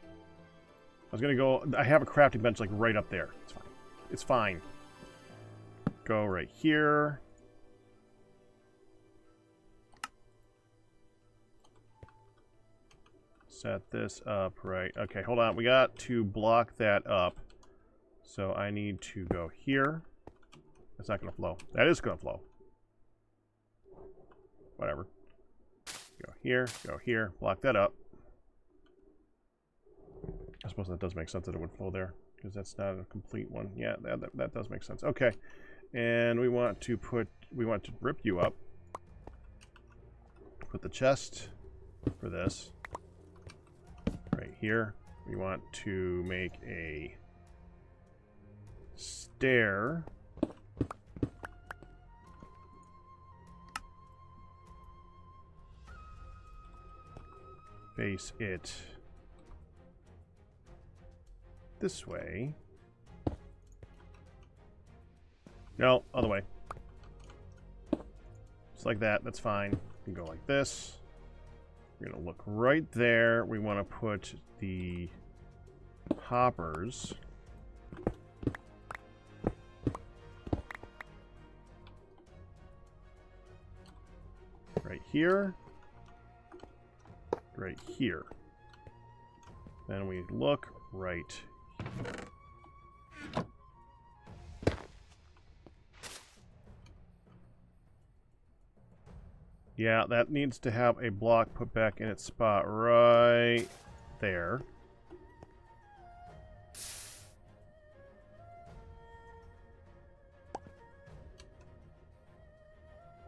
I was gonna go... I have a crafting bench like right up there. It's fine. It's fine. Go right here. Set this up right. Okay, hold on. We got to block that up. So I need to go here. That's not going to flow. That is going to flow. Whatever. Go here, block that up. I suppose that does make sense that it would flow there, because that's not a complete one. Yeah, that does make sense. Okay. And we want to rip you up. Put the chest for this. Right here, we want to make a stair. Face it this way. No, other way. Just like that. That's fine. You can go like this. We're going to look right there. We want to put the hoppers. Right here. Right here. Then we look right here. Yeah, that needs to have a block put back in its spot right there.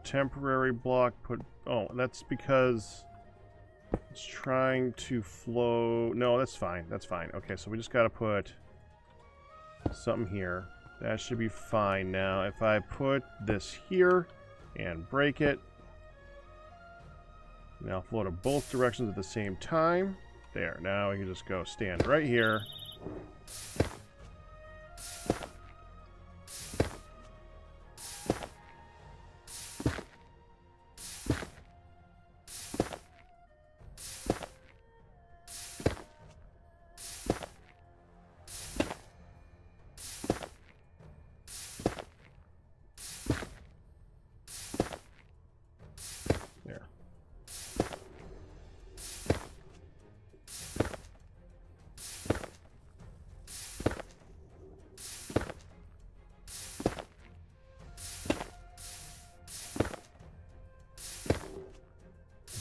Temporary block put... Oh, that's because it's trying to flow... No, that's fine. That's fine. Okay, so we just got to put something here. That should be fine now. If I put this here and break it, now flow to both directions at the same time. There. Now we can just go stand right here.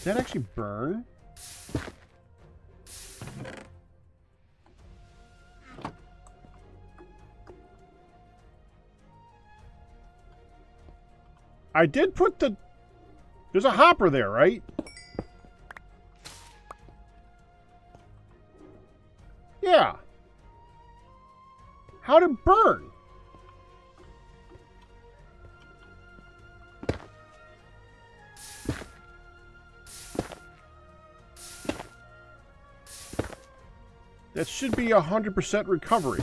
Does that actually burn? I did put the... There's a hopper there, right? Yeah. How'd it burn? That should be 100% recovery.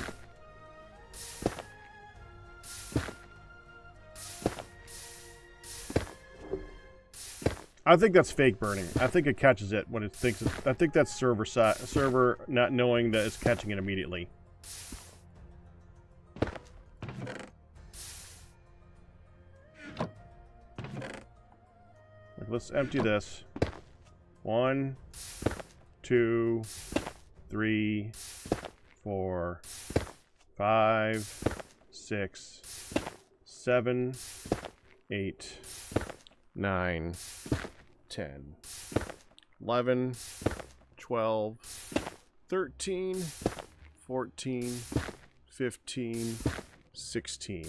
I think that's fake burning. I think it catches it when it thinks it's... I think that's server not knowing that it's catching it immediately. Like, let's empty this. 1, 2... 3, 4, 5, 6, 7, 8, 9, 10, 11, 12, 13, 14, 15, 16,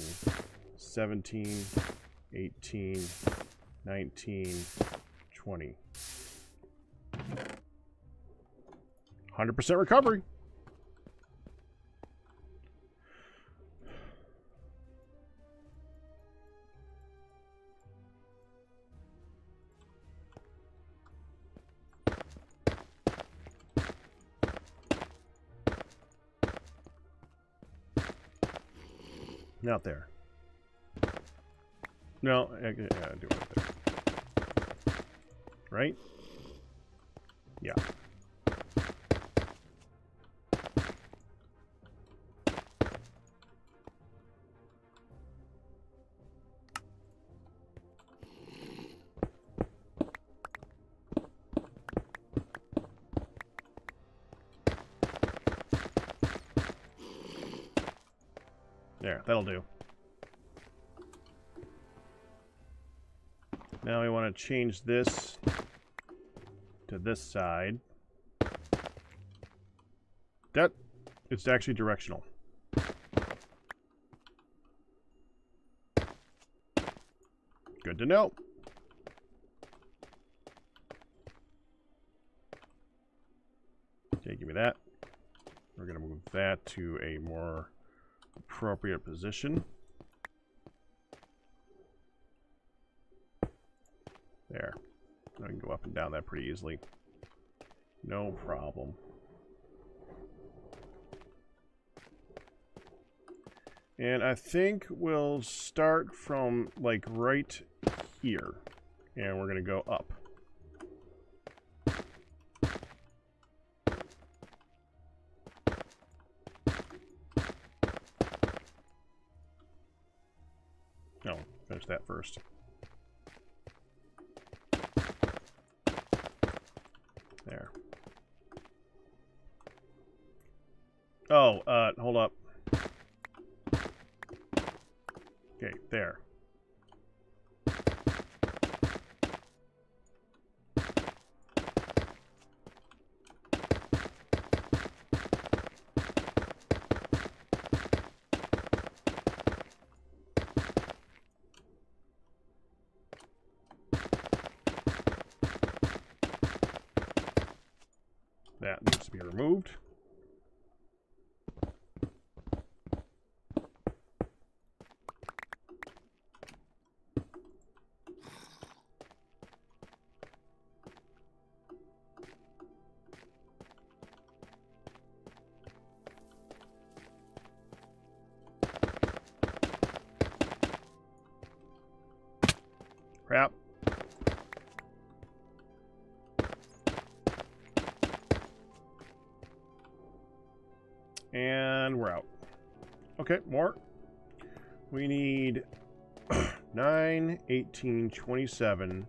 17, 18, 19, 20. 100% recovery. Not there. No, yeah, do it there. Right? Yeah. There, that'll do. Now we want to change this to this side. That, it's actually directional. Good to know. Okay, give me that. We're going to move that to a more appropriate position. There. I can go up and down that pretty easily. No problem. And I think we'll start from, like, right here. And we're going to go up. No, finish that first. There. Oh, hold up. Okay, there. That needs to be removed. Crap. And we're out. Okay, more. We need 9, 18, 27,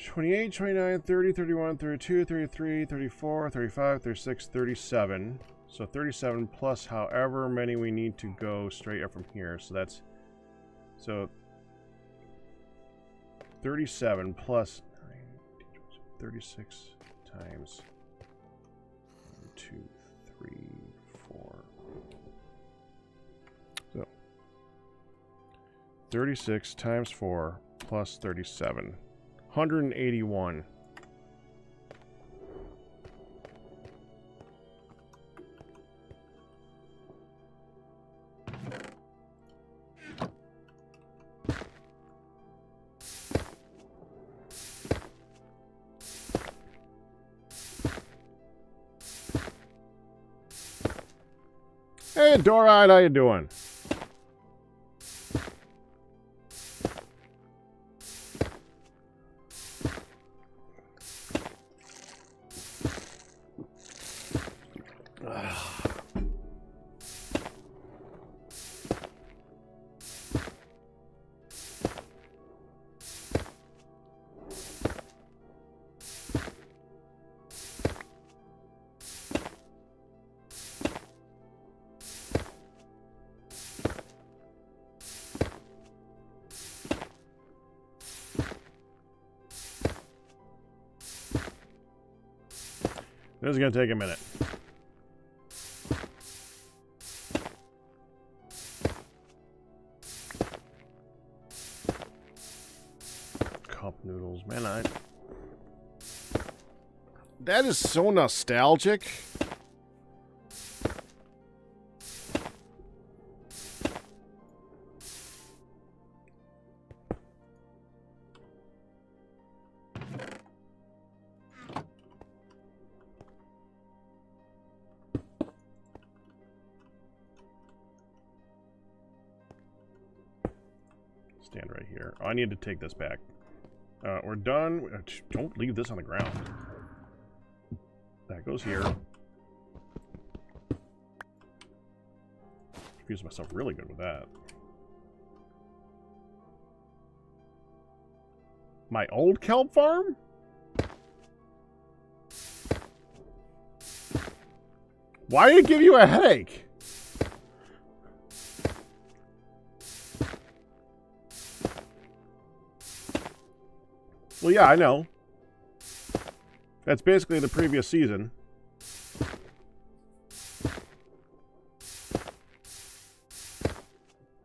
28, 29, 30, 31, 32, 33, 34, 35, 36, 37. So 37 plus however many we need to go straight up from here. So that's... So 37 plus 9, 36 times 1, 2, 3, 4. So 36 times 4 plus 37. 181. Hey, Doride, how you doing? This is going to take a minute. Cup noodles, man. That is so nostalgic. Stand right here. Oh, I need to take this back. We're done. Don't leave this on the ground. That goes here. Confused myself really good with that. My old kelp farm? Why did it give you a headache? Well, yeah, I know. That's basically the previous season.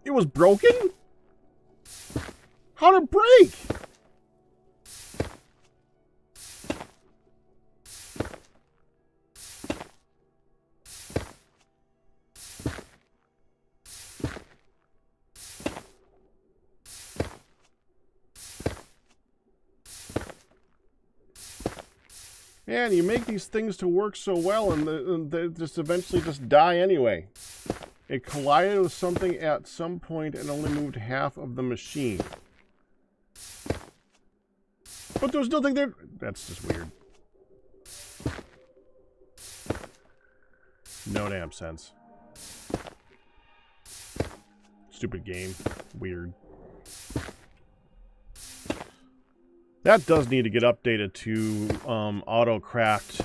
It was broken? How did it break? Man, you make these things to work so well, and they just eventually just die anyway. It collided with something at some point and only moved half of the machine. But there was nothing there. That's just weird. No damn sense. Stupid game. Weird. That does need to get updated to autocraft.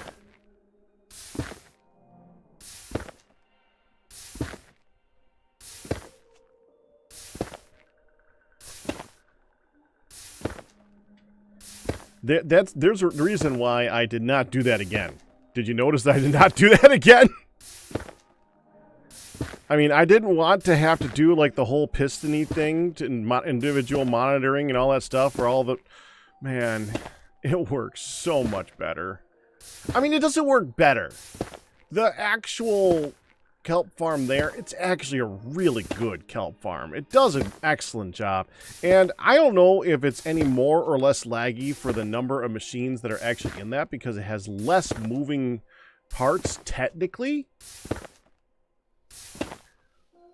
There's a reason why I did not do that again. Did you notice that I did not do that again? I mean, I didn't want to have to do like the whole pistony thing, to individual monitoring and all that stuff, or all the... Man, it works so much better. I mean, it doesn't work better. The actual kelp farm there, it's actually a really good kelp farm. It does an excellent job. And I don't know if it's any more or less laggy for the number of machines that are actually in that, because it has less moving parts, technically.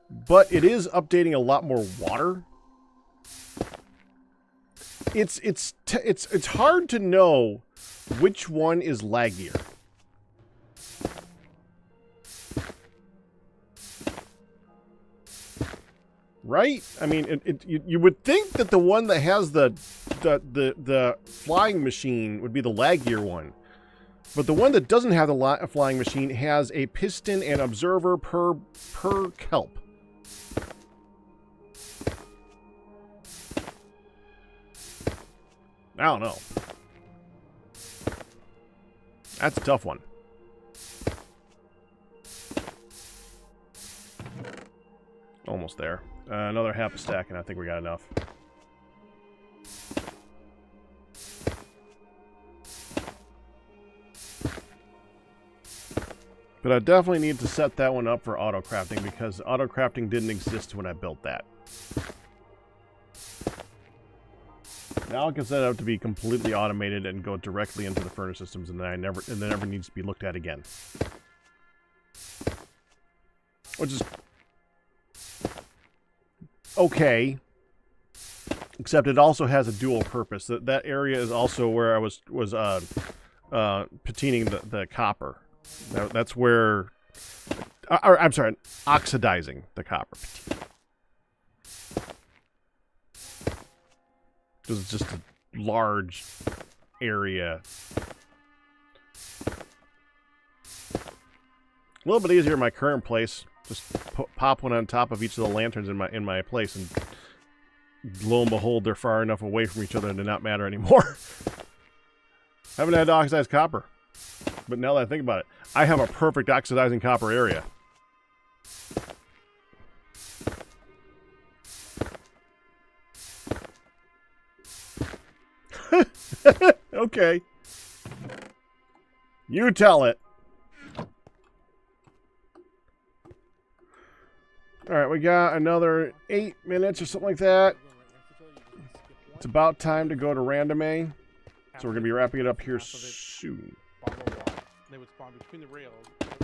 But it is updating a lot more water. It's hard to know which one is laggier. Right? I mean, you would think that the one that has the flying machine would be the laggier one. But the one that doesn't have the flying machine has a piston and observer per kelp. I don't know. That's a tough one. Almost there. Another half a stack, and I think we got enough. But I definitely need to set that one up for auto-crafting, because auto-crafting didn't exist when I built that. Now it can set it up to be completely automated and go directly into the furnace systems, and then it never needs to be looked at again. Which is okay, except it also has a dual purpose. That area is also where I was patining the copper. That's where, I'm sorry, oxidizing the copper. Because it's just a large area. A little bit easier in my current place. Just pop one on top of each of the lanterns in my place, and lo and behold, they're far enough away from each other to not matter anymore. Haven't had to oxidize copper. But now that I think about it, I have a perfect oxidizing copper area. Okay. You tell it. Alright, we got another 8 minutes or something like that. It's about time to go to Random A. So we're going to be wrapping it up here soon. They would spawn between the rails. I don't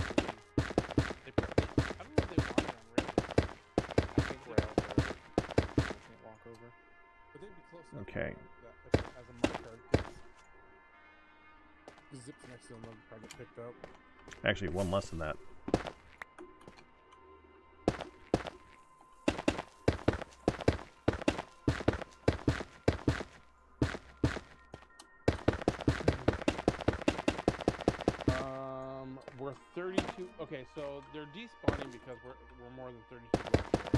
know if they walk on rails. I think rails can't walk over. But they'd be close enough. Okay. As a marker, the zips next to them will probably get picked up. Actually, one less than that. We're 32. Okay, so they're despawning because we're more than 32 blocks away.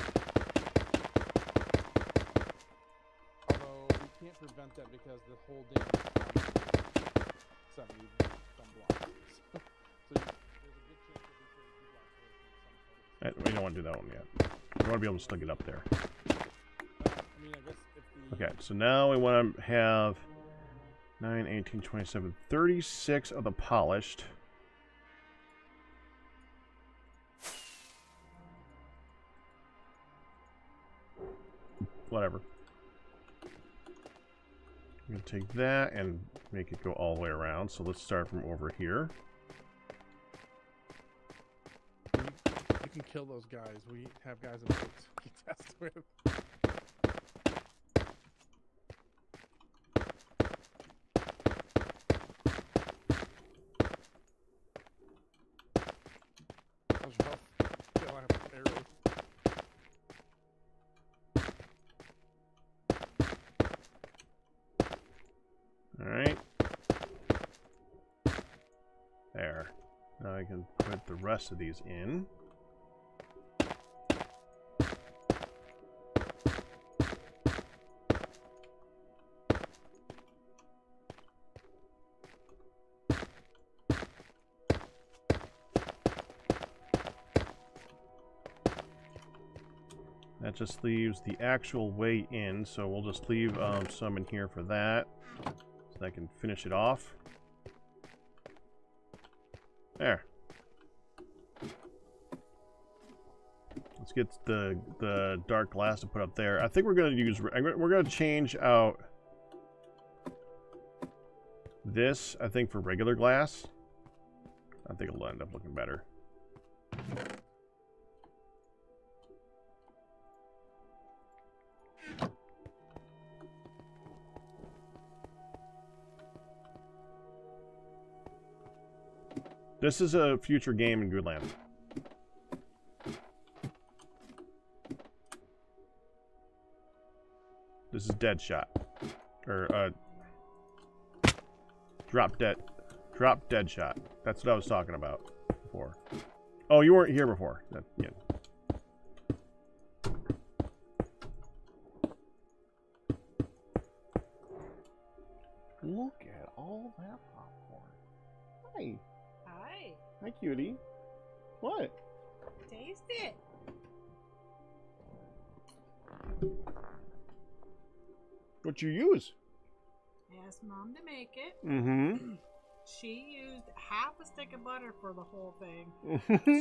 Although we can't prevent that because the whole damn spawn is 70 some blocks. So there's a good chance we'll be 32 blocks away from some. We don't want to do that one yet. We want to be able to still get up there. I mean, I guess if the... Okay, so now we want to have 9, 18, 27, 36 of the polished. Whatever. I'm going to take that and make it go all the way around. So let's start from over here. You can kill those guys. We have guys in boats you test with. Those rough. Kill, I have arrows. All right. There. Now I can put the rest of these in. That just leaves the actual way in, so we'll just leave some in here for that, so I can finish it off. There. Let's get the dark glass to put up there. I think we're gonna use. We're gonna change out this. I think for regular glass. I think it'll end up looking better. This is a future game in Goodland. This is Deadshot. Or, Drop Dead Shot. That's what I was talking about before. Oh, you weren't here before. Yeah. Look at all that popcorn. Hi. Hi. Hi, cutie. What? Taste it. What you use? Asked Mom to make it. Mm-hmm. She used half a stick of butter for the whole thing.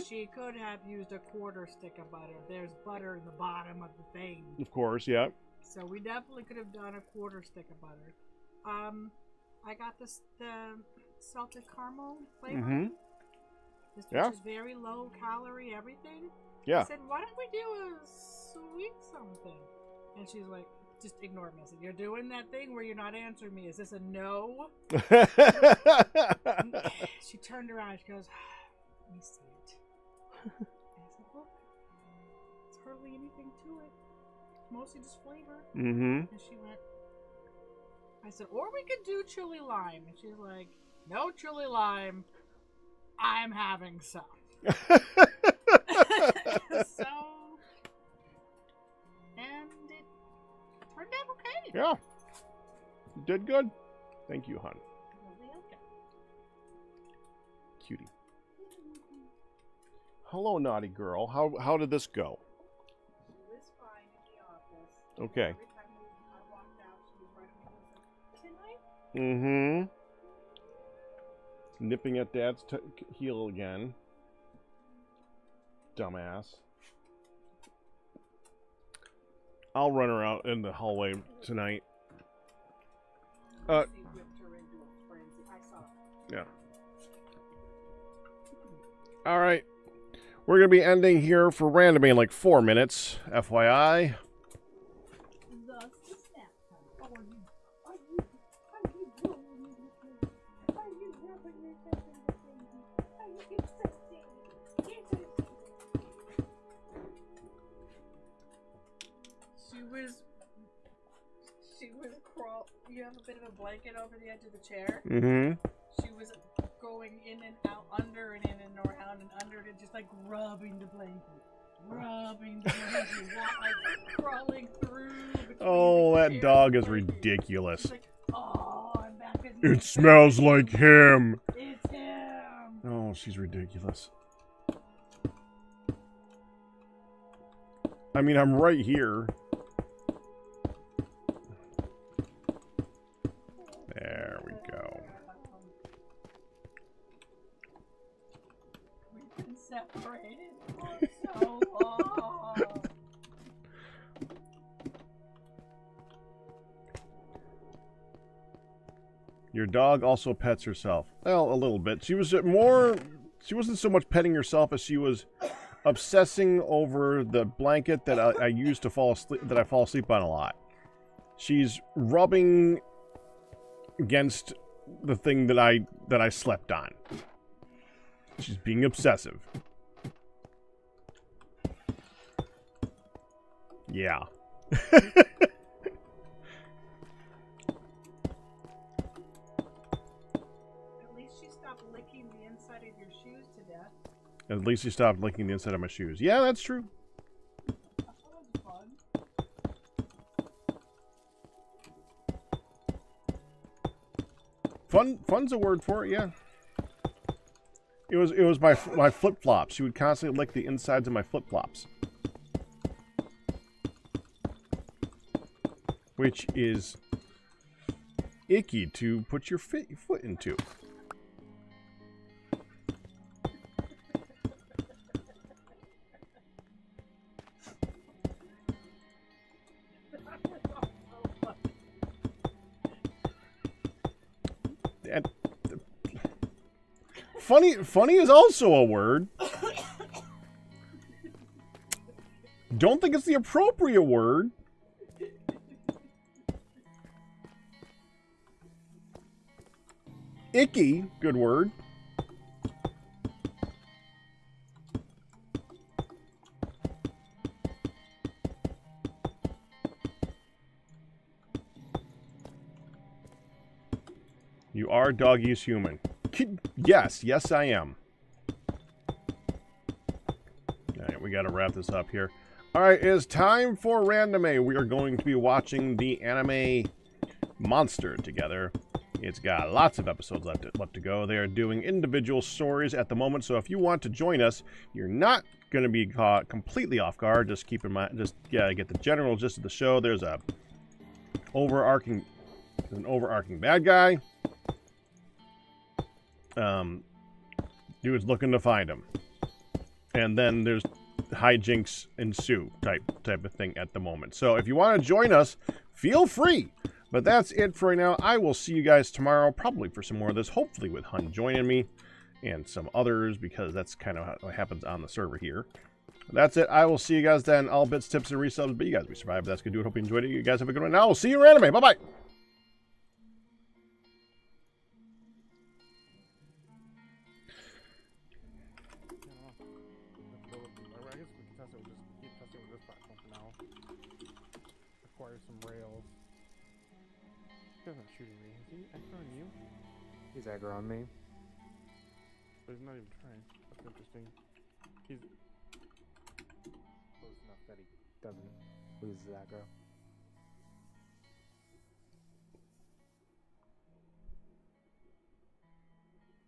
She could have used a quarter stick of butter. There's butter in the bottom of the thing. Of course, yeah. So we definitely could have done a quarter stick of butter. I got the salted caramel flavor. Mm-hmm. This Yeah. is very low calorie, everything. Yeah. I said, why don't we do a sweet something? And she's like, just ignore me. I said, you're doing that thing where you're not answering me. Is this a no? She turned around. She goes, let me see it. And I said, look, it's hardly anything to it. It's mostly just flavor. Mm-hmm. And she went, I said, or we could do chili lime. And she's like, no chili lime. I'm having some. So, and it turned out okay. Yeah. You did good. Thank you, hon. Really okay. Cutie. Hello, naughty girl. How did this go? She was fine in the office. Okay. Every time I walked out, she was right on me. Mm-hmm. Nipping at Dad's heel again. Dumbass. I'll run her out in the hallway tonight. She whipped her into a frenzy. I saw it. Yeah. All right. We're going to be ending here for randoming in like 4 minutes. FYI. She was you have a bit of a blanket over the edge of the chair. Mm-hmm. She was going in and out, under and in and around and under it, just like rubbing the blanket. Rubbing the blanket, like crawling through. Oh, that chair dog and is blanket. ridiculous. She's like, oh, I'm back in It smells like him. It's him. Oh, she's ridiculous. I mean, I'm right here. There we go. We've been separated for so long. Your dog also pets herself. Well, a little bit. She wasn't so much petting herself as she was obsessing over the blanket that I use to fall asleep, that I fall asleep on a lot. She's rubbing against the thing that I slept on. She's being obsessive. Yeah. At least you stopped licking the inside of my shoes. Yeah, that's true. Fun's a word for it, yeah. It was my flip-flops. She would constantly lick the insides of my flip-flops. Which is icky to put your foot into. And funny is also a word. Don't think it's the appropriate word. Icky, good word. You are doggy's human. Yes, I am. Alright, we gotta wrap this up here. Alright, it's time for Random. We are going to be watching the anime Monster together. It's got lots of episodes left to go. They are doing individual stories at the moment, so if you want to join us, you're not going to be caught completely off guard. Just keep in mind, get the general gist of the show. There's an overarching bad guy. Dude's looking to find him, and then there's hijinks ensue type of thing at the moment. So if you want to join us, feel free. But that's it for right now. I will see you guys tomorrow, probably for some more of this, hopefully with Hun joining me and some others, because that's kind of what happens on the server here. That's it. I will see you guys then. All bits, tips, and resubs, but you guys, we survived. That's good. Do it. Hope you enjoyed it. You guys have a good one. Now we'll see you in anime. Bye-bye. I guess we can test it. We'll just keep testing with this platform for now. Acquire some rails. He's not shooting me. Is he aggro on you? He's aggro on me. But he's not even trying. That's interesting. He's close enough that he doesn't lose his aggro.